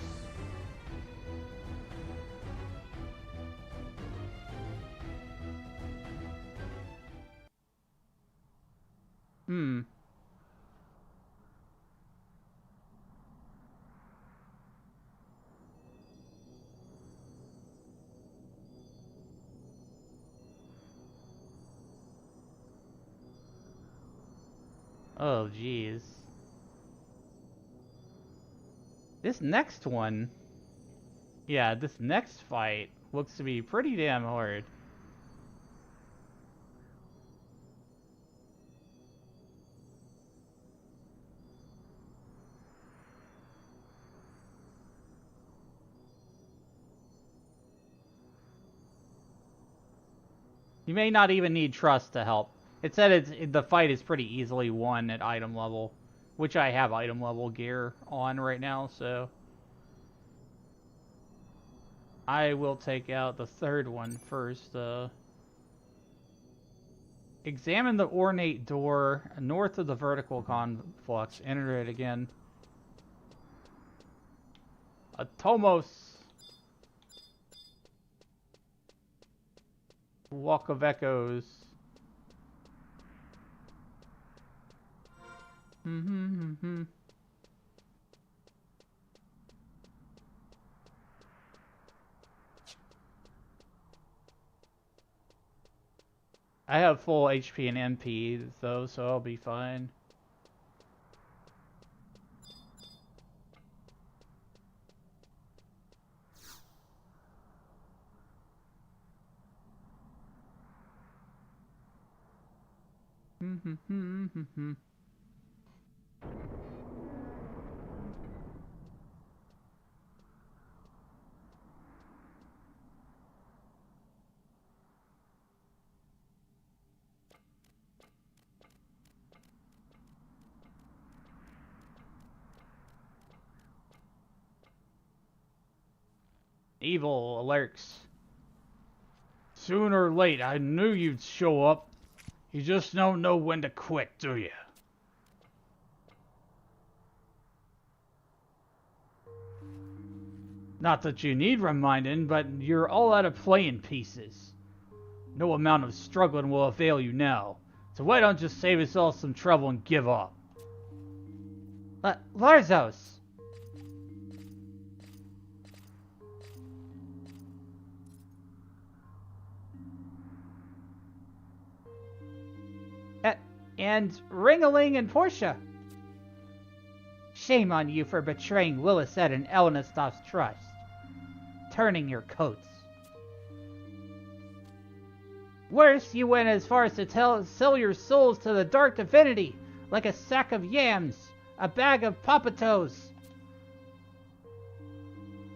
Oh, jeez. This next one... Yeah, this next fight looks to be pretty damn hard. You may not even need trust to help. It said the fight is pretty easily won at item level, which I have item level gear on right now, so I will take out the third one first. Examine the ornate door north of the vertical conflux. Enter it again. Atomos. Walk of Echoes. I have full HP and MP though, so I'll be fine. Evil lurks. Sooner or late, I knew you'd show up. You just don't know when to quit, do you? Not that you need reminding, but you're all out of playing pieces. No amount of struggling will avail you now. So why don't you save yourself some trouble and give up? Larzos! And Ringaling and Portia. Shame on you for betraying Willisette and Elenastoff's trust. Turning your coats. Worse, you went as far as to sell your souls to the dark divinity, like a sack of yams, a bag of popatoes.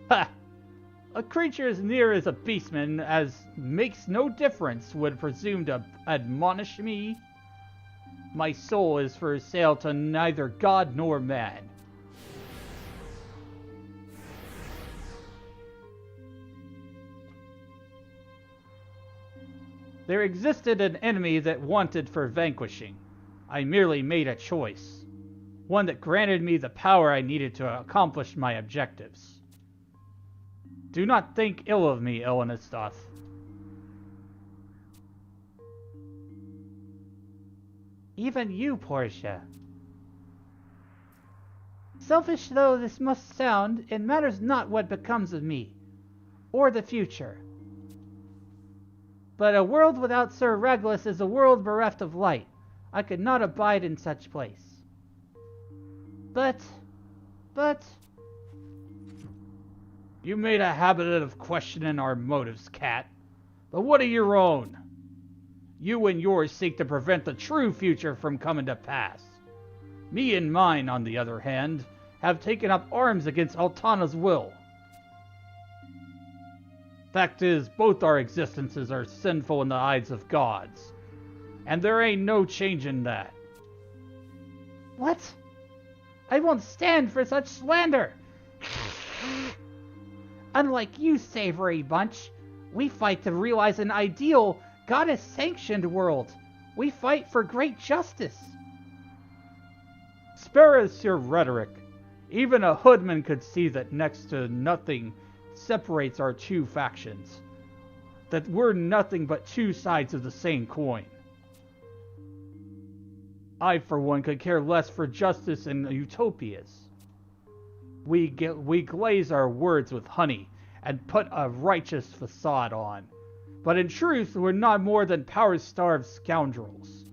Ha! A creature as near as a beastman as makes no difference would presume to admonish me. My soul is for sale to neither god nor man. There existed an enemy that wanted for vanquishing. I merely made a choice, one that granted me the power I needed to accomplish my objectives. Do not think ill of me, Elenastoth. Even you, Portia. Selfish though this must sound, it matters not what becomes of me, or the future. But a world without Sir Regulus is a world bereft of light. I could not abide in such place. But... You made a habit of questioning our motives, Cat. But what of your own? You and yours seek to prevent the true future from coming to pass. Me and mine, on the other hand, have taken up arms against Altana's will. Fact is, both our existences are sinful in the eyes of gods. And there ain't no changing that. What? I won't stand for such slander! Unlike you, savory bunch, we fight to realize an ideal, goddess-sanctioned world. We fight for great justice. Spare us your rhetoric. Even a hoodman could see that next to nothing separates our two factions. That we're nothing but two sides of the same coin. I, for one, could care less for justice and utopias. We glaze our words with honey and put a righteous facade on. But in truth, we're not more than power-starved scoundrels.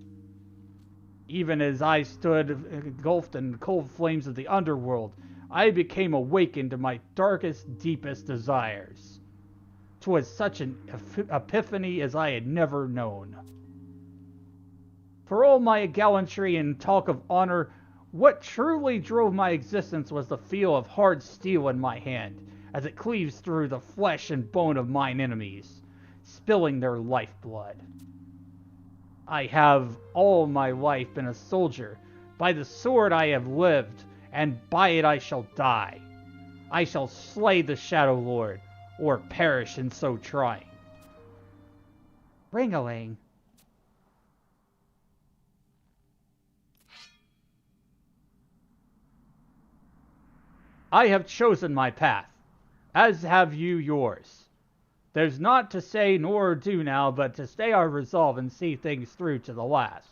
Even as I stood engulfed in cold flames of the underworld, I became awakened to my darkest, deepest desires. 'Twas such an epiphany as I had never known. For all my gallantry and talk of honor, what truly drove my existence was the feel of hard steel in my hand, as it cleaves through the flesh and bone of mine enemies, spilling their lifeblood. I have all my life been a soldier. By the sword I have lived, and by it I shall die. I shall slay the Shadow Lord, or perish in so trying. Ringaling. I have chosen my path, as have you yours. There's naught to say nor do now but to stay our resolve and see things through to the last.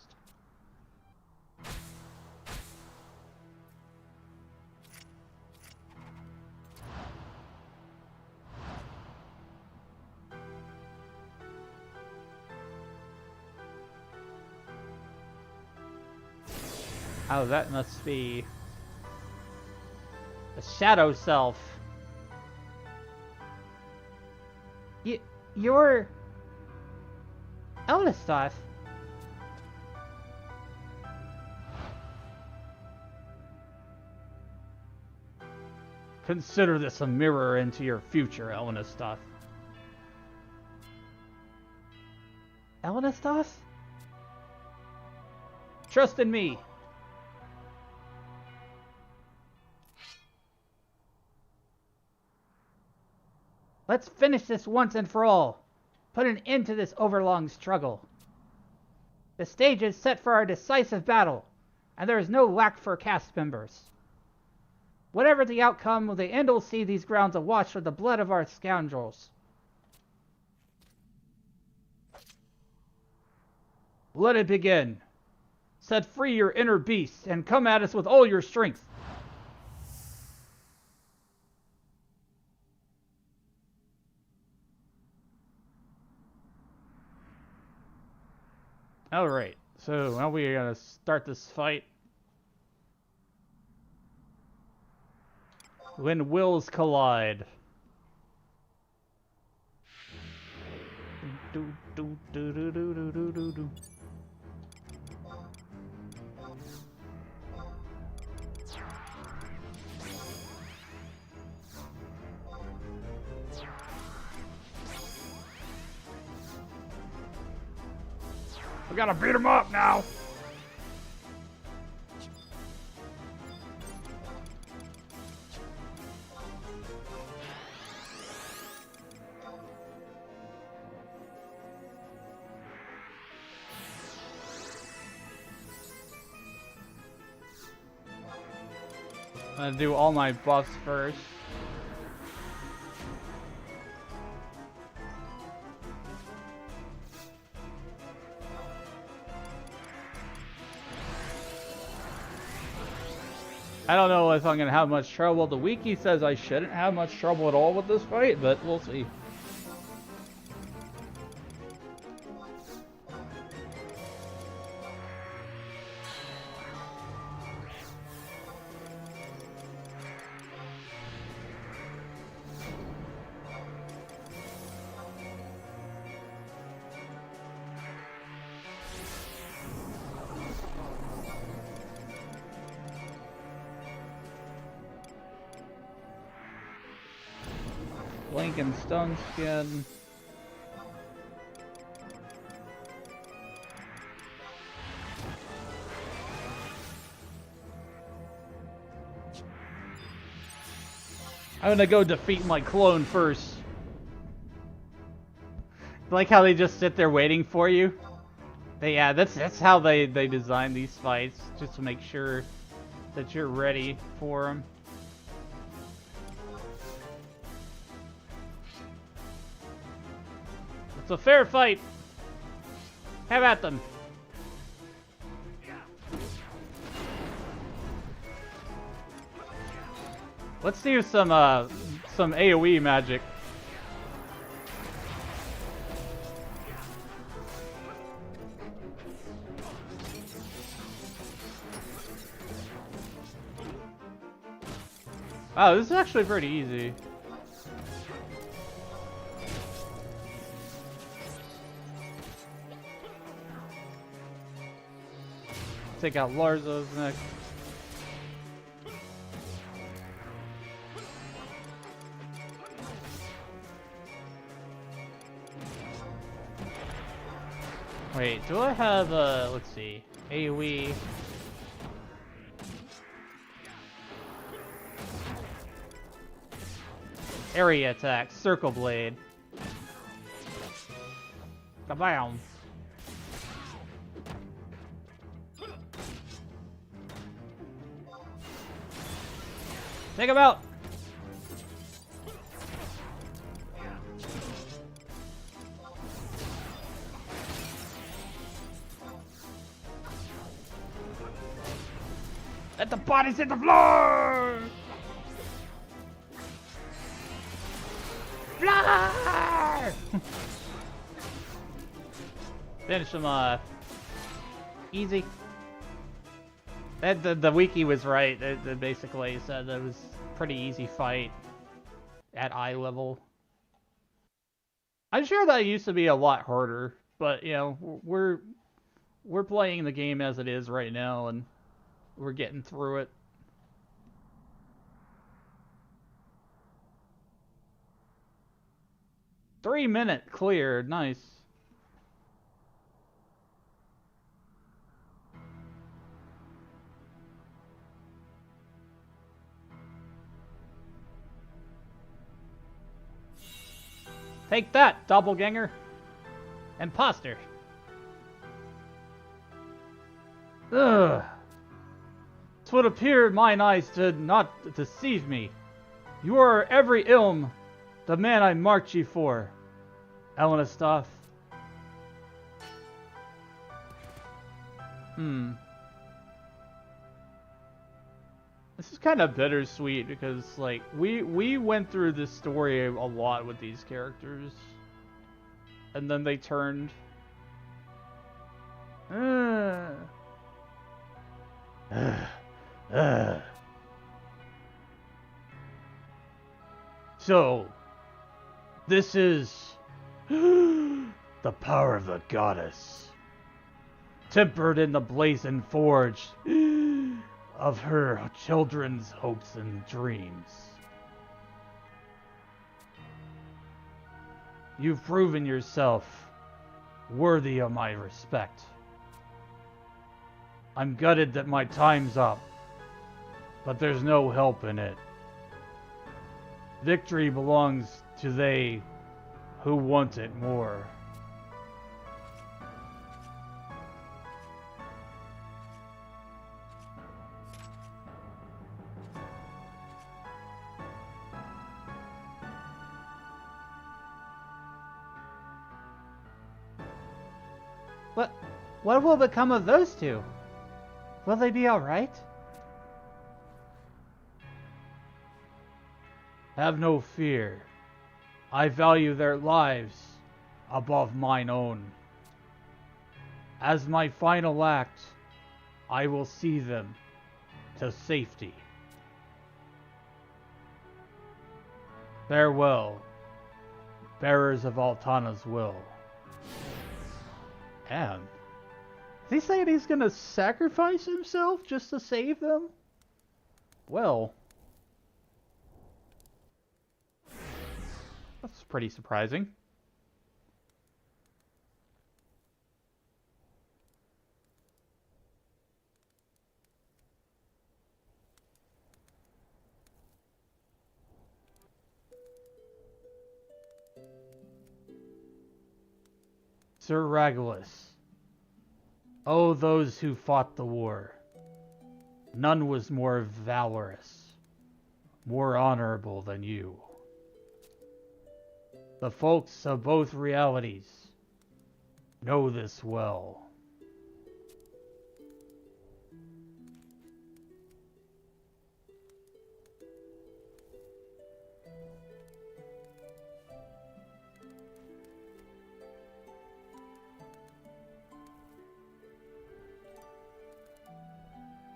Oh, that must be the Shadow Self. You're... Elenastoff. Consider this a mirror into your future, Elenastoff. Elenastoff? Trust in me. Let's finish this once and for all. Put an end to this overlong struggle. The stage is set for our decisive battle, and there is no lack for cast members. Whatever the outcome, the end will see these grounds awash with the blood of our scoundrels. Let it begin. Set free your inner beast and come at us with all your strength. Alright, so now we gotta start this fight. When wills collide. Do, do, do, do, do, do, do, do, do. We gotta beat him up now! I'm gonna do all my buffs first. I don't know if I'm gonna have much trouble. The wiki says I shouldn't have much trouble at all with this fight, but we'll see. Lincoln Stone Skin. I'm gonna go defeat my clone first. Like how they just sit there waiting for you. Yeah, that's how they design these fights, just to make sure that you're ready for them. It's a fair fight. Have at them. Let's do some AoE magic. Wow, this is actually pretty easy. Take out Larzo's next. Wait, do I have let's see, AoE. Area attack, circle blade. Kabam. Take him out! Let the bodies hit the floor! Fly! Finish him off. Easy. The wiki was right. It basically said that it was a pretty easy fight at eye level. I'm sure that used to be a lot harder, but you know, we're playing the game as it is right now, and we're getting through it. Three-minute clear, nice. Take that, doppelganger. Imposter. Ugh. 'Twould appear mine eyes did not deceive me. You are every ilm the man I marked you for, Elenistoff. This is kind of bittersweet because, like, we went through this story a lot with these characters. And then they turned. So, this is the power of the goddess, tempered in the blazing forge of her children's hopes and dreams. You've proven yourself worthy of my respect. I'm gutted that my time's up, but there's no help in it. Victory belongs to they who want it more. What will become of those two? Will they be alright? Have no fear. I value their lives above mine own. As my final act, I will see them to safety. Farewell, bearers of Altana's will. And is he saying he's gonna sacrifice himself just to save them? Well, that's pretty surprising. Sir Regulus. Oh, those who fought the war. None was more valorous, more honorable than you. The folks of both realities know this well.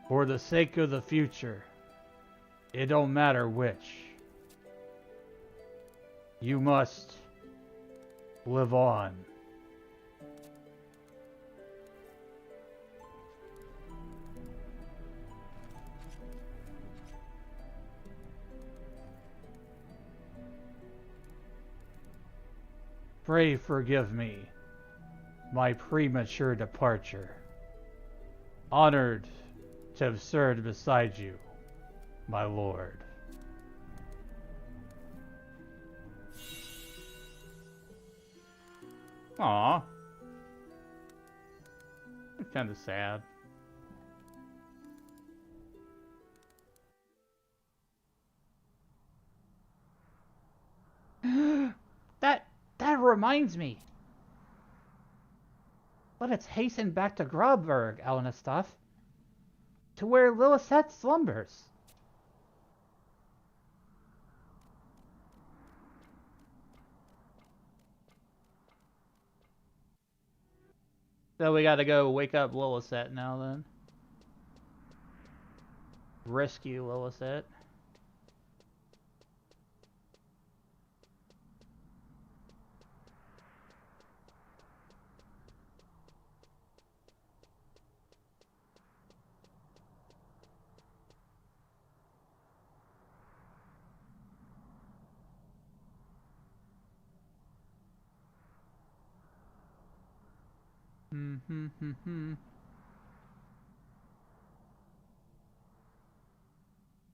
For the sake of the future, it don't matter which. You must live on. Pray forgive me my premature departure. Honored to have served beside you, my lord. Aww. It's kind of sad. That reminds me. Let us hasten back to Grobberg, Elenistoff, to where Lilithette slumbers. So we gotta go wake up Lilithette now then. Rescue Lilithette.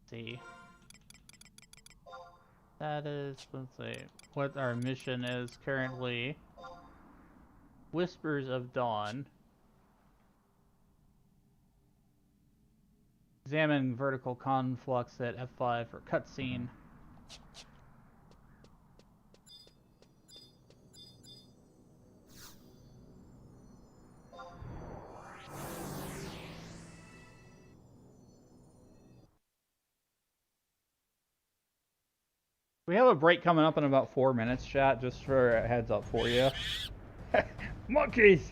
See. That is, let's see, what our mission is currently. Whispers of Dawn. Examine vertical conflux at F5 for cutscene. We have a break coming up in about 4 minutes, chat, just for a heads up for you. Monkeys!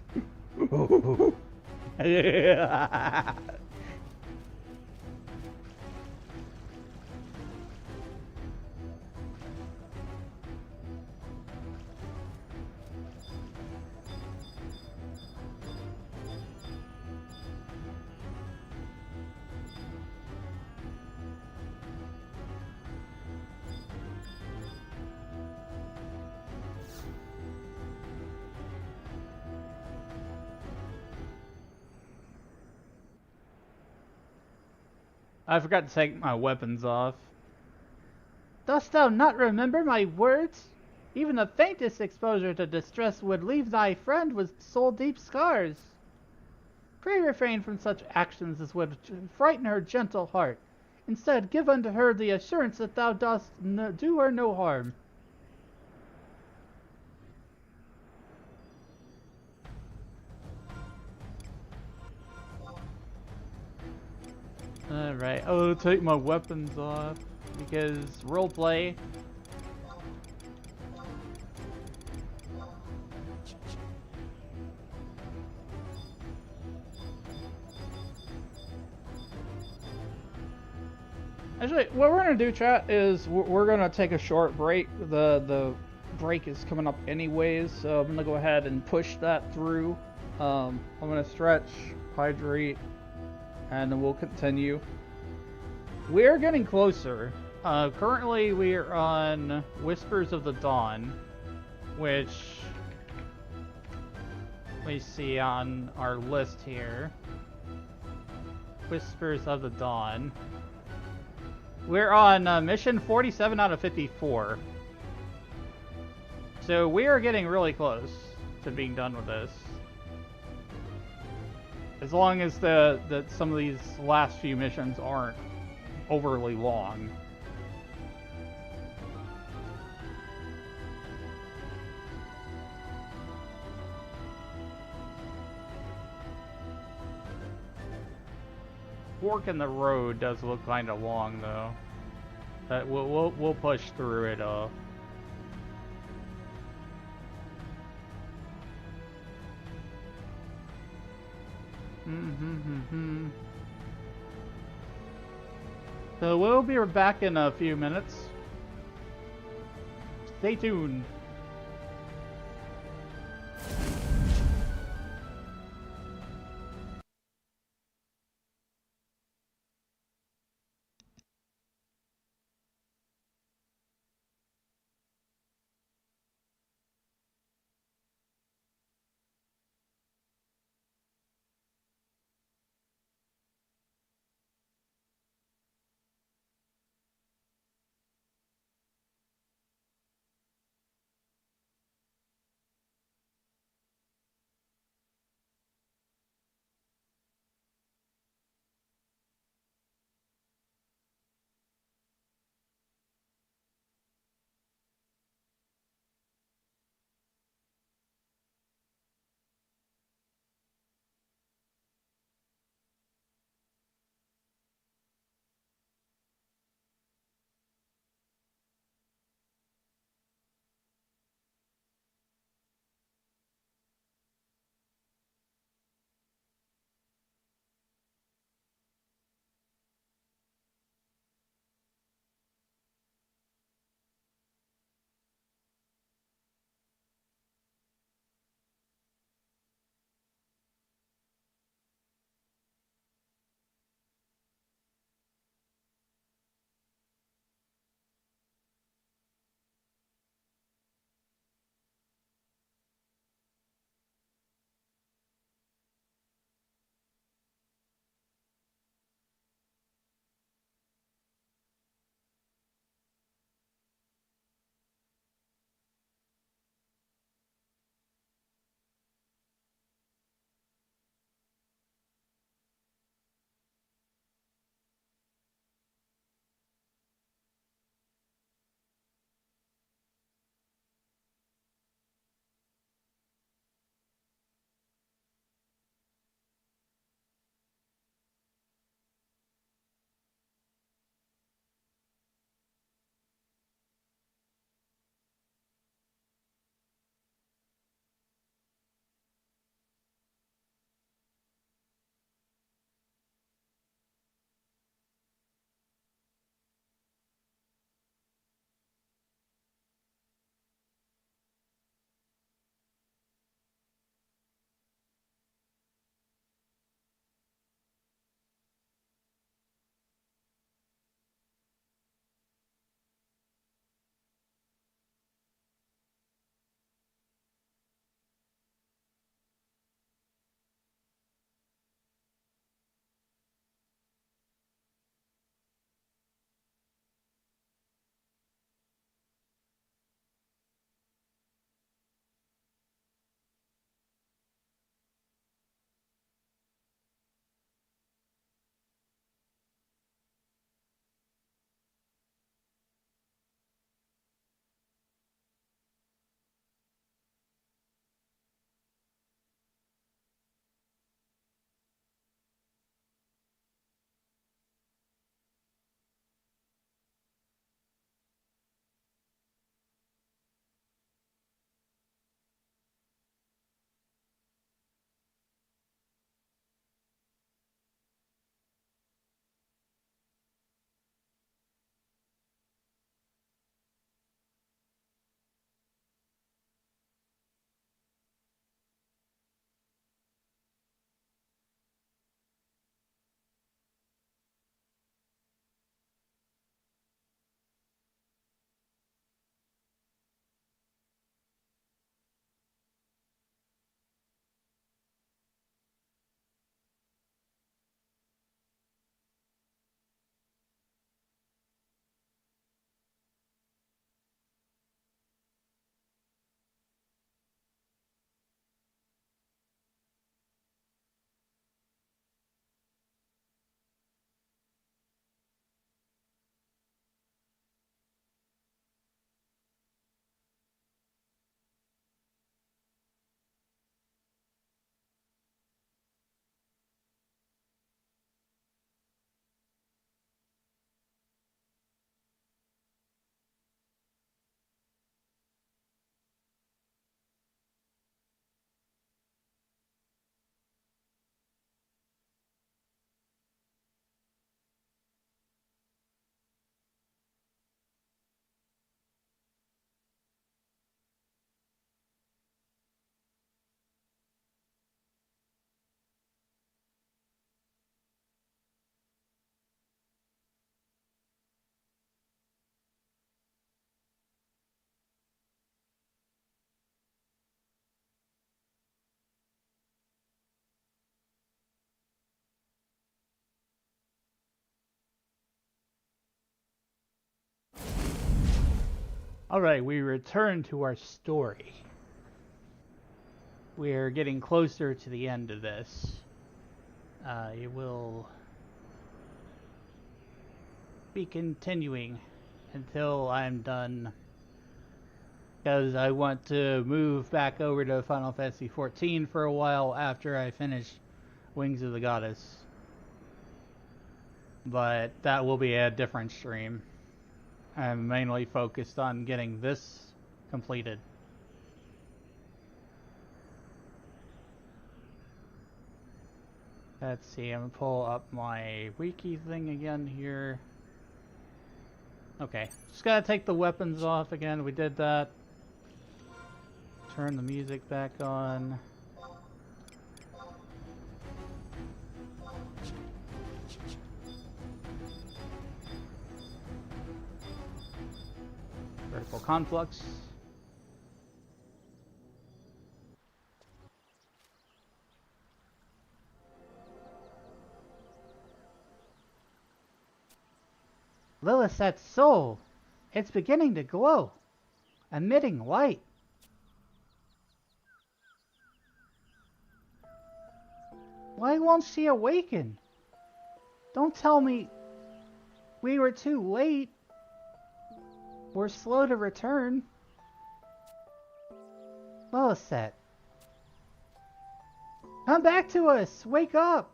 I forgot to take my weapons off. Dost thou not remember my words? Even the faintest exposure to distress would leave thy friend with soul-deep scars. Pray refrain from such actions as would frighten her gentle heart. Instead, give unto her the assurance that thou dost do her no harm. Alright, I'll take my weapons off because roleplay. Actually, what we're gonna do, chat, is we're gonna take a short break. The break is coming up anyways, so I'm gonna go ahead and push that through. I'm gonna stretch, hydrate, and then we'll continue. We're getting closer. Currently we're on Whispers of the Dawn, which we see on our list here. Whispers of the Dawn. We're on mission 47 out of 54. So we are getting really close to being done with this. As long as that some of these last few missions aren't overly long. Fork in the road does look kind of long though. But we'll push through it all. So we'll be back in a few minutes. Stay tuned. Alright, we return to our story. We're getting closer to the end of this. It will be continuing until I'm done, because I want to move back over to Final Fantasy XIV for a while after I finish Wings of the Goddess. But that will be a different stream. I'm mainly focused on getting this completed. Let's see, I'm gonna pull up my wiki thing again here. Okay, just gotta take the weapons off again. We did that. Turn the music back on. Vertical conflux. Lilith's soul. It's beginning to glow, emitting light. Why won't she awaken? Don't tell me we were too late. We're slow to return. Lilith, come back to us! Wake up!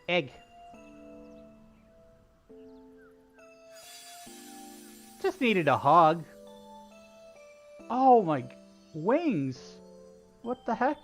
Egg. Just needed a hog. Oh my wings. What the heck?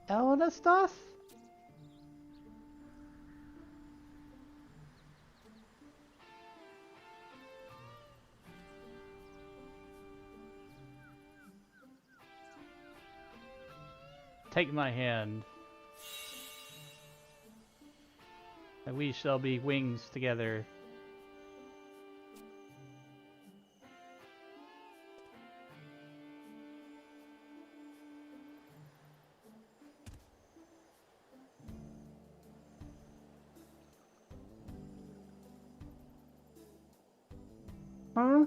Elena stuff? Take my hand, and we shall be wings together. Huh?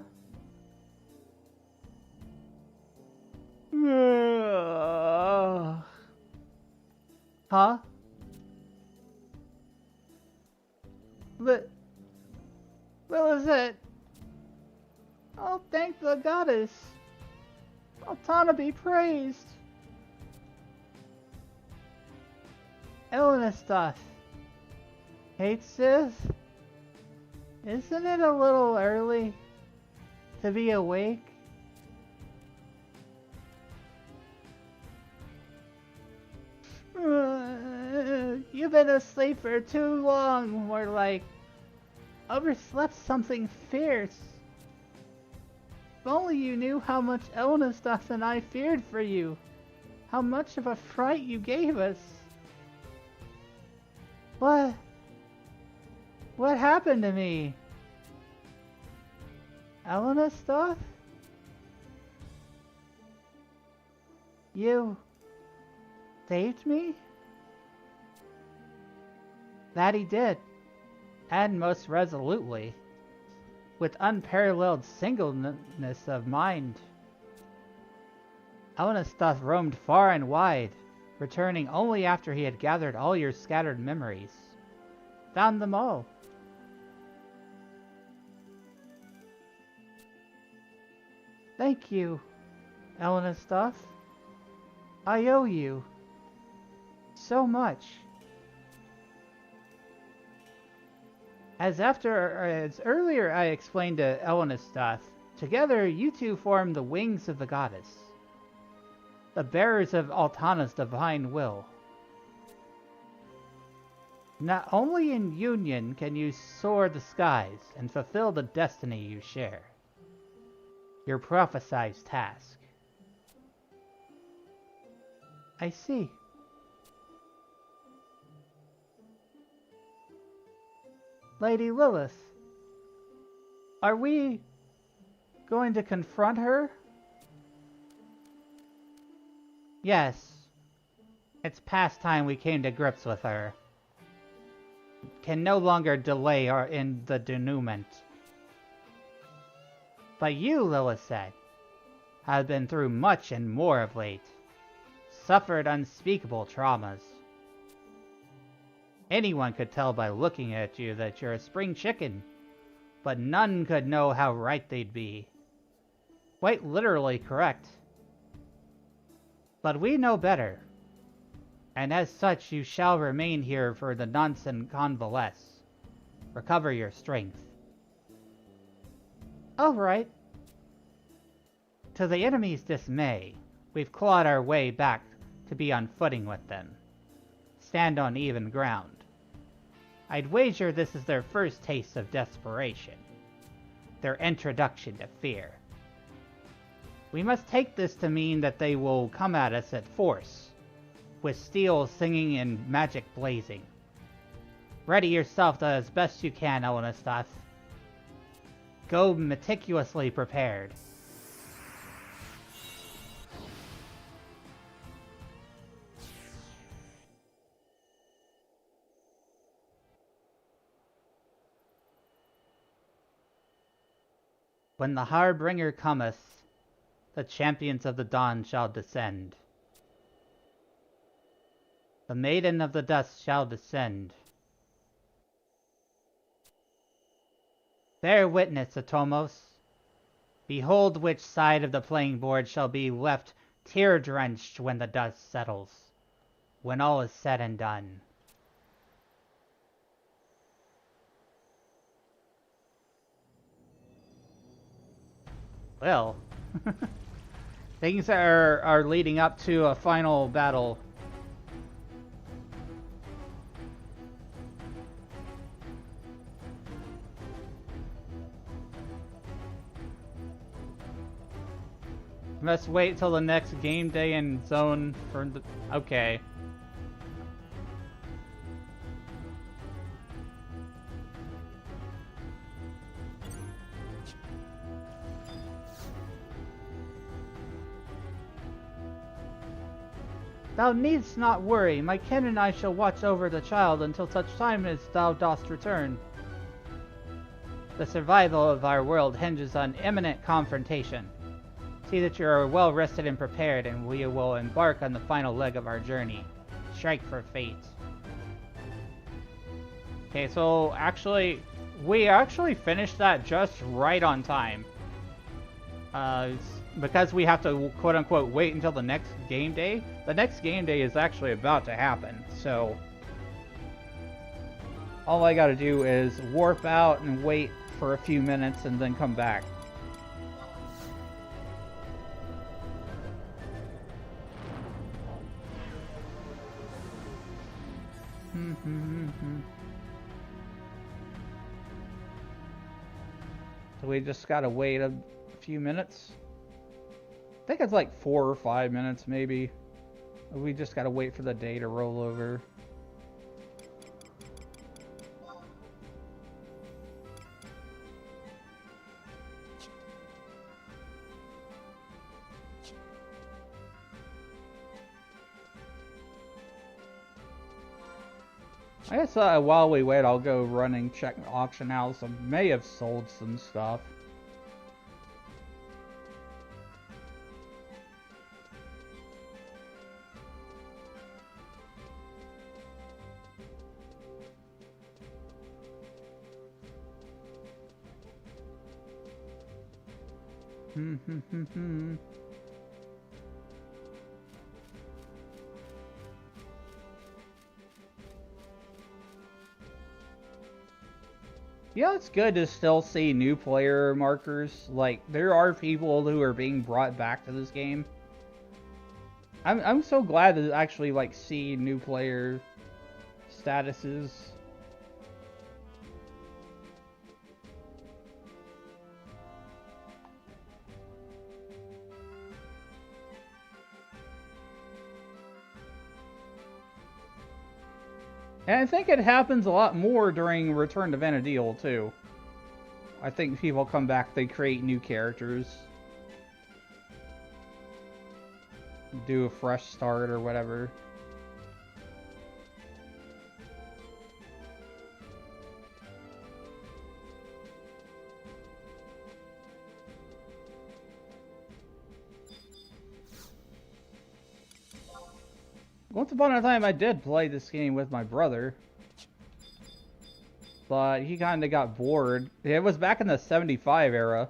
Huh? What is it? Oh, thank the goddess. Altana be praised. Elena stuff. Hate sis? Isn't it a little early to be awake? You've been asleep for too long, more like. Overslept something fierce. If only you knew how much Elnastas and I feared for you. How much of a fright you gave us. What happened to me? Elnastas? You saved me? That he did, and most resolutely, with unparalleled singleness of mind. Elnastas roamed far and wide, returning only after he had gathered all your scattered memories. Found them all. Thank you, Elnastas. I owe you so much. As earlier I explained to Elenistath, together you two form the wings of the goddess, the bearers of Altana's divine will. Not only in union can you soar the skies and fulfill the destiny you share, your prophesied task. I see. Lady Lilith, are we going to confront her? Yes. It's past time we came to grips with her. Can no longer delay our in the denouement. But you, Lilith said, have been through much and more of late. Suffered unspeakable traumas. Anyone could tell by looking at you that you're a spring chicken, but none could know how right they'd be. Quite literally correct. But we know better, and as such you shall remain here for the nonce and convalesce. Recover your strength. All right. To the enemy's dismay, we've clawed our way back to be on footing with them. Stand on even ground. I'd wager this is their first taste of desperation. Their introduction to fear. We must take this to mean that they will come at us at force, with steel singing and magic blazing. Ready yourself as best you can, Elenistath. Go meticulously prepared. When the Harbinger cometh, the champions of the dawn shall descend. The maiden of the dust shall descend. Bear witness, Atomos. Behold which side of the playing board shall be left tear-drenched when the dust settles, when all is said and done. Well, things are leading up to a final battle. Must wait till the next game day and zone for the... Okay. Thou needst not worry, my kin and I shall watch over the child until such time as thou dost return. The survival of our world hinges on imminent confrontation. See that you are well rested and prepared, and we will embark on the final leg of our journey. Strike for fate. Okay, so we actually finished that just right on time. Because we have to quote-unquote wait until the next game day, the next game day is actually about to happen, so all I gotta do is warp out and wait for a few minutes and then come back. So we just gotta wait a few minutes. I think it's like 4 or 5 minutes maybe. We just gotta wait for the day to roll over. I guess while we wait, I'll go run and check the auction house. I may have sold some stuff. Yeah, it's good to still see new player markers. Like, there are people who are being brought back to this game. I'm so glad to actually, like, see new player statuses. And I think it happens a lot more during Return to Vana'diel, too. I think people come back, they create new characters. Do a fresh start or whatever. Once upon a time I did play this game with my brother, but he kind of got bored. It was back in the 75 era.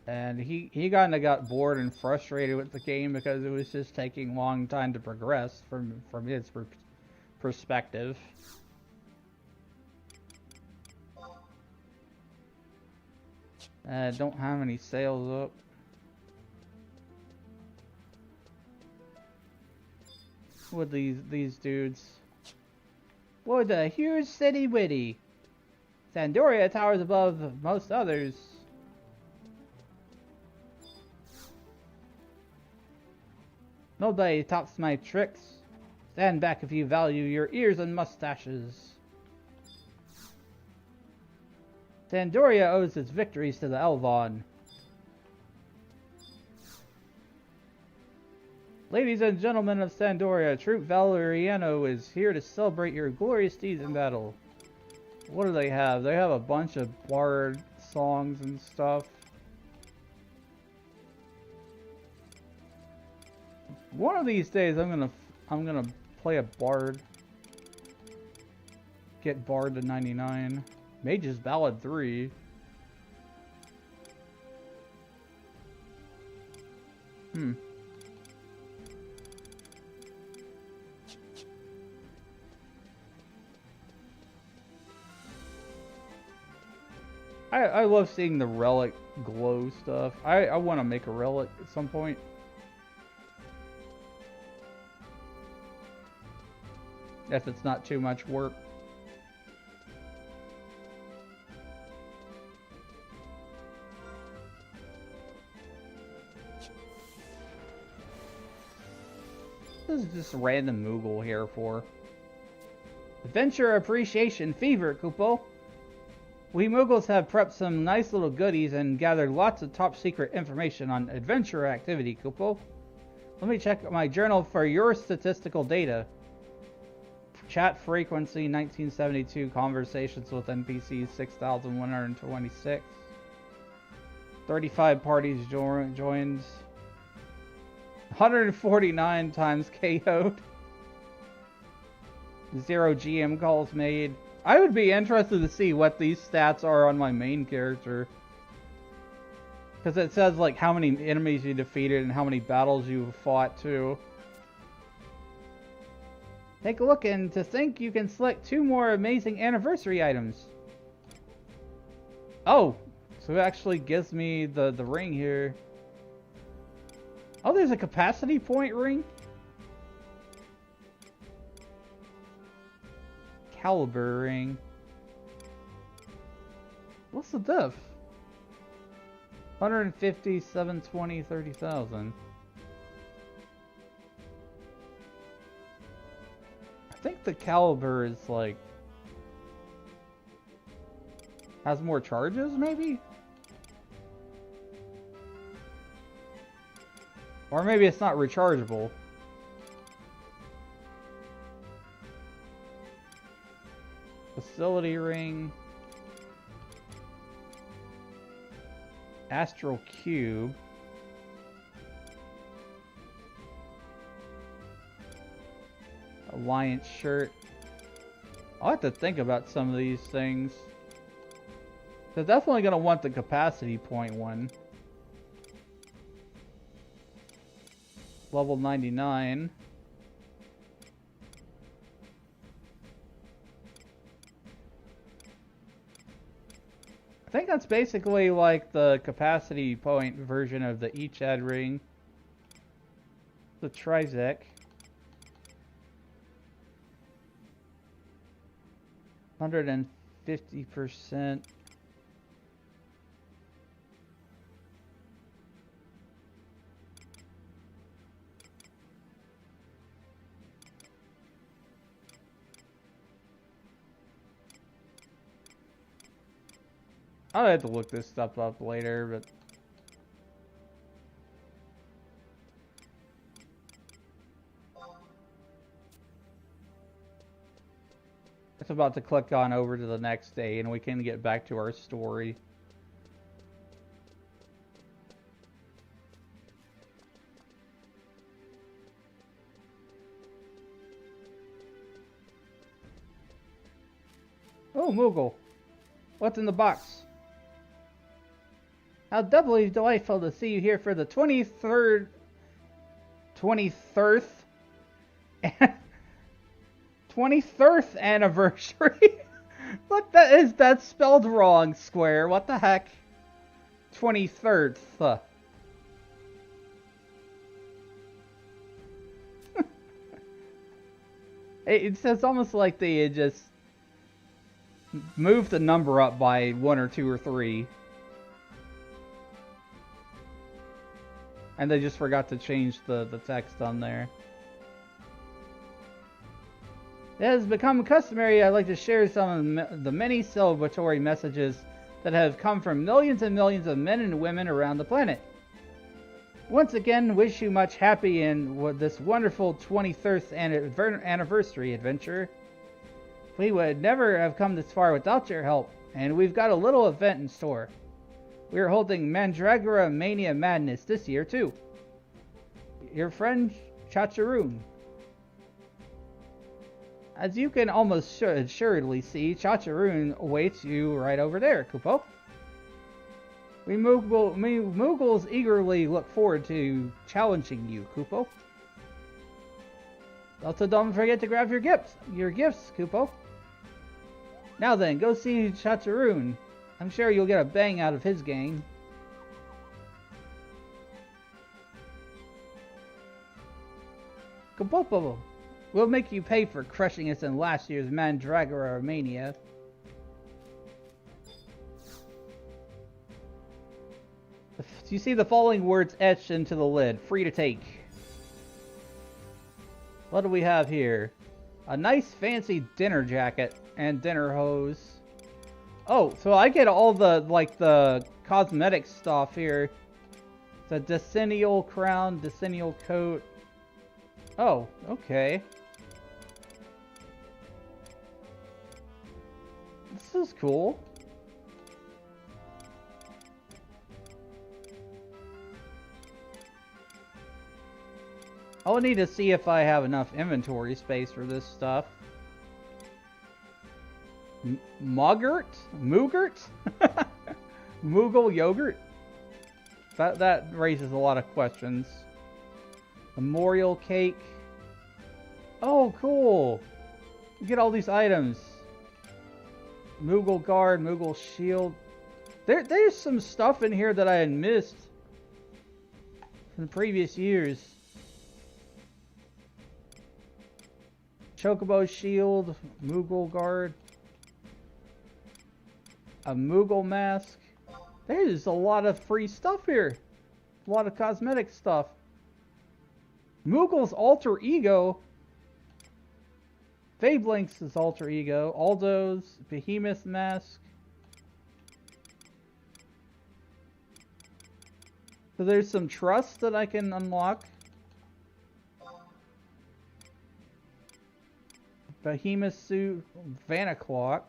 And he kind of got bored and frustrated with the game because it was just taking a long time to progress from his perspective. Don't have any sales up. With these dudes. Boy, the huge city witty. Sandoria towers above most others. Nobody tops my tricks. Stand back if you value your ears and mustaches. Sandoria owes its victories to the Elvon. Ladies and gentlemen of Sandoria, Troop Valeriano is here to celebrate your glorious deeds in battle. What do they have? They have a bunch of bard songs and stuff. One of these days, I'm gonna play a bard. Get bard to 99. Mage's Ballad 3. I love seeing the relic glow stuff. I want to make a relic at some point. If it's not too much work. This is just random Moogle here for. Adventure Appreciation Fever, Kupo. We Moogles have prepped some nice little goodies and gathered lots of top secret information on adventure activity, Kupo. Let me check my journal for your statistical data. Chat frequency 1972, conversations with NPCs 6,126. 35 parties joined. 149 times KO'd. 0 GM calls made. I would be interested to see what these stats are on my main character. Because it says like how many enemies you defeated and how many battles you fought too. Take a look, and to think you can select 2 more amazing anniversary items. Oh, so it actually gives me the ring here. Oh, there's a capacity point ring? Caliber ring. What's the diff? 150, 720, 30,000. I think the caliber is like has more charges, maybe? Or maybe it's not rechargeable. Facility ring. Astral cube. Alliance shirt. I'll have to think about some of these things. They're definitely going to want the capacity point one. Level 99. think that's basically like the capacity point version of the Echad ring. The Trizec. 150%. I'll have to look this stuff up later, but it's about to click on over to the next day and we can get back to our story. Oh, Moogle. What's in the box? How doubly delightful to see you here for the 23rd anniversary. What the is that spelled wrong, Square? What the heck? 23rd. It's almost like they just moved the number up by 1 or 2 or 3. And they just forgot to change the text on there. It has become customary. I'd like to share some of the many celebratory messages that have come from millions and millions of men and women around the planet. Once again, wish you much happy in this wonderful 23rd anniversary adventure. We would never have come this far without your help, and we've got a little event in store. We are holding Mandragora Mania Madness this year, too. Your friend, Chacharoon. As you can almost assuredly see, Chacharoon awaits you right over there, Kupo. We Moogles eagerly look forward to challenging you, Kupo. Also, don't forget to grab your gifts, Kupo. Now then, go see Chacharoon. I'm sure you'll get a bang out of his gang. Kupo, we'll make you pay for crushing us in last year's Mandragora Mania. You see the following words etched into the lid. Free to take. What do we have here? A nice fancy dinner jacket and dinner hose. Oh, so I get all the cosmetic stuff here. The decennial crown, decennial coat. Oh, okay. This is cool. I'll need to see if I have enough inventory space for this stuff. Moogle yogurt? That raises a lot of questions. Memorial cake. Oh, cool. You get all these items. Moogle guard, Moogle shield. There's some stuff in here that I had missed from previous years. Chocobo shield, Moogle guard. A Moogle mask. There's a lot of free stuff here. A lot of cosmetic stuff. Moogle's alter ego. Fablink's alter ego. Aldo's Behemoth mask. So there's some trust that I can unlock. Behemoth suit. Vanaclock.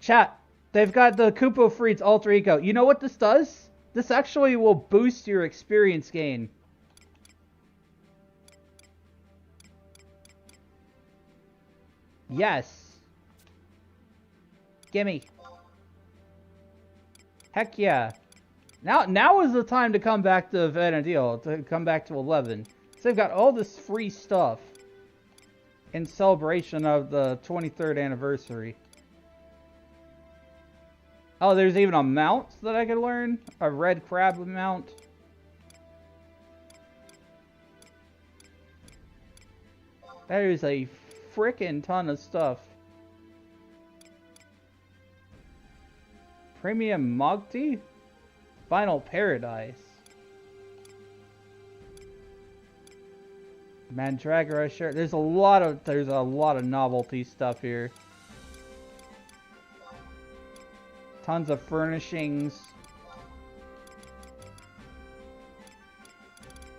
Chat, they've got the Koopa Freed's alter ego. You know what this does? This actually will boost your experience gain. Yes. Gimme. Heck yeah. Now is the time to come back to Vanadil, to come back to 11. So they've got all this free stuff in celebration of the 23rd anniversary. Oh, there's even a mount that I can learn? A red crab mount? That is a frickin' ton of stuff. Premium Mogti? Final Paradise. Mandragora shirt. There's a lot of novelty stuff here. Tons of furnishings.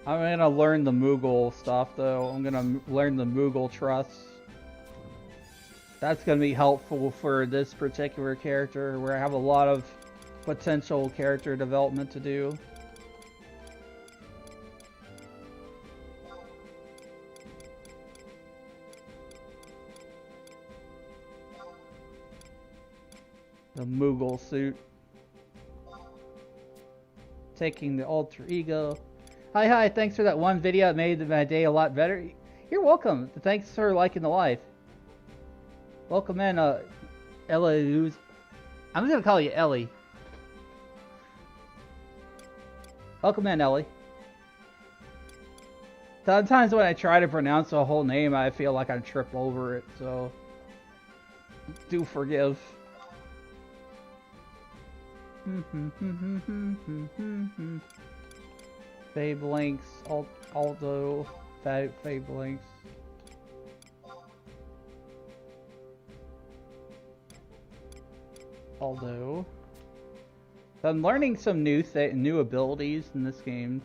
I'm gonna learn the Moogle stuff though. I'm gonna learn the Moogle trusts. That's gonna be helpful for this particular character where I have a lot of potential character development to do. The Moogle suit. Taking the alter ego. Hi, thanks for that one video. It made my day a lot better. You're welcome. Thanks for liking the live. Welcome in, Ellie. I'm gonna call you Ellie. Welcome in, Ellie. Sometimes when I try to pronounce a whole name, I feel like I trip over it, so do forgive. Fabelinks, Aldo, Fabelinks. Aldo. So I'm learning some new abilities in this game.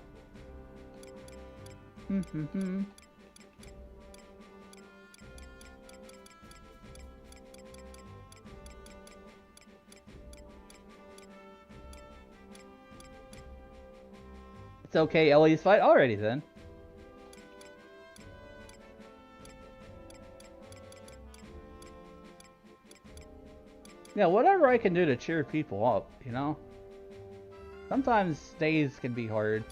It's okay, Ellie's fight already then. Yeah, whatever I can do to cheer people up, you know? Sometimes days can be hard.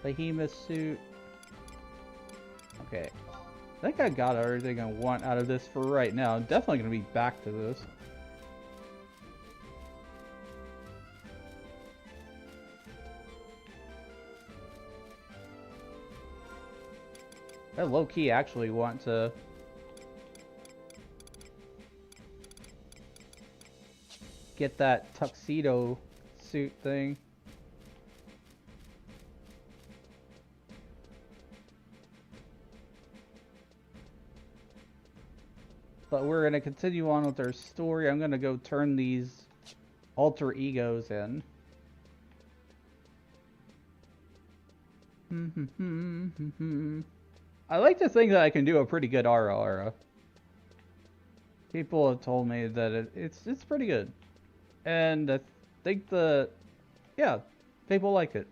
Behemoth suit. Okay. I think I got everything I want out of this for right now. I'm definitely going to be back to this. I low-key actually want to get that tuxedo suit thing. But we're going to continue on with our story. I'm going to go turn these alter egos in. I like to think that I can do a pretty good aura. People have told me that it's pretty good. And I think yeah, people like it.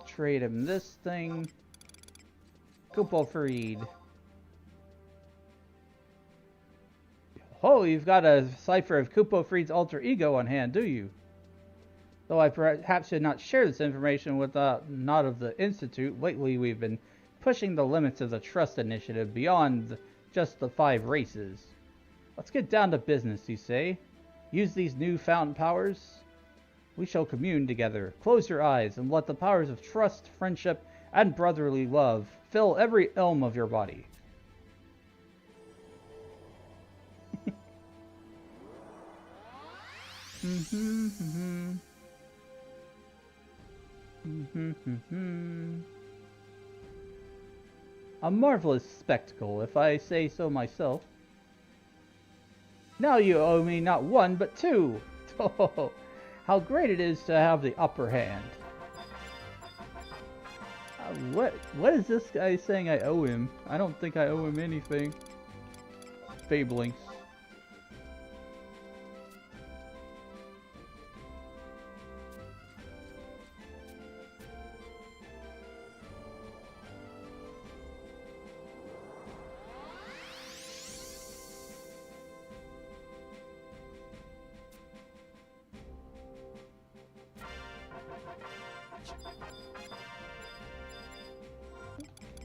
Trade him this thing. Couple freed. Oh, you've got a cipher of Kupo Freed's alter ego on hand, do you? Though I perhaps should not share this information with not of the Institute. Lately, we've been pushing the limits of the Trust Initiative beyond just the 5 races. Let's get down to business, you say? Use these newfound powers? We shall commune together. Close your eyes and let the powers of trust, friendship, and brotherly love fill every elm of your body. A marvelous spectacle, if I say so myself. Now you owe me not 1, but 2. Oh, how great it is to have the upper hand. What is this guy saying I owe him? I don't think I owe him anything. Fabling.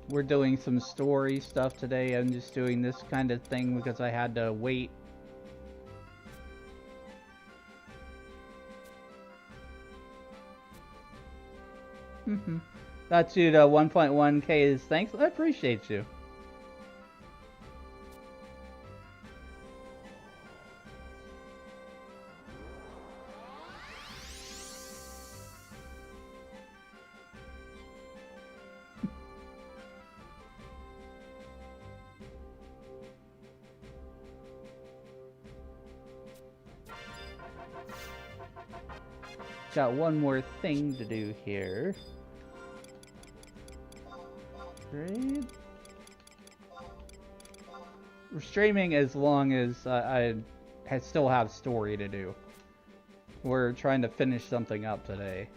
we're doing some story stuff today. I'm just doing this kind of thing because I had to wait. That's you to 1.1k is thanks. I appreciate you. Got one more thing to do here. Trade. We're streaming as long as I still have story to do. We're trying to finish something up today.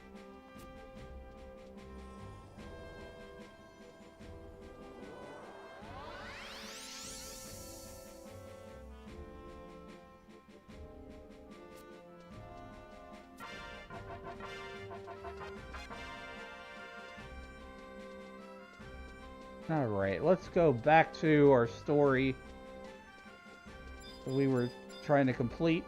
Alright, let's go back to our story that we were trying to complete.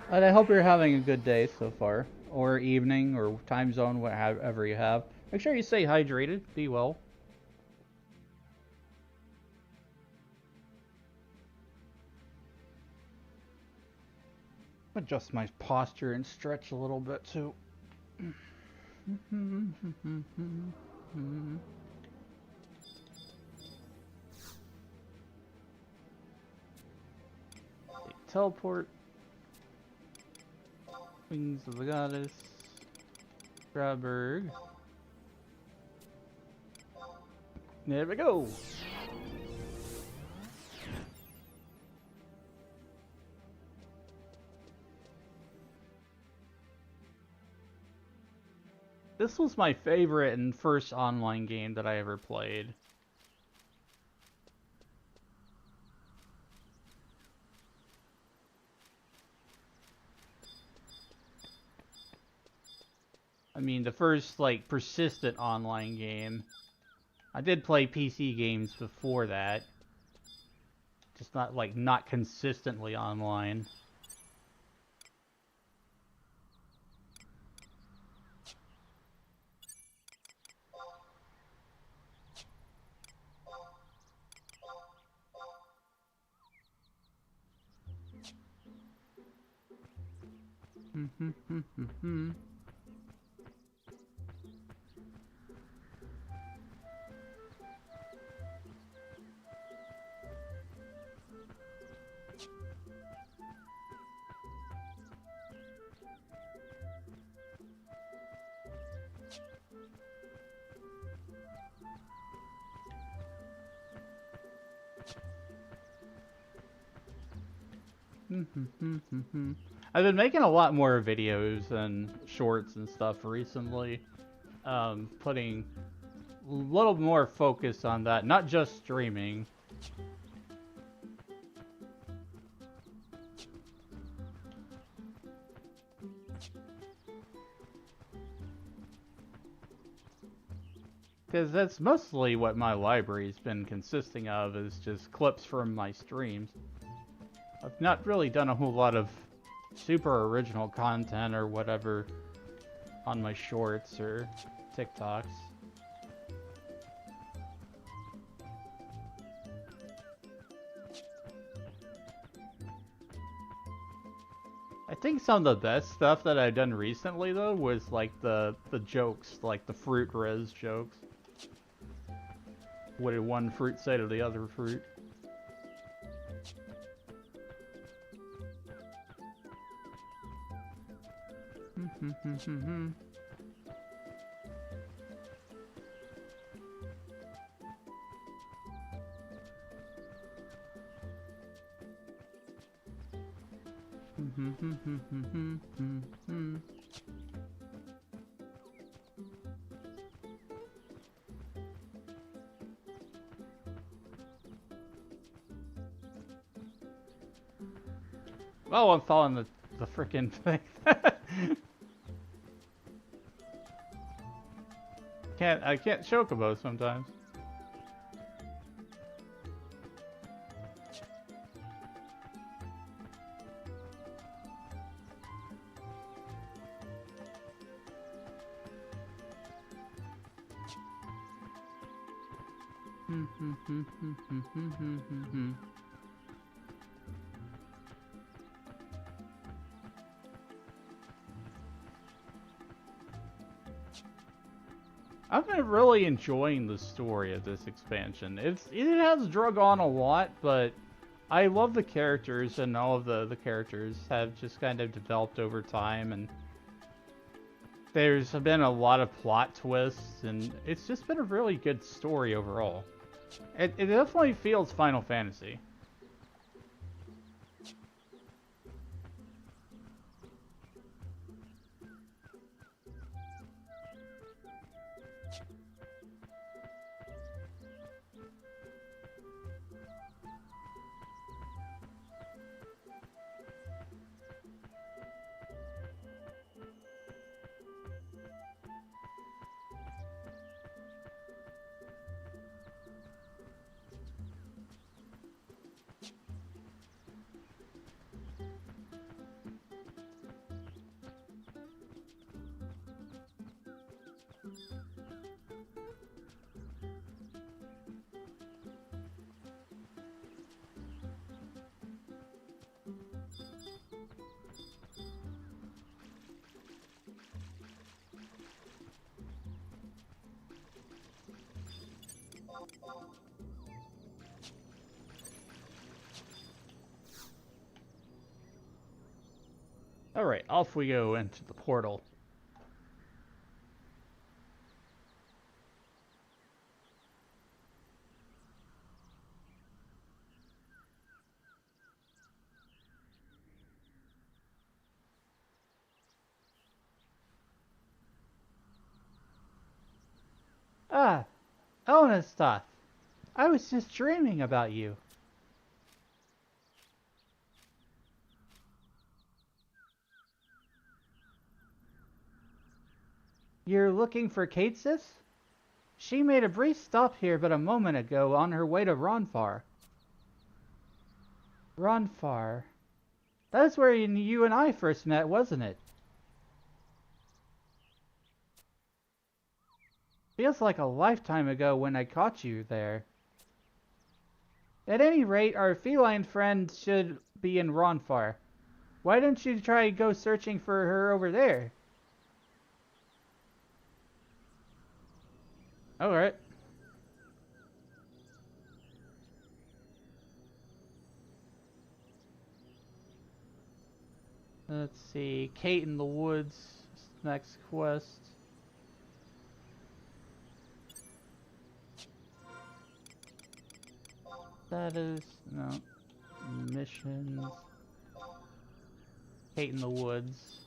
And I hope you're having a good day so far, or evening, or time zone, whatever you have. Make sure you stay hydrated, be well. Adjust my posture and stretch a little bit too. Teleport. Wings of the Goddess. Graberg. There we go. This was my favorite and first online game that I ever played. I mean, the first, like, persistent online game. I did play PC games before that. Just not, like, not consistently online. I've been making a lot more videos and shorts and stuff recently. Putting a little more focus on that, not just streaming. Because that's mostly what my library's been consisting of, is just clips from my streams. I've not really done a whole lot of super original content or whatever on my shorts or TikToks. I think some of the best stuff that I've done recently, though, was like the jokes, like the fruit res jokes. What did one fruit say to the other fruit? Oh, I'm following the frickin' thing. I can't chocobo sometimes. I've been really enjoying the story of this expansion. It has drug on a lot, but I love the characters, and all of the characters have just kind of developed over time, and there's been a lot of plot twists, and it's just been a really good story overall. It definitely feels Final Fantasy. Alright, off we go into the portal. Ah, Elnastoth. I was just dreaming about you. You're looking for Katsis? She made a brief stop here but a moment ago on her way to Ronfar. Ronfar. That's where you and I first met, wasn't it? Feels like a lifetime ago when I caught you there. At any rate, our feline friend should be in Ronfar. Why don't you try go searching for her over there? Alright. Let's see. Kate in the Woods. Next quest. Status. No. Missions. Kate in the Woods.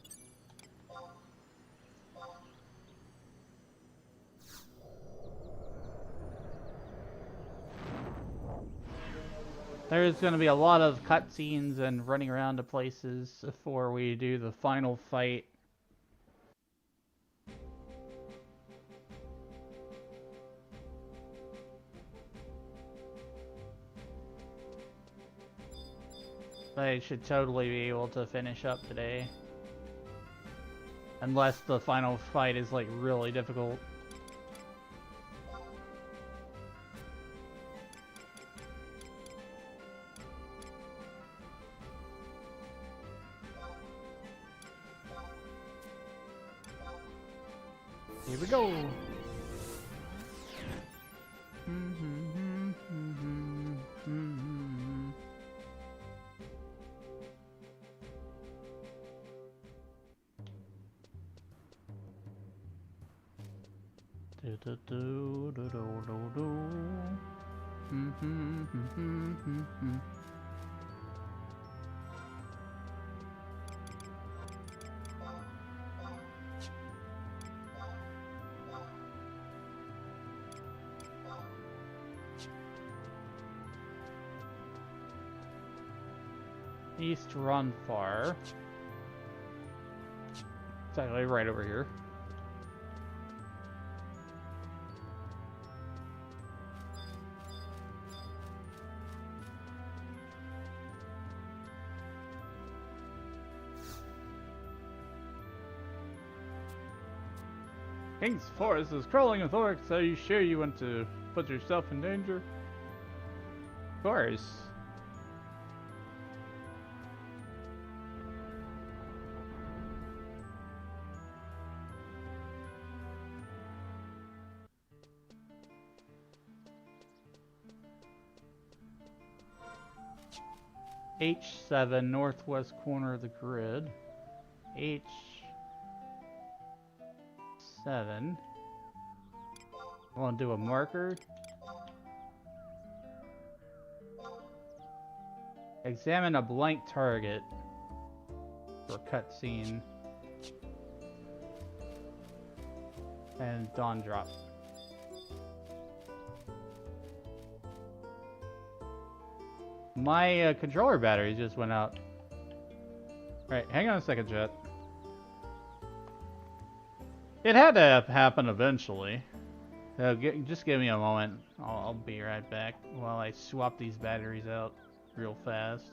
There's going to be a lot of cutscenes and running around to places before we do the final fight. I should totally be able to finish up today. Unless the final fight is like really difficult. Here we go. East Run Far. It's actually right over here. King's Forest is crawling with orcs. Are you sure you want to put yourself in danger? Of course. H7, northwest corner of the grid. H7. I want to do a marker. Examine a blank target for cutscene. And dawn drop. My controller battery just went out. Right, hang on a second, chat. It had to happen eventually. Just give me a moment. I'll be right back while I swap these batteries out real fast.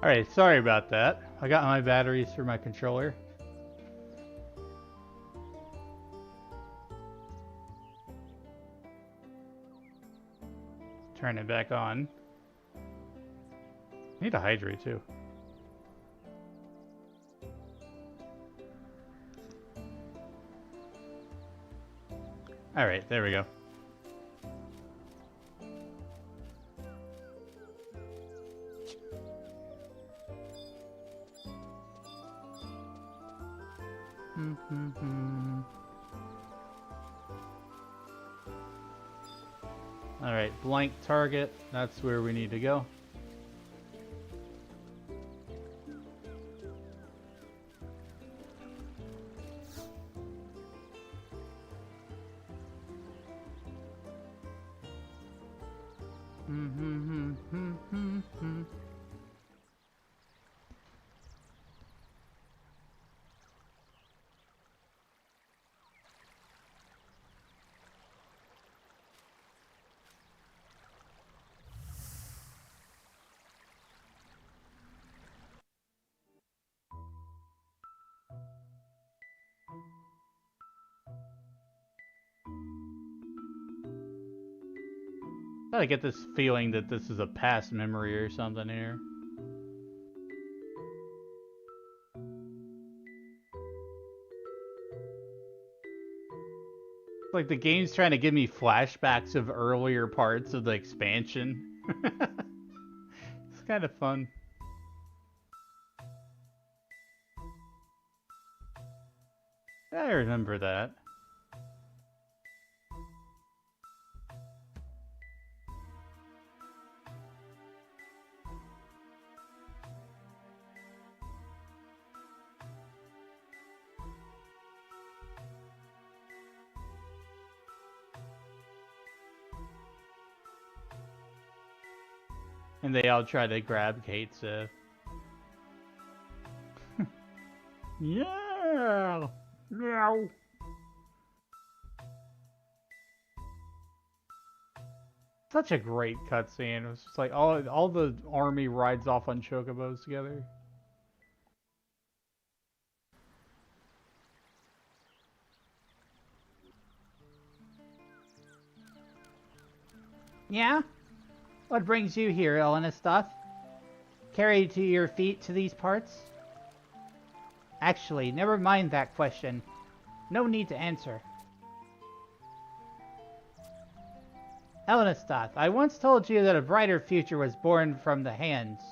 Alright, sorry about that. I got my batteries for my controller. Turn it back on. Need to hydrate too. Alright, there we go. Alright, blank target. That's where we need to go. I get this feeling that this is a past memory or something here. Like the game's trying to give me flashbacks of earlier parts of the expansion. It's kind of fun. I remember that. And they all try to grab Kate, so... Yeah! Meow! Such a great cutscene. It was just like all the army rides off on chocobos together. Yeah? What brings you here, Elenastoth? Carried to your feet to these parts? Actually, never mind that question. No need to answer. Elenastoth, I once told you that a brighter future was born from the hands,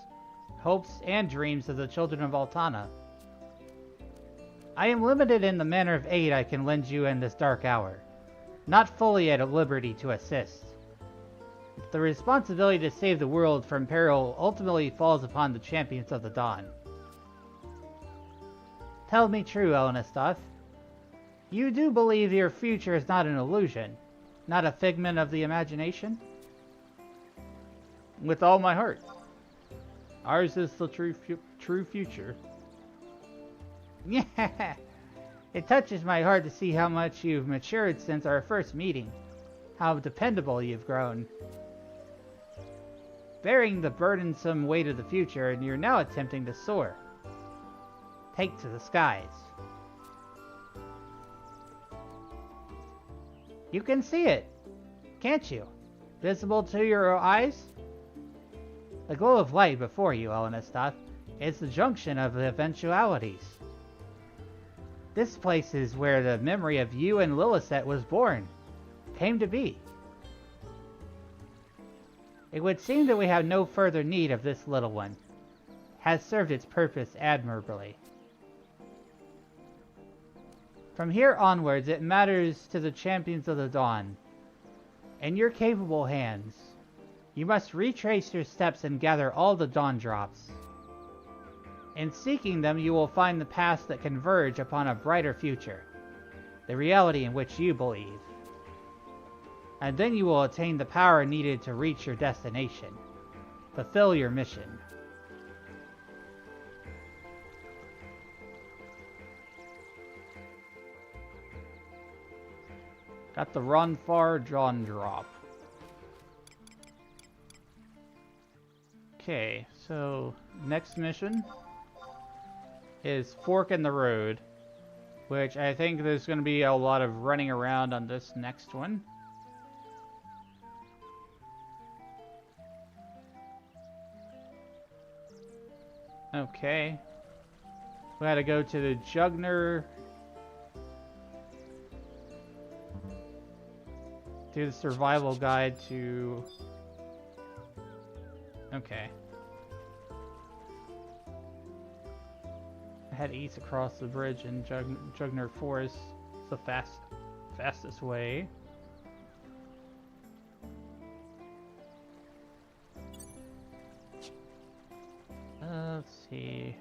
hopes, and dreams of the children of Altana. I am limited in the manner of aid I can lend you in this dark hour, not fully at liberty to assist. The responsibility to save the world from peril ultimately falls upon the champions of the dawn. Tell me true, Elenastoth. You do believe your future is not an illusion, not a figment of the imagination? With all my heart. Ours is the true future. Yeah! It touches my heart to see how much you've matured since our first meeting. How dependable you've grown. Bearing the burdensome weight of the future, and you're now attempting to soar. Take to the skies. You can see it, can't you? Visible to your eyes? The glow of light before you, Elenastoth, is the junction of the eventualities. This place is where the memory of you and Lilithette was born, came to be. It would seem that we have no further need of this little one. Has served its purpose admirably. From here onwards, it matters to the champions of the dawn. In your capable hands, you must retrace your steps and gather all the dawn drops. In seeking them, you will find the paths that converge upon a brighter future, the reality in which you believe. And then you will attain the power needed to reach your destination, fulfill your mission. Got the Run Far Dawn Drop. Okay, so next mission is Fork in the Road, which I think there's going to be a lot of running around on this next one. Okay. We gotta go to the Jugner. Do the survival guide to... Okay. Head east across the bridge in Jugner Forest. It's the fastest way. Let's see.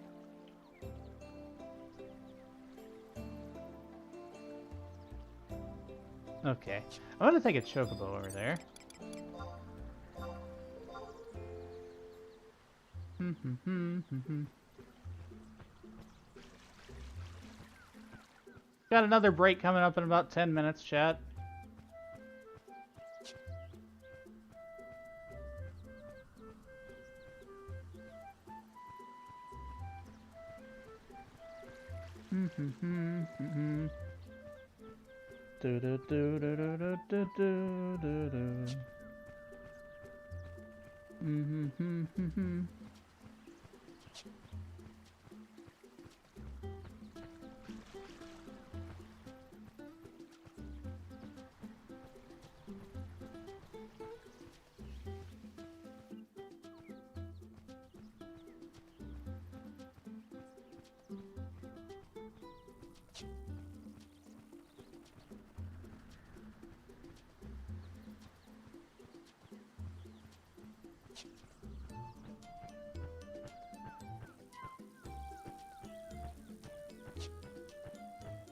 Okay. I'm gonna take a chocobo over there. Got another break coming up in about 10 minutes, chat.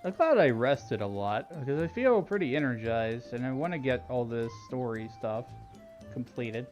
I thought I rested a lot because I feel pretty energized and I want to get all this story stuff completed.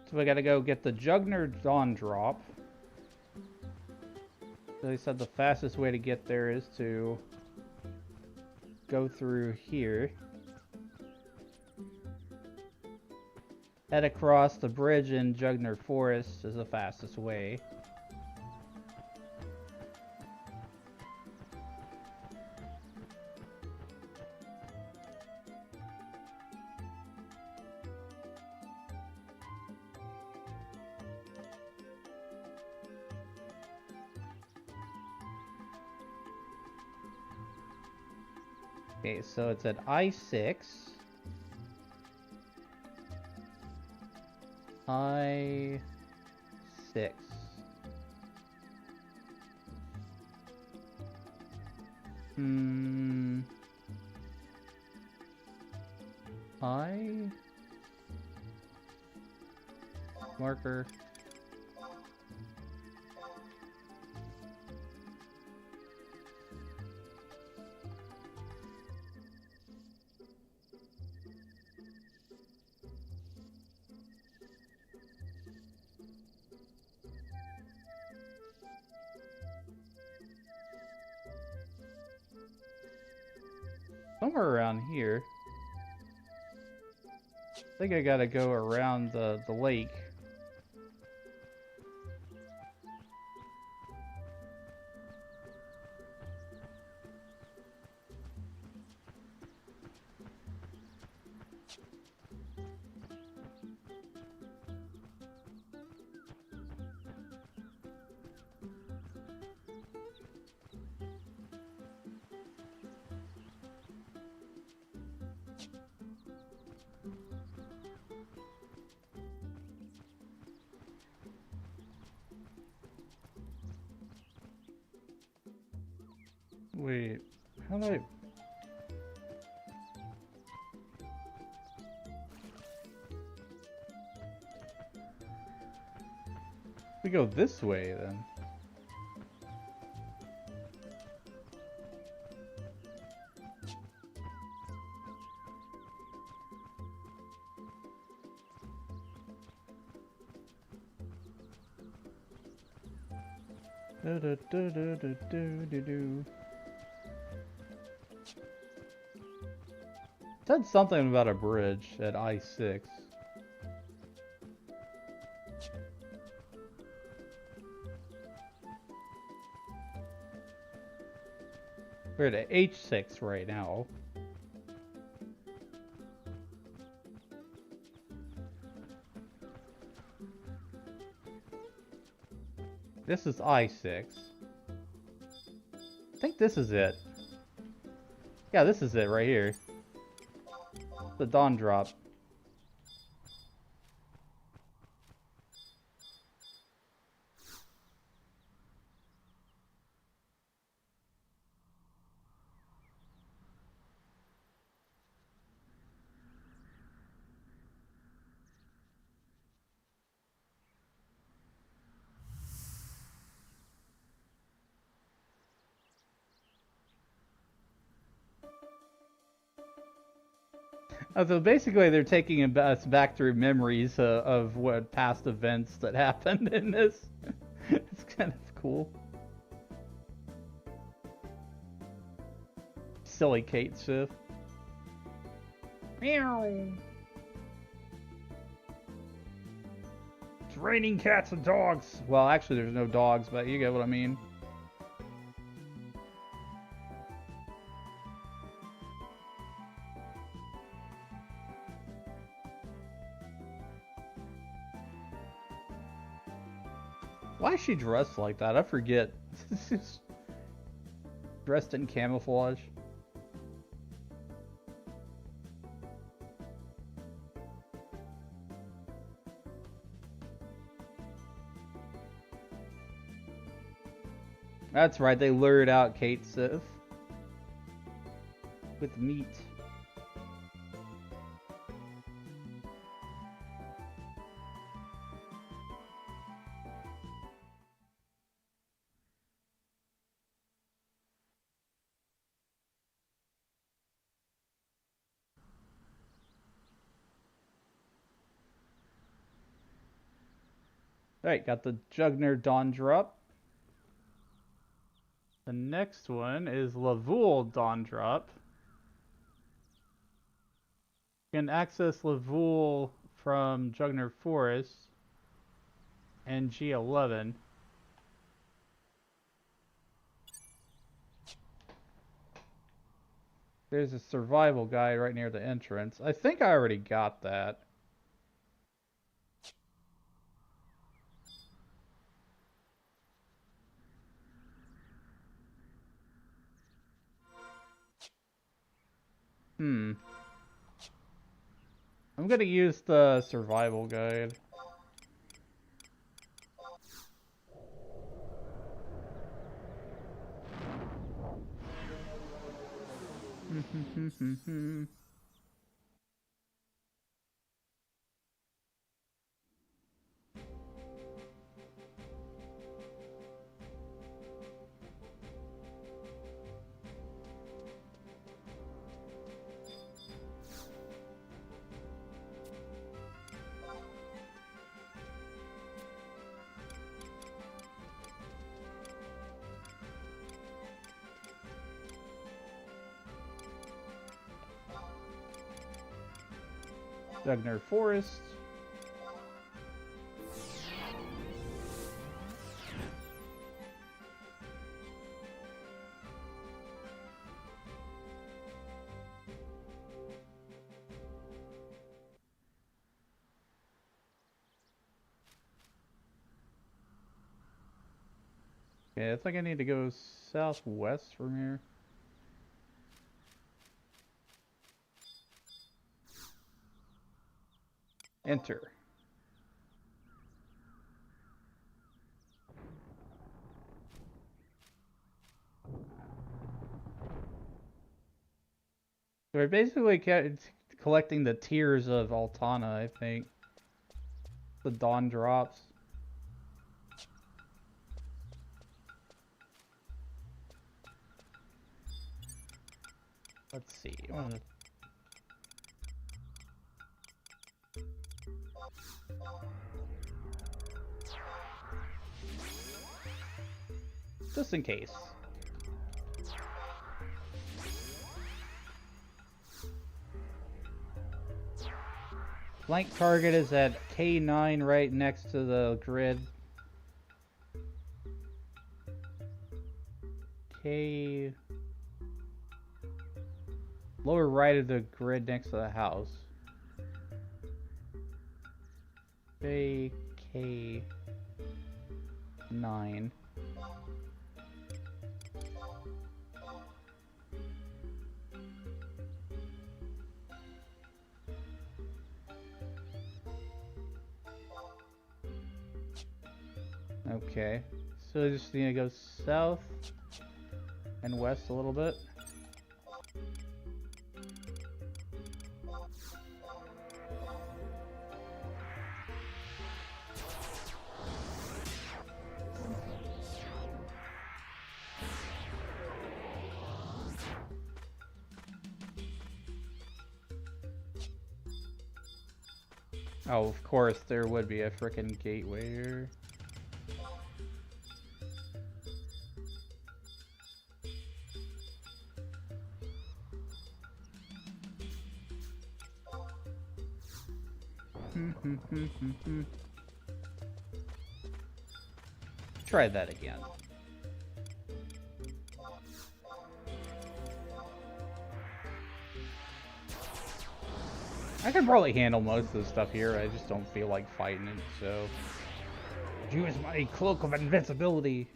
So we gotta go get the Jugner Dawn Drop. So they said the fastest way to get there is to go through here. Head across the bridge in Jugner Forest is the fastest way. Okay, so it's at I6. I6. I marker. Somewhere around here. I think I gotta go around the lake. Wait, how do I... We go this way then. Said something about a bridge at I6. We're at H6 right now. This is I6. I think this is it. Yeah, this is it right here. The Dawn Drop. So basically they're taking us back through memories of what past events that happened in this. It's kind of cool. Silly Kate Sith. Meow. It's raining cats and dogs. Well, actually there's no dogs, but you get what I mean. Why is she dressed like that? I forget. Dressed in camouflage. That's right, they lured out Kate Sith with meat. Alright, got the Jugner Dawn Drop. The next one is Lavul Dawn Drop. You can access Lavul from Jugner Forest and G11. There's a survival guide right near the entrance. I think I already got that. I'm gonna use the survival guide. Jugner Forest. Okay, I think I need to go southwest from here. Enter. So we're basically collecting the tears of Altana, I think. The Dawn Drops. Let's see. Just in case. Flank target is at K9 right next to the grid. K... Lower right of the grid next to the house. K9. Okay, so I just need to go south and west a little bit. Oh, of course, there would be a frickin' gateway here. Try that again. I can probably handle most of the stuff here, I just don't feel like fighting it, so... Use my cloak of invincibility.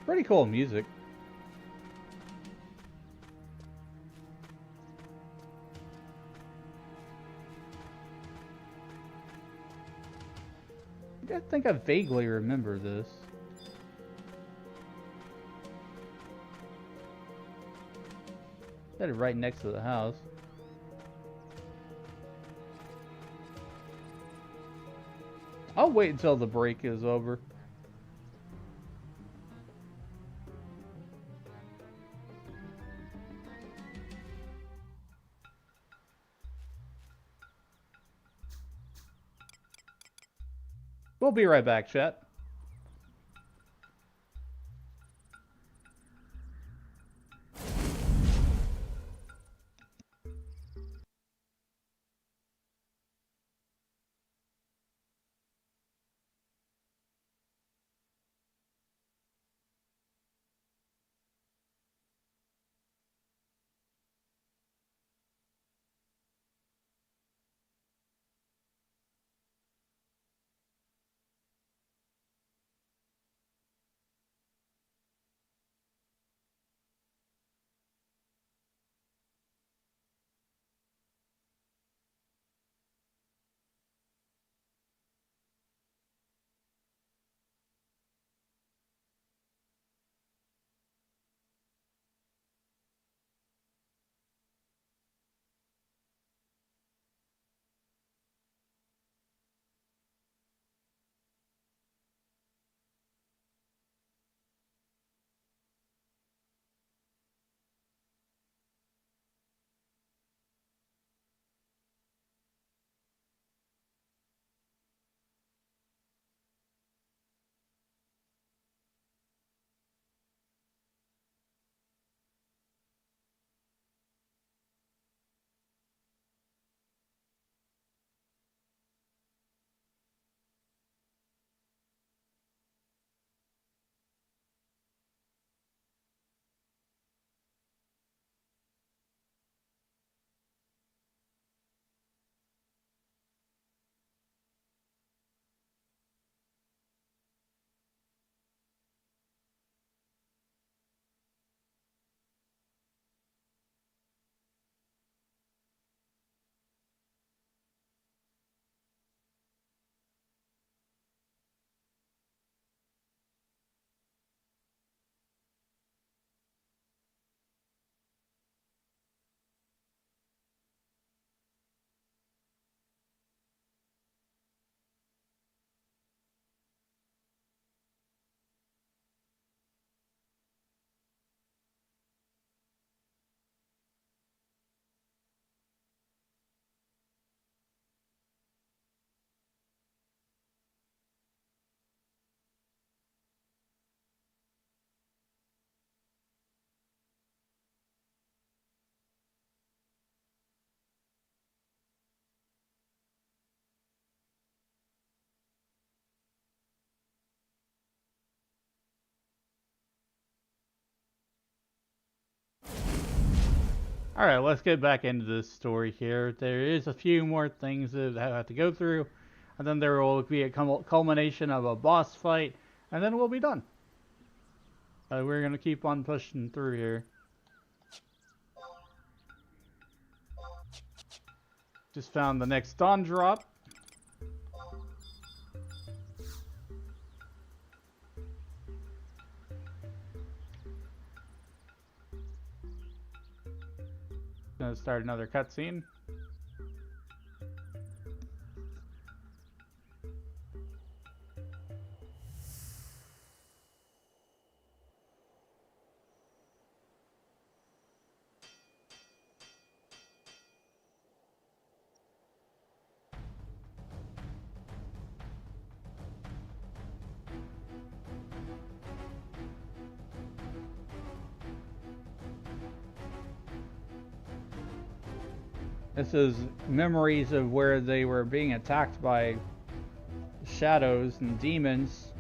Pretty cool music. I think I vaguely remember this. That is right next to the house. I'll wait until the break is over. We'll be right back, chat. Alright, let's get back into this story here. There is a few more things that I have to go through, and then there will be a culmination of a boss fight, and then we'll be done. We're going to keep on pushing through here. Just found the next dawn drop. Gonna start another cutscene. This is memories of where they were being attacked by shadows and demons.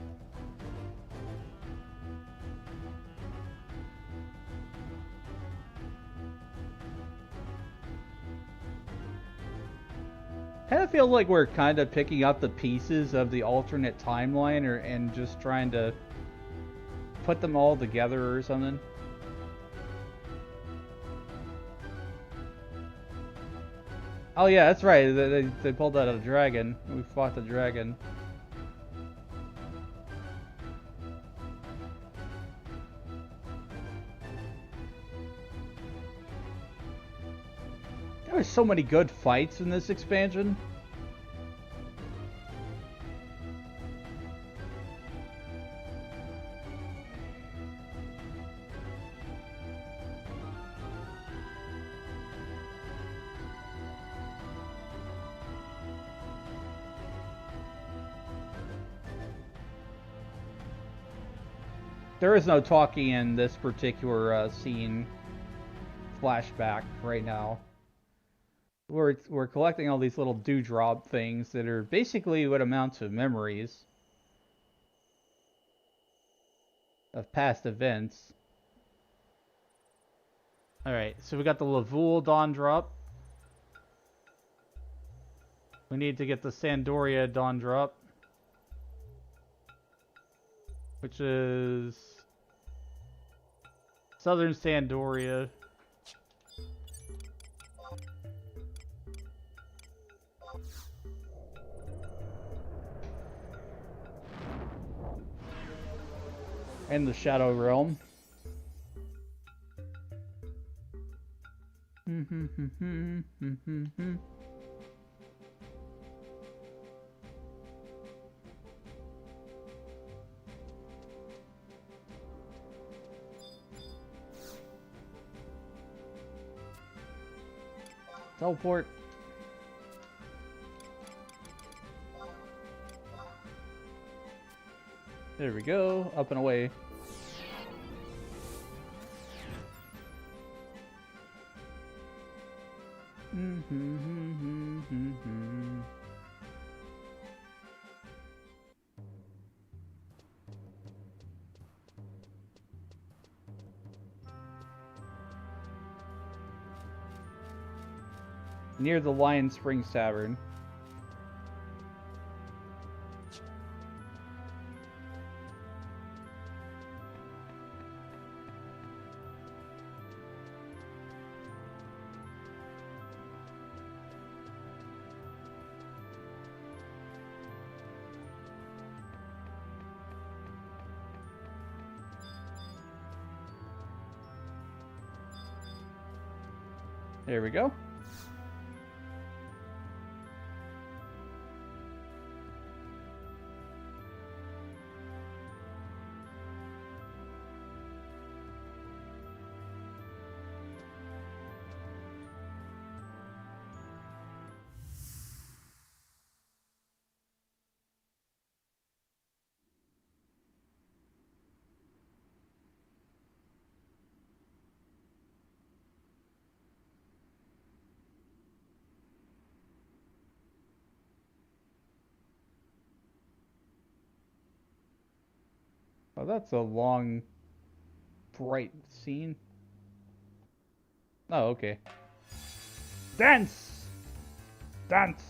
Kind of feel like we're kind of picking up the pieces of the alternate timeline and just trying to put them all together or something. Oh yeah, that's right. They pulled out a dragon. We fought the dragon. There were so many good fights in this expansion. There is no talking in this particular scene flashback right now. We're collecting all these little dewdrop things that are basically what amount to memories of past events. Alright, so we got the Lavul Dawn Drop. We need to get the Sandoria Dawn Drop, which is Southern Sandoria. And the Shadow Realm. Teleport. There we go. Up and away. Near the Lion Springs Tavern. There we go. Oh, that's a long, bright scene. Oh, okay. Dance! Dance!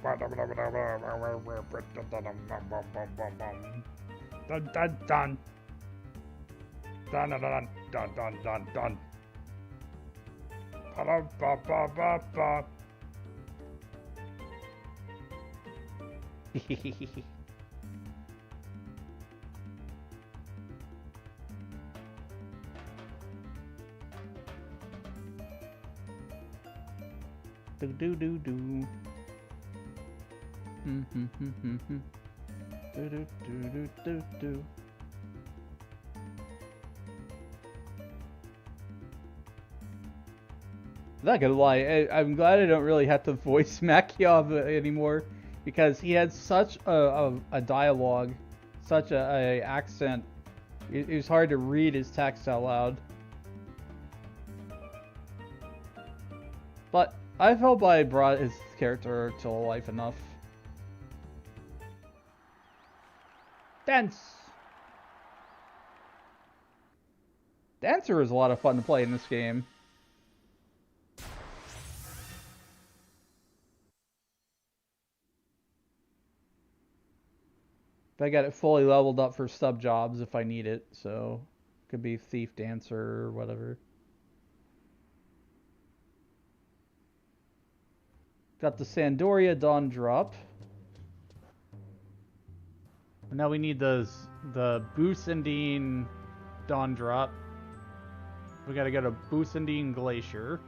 Dun dun dun. Dun dun dun dun dun dun dun. Ba ba ba ba ba. Do do do do. Do do do do do do. Not gonna lie, I'm glad I don't really have to voice Makiov anymore, because he had such a dialogue, such a accent. It was hard to read his text out loud. But I hope I brought his character to life enough. Dance! Dancer is a lot of fun to play in this game. I got it fully leveled up for sub jobs if I need it, so could be thief, dancer, or whatever. Got the Sandoria Dawn drop. Now we need the Busandine Dawn drop. We gotta go to Busandine Glacier.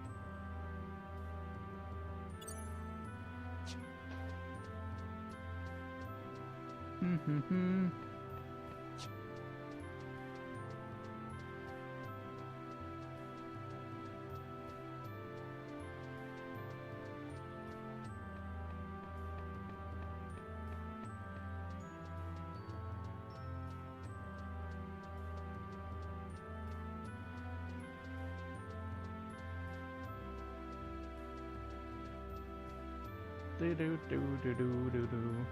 Do do do do do do do.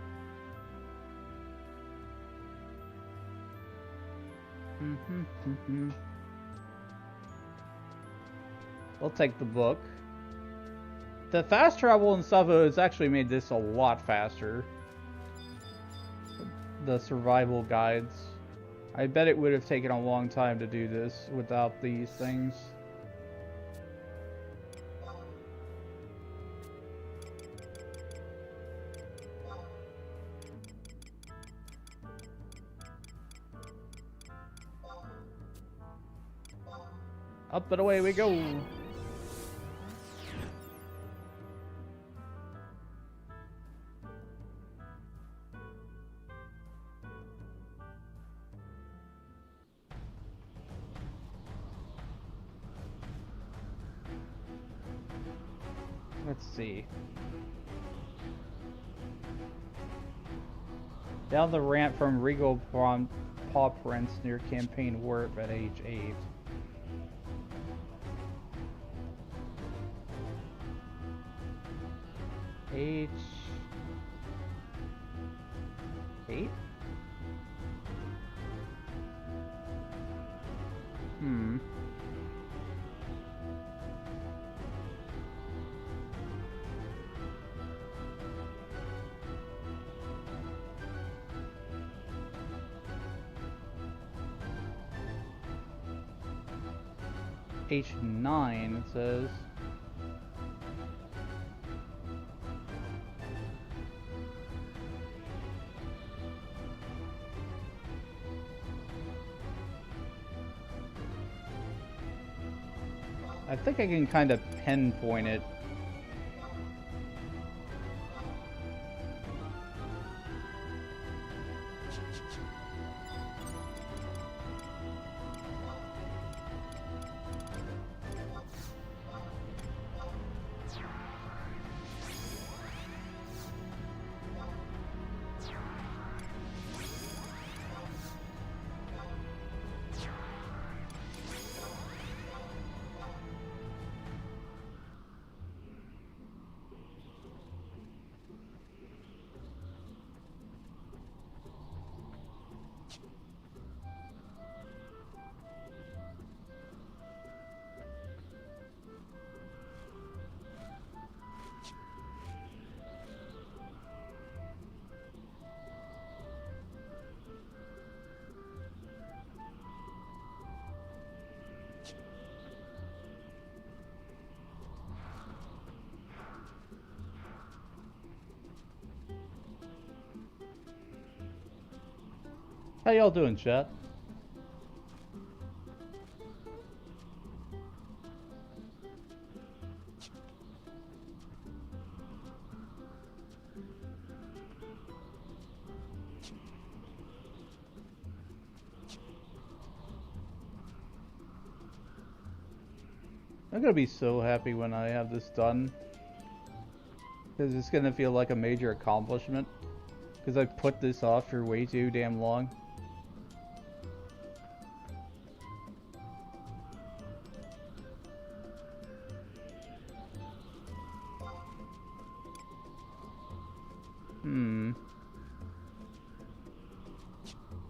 We'll take the book. The fast travel and stuff has actually made this a lot faster. The survival guides. I bet it would have taken a long time to do this without these things. Up and away we go. Let's see. Down the ramp from Regal Paw Prince near Campaign Warp at age 8. Age 8? Age 9, it says. I think I can kind of pinpoint it. How y'all doing, chat? I'm gonna be so happy when I have this done, because it's gonna feel like a major accomplishment, because I put this off for way too damn long.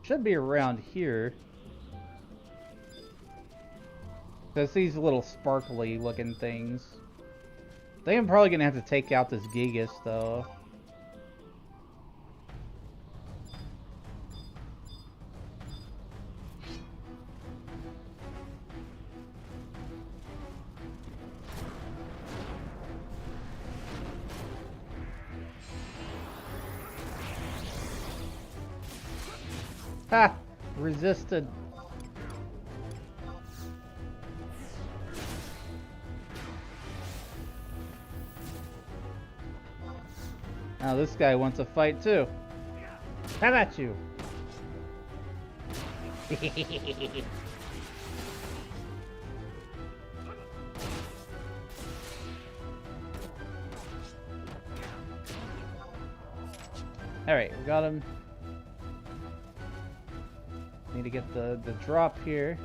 Should be around here. There's these little sparkly looking things. I think I'm probably gonna have to take out this Gigas though. Ha! Resisted. Now this guy wants to fight too. How about you? Alright, we got him. Need to get the drop here.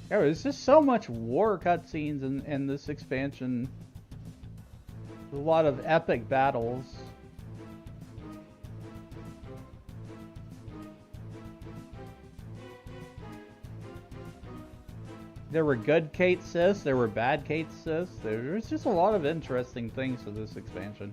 There's just so much war cutscenes in this expansion. A lot of epic battles. There were good Kate Sis, there were bad Kate Sis. There's just a lot of interesting things to this expansion.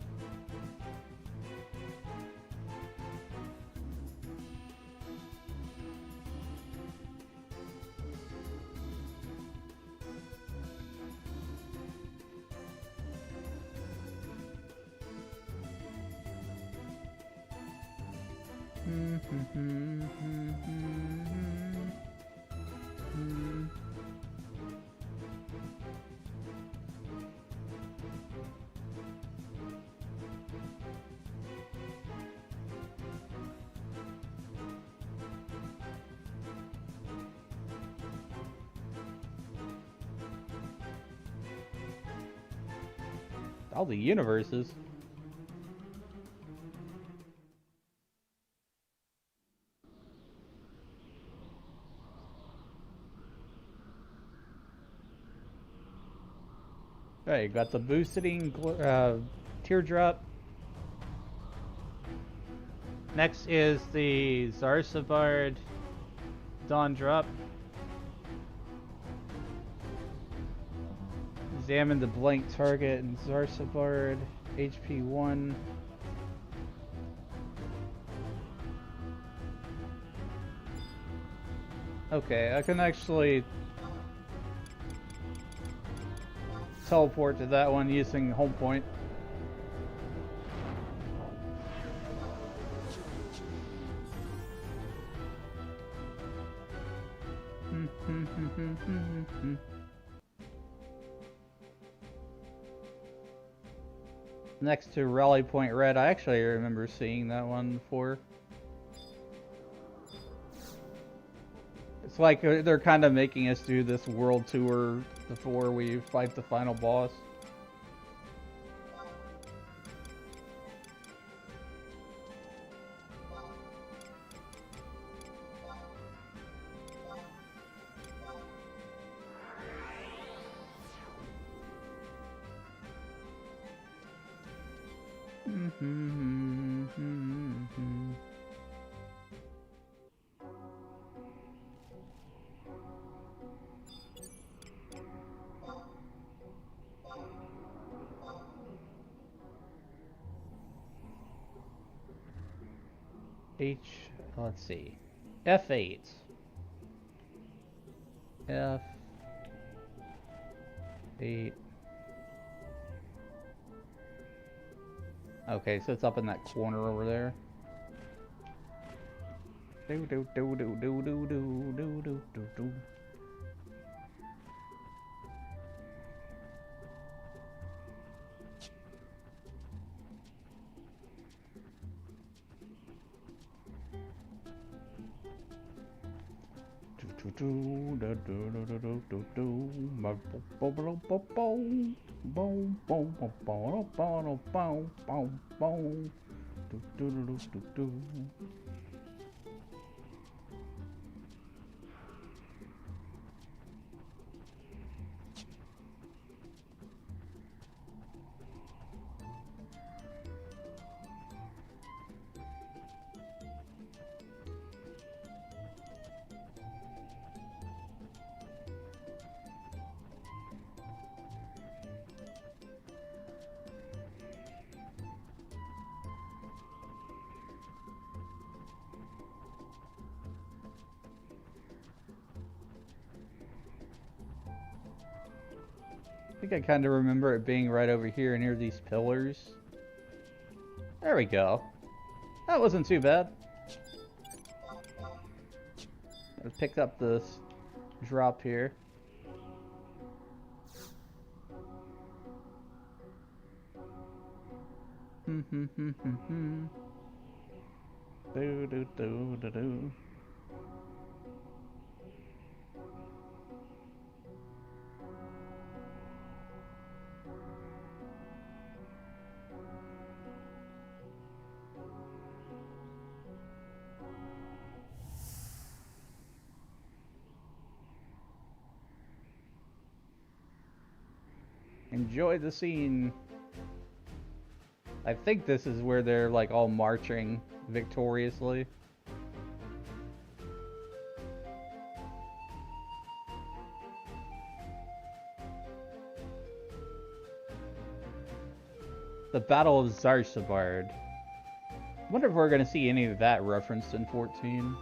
All the universes. Okay, got the boosting teardrop. Next is the Zarsabard Dawn Drop. Examine the blank target and Zarsabard HP 1. Okay, I can actually teleport to that one using home point. Next to Rally Point Red, I actually remember seeing that one before. It's like they're kind of making us do this world tour before we fight the final boss. Let's see. F8. F8. Okay, so it's up in that corner over there. Do do do do do do do do do do do. I think I kind of remember it being right over here near these pillars. There we go. That wasn't too bad. I picked up this drop here. Do do do do do. Enjoy the scene. I think this is where they're like all marching victoriously. The Battle of Zarsabard. Wonder if we're gonna see any of that referenced in 14.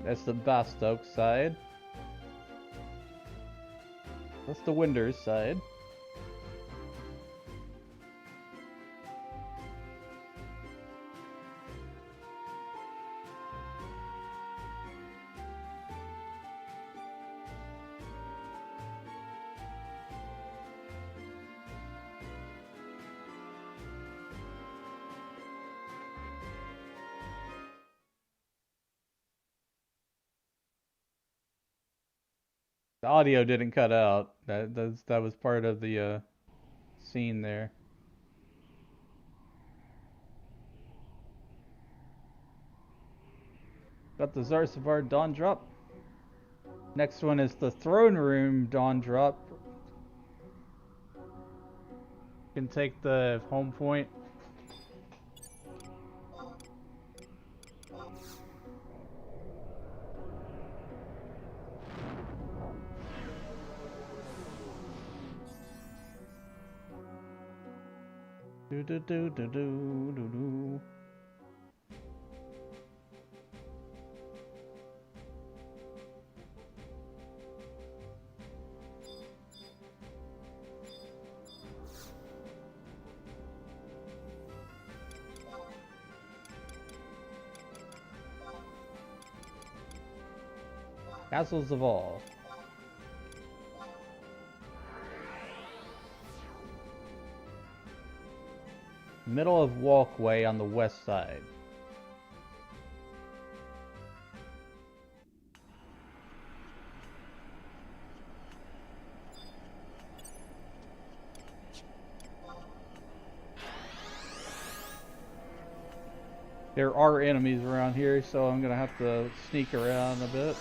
That's the Bastoke side. That's the Winders side. The audio didn't cut out. That was part of the scene there. Got the Zarsabard Dawn Drop. Next one is the Throne Room Dawn Drop. You can take the home point. Do do do do do do do. Castles of All. Middle of walkway on the west side. There are enemies around here, so I'm gonna have to sneak around a bit.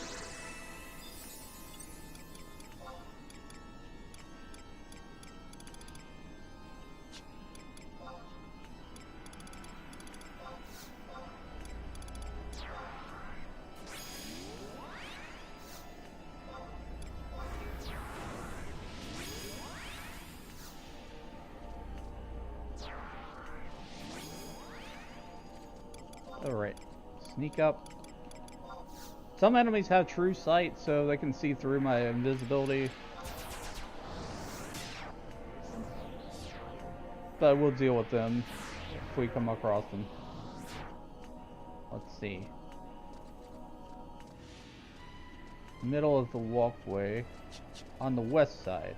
Alright, sneak up. Some enemies have true sight, so they can see through my invisibility. But we'll deal with them if we come across them. Let's see. Middle of the walkway on the west side.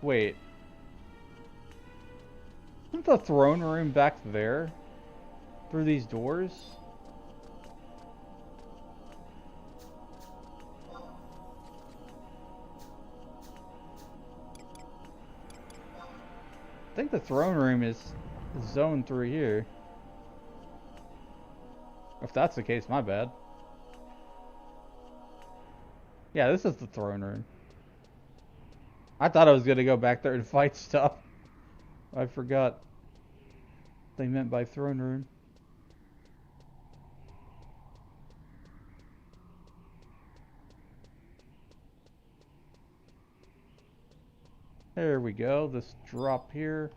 Wait. Isn't the throne room back there? Through these doors? I think the throne room is zoned through here. If that's the case, my bad. Yeah, this is the throne room. I thought I was gonna go back there and fight stuff. I forgot what they meant by throne room. There we go. This drop here.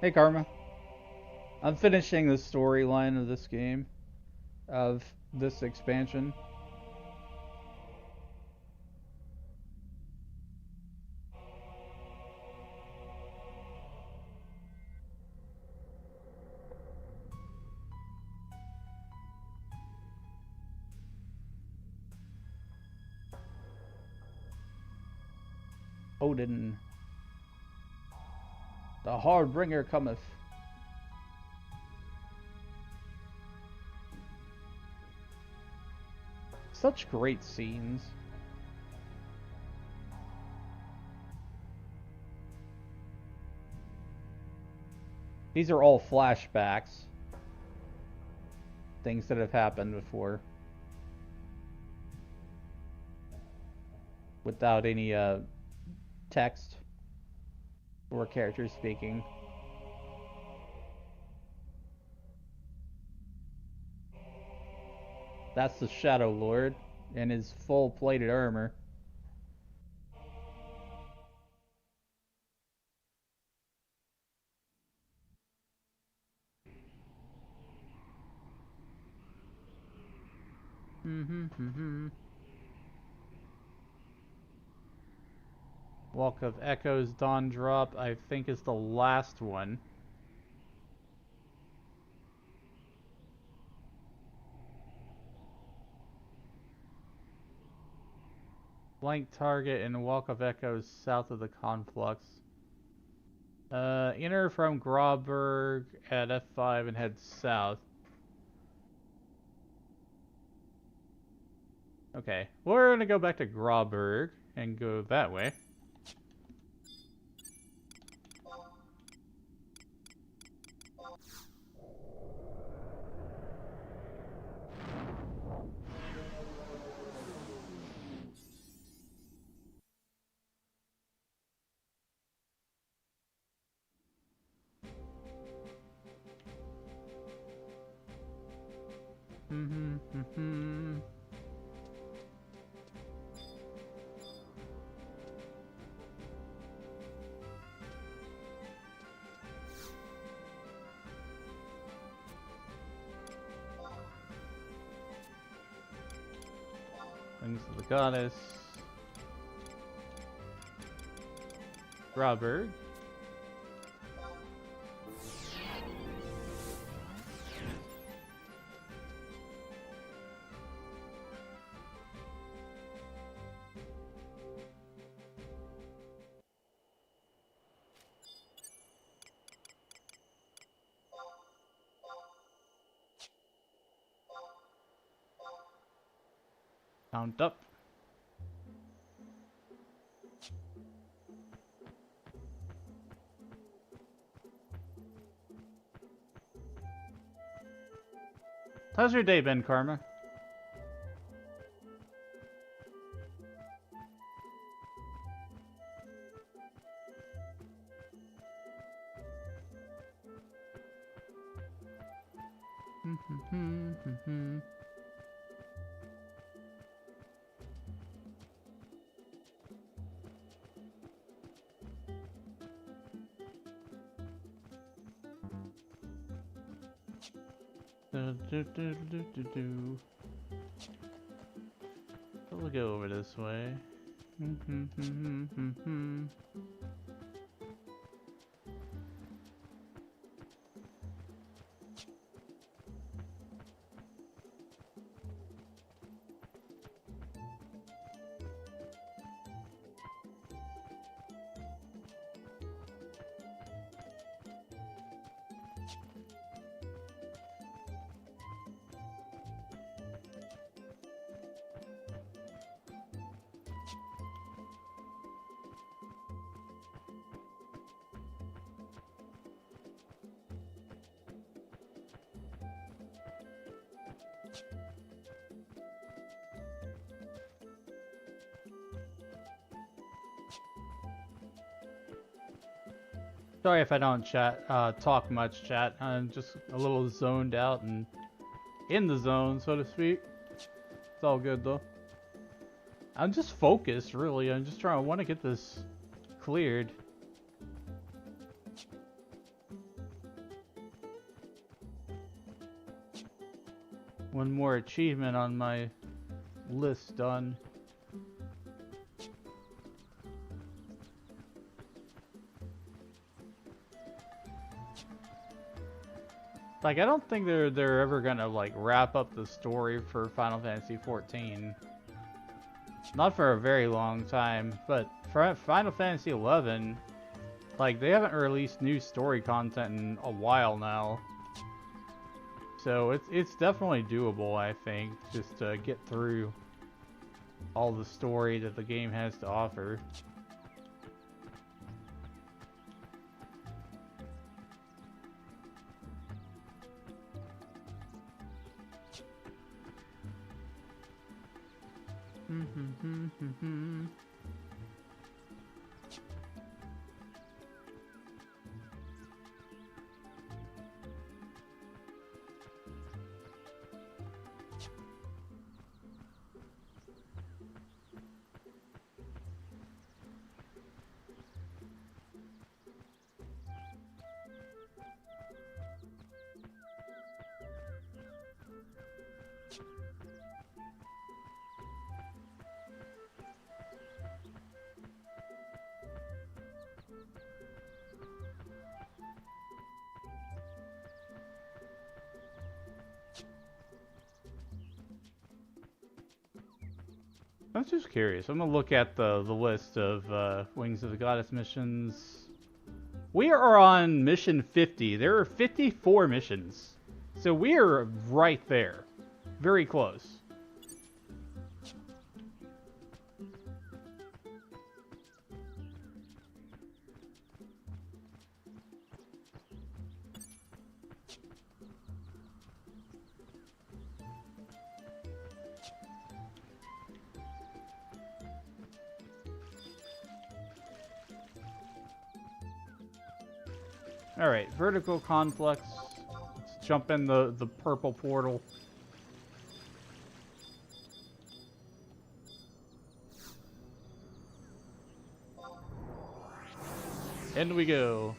Hey Karma. I'm finishing the storyline of this game. Of this expansion. Odin. The Hardbringer cometh. Such great scenes. These are all flashbacks. Things that have happened before. Without any text or characters speaking. That's the Shadow Lord in his full plated armor. Walk of Echoes Dawn Drop, I think, is the last one. Blank target and Walk of Echoes south of the conflux. Enter from Grauberg at F5 and head south. Okay, we're gonna go back to Grauberg and go that way. Wings of the Goddess. Grauberg. Count up. How's your day been, Karma? go over this way. Sorry if I don't talk much, chat. I'm just a little zoned out and in the zone, so to speak. It's all good though. I'm just focused, really. I'm just trying. I want to get this cleared. One more achievement on my list done. Like, I don't think they're ever gonna like wrap up the story for Final Fantasy 14. Not for a very long time, but for Final Fantasy 11, like they haven't released new story content in a while now. So it's definitely doable, I think, just to get through all the story that the game has to offer. I'm just curious. I'm gonna look at the list of Wings of the Goddess missions. We are on mission 50. There are 54 missions. So we are right there. Very close. Alright, vertical complex. Let's jump in the purple portal. In we go.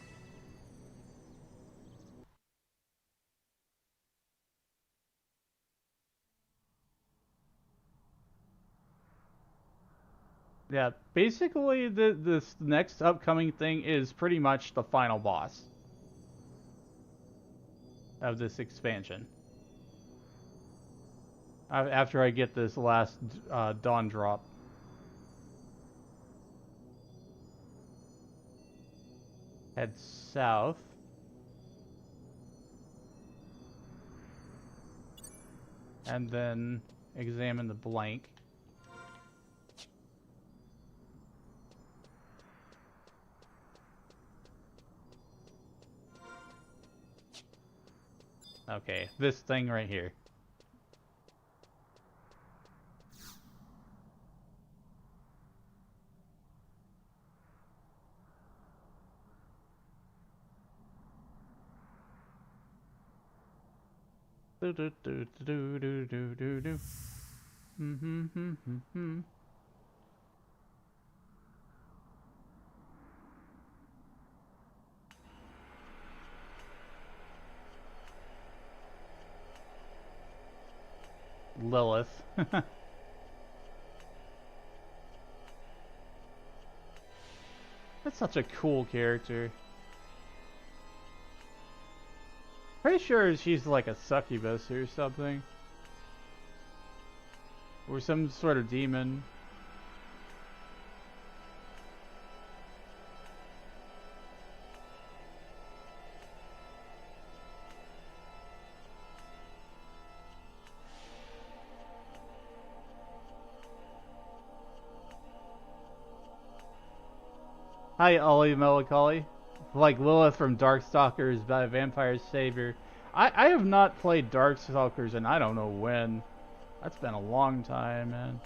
Yeah, basically this next upcoming thing is pretty much the final boss of this expansion. After I get this last dawn drop. Head south. And then examine the blank. Okay, this thing right here. Do do do do do do do do. Lilith. That's such a cool character. Pretty sure she's like a succubus or something. Or some sort of demon. Hi, Ollie Melancholy. Like Lilith from Darkstalkers by Vampire Savior. I have not played Darkstalkers and I don't know when. That's been a long time, man.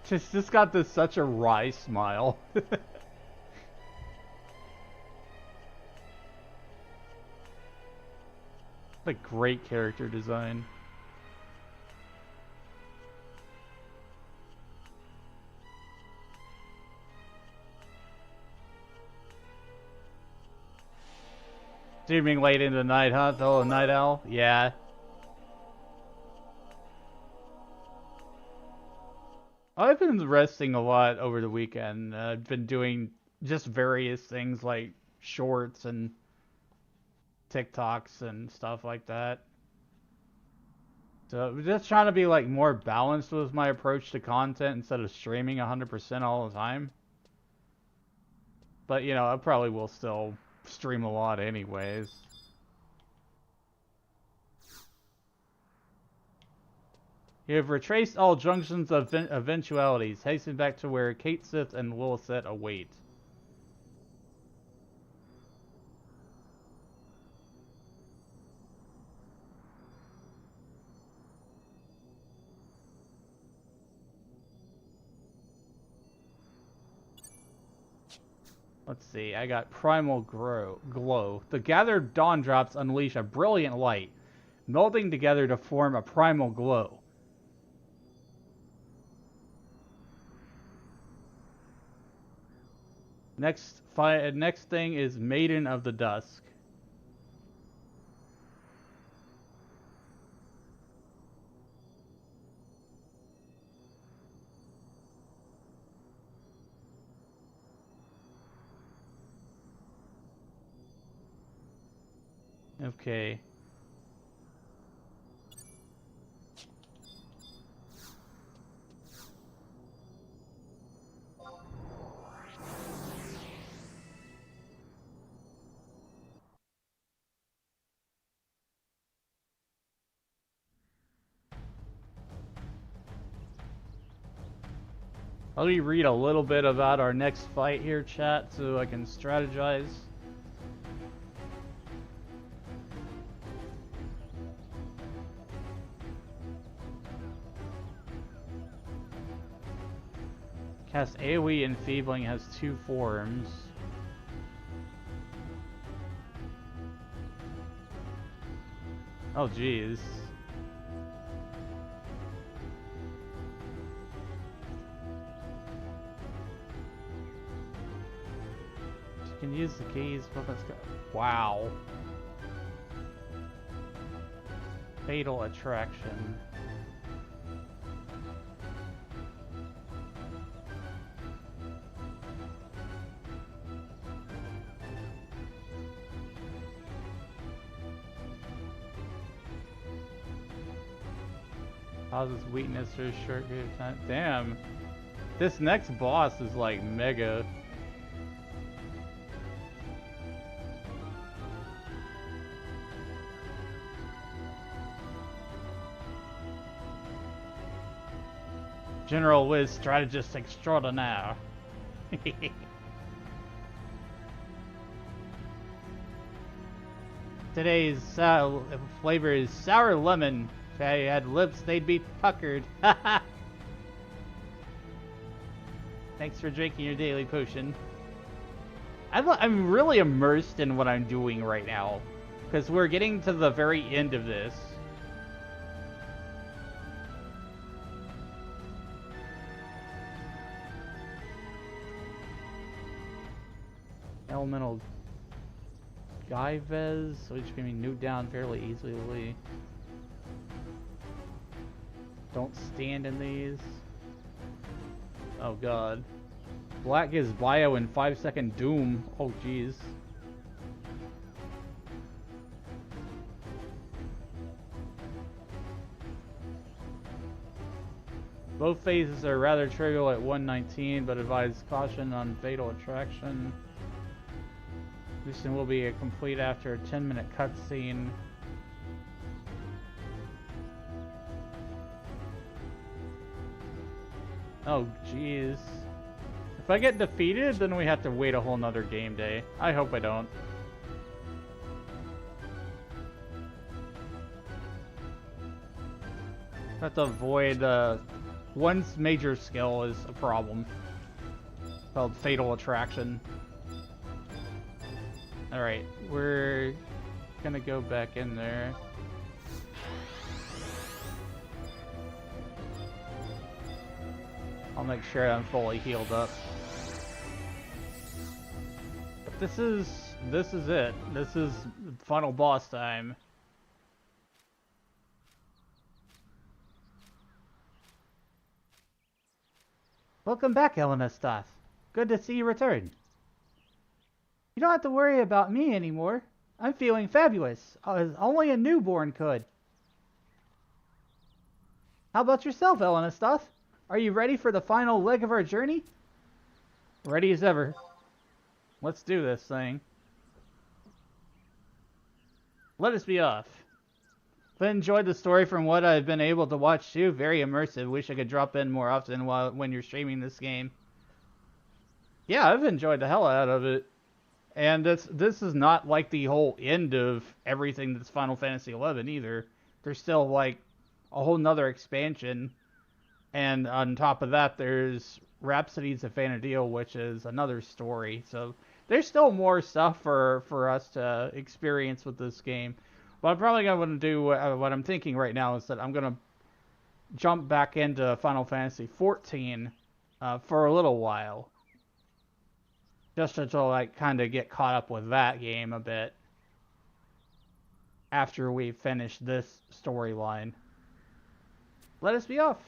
Just got this such a wry smile. Like great character design. Streaming late into the night, huh? Oh, night owl? Yeah. I've been resting a lot over the weekend. I've been doing just various things like shorts and TikToks and stuff like that. So just trying to be like more balanced with my approach to content instead of streaming 100% all the time. But you know, I probably will still stream a lot anyways. You have retraced all junctions of eventualities. Hasten back to where Kate Sith and Lilith await. Let's see, I got Primal Glow. The gathered dawn drops unleash a brilliant light, melding together to form a primal glow. Next thing is Maiden of the Dusk. Okay. Let me read a little bit about our next fight here, chat, so I can strategize. Cast AoE Enfeebling has 2 forms. Oh, jeez. You can use the keys, but let's go. Wow. Fatal Attraction. Causes weakness for a short period of time. Damn. This next boss is like mega. General Wiz Strategist Extraordinaire. Today's flavor is sour lemon. If I had lips, they'd be puckered. Thanks for drinking your daily potion. I'm really immersed in what I'm doing right now, because we're getting to the very end of this. Elemental Gaives, which can be nuked down fairly easily. Don't stand in these. Oh god. Black gives bio in 5-second doom. Oh jeez. Both phases are rather trivial at 119, but advise caution on fatal attraction. Mission will be complete after a 10-minute cutscene. Oh jeez. If I get defeated, then we have to wait a whole nother game day. I hope I don't. I have to avoid, one major skill is a problem. Called Fatal Attraction. Alright, we're gonna go back in there. I'll make sure I'm fully healed up. But this is it. This is final boss time. Welcome back, Elenastath. Good to see you return. You don't have to worry about me anymore. I'm feeling fabulous, as only a newborn could. How about yourself, Elenastath? Are you ready for the final leg of our journey? Ready as ever. Let's do this thing. Let us be off. If I enjoyed the story from what I've been able to watch too, very immersive. Wish I could drop in more often when you're streaming this game. Yeah, I've enjoyed the hell out of it. And this is not like the whole end of everything that's Final Fantasy XI either. There's still like a whole nother expansion. And on top of that, there's Rhapsodies of Fanadil, which is another story. So there's still more stuff for us to experience with this game. But I'm probably going to do what I'm thinking right now is that I'm going to jump back into Final Fantasy XIV for a little while. Just to like kind of get caught up with that game a bit after we finish this storyline. Let us be off.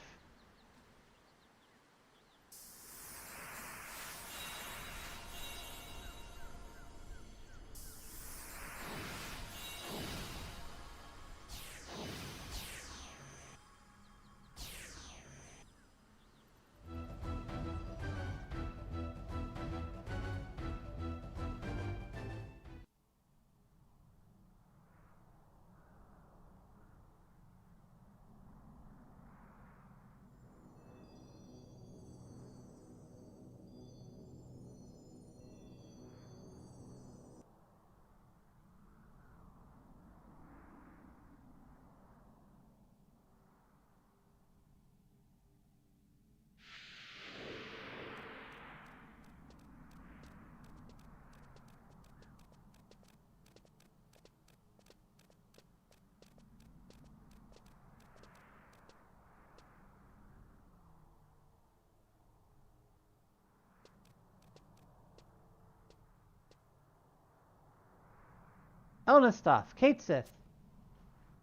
Elenastath, Katesith.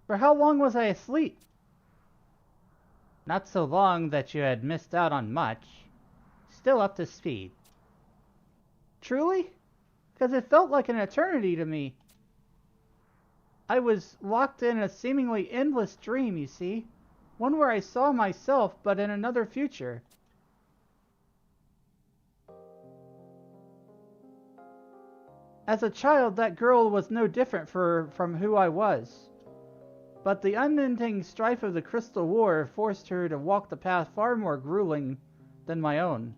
For how long was I asleep? Not so long that you had missed out on much. Still up to speed. Truly? Because it felt like an eternity to me. I was locked in a seemingly endless dream, you see. One where I saw myself, but in another future. As a child, that girl was no different from who I was. But the unending strife of the Crystal War forced her to walk the path far more grueling than my own.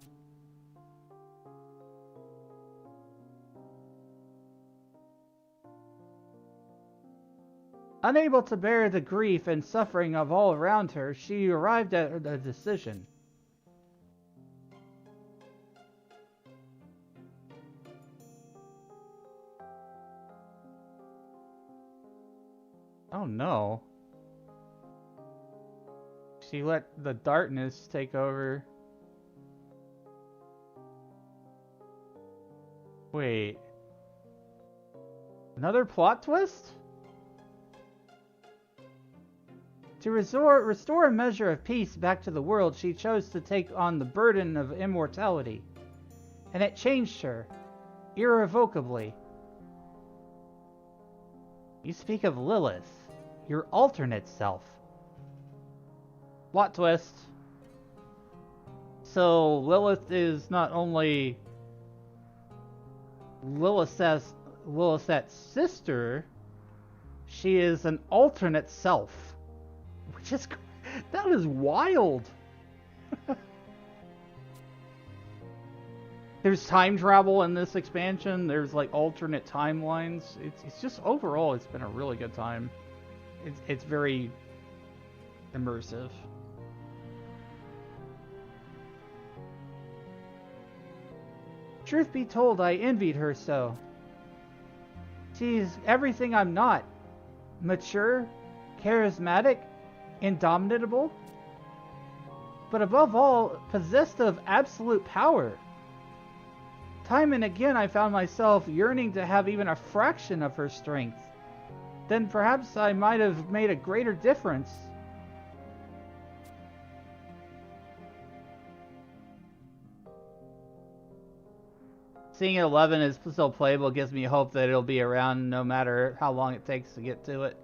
Unable to bear the grief and suffering of all around her, she arrived at a decision. Oh no. She let the darkness take over. Wait. Another plot twist? To restore a measure of peace back to the world, she chose to take on the burden of immortality. And it changed her, irrevocably. You speak of Lilith, your alternate self. Plot twist. So Lilith is not only Lilith's sister, she is an alternate self. Which is, that is wild. There's time travel in this expansion. There's like alternate timelines. It's just overall, it's been a really good time. It's very immersive. Truth be told, I envied her so. She's everything I'm not. Mature, charismatic, indomitable, but above all, possessed of absolute power. Time and again I found myself yearning to have even a fraction of her strength. Then perhaps I might have made a greater difference. Seeing 11 is still playable gives me hope that it'll be around no matter how long it takes to get to it.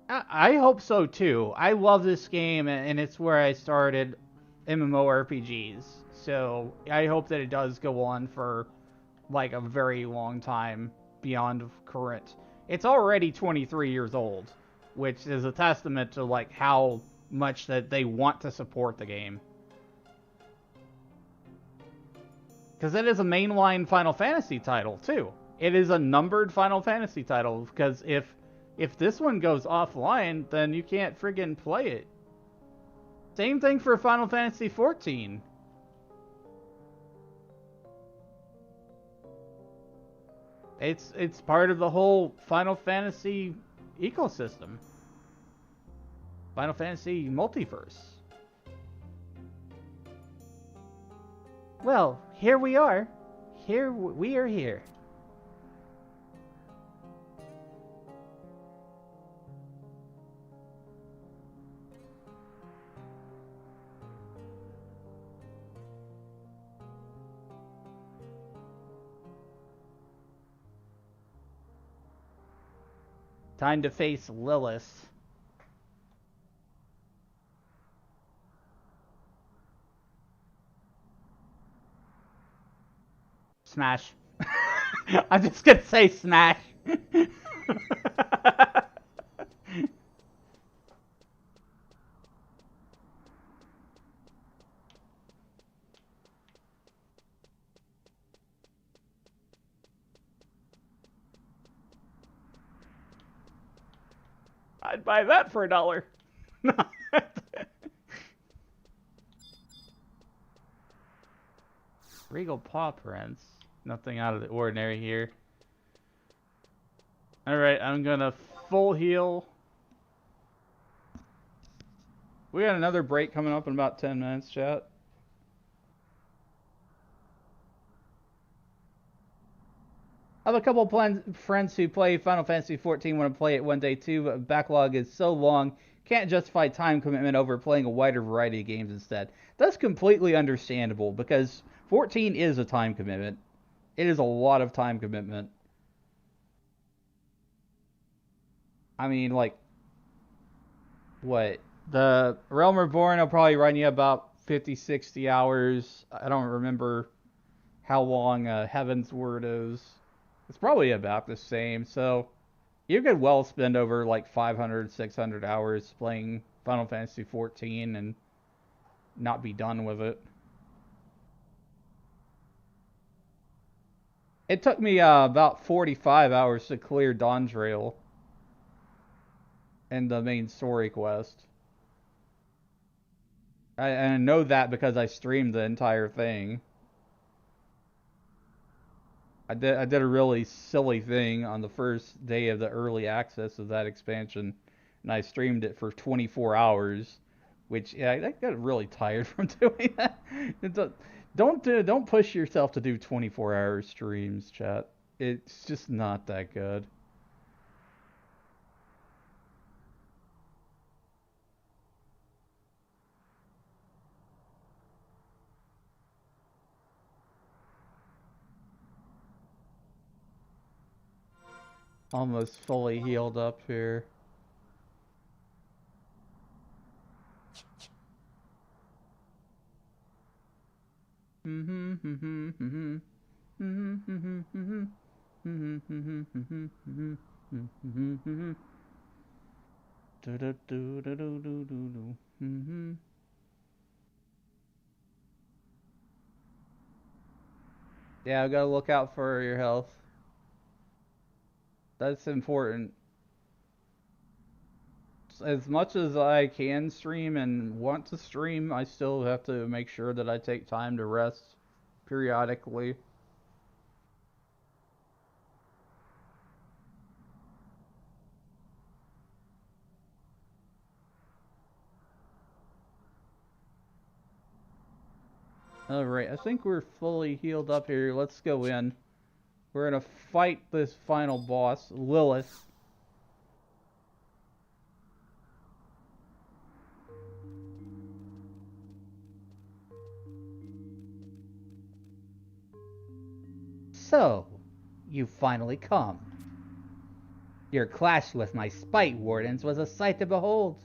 I hope so too. I love this game, and it's where I started MMORPGs. So I hope that it does go on for like a very long time beyond current. It's already 23 years old, which is a testament to like how much that they want to support the game. Because it is a mainline Final Fantasy title too. It is a numbered Final Fantasy title, because if this one goes offline, then you can't friggin' play it. Same thing for Final Fantasy 14. It's part of the whole Final Fantasy ecosystem. Final Fantasy multiverse. Well, here we are. We are here. Time to face Lilith. Smash. I'm just gonna say smash. I'd buy that for $1. Regal paw prints. Nothing out of the ordinary here. Alright, I'm gonna full heal. We got another break coming up in about 10 minutes, chat. I have a couple of friends who play Final Fantasy 14 want to play it one day too, but backlog is so long, can't justify time commitment over playing a wider variety of games instead. That's completely understandable, because 14 is a time commitment. It is a lot of time commitment. I mean, like, what? The Realm Reborn will probably run you about 50, 60 hours. I don't remember how long Heaven's Word is. It's probably about the same, so you could well spend over like 500, 600 hours playing Final Fantasy 14 and not be done with it. It took me about 45 hours to clear Dawn Trail and the main story quest. I know that because I streamed the entire thing. I did a really silly thing on the first day of the early access of that expansion, and I streamed it for 24 hours, which, yeah, I got really tired from doing that. Don't push yourself to do 24-hour streams, chat. It's just not that good. almost fully healed up here. Yeah, I gotta look out for your health. That's important. As much as I can stream and want to stream, I still have to make sure that I take time to rest periodically. Alright, I think we're fully healed up here. Let's go in. We're gonna fight this final boss, Lilith. So, you finally come. Your clash with my spite wardens was a sight to behold.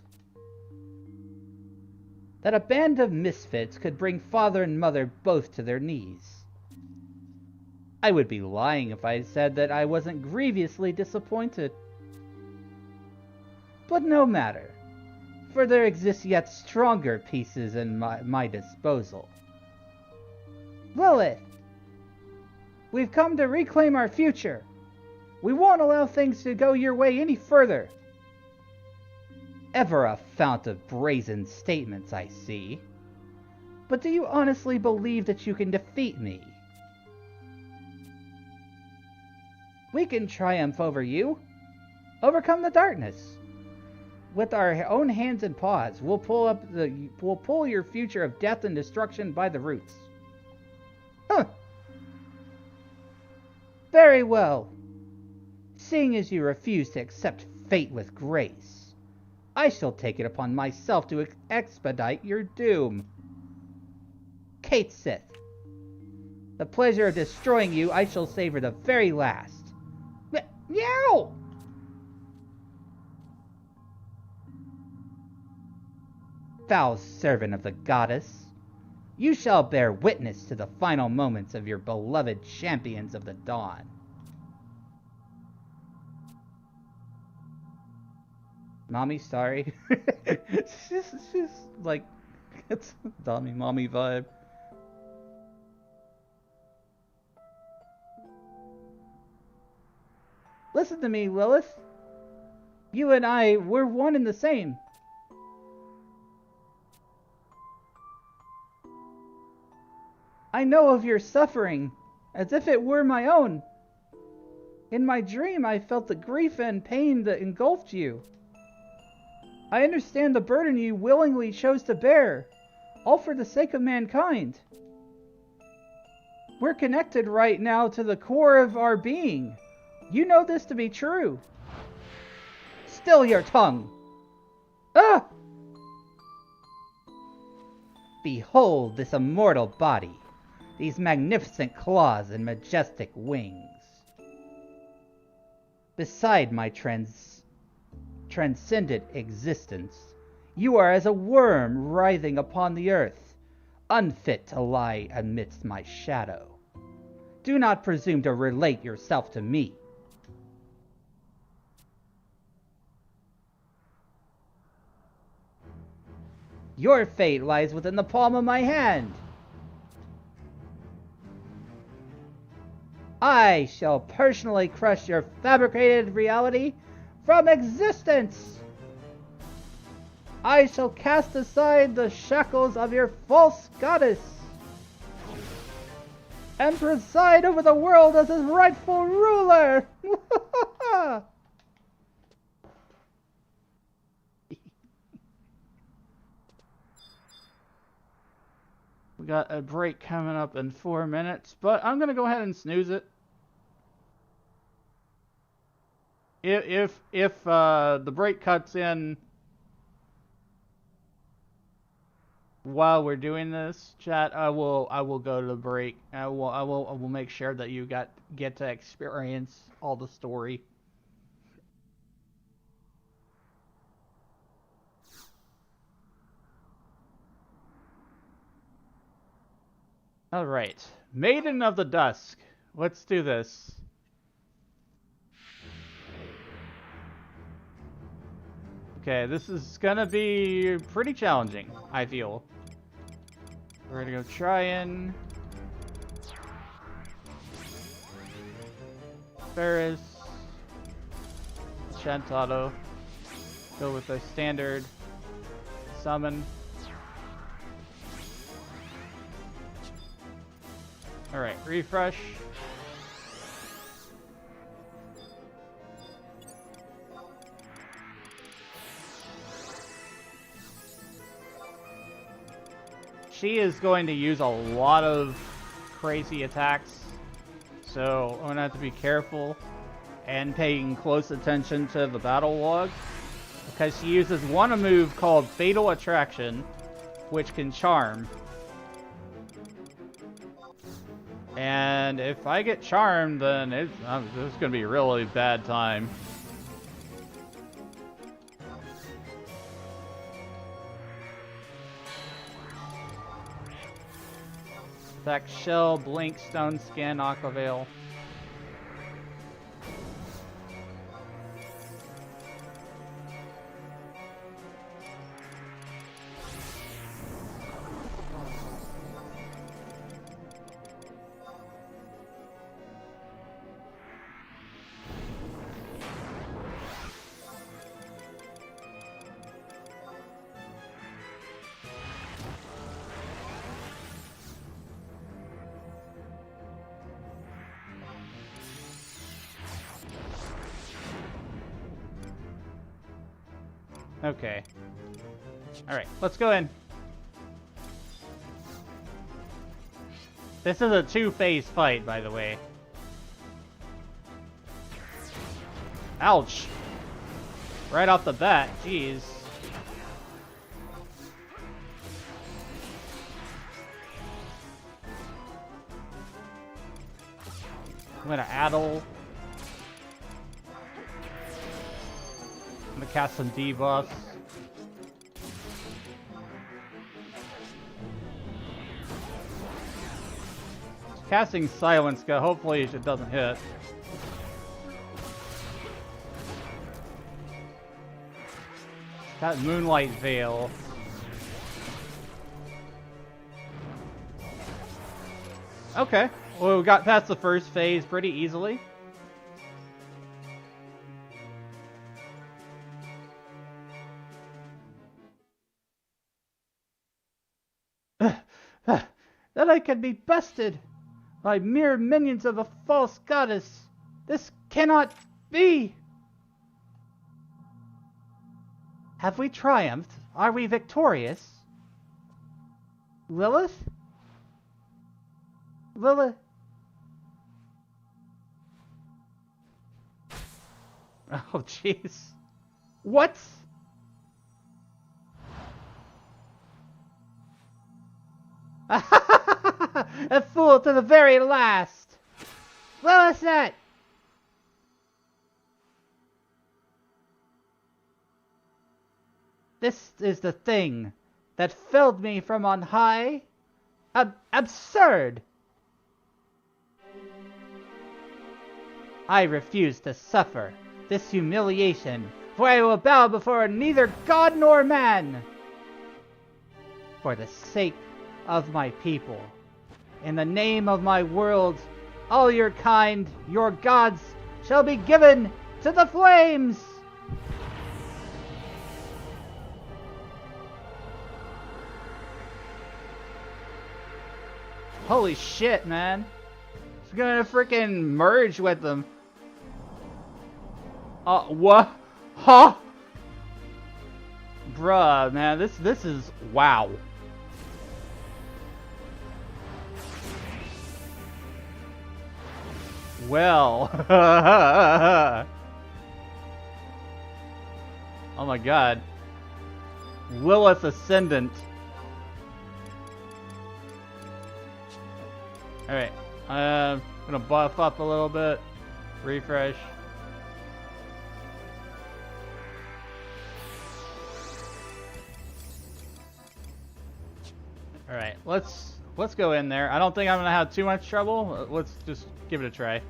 That a band of misfits could bring father and mother both to their knees. I would be lying if I said that I wasn't grievously disappointed. But no matter, for there exists yet stronger pieces in my disposal. Lilith! We've come to reclaim our future. We won't allow things to go your way any further. Ever a fount of brazen statements, I see. But do you honestly believe that you can defeat me? We can triumph over you. Overcome the darkness. With our own hands and paws, we'll pull your future of death and destruction by the roots. Huh. Very well. Seeing as you refuse to accept fate with grace, I shall take it upon myself to expedite your doom. Kate Sith, the pleasure of destroying you I shall savor the very last. Meow! Foul servant of the goddess, you shall bear witness to the final moments of your beloved champions of the dawn. Mommy, sorry. she's like, it's a mommy vibe. Listen to me, Lilith. You and I, we're one and the same. I know of your suffering, as if it were my own. In my dream, I felt the grief and pain that engulfed you. I understand the burden you willingly chose to bear, all for the sake of mankind. We're connected right now to the core of our being. You know this to be true. Still your tongue. Ah! Behold this immortal body, these magnificent claws and majestic wings. Beside my transcendent existence, you are as a worm writhing upon the earth, unfit to lie amidst my shadow. Do not presume to relate yourself to me. Your fate lies within the palm of my hand. I shall personally crush your fabricated reality from existence. I shall cast aside the shackles of your false goddess and preside over the world as its rightful ruler. We got a break coming up in 4 minutes, but I'm gonna go ahead and snooze it. If the break cuts in while we're doing this, chat, I will go to the break. I will make sure that you get to experience all the story. Alright. Maiden of the Dusk. Let's do this. Okay, this is gonna be pretty challenging, I feel. We're gonna go try and... Ferris. Chant auto. Go with the standard. Summon. Alright, refresh. She is going to use a lot of crazy attacks, so I'm gonna have to be careful and paying close attention to the battle log, because she uses one move called Fatal Attraction, which can charm. And if I get charmed, then it's gonna be a really bad time. Attack Shell, Blink, Stone Skin, Aqua Veil. Okay. Alright, let's go in. This is a two-phase fight, by the way. Ouch! Right off the bat, jeez. I'm gonna addle. I'm gonna cast some debuffs. Casting Silence, hopefully it doesn't hit. That Moonlight Veil. Okay, well we got past the first phase pretty easily. That I can be bested by mere minions of a false goddess. This cannot be. Have we triumphed? Are we victorious? Lilith? Lilith? Oh, jeez. What? A fool to the very last! Lilith that! This is the thing that felled me from on high? Absurd! I refuse to suffer this humiliation, for I will bow before neither god nor man. For the sake of my people, in the name of my world, all your kind, your gods, shall be given to the flames! Holy shit, man. It's gonna freaking merge with them. What? Huh? Bruh, man, this is wow. Well. Oh my god. Lilith Ascendant. Alright, I'm gonna buff up a little bit. Refresh. Alright, let's let's go in there. I don't think I'm gonna have too much trouble. Let's just give it a try.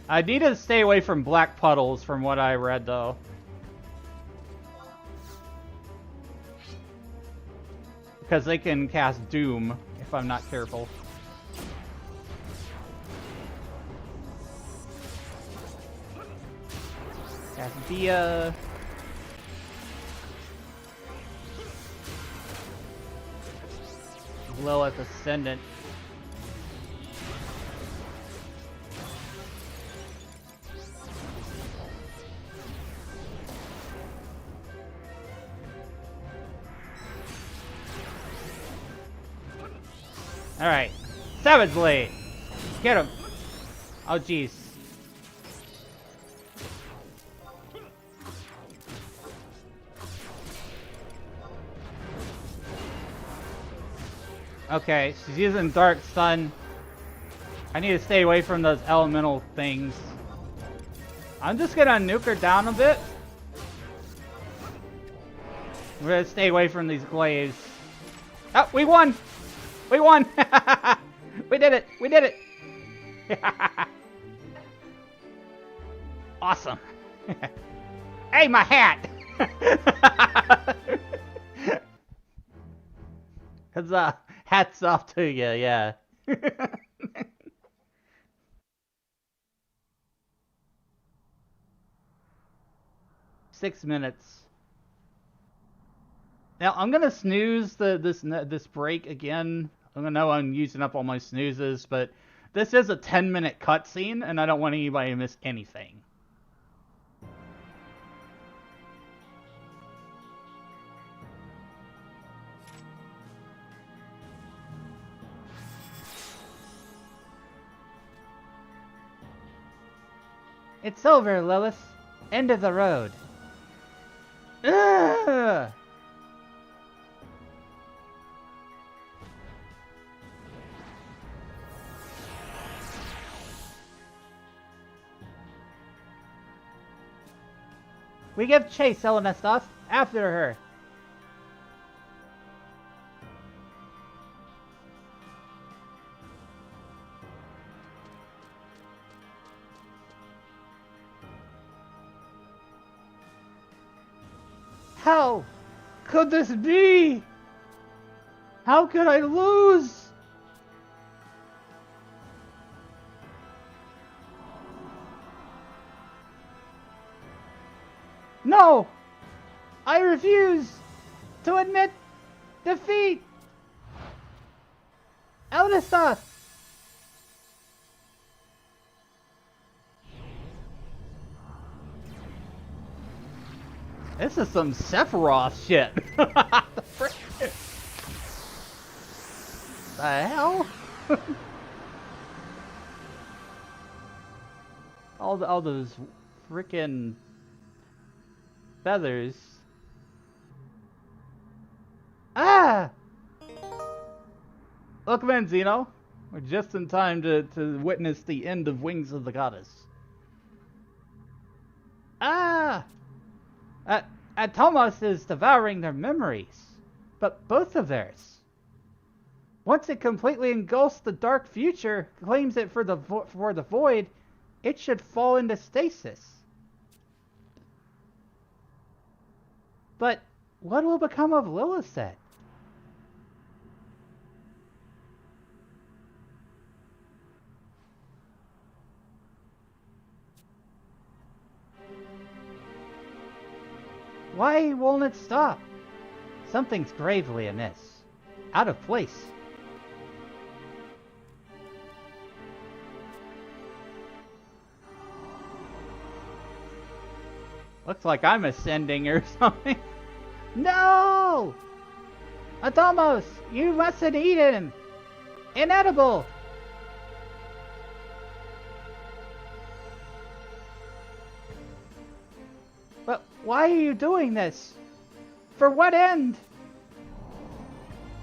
I need to stay away from black puddles from what I read, though. Because they can cast Doom if I'm not careful. Cast Dia. Lilith Ascendant. Alright. Savage Blade! Get him! Oh, jeez. Okay, she's using Dark Sun. I need to stay away from those elemental things. I'm just gonna nuke her down a bit. We're gonna stay away from these glaives. Oh, we won! We won! We did it! We did it! Awesome! Hey, my hat! Huzzah! Hats off to you, yeah. 6 minutes. Now I'm gonna snooze this break again. I know I'm using up all my snoozes, but this is a 10-minute cutscene, and I don't want anybody to miss anything. It's over, Lilith. End of the road. Ugh! We give chase, Elenestos. After her. How could this be? How could I lose? No! I refuse to admit defeat! Elenestos! This is some Sephiroth shit. The frick? The hell? all those frickin' feathers. Ah! Welcome in, Xeno. We're just in time to witness the end of Wings of the Goddess. Ah! Atomos is devouring their memories, but both of theirs. Once it completely engulfs the dark future, claims it for the void, it should fall into stasis. But what will become of Lilith? Why won't it stop? Something's gravely amiss. Out of place. Looks like I'm ascending or something. No! Atomos, you mustn't eat him! Inedible! But why are you doing this? For what end?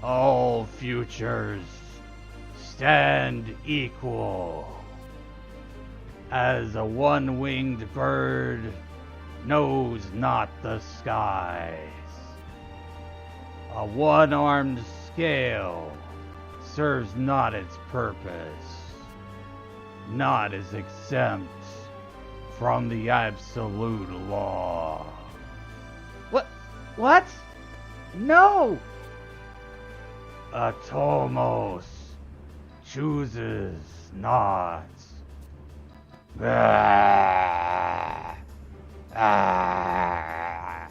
All futures stand equal. As a one-winged bird knows not the skies. A one-armed scale serves not its purpose, not is exempt from the absolute law. What? No! Atomos chooses not. Ah. Ah.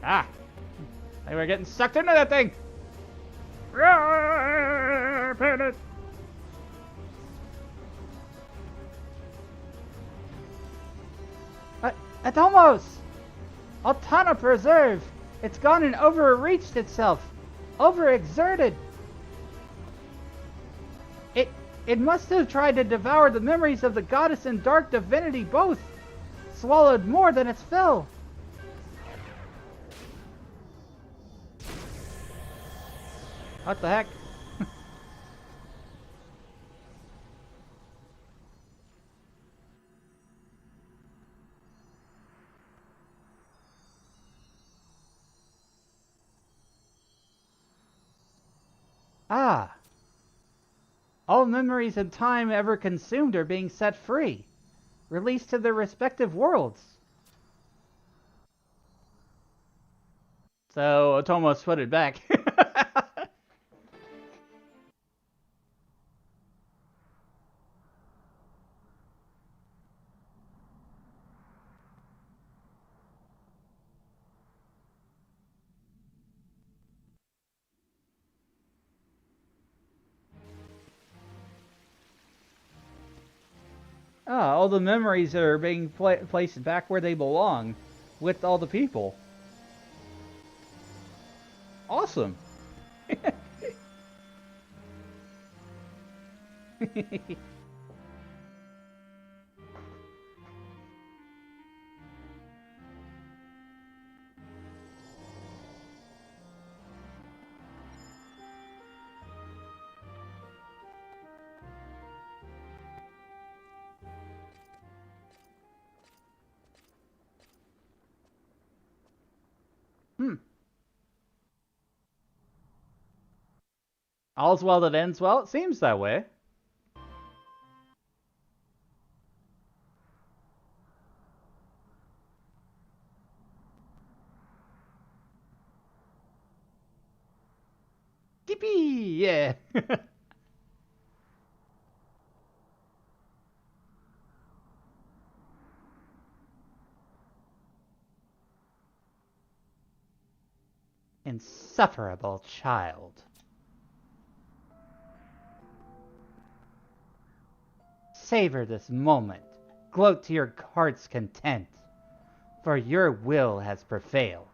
Ah! They were getting sucked into that thing! Panic! Atomos! Altana Preserve! It's gone and overreached itself! Overexerted! It must have tried to devour the memories of the goddess and dark divinity both! Swallowed more than its fill! What the heck? Ah! All memories and time ever consumed are being set free, released to their respective worlds. So Otomo's put it back. Ah, all the memories are being placed back where they belong, with all the people. Awesome. All's well that ends well. It seems that way. Yippee! Yeah. Insufferable child. Savor this moment. Gloat to your heart's content. For your will has prevailed.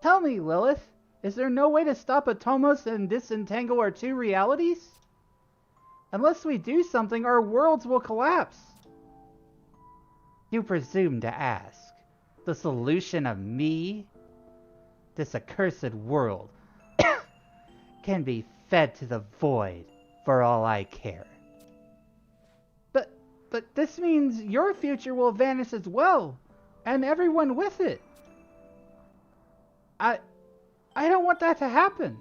Tell me, Lilith, is there no way to stop Atomos and disentangle our two realities? Unless we do something, our worlds will collapse. You presume to ask. The solution of me? This accursed world can be fed to the void for all I care. But this means your future will vanish as well, and everyone with it. I don't want that to happen.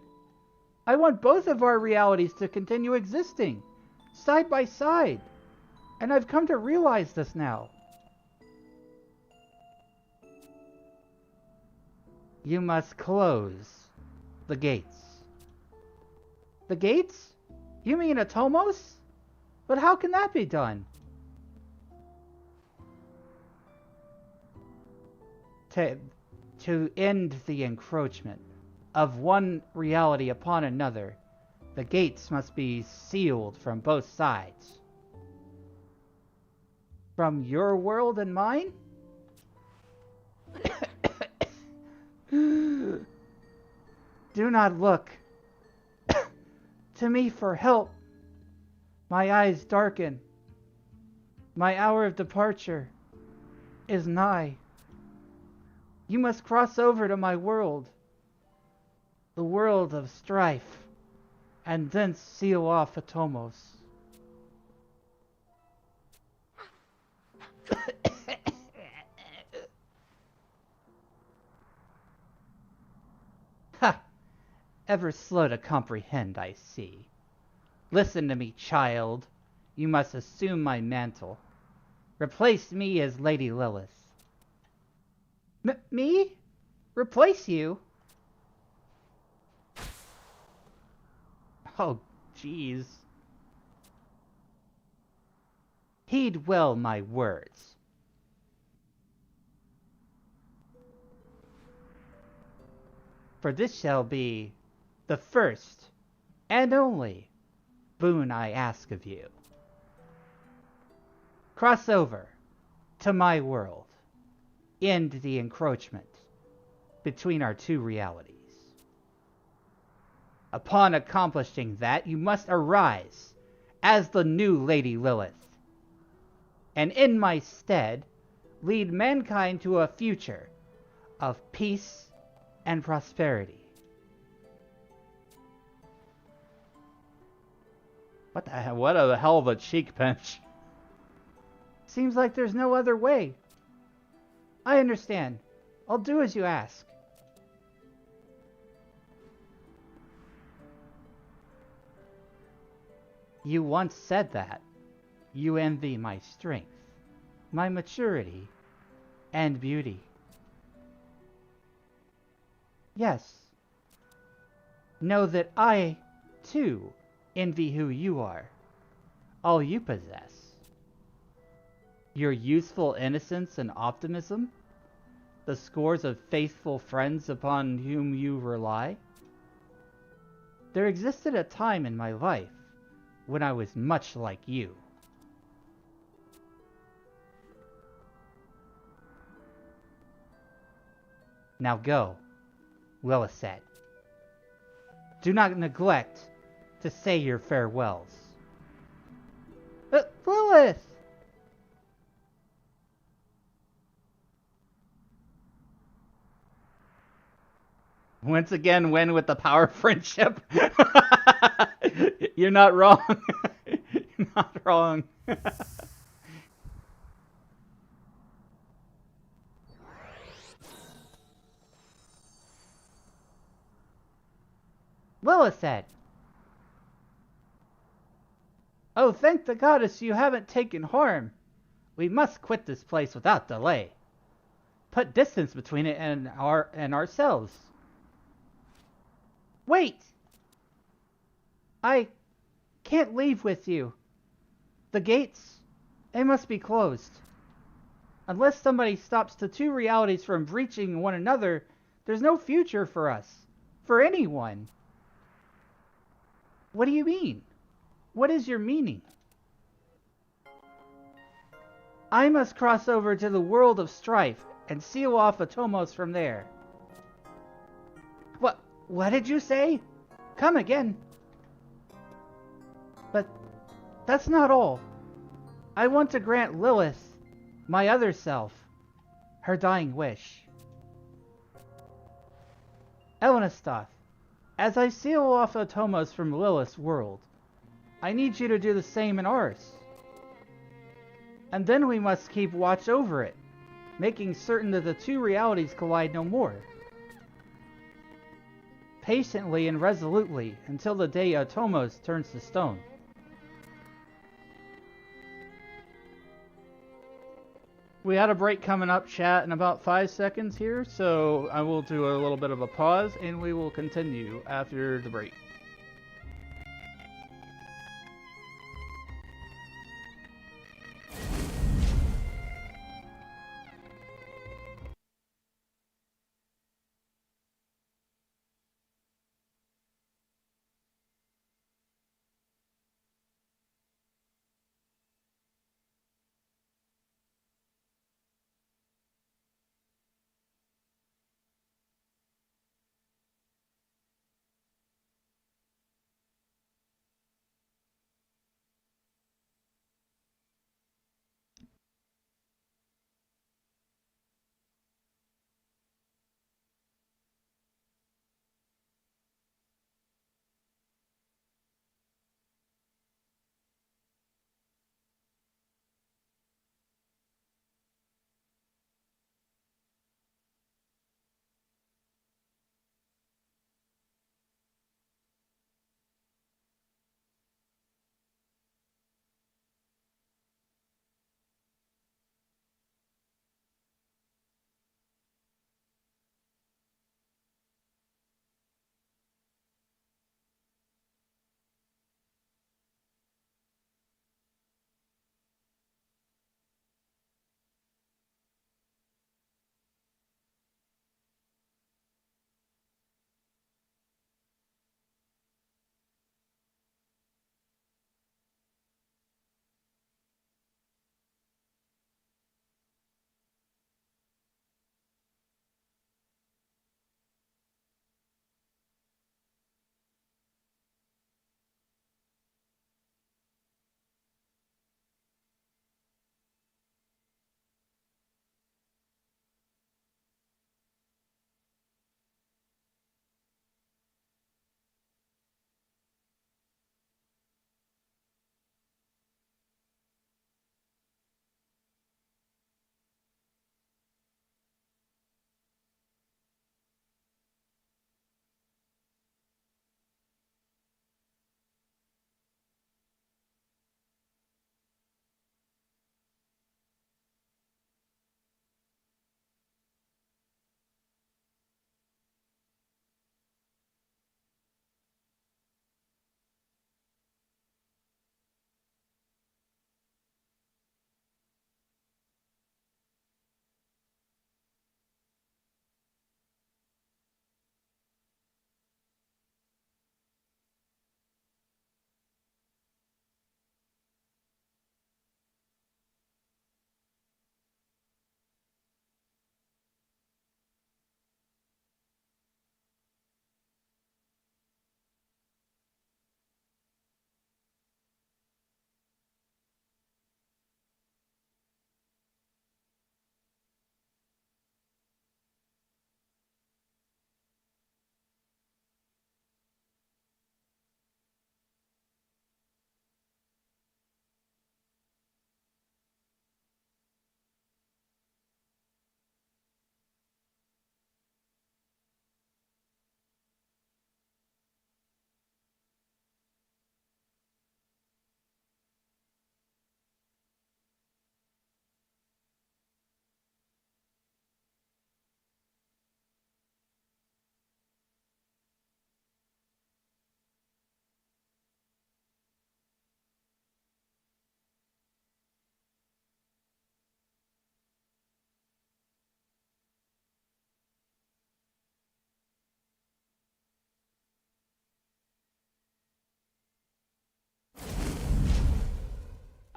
I want both of our realities to continue existing, side by side. And I've come to realize this now. You must close the gates. The gates? You mean Atomos? But how can that be done? To end the encroachment of one reality upon another, the gates must be sealed from both sides. From your world and mine? Do not look to me for help. My eyes darken. My hour of departure is nigh. You must cross over to my world, the world of strife, and then seal off Atomos. ever slow to comprehend, I see. Listen to me, child. You must assume my mantle. Replace me as Lady Lilith. Me? Replace you? Oh, jeez. Heed well my words. For this shall be the first and only boon I ask of you. Cross over to my world. End the encroachment between our two realities. Upon accomplishing that, you must arise as the new Lady Lilith, and in my stead, lead mankind to a future of peace and prosperity. What the hell? What a hell of a cheek pinch. Seems like there's no other way. I understand. I'll do as you ask. You once said that. You envy my strength, my maturity, and beauty. Yes. Know that I, too, envy who you are, all you possess. Your youthful innocence and optimism, the scores of faithful friends upon whom you rely. There existed a time in my life when I was much like you. Now go, Lilith said. Do not neglect to say your farewells. Lilith! Once again, win with the power of friendship. You're not wrong. You're not wrong. Lilith said. Oh, thank the goddess you haven't taken harm. We must quit this place without delay. Put distance between it and ourselves. Wait! I can't leave with you. The gates, they must be closed. Unless somebody stops the two realities from breaching one another, there's no future for us. For anyone. What do you mean? What is your meaning? I must cross over to the world of strife and seal off Atomos from there. What did you say? Come again. But that's not all. I want to grant Lilith, my other self, her dying wish. Elenastoth, as I seal off Atomos from Lilith's world, I need you to do the same in ours. And then we must keep watch over it, making certain that the two realities collide no more. Patiently and resolutely until the day Atomos turns to stone. We had a break coming up, chat, in about 5 seconds here, so I will do a little bit of a pause, and we will continue after the break.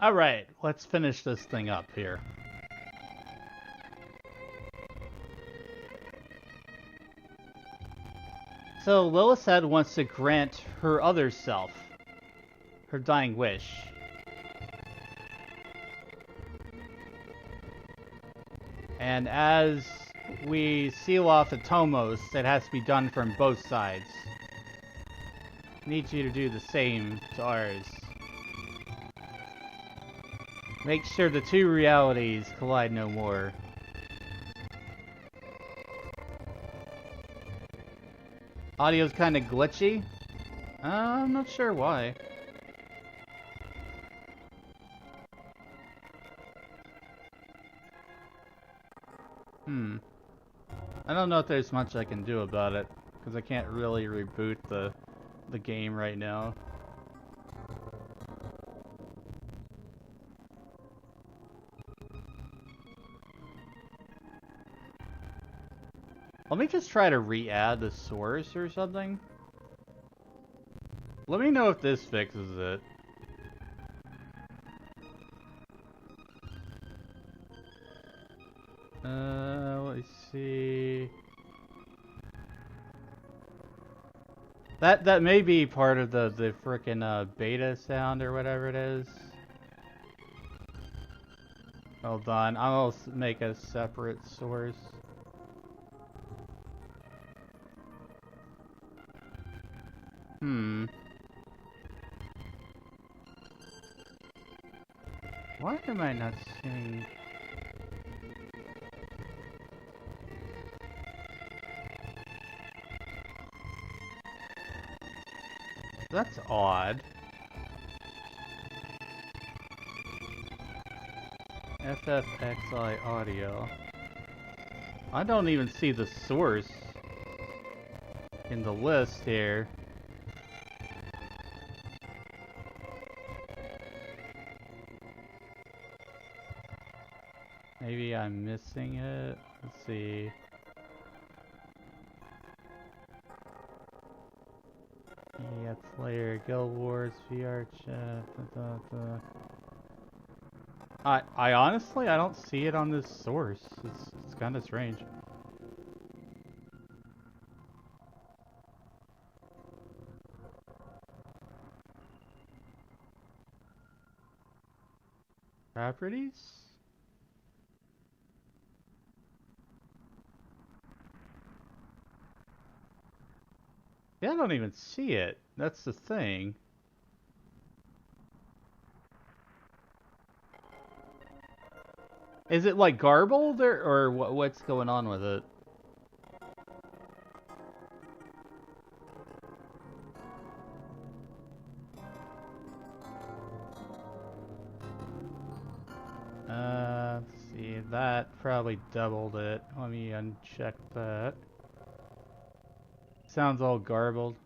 Alright, let's finish this thing up here. So Lilithhead wants to grant her other self her dying wish. And as we seal off the Tomos, it has to be done from both sides. Need you to do the same to ours. Make sure the two realities collide no more. Audio's kinda glitchy. I'm not sure why. I don't know if there's much I can do about it, because I can't really reboot the game right now. Let me just try to re-add the source or something. Let me know if this fixes it. Let's see. That may be part of the frickin' beta sound or whatever it is. Hold on, I'll make a separate source. Why am I not seeing... That's odd. FFXI audio. I don't even see the source in the list here. Maybe I'm missing it. Let's see. Yeah, player, Guild Wars, VR chat. I honestly, I don't see it on this source. It's kind of strange. Properties? Yeah, I don't even see it. That's the thing. Is it like garbled or what's going on with it? Let's see, that probably doubled it. Let me uncheck that. Sounds all garbled.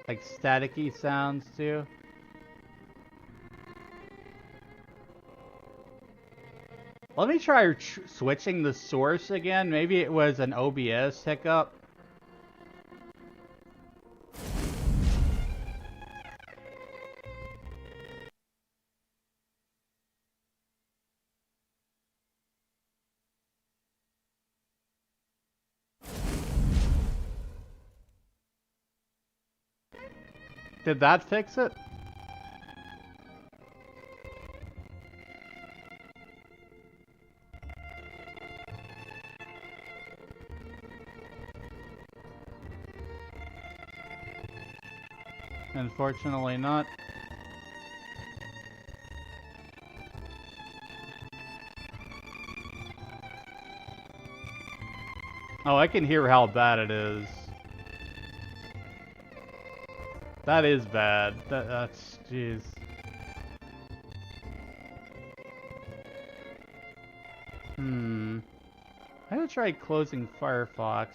Like staticky sounds too. Let me try switching the source again. Maybe it was an OBS hiccup. Did that fix it? Unfortunately not. Oh, I can hear how bad it is. That is bad. That's... jeez. I'm gonna try closing Firefox.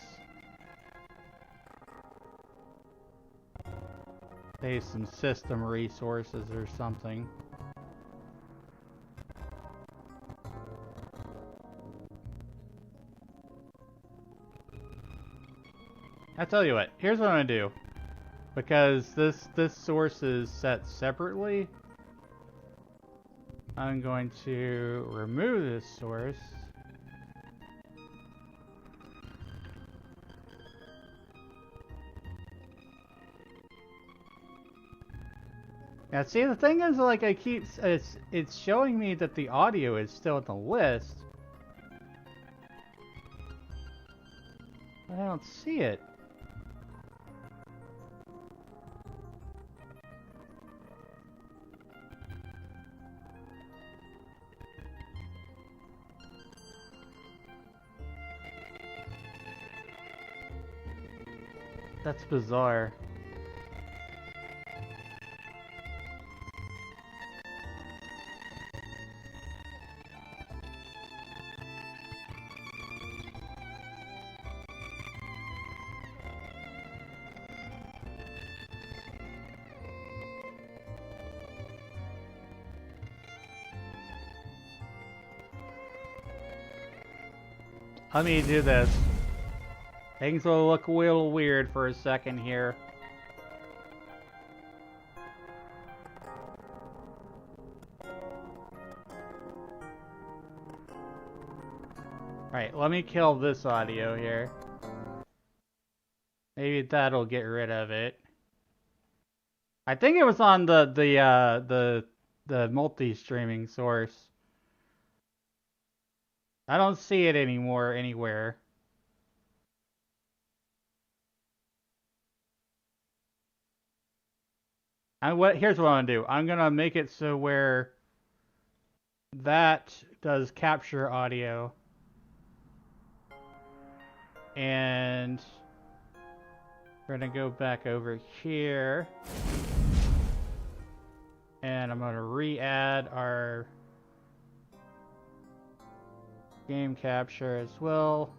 Save some system resources or something. I'll tell you what. Here's what I'm gonna do. Because this source is set separately, I'm going to remove this source. Now, see, the thing is, like, it's showing me that the audio is still in the list. But I don't see it. That's bizarre. Let me do this. Things will look a little weird for a second here. Alright, let me kill this audio here. Maybe that'll get rid of it. I think it was on the multi-streaming source. I don't see it anymore anywhere. Here's what I'm gonna do. I'm gonna make it so where that does capture audio. And we're gonna go back over here. And I'm gonna re-add our game capture as well.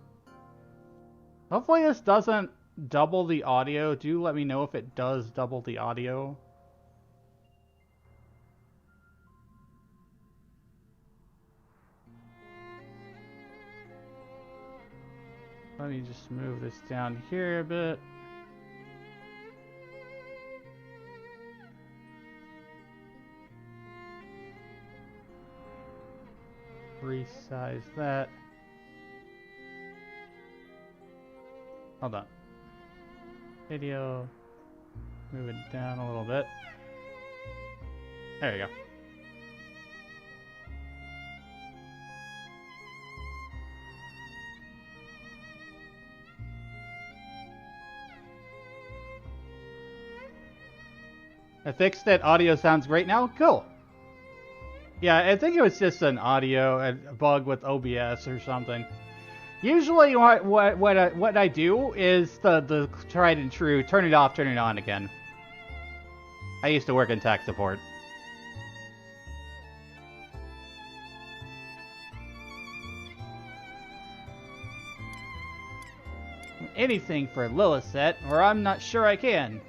Hopefully this doesn't double the audio. Do let me know if it does double the audio. Let me just move this down here a bit. Resize that. Hold on. Video. Move it down a little bit. There you go. I fixed it. Audio sounds great now. Cool. Yeah, I think it was just an audio a bug with OBS or something. Usually, what I do is the tried and true: turn it off, turn it on again. I used to work in tech support. Anything for Lilith, or I'm not sure I can.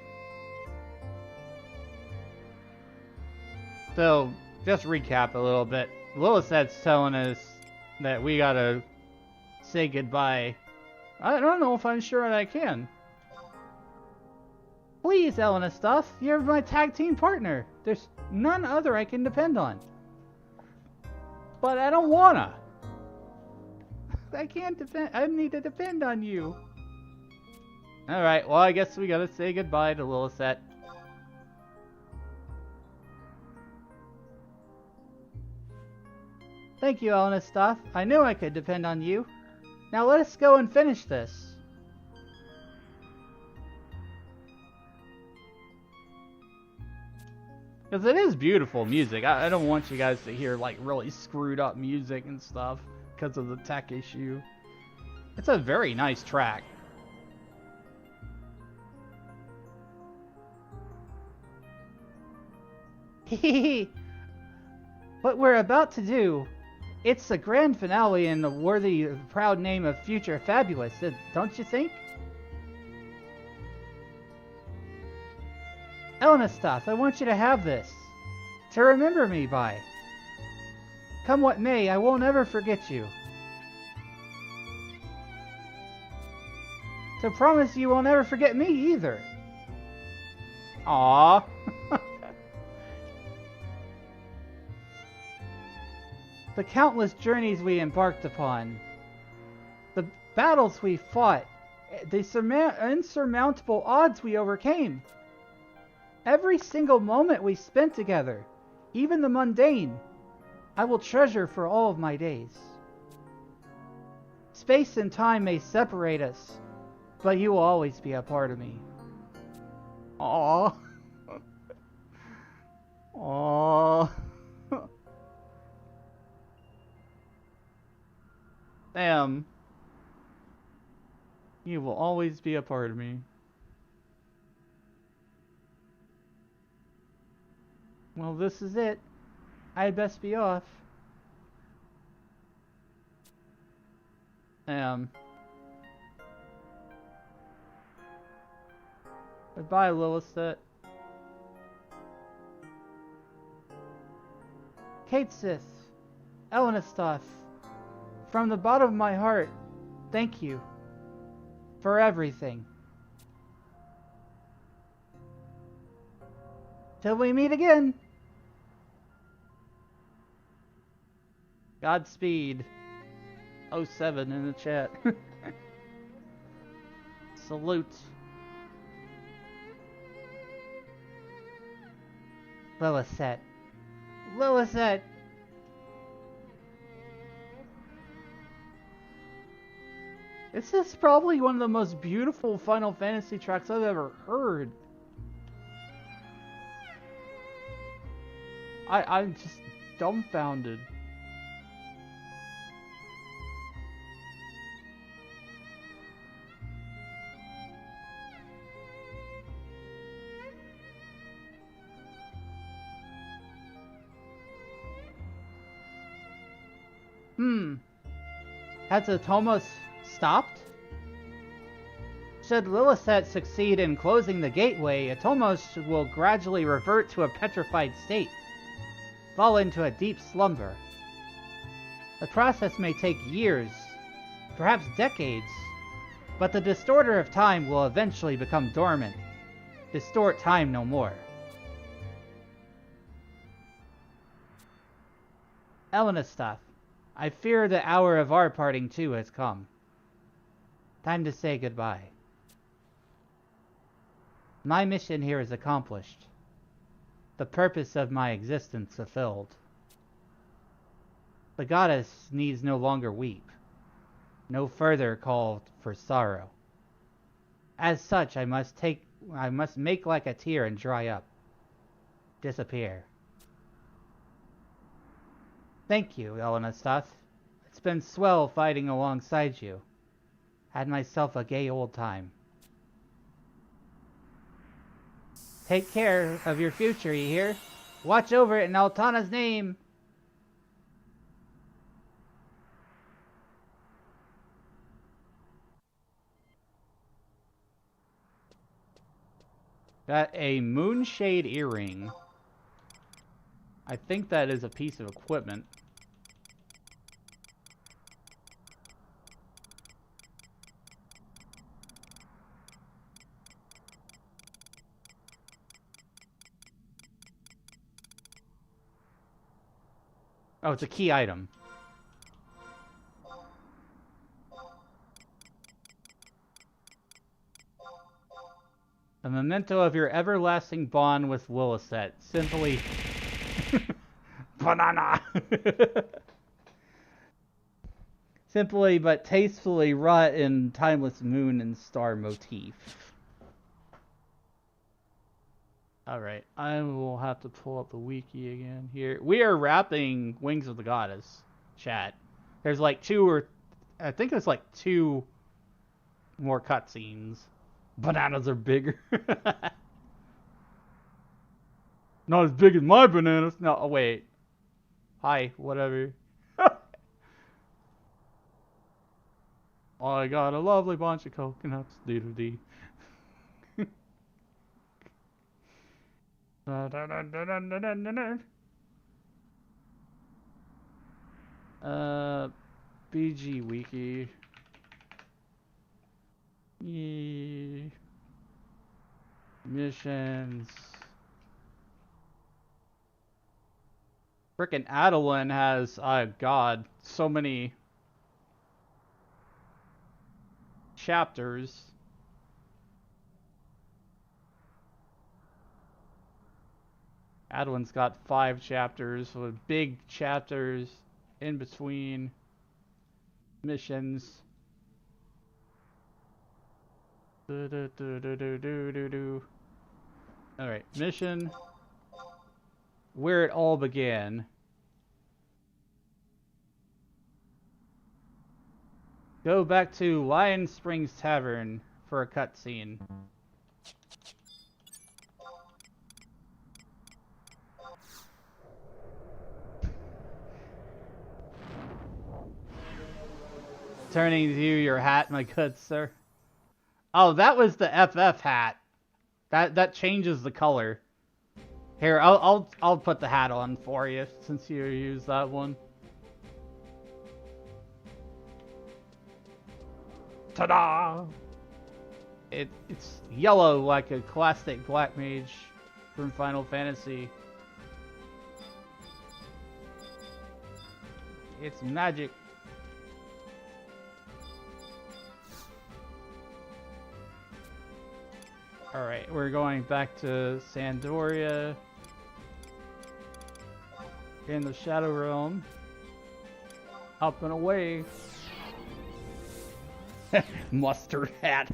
So, just recap a little bit. Lilith's telling us that we gotta say goodbye. I don't know if I'm sure that I can. Please, Elena Stuff, you're my tag team partner. There's none other I can depend on. But I don't wanna. I can't depend. I need to depend on you. Alright, well, I guess we gotta say goodbye to Lilith. Thank you, Elena Stuff. I knew I could depend on you. Now let us go and finish this. Because it is beautiful music. I don't want you guys to hear like really screwed up music and stuff because of the tech issue. It's a very nice track. Hehehe. What we're about to do, it's the grand finale and the worthy, proud name of Future Fabulous, don't you think? Elena Stuff, I want you to have this, to remember me by. Come what may, I won't ever forget you. To promise you will never forget me either. Aww. The countless journeys we embarked upon. The battles we fought. The insurmountable odds we overcame. Every single moment we spent together. Even the mundane. I will treasure for all of my days. Space and time may separate us, but you will always be a part of me. Aww. Aww. Damn. You will always be a part of me. Well, this is it. I'd best be off. Damn. Goodbye, Lilith. Kate Sith. Elenastoth. From the bottom of my heart, thank you. For everything. Till we meet again. Godspeed. 07 in the chat. Salute. Lilith. Lilith. This is probably one of the most beautiful Final Fantasy tracks I've ever heard. I'm just dumbfounded. Has Atomos stopped? Should Lilith succeed in closing the gateway, Atomos will gradually revert to a petrified state, fall into a deep slumber. The process may take years, perhaps decades, but the distorter of time will eventually become dormant, distort time no more. Elenastoth, I fear the hour of our parting too has come. Time to say goodbye. My mission here is accomplished. The purpose of my existence fulfilled. The goddess needs no longer weep. No further call for sorrow. As such, I must make like a tear and dry up. Disappear. Thank you, Elenastoth. It's been swell fighting alongside you. Had myself a gay old time. Take care of your future, you hear? Watch over it in Altana's name! Got a moonshade earring. I think that is a piece of equipment. Oh, it's a key item. A memento of your everlasting bond with Lilith. Simply... Banana! Simply but tastefully wrought in timeless moon and star motif. Alright, I will have to pull up the wiki again here. We are wrapping Wings of the Goddess, chat. There's like I think there's like 2 more cutscenes. Bananas are bigger. Not as big as my bananas. No, oh, wait. Hi, whatever. I got a lovely bunch of coconuts. Dee-doo-dee. BG Wiki. Missions. Frickin' Adeline has, God, so many chapters. Adeline's got 5 chapters with big chapters in between missions. Alright, mission. Where it all began. Go back to Lion Springs Tavern for a cutscene. Turning to you, your hat, my good sir. Oh, that was the FF hat. That changes the color. Here, I'll put the hat on for you since you used that one. Ta-da! It's yellow like a classic black mage from Final Fantasy. It's magic. Alright, we're going back to Sandoria in the Shadow Realm. Up and away. Mustard hat.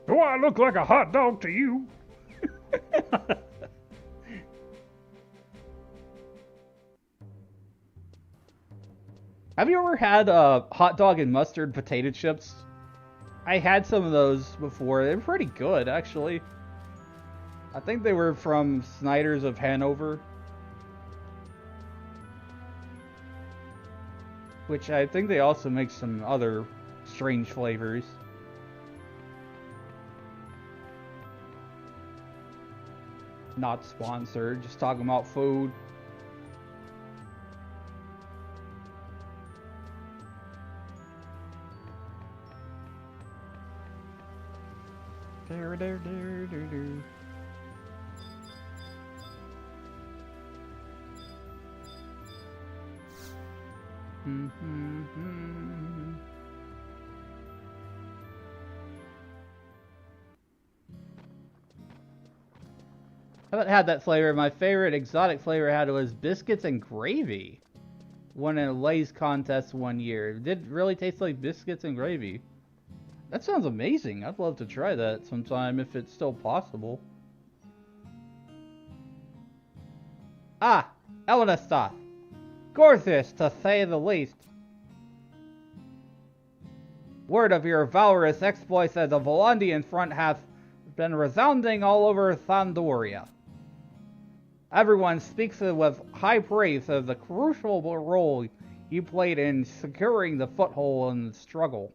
Do I look like a hot dog to you? Have you ever had a hot dog and mustard potato chips? I had some of those before. They're pretty good, actually. I think they were from Snyder's of Hanover. Which I think they also make some other strange flavors. Not sponsored, just talking about food. I haven't had that flavor. My favorite exotic flavor I had was biscuits and gravy. Won in a Lay's contest one year. It did really taste like biscuits and gravy. That sounds amazing. I'd love to try that sometime if it's still possible. Ah, Elenistoth. Gorgeous, to say the least. Word of your valorous exploits at the Volandian front hath been resounding all over Thandoria. Everyone speaks with high praise of the crucial role you played in securing the foothold in the struggle.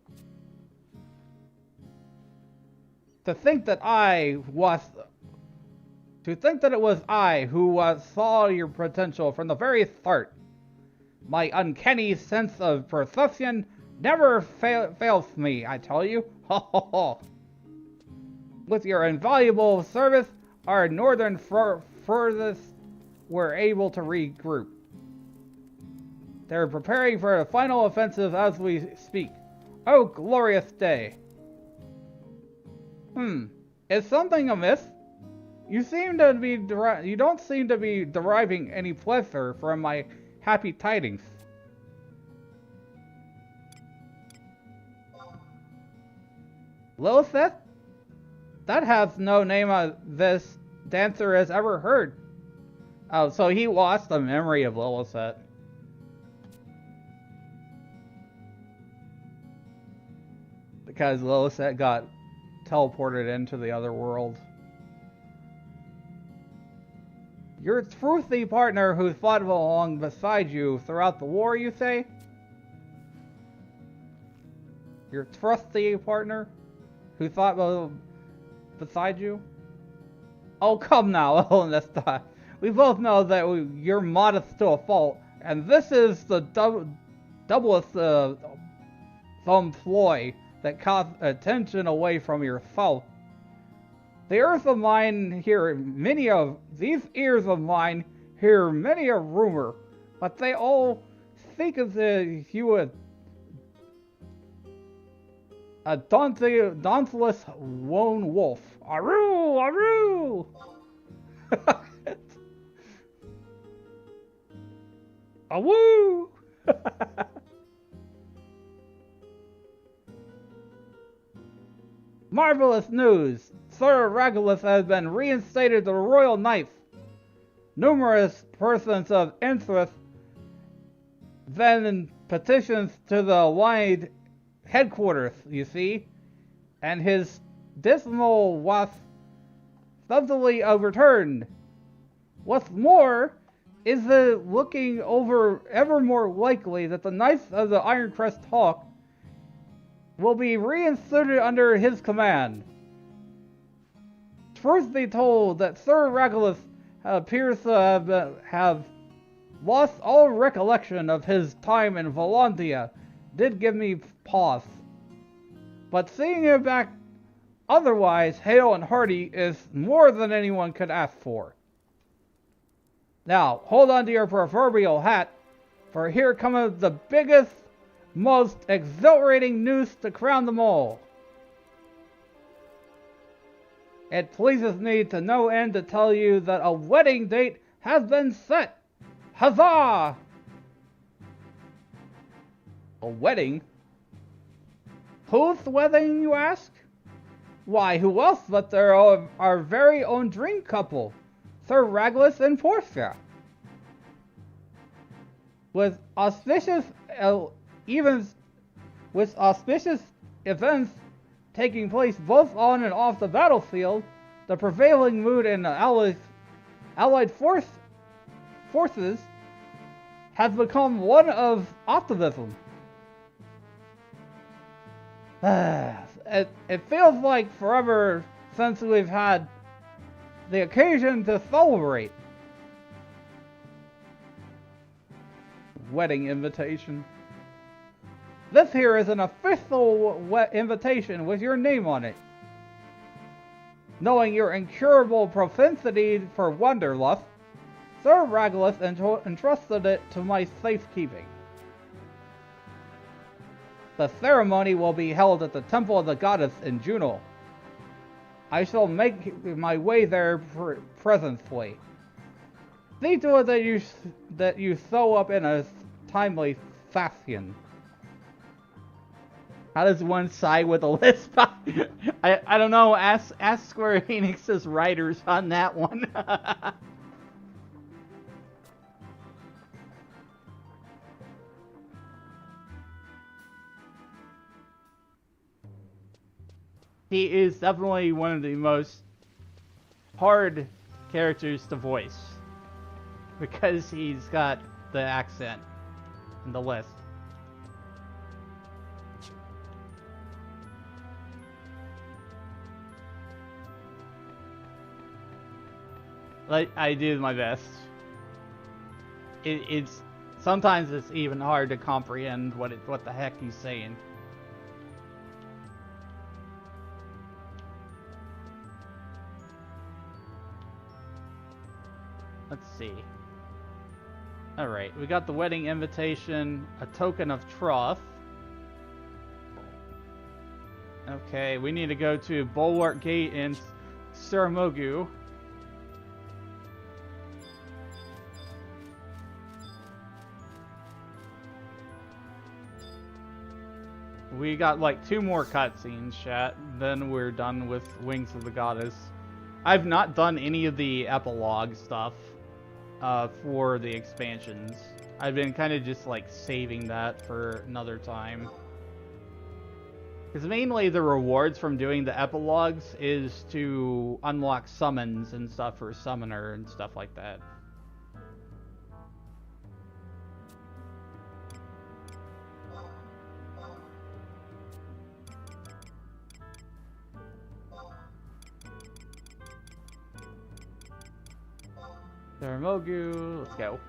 To think that it was I who saw your potential from the very start. My uncanny sense of perception never fails me, I tell you. With your invaluable service, our northern furthest were able to regroup. They're preparing for a final offensive as we speak. Oh, glorious day. Is something amiss? You don't seem to be deriving any pleasure from my happy tidings. Lilith? That has no name this dancer has ever heard. Oh, so he lost the memory of Lilith. Because Lilith got teleported into the other world. Your trusty partner who fought along beside you throughout the war, you say? Your trusty partner who fought beside you? Oh, come now, Elenistoth. We both know that you're modest to a fault, and this is the doublest thumb ploy that cause attention away from yourself. The ears of mine hear many of these ears of mine hear many a rumor, but they all think of you as a dauntless lone wolf. Aroo, aroo! Awoo! Marvelous news! Sir Regulus has been reinstated to the Royal Knights. Numerous persons of interest then petitions to the wide headquarters, you see, and his dismal was subtly overturned. What's more, is it looking over ever more likely that the Knights of the Ironcrest Hawk will be reinstated under his command. Truth be told, that Sir Regulus appears to have lost all recollection of his time in Volantia did give me pause. But seeing him back otherwise hale and hearty is more than anyone could ask for. Now, hold on to your proverbial hat, for here cometh the biggest, most exhilarating news to crown them all. It pleases me to no end to tell you that a wedding date has been set. Huzzah! A wedding? Whose wedding, you ask? Why, who else but our very own dream couple, Sir Regulus and Portia. With auspicious events taking place both on and off the battlefield, the prevailing mood in the allied forces has become one of optimism. It feels like forever since we've had the occasion to celebrate. Wedding invitation. This here is an official invitation with your name on it. Knowing your incurable propensity for wanderlust, Sir Regulus entrusted it to my safekeeping. The ceremony will be held at the Temple of the Goddess in Juno. I shall make my way there presently. See to it that you sew up in a timely fashion. How does one side with a lisp? I don't know. Ask Square Enix's writers on that one. He is definitely one of the most hard characters to voice because he's got the accent and the lisp. Like, I do my best. It's sometimes it's even hard to comprehend what the heck he's saying. Let's see. Alright, we got the wedding invitation, a token of troth. Okay, we need to go to Bulwark Gate in Saramogu. We got like 2 more cutscenes, chat, then we're done with Wings of the Goddess. I've not done any of the epilogue stuff for the expansions. I've been kind of just like saving that for another time. Because mainly the rewards from doing the epilogues is to unlock summons and stuff for Summoner and stuff like that. Saramogu, let's go.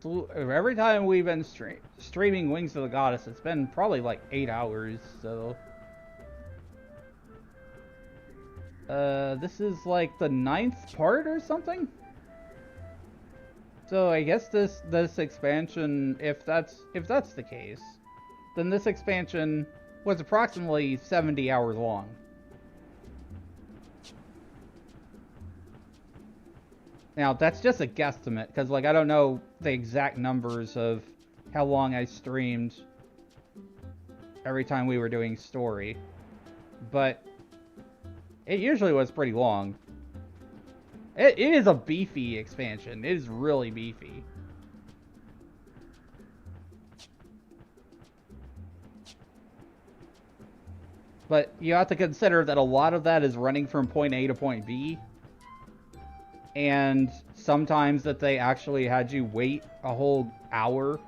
So every time we've been streaming Wings of the Goddess, it's been probably like 8 hours, so... this is like the 9th part or something? So I guess this expansion, if that's the case, then this expansion was approximately 70 hours long. Now, that's just a guesstimate, because, like, I don't know the exact numbers of how long I streamed every time we were doing story. But it usually was pretty long. It is a beefy expansion. It is really beefy. But you have to consider that a lot of that is running from point A to point B. And sometimes that they actually had you wait a whole hour,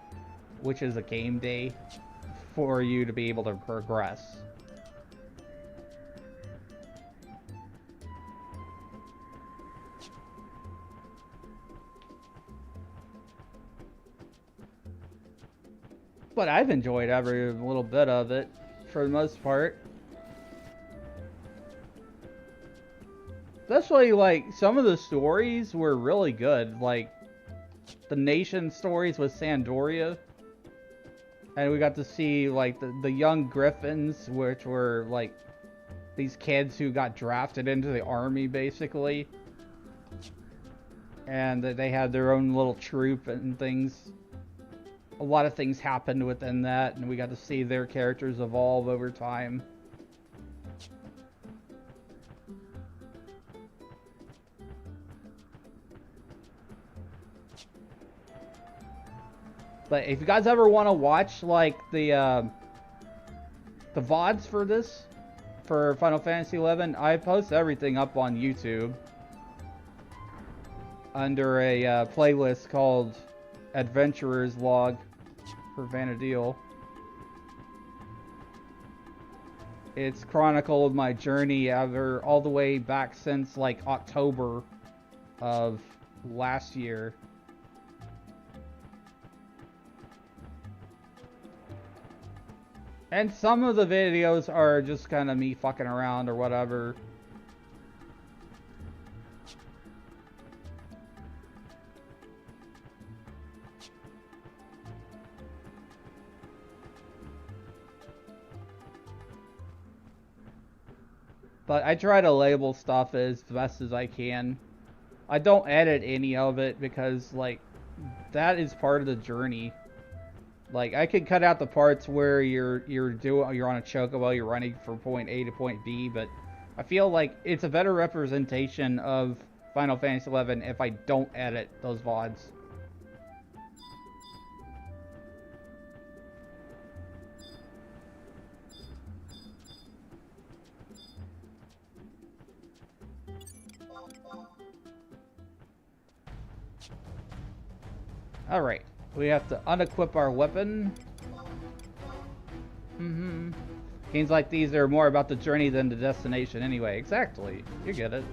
which is a game day, for you to be able to progress. But I've enjoyed every little bit of it, for the most part. Especially, like, some of the stories were really good. Like, the nation stories with Sandoria. And we got to see, like, the young Griffins, which were, like, these kids who got drafted into the army, basically. And they had their own little troop and things. A lot of things happened within that, and we got to see their characters evolve over time. But if you guys ever want to watch, like, the VODs for this, for Final Fantasy 11, I post everything up on YouTube under a playlist called Adventurer's Log for Vanadil. It's chronicled my journey ever all the way back since, like, October of last year. And some of the videos are just kind of me fucking around or whatever. But I try to label stuff as best as I can. I don't edit any of it because, like, that is part of the journey. Like, I could cut out the parts where you're on a chocobo, you're running from point A to point B, but I feel like it's a better representation of Final Fantasy 11 if I don't edit those VODs. Alright, we have to unequip our weapon. Games like these are more about the journey than the destination anyway. Exactly, you get it.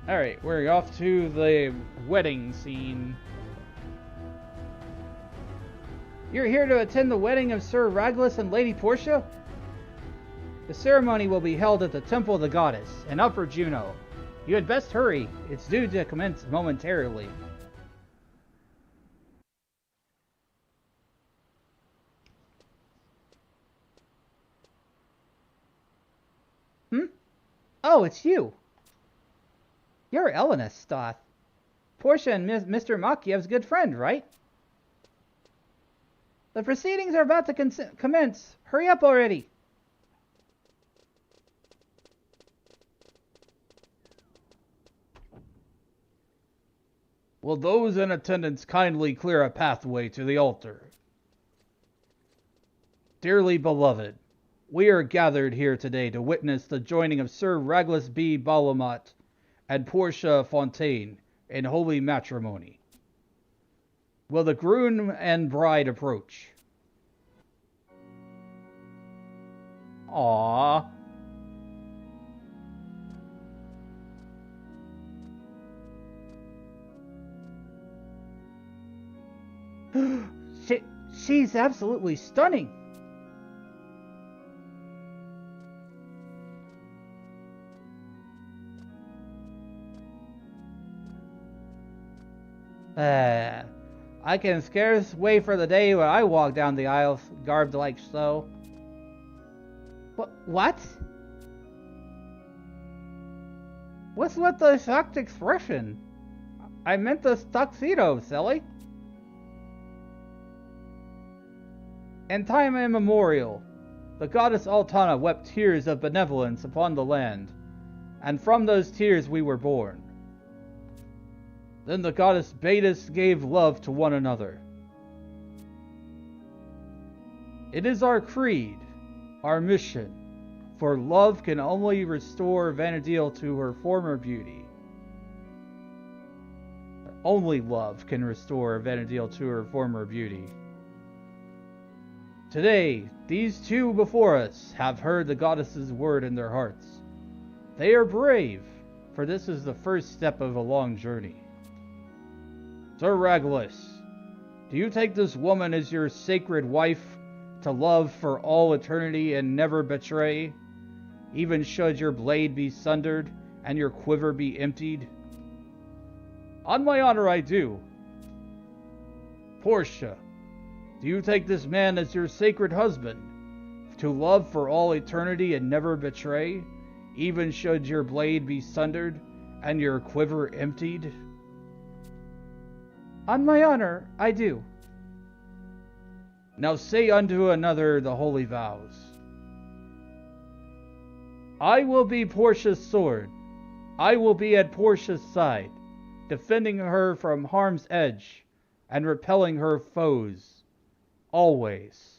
Alright, we're off to the wedding scene. You're here to attend the wedding of Sir Raglis and Lady Portia? The ceremony will be held at the Temple of the Goddess in Upper Juno. You had best hurry. It's due to commence momentarily. Oh, it's you. You're Elena Stoth. Portia and Mr. Makiev's good friend, right? The proceedings are about to commence. Hurry up already. Will those in attendance kindly clear a pathway to the altar? Dearly beloved, We are gathered here today to witness the joining of Sir Raglas B. Balamat and Portia Fontaine in holy matrimony. Will the groom and bride approach? Aww. She's absolutely stunning. I can scarce wait for the day when I walk down the aisle garbed like so. What? What's with the shocked expression? I meant the tuxedo, silly. In time immemorial, the goddess Altana wept tears of benevolence upon the land, and from those tears we were born. Then the goddess bade us give love to one another. It is our creed, our mission, for love can only restore Vanadil to her former beauty. Only love can restore Vanadil to her former beauty. Today, these two before us have heard the goddess's word in their hearts. They are brave, for this is the first step of a long journey. Sir Raglas, do you take this woman as your sacred wife to love for all eternity and never betray, even should your blade be sundered and your quiver be emptied? On my honor, I do. Portia, do you take this man as your sacred husband, to love for all eternity and never betray, even should your blade be sundered and your quiver emptied? On my honor, I do. Now say unto another the holy vows. I will be Portia's sword. I will be at Portia's side, defending her from harm's edge and repelling her foes. Always.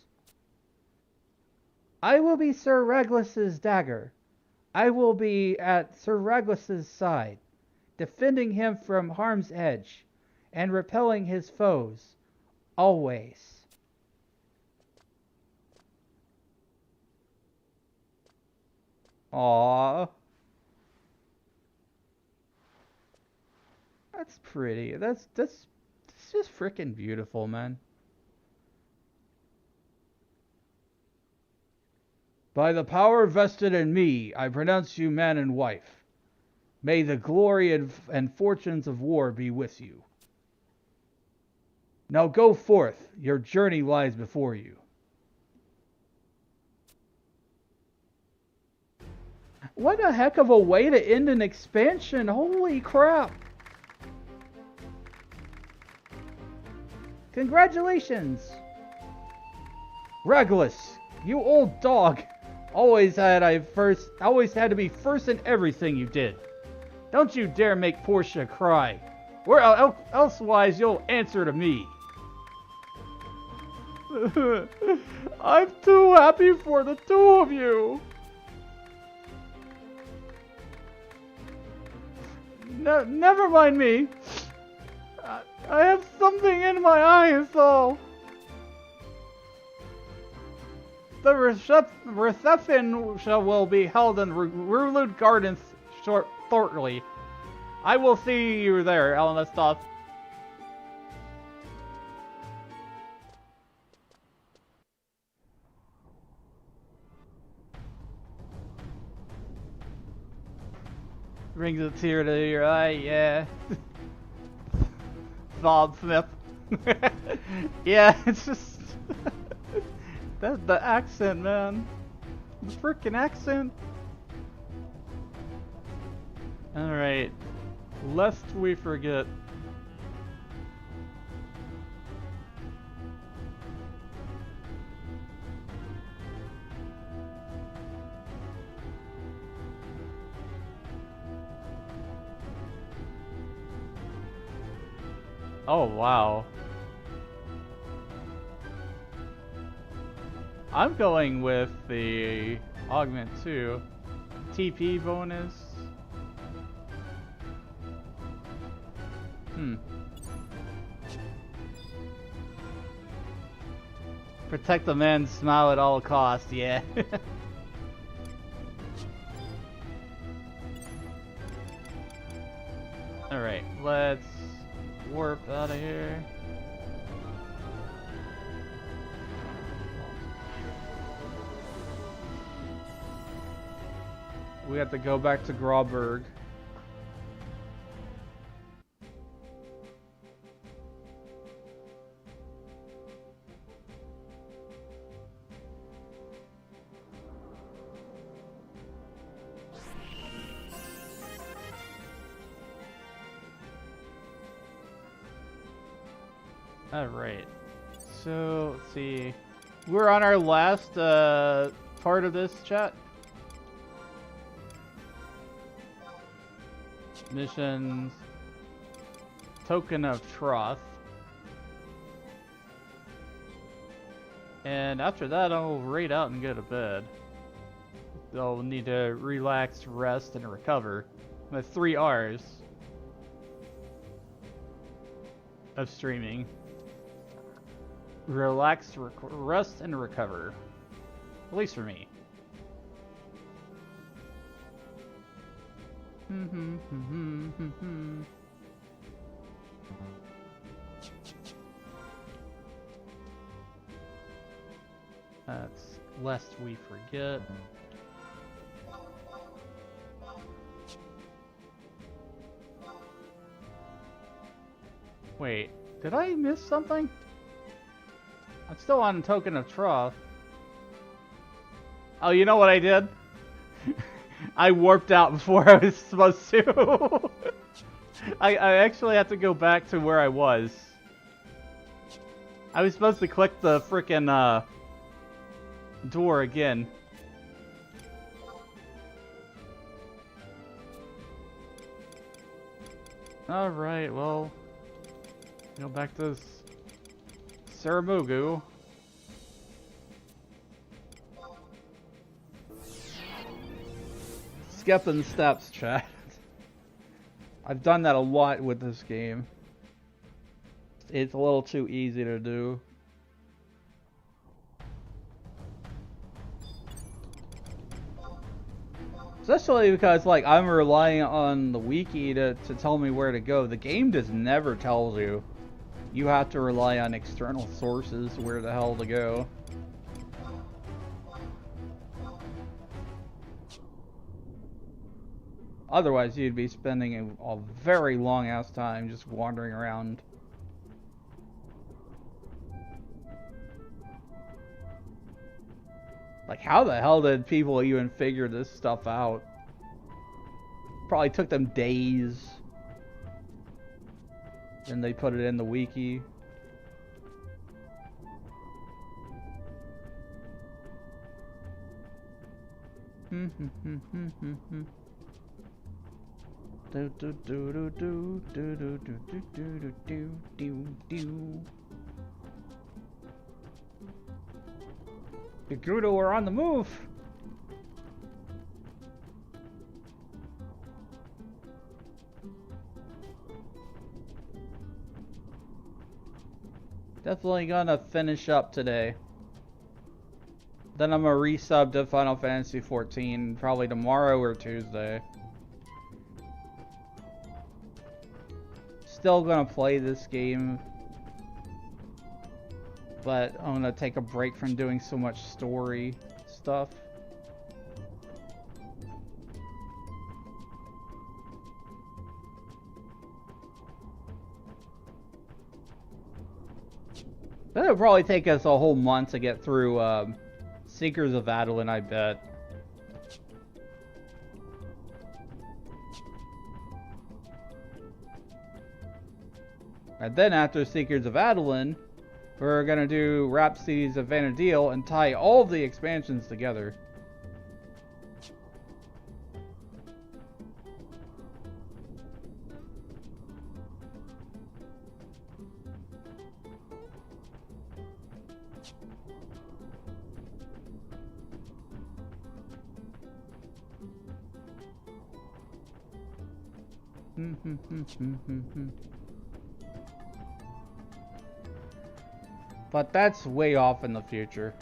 I will be Sir Raglas's dagger. I will be at Sir Raglas's side, defending him from harm's edge and repelling his foes. Always. Aww. That's pretty. That's just freaking beautiful, man. By the power vested in me, I pronounce you man and wife. May the glory and fortunes of war be with you. Now go forth, your journey lies before you. What a heck of a way to end an expansion, holy crap. Congratulations. Raglas, you old dog. Always had to be first in everything you did. Don't you dare make Portia cry, or elsewise you'll answer to me. I'm too happy for the two of you. No, never mind me. I have something in my eye, so... The reception will be held in Rulud Gardens shortly. I will see you there, Elenestos. Brings a tear to your eye, yeah. Bob Smith. Yeah, it's just... the accent, man. The freaking accent. Alright. Lest we forget. Oh, wow. I'm going with the Augment 2. TP bonus. Protect the man's smile at all costs, yeah. Alright, let's warp out of here. We have to go back to Grauberg. Alright, so let's see. We're on our last part of this chat. Missions. Token of Troth. And after that, I'll raid out and go to bed. I'll need to relax, rest, and recover. With 3 R's of streaming. Relax, rest, and recover. At least for me. That's lest we forget. Wait, did I miss something? I'm still on Token of Troth. Oh, you know what I did? I warped out before I was supposed to. I actually have to go back to where I was. I was supposed to click the frickin' door again. Alright, well, go back to Saramugu. Skipping steps, chat. I've done that a lot with this game. It's a little too easy to do. Especially because, like, I'm relying on the wiki to tell me where to go. The game just never tells you. You have to rely on external sources where the hell to go. Otherwise, you'd be spending a very long ass time just wandering around. Like, how the hell did people even figure this stuff out? Probably took them days. Then they put it in the wiki. The Gerudo are on the move. Definitely gonna finish up today. Then I'm gonna resub to Final Fantasy 14 probably tomorrow or Tuesday. Still gonna play this game, but I'm gonna take a break from doing so much story stuff. It'll probably take us a whole month to get through Seekers of Adeline, I bet. And then after Seekers of Adeline, we're gonna do Rhapsodies of Vana'diel and tie all of the expansions together. But that's way off in the future.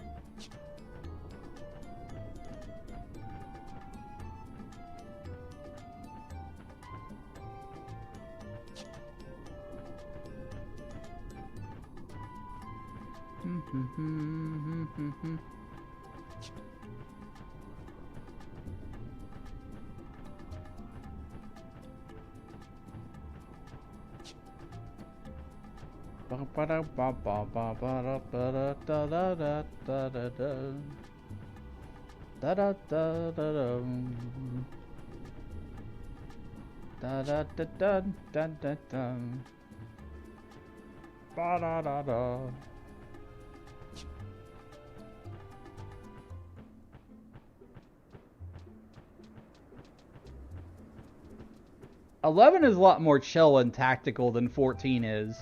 "11 is a lot more chill and tactical than 14 is.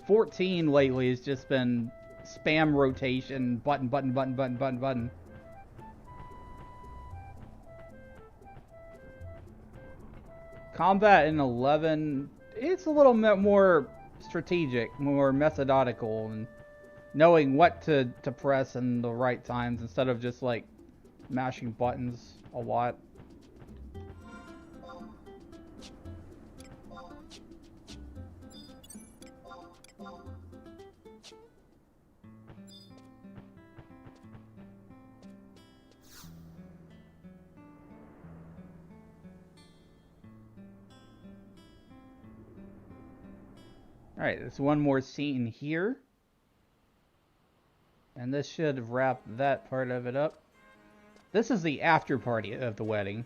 14 lately has just been spam rotation, button, button, button, button, button, button. Combat in 11, it's a little bit more strategic, more methodical, and knowing what to press in the right times instead of just like mashing buttons a lot. Alright, there's one more scene here. And this should wrap that part of it up. This is the after party of the wedding.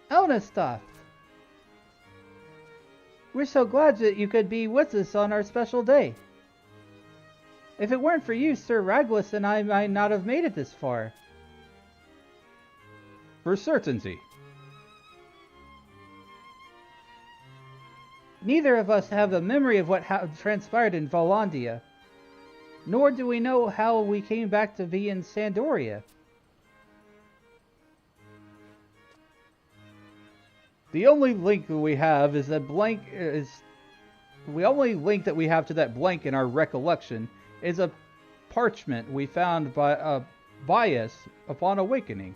Elnastoth! We're so glad that you could be with us on our special day. If it weren't for you, Sir Raglis and I might not have made it this far. For certainty. Neither of us have the memory of what transpired in Volandia. Nor do we know how we came back to be in Sandoria. The only link that we have is that blank the only link that we have to that blank in our recollection is a parchment we found by us upon awakening.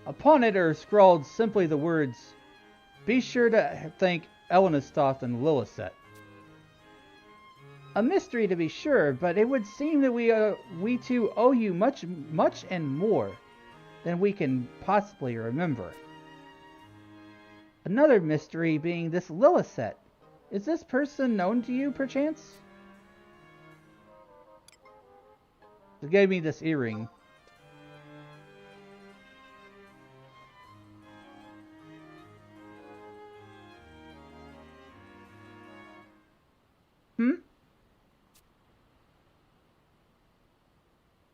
Upon it are scrawled simply the words, "Be sure to thank Elnastoth and Lilithset." A mystery to be sure, but it would seem that we two owe you much and more than we can possibly remember. Another mystery being this Lilithset. Is this person known to you, perchance? They gave me this earring.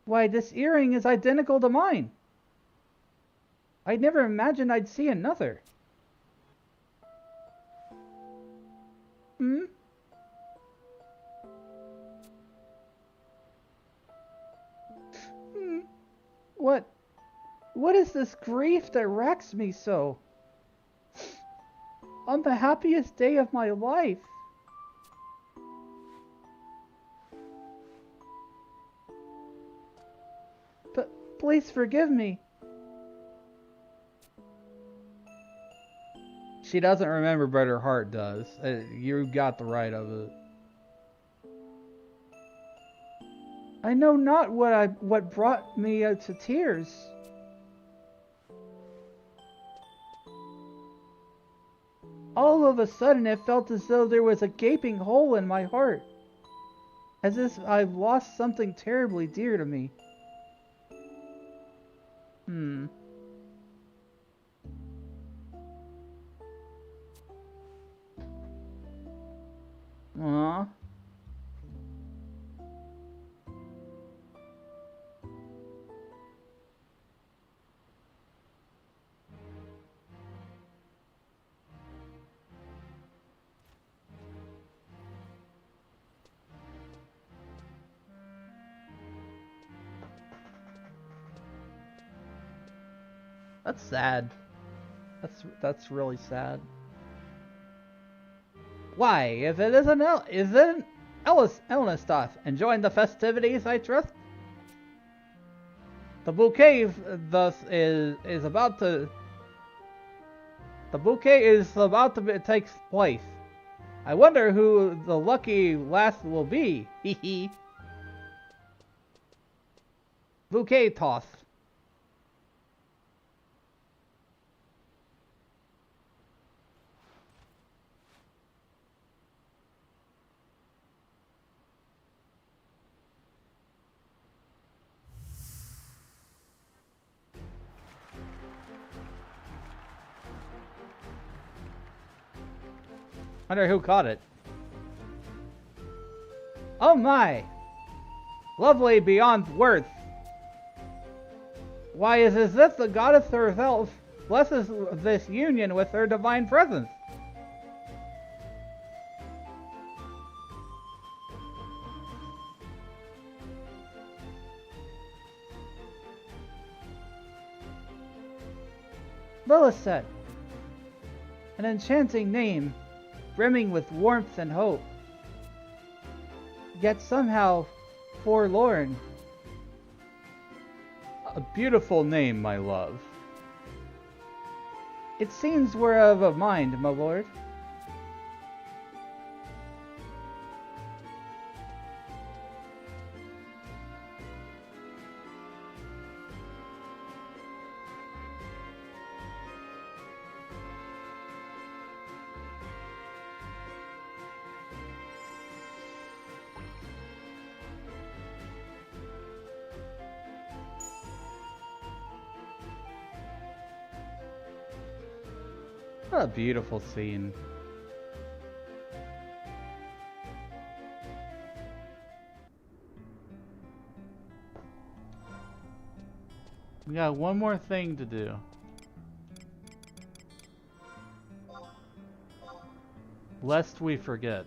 Why, this earring is identical to mine. I'd never imagined I'd see another. What is this grief that racks me so? On the happiest day of my life. But please forgive me. She doesn't remember, but her heart does. You got the right of it. I know not what brought me to tears. All of a sudden, it felt as though there was a gaping hole in my heart, as if I've lost something terribly dear to me. Aww. That's sad. That's really sad. Why, if it isn't Elnastoth, enjoying the festivities, I trust? The bouquet thus is about to. The bouquet is about to take place. I wonder who the lucky last will be. Hee hee. Bouquet toss. Wonder who caught it. Oh my! Lovely beyond worth. Why, is as if the goddess herself blesses this union with her divine presence. Lilith said, an enchanting name, brimming with warmth and hope, yet somehow forlorn. A beautiful name, my love. It seems we're of a mind, my lord. What a beautiful scene. We got one more thing to do. Lest we forget.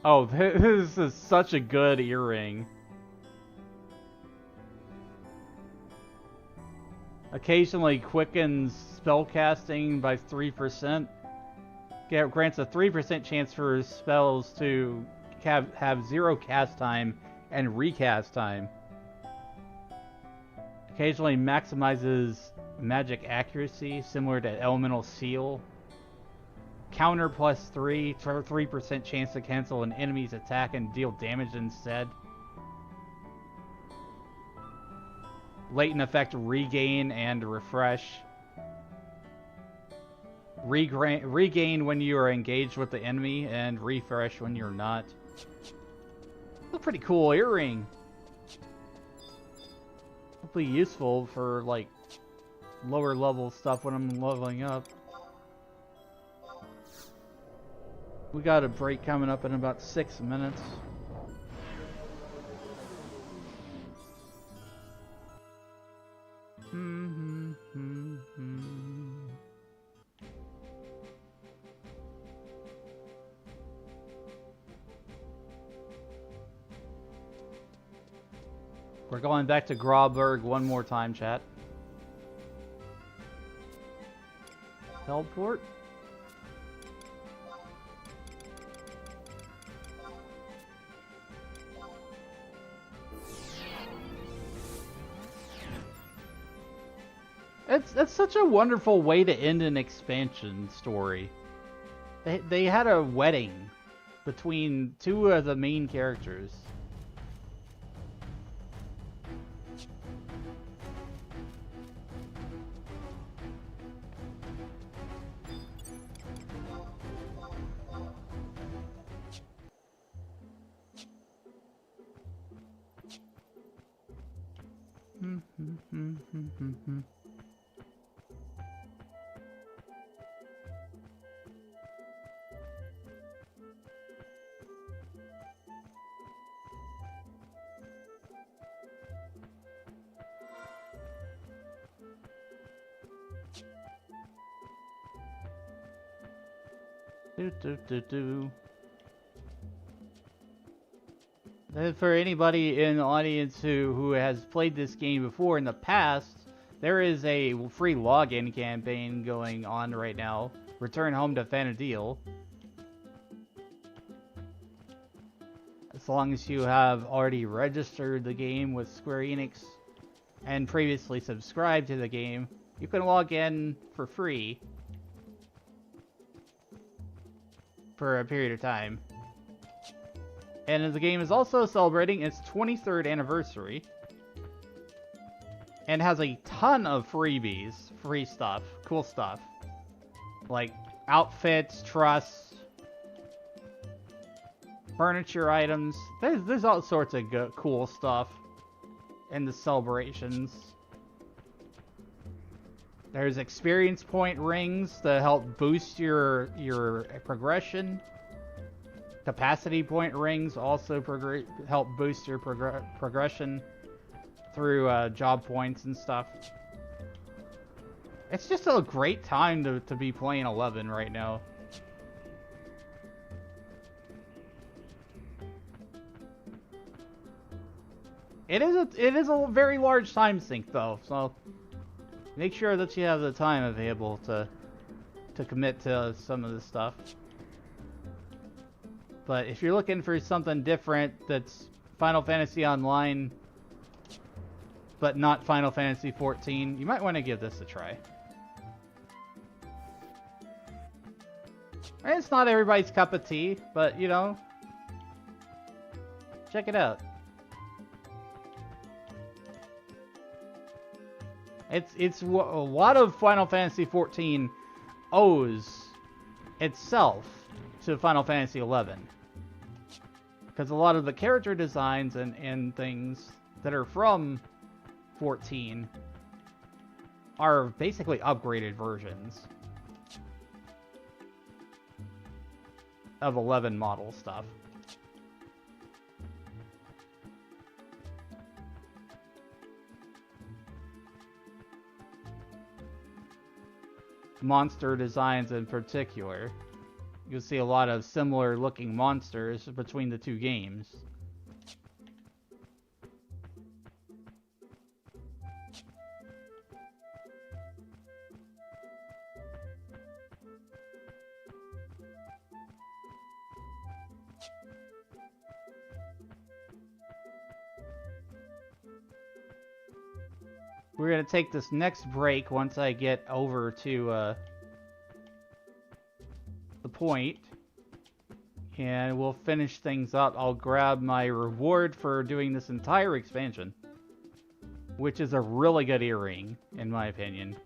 Oh, this is such a good earring. Occasionally quickens spellcasting by 3%. Grants a 3% chance for spells to have 0 cast time and recast time. Occasionally maximizes magic accuracy, similar to Elemental Seal. Counter +3 for 3% chance to cancel an enemy's attack and deal damage instead. Latent effect regain and refresh. Regain when you are engaged with the enemy and refresh when you're not. A pretty cool earring. Hopefully useful for like lower level stuff when I'm leveling up. We got a break coming up in about 6 minutes. We're going back to Grauberg one more time, chat. Teleport? That's such a wonderful way to end an expansion story. They had a wedding between two of the main characters. For anybody in the audience who has played this game before in the past, there is a free login campaign going on right now. Return home to Fanadil. As long as you have already registered the game with Square Enix and previously subscribed to the game, you can log in for free for a period of time. And the game is also celebrating its 23rd anniversary and has a ton of freebies, free stuff, cool stuff, like outfits, truss, furniture items. There's all sorts of cool stuff in the celebrations. There's experience point rings to help boost your progression. Capacity point rings also help boost your progression through job points and stuff. It's just a great time to be playing 11 right now. It is a very large time sink though, so make sure that you have the time available to commit to some of this stuff. But if you're looking for something different that's Final Fantasy Online, but not Final Fantasy 14, you might want to give this a try. It's not everybody's cup of tea, but you know, check it out. It's a lot of Final Fantasy 14 owes itself to Final Fantasy 11. Because a lot of the character designs and things that are from 14 are basically upgraded versions of 11 model stuff. Monster designs in particular. You'll see a lot of similar looking monsters between the two games. We're going to take this next break once I get over to the point. And we'll finish things up. I'll grab my reward for doing this entire expansion, which is a really good earring, in my opinion.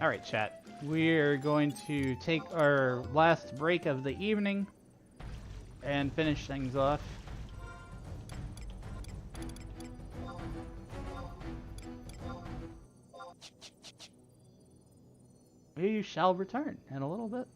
Alright, chat. We're going to take our last break of the evening and finish things off. We shall return in a little bit.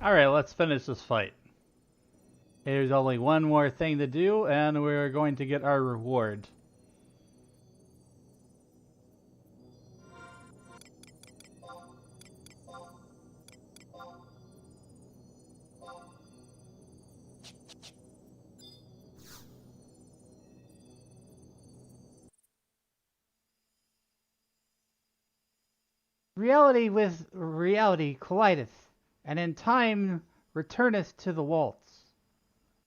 Alright, let's finish this fight. There's only one more thing to do, and we're going to get our reward. Reality with reality collideth, and in time returneth to the waltz.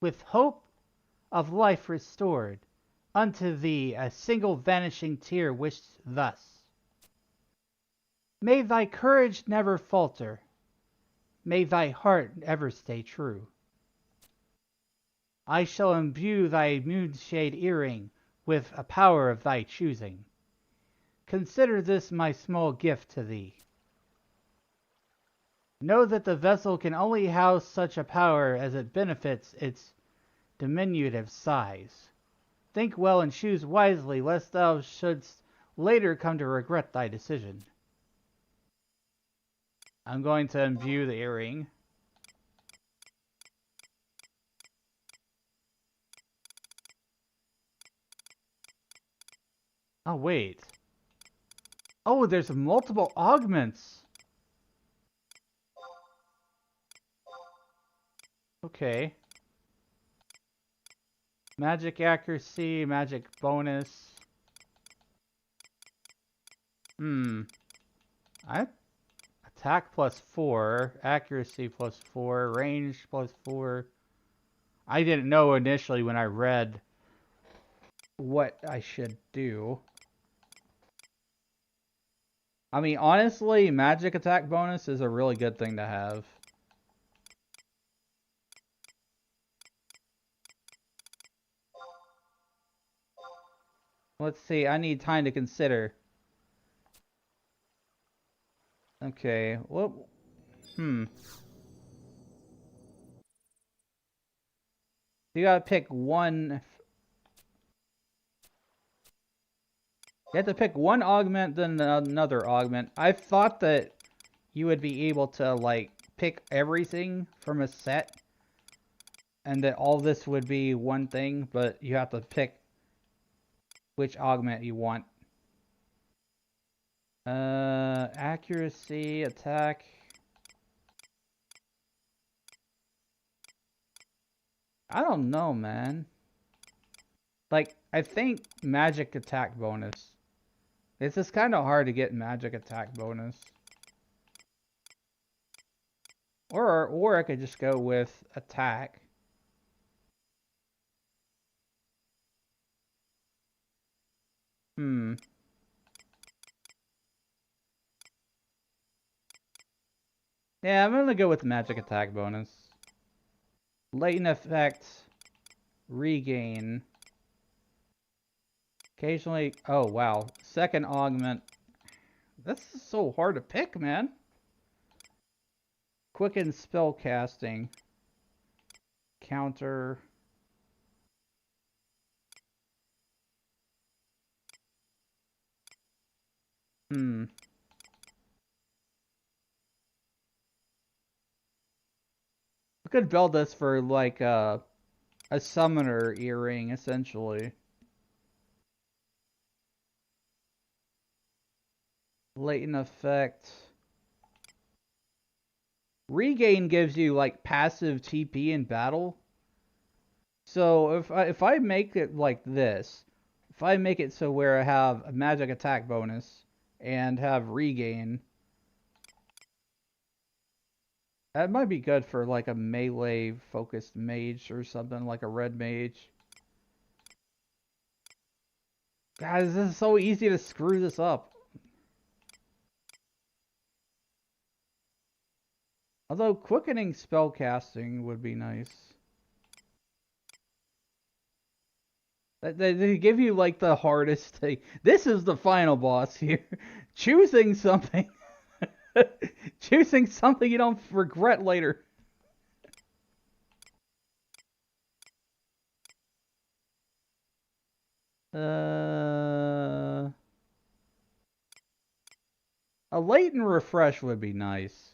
With hope of life restored, unto thee a single vanishing tear wished thus. May thy courage never falter, may thy heart ever stay true. I shall imbue thy moonshade earring with a power of thy choosing. Consider this my small gift to thee. Know that the vessel can only house such a power as it benefits its diminutive size. Think well and choose wisely, lest thou shouldst later come to regret thy decision. I'm going to imbue the earring. Oh, wait. Oh, there's multiple augments. Okay. Magic accuracy, magic bonus. Attack +4, accuracy +4, range +4. I didn't know initially when I read what I should do. I mean, honestly, magic attack bonus is a really good thing to have. Let's see, I need time to consider. Okay, well, you gotta pick one. You have to pick one augment, then another augment. I thought that you would be able to, like, pick everything from a set, and that all this would be one thing, but you have to pick which augment you want. Accuracy, attack. I don't know, man. Like, I think magic attack bonus. It's just kind of hard to get magic attack bonus. Or I could just go with attack. Yeah, I'm gonna go with magic attack bonus. Latent effect. Regain. Occasionally. Oh, wow. Second augment. This is so hard to pick, man. Quicken spell casting. Counter. I could build this for like a summoner earring, essentially. Latent effect. Regain gives you like passive TP in battle. So if I make it like this, if I make it so where I have a magic attack bonus and have regain, that might be good for like a melee focused mage or something, like a red mage. Guys, this is so easy to screw this up. Although quickening spellcasting would be nice. They give you like the hardest thing. This is the final boss here. Choosing something. Choosing something you don't regret later. A latent refresh would be nice.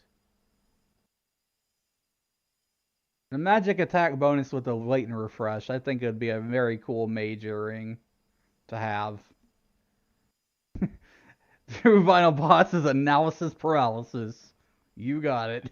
The magic attack bonus with the latent refresh, I think it would be a very cool mage earring to have. True final boss is analysis paralysis. You got it.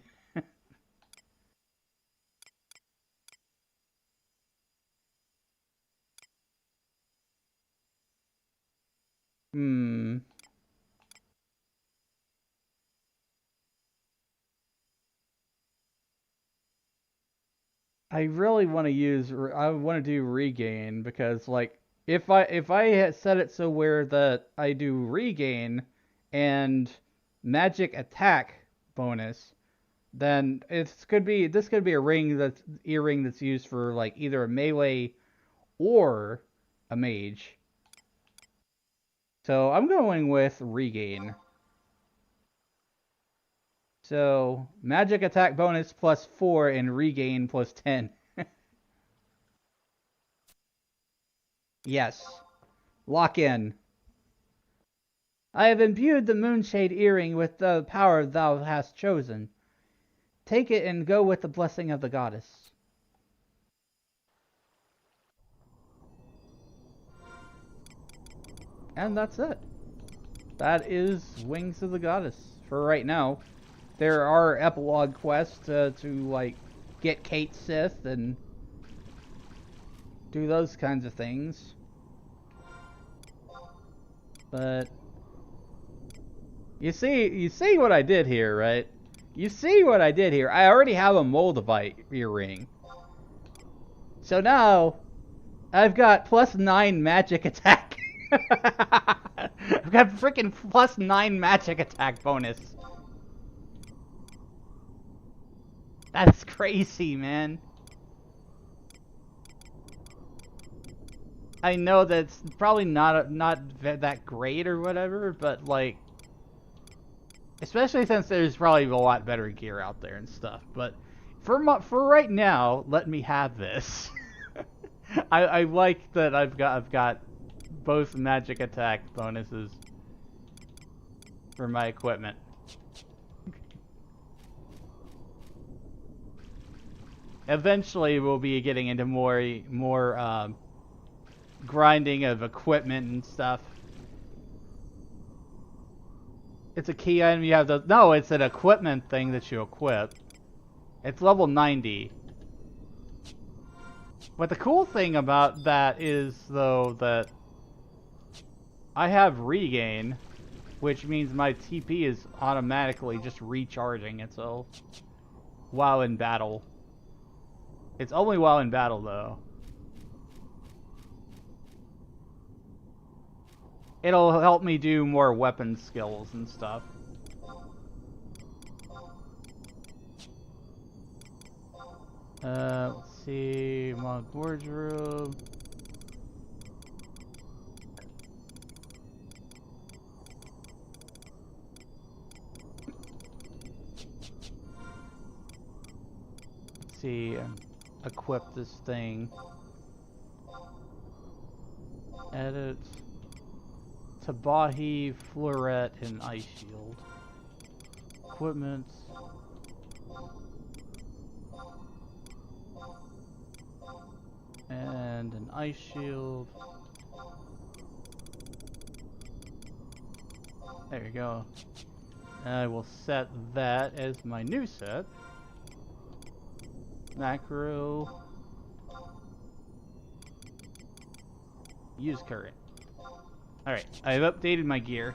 I really want to use. I want to do regain because, like, if I had set it so where that I do regain and magic attack bonus, then this could be a earring that's used for like either a melee or a mage. So I'm going with regain. So magic attack bonus +4 and regain +10. Yes. Lock in. I have imbued the Moonshade earring with the power thou hast chosen. Take it and go with the blessing of the goddess. And that's it. That is Wings of the Goddess for right now. There are epilogue quests to like get Kate Sith and do those kinds of things. But you see what I did here, right? You see what I did here. I already have a Moldavite earring. So now I've got +9 magic attack. I've got freaking +9 magic attack bonus. That's crazy, man. I know that's probably not that great or whatever, but like, especially since there's probably a lot better gear out there and stuff. But for right now, let me have this. I like that I've got both magic attack bonuses for my equipment. Eventually, we'll be getting into more grinding of equipment and stuff. It's a key item you have to... No, it's an equipment thing that you equip. It's level 90. But the cool thing about that is, though, that I have regain, which means my TP is automatically just recharging itself while in battle. It's only while in battle, though. It'll help me do more weapon skills and stuff. Let's see, Monk Wardrobe. Let's see, equip this thing. Edit. Tabahi, Floret, and Ice Shield. Equipment. And an Ice Shield. There you go. I will set that as my new set. Macro. Use current. Alright, I've updated my gear.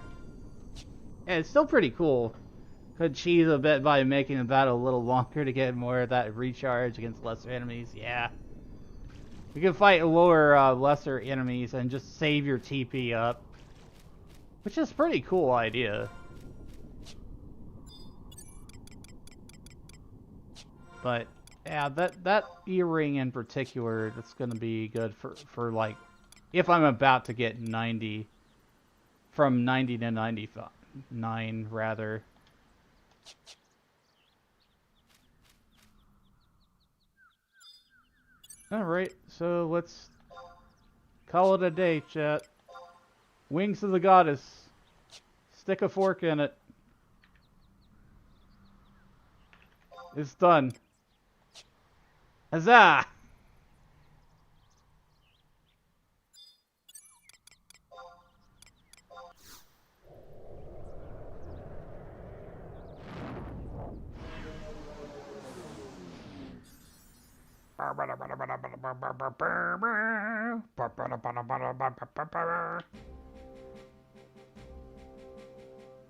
Yeah, it's still pretty cool. Could cheese a bit by making the battle a little longer to get more of that recharge against lesser enemies. Yeah. You can fight lower, lesser enemies and just save your TP up. Which is a pretty cool idea. But, yeah, that earring in particular, that's gonna be good for like, if I'm about to get 90, from 90 to 99, rather. Alright, so let's call it a day, chat. Wings of the Goddess. Stick a fork in it. It's done. Huzzah!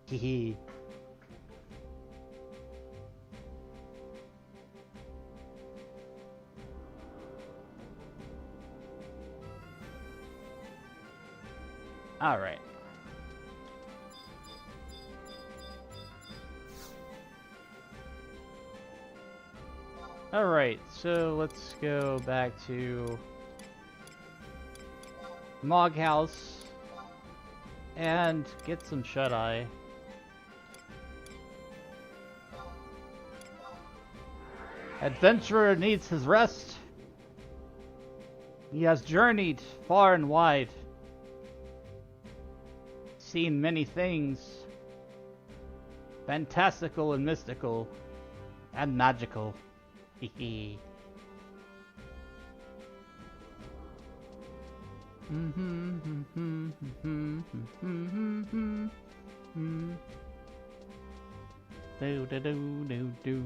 Hee. All right. All right, so let's go back to Mog House and get some shut-eye. Adventurer needs his rest. He has journeyed far and wide, seen many things, fantastical and mystical, and magical. Hehe. Do do do do do.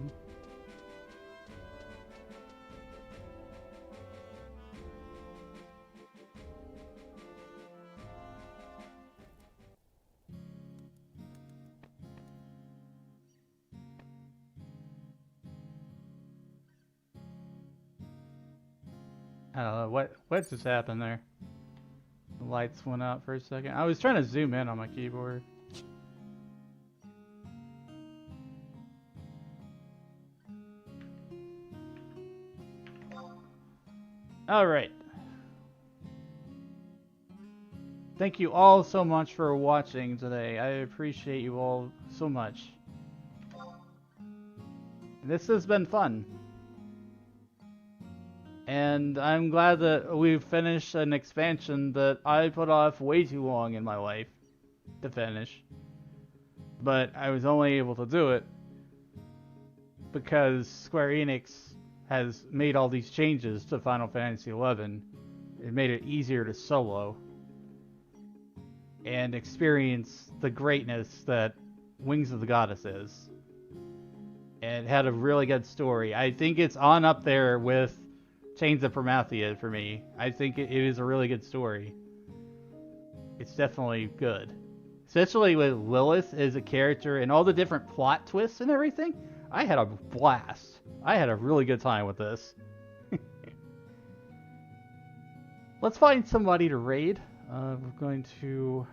I don't know what just happened there. The lights went out for a second. I was trying to zoom in on my keyboard. All right. Thank you all so much for watching today. I appreciate you all so much. This has been fun. And I'm glad that we've finished an expansion that I put off way too long in my life to finish. But I was only able to do it because Square Enix has made all these changes to Final Fantasy XI. It made it easier to solo and experience the greatness that Wings of the Goddess is. And it had a really good story. I think it's on up there with Chains of Prometheus for me. I think it is a really good story. It's definitely good. Especially with Lilith as a character and all the different plot twists and everything. I had a blast. I had a really good time with this. Let's find somebody to raid. We're going to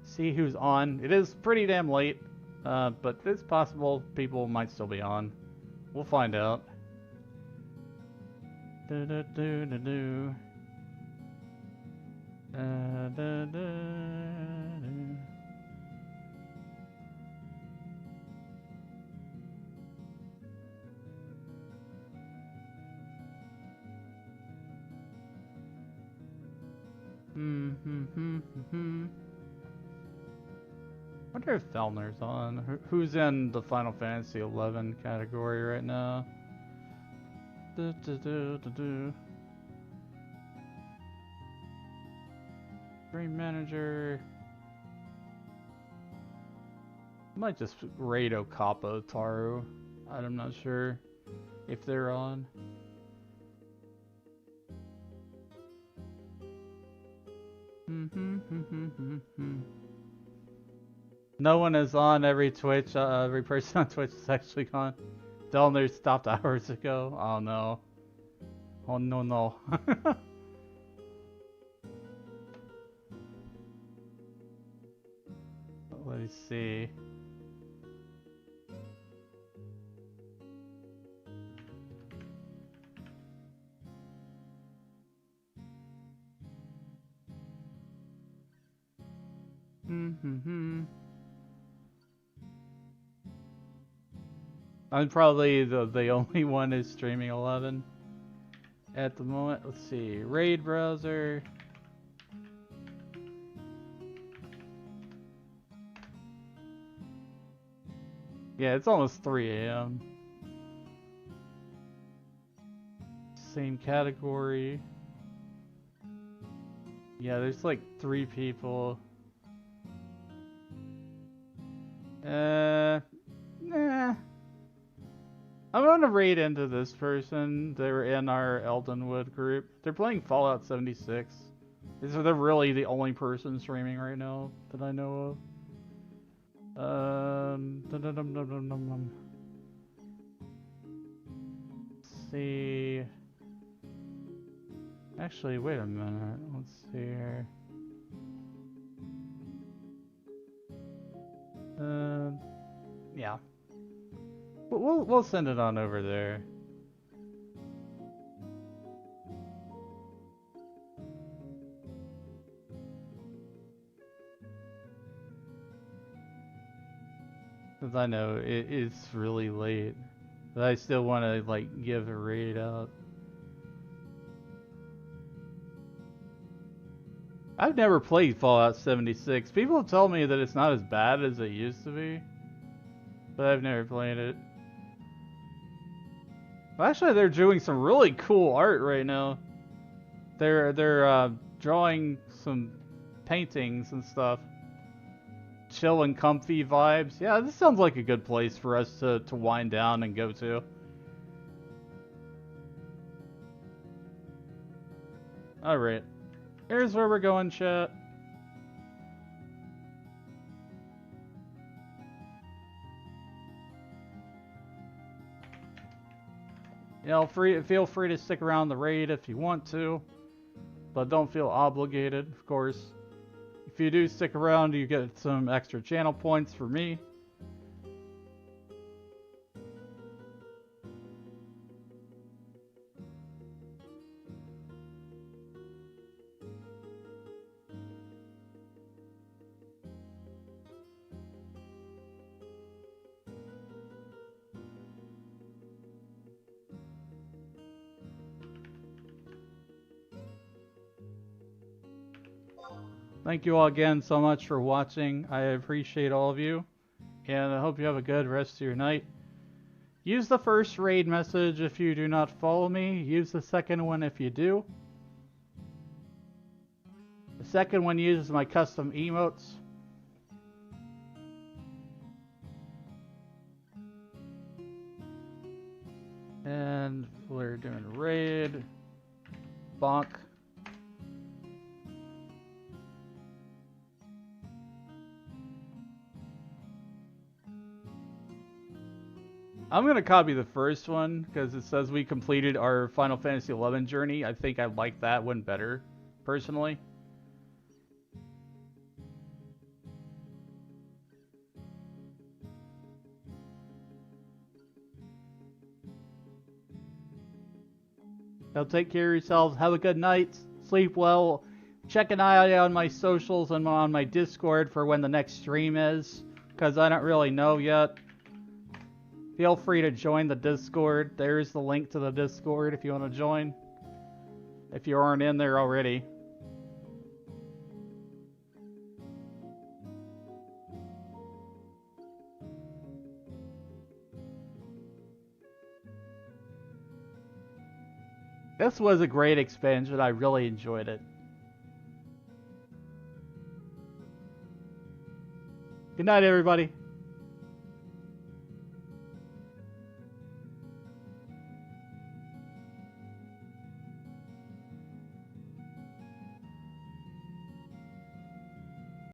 see who's on. It is pretty damn late, but it's possible people might still be on. We'll find out. Do do do do do. Da, da, da, da. Wonder if Felner's on. Who's in the Final Fantasy 11 category right now? Do, do, do, do, do. Stream manager. Might just raid Okapo Taru. I'm not sure if they're on. No one is on every Twitch. Every person on Twitch is actually gone. Delner stopped hours ago. Oh no. Oh no no. Let me see. I'm probably the only one who's streaming 11 at the moment. Let's see. Raid browser. Yeah, it's almost 3 a.m. same category. Yeah, there's like 3 people. Nah. I'm gonna raid into this person. They were in our Eldenwood group. They're playing Fallout 76. They're really the only person streaming right now that I know of. Let's see. Actually, wait a minute. Let's see here. Yeah. We'll send it on over there. Cause I know it's really late, but I still want to like give a raid out. I've never played Fallout 76. People tell me that it's not as bad as it used to be, but I've never played it. Well, actually, they're doing some really cool art right now. They're drawing some paintings and stuff. Chill and comfy vibes. Yeah, this sounds like a good place for us to wind down and go to. Alright. Here's where we're going, chat. You know, feel free to stick around the raid if you want to, but don't feel obligated, of course. If you do stick around, you get some extra channel points for me. Thank you all again so much for watching. I appreciate all of you, and I hope you have a good rest of your night. Use the first raid message if you do not follow me. Use the second one if you do. The second one uses my custom emotes. And we're doing raid. Bonk. I'm going to copy the first one because it says we completed our Final Fantasy XI journey. I think I like that one better, personally. Now take care of yourselves. Have a good night. Sleep well. Check an eye out on my socials and on my Discord for when the next stream is, because I don't really know yet. Feel free to join the Discord. There's the link to the Discord if you want to join. If you aren't in there already. This was a great expansion. I really enjoyed it. Good night, everybody.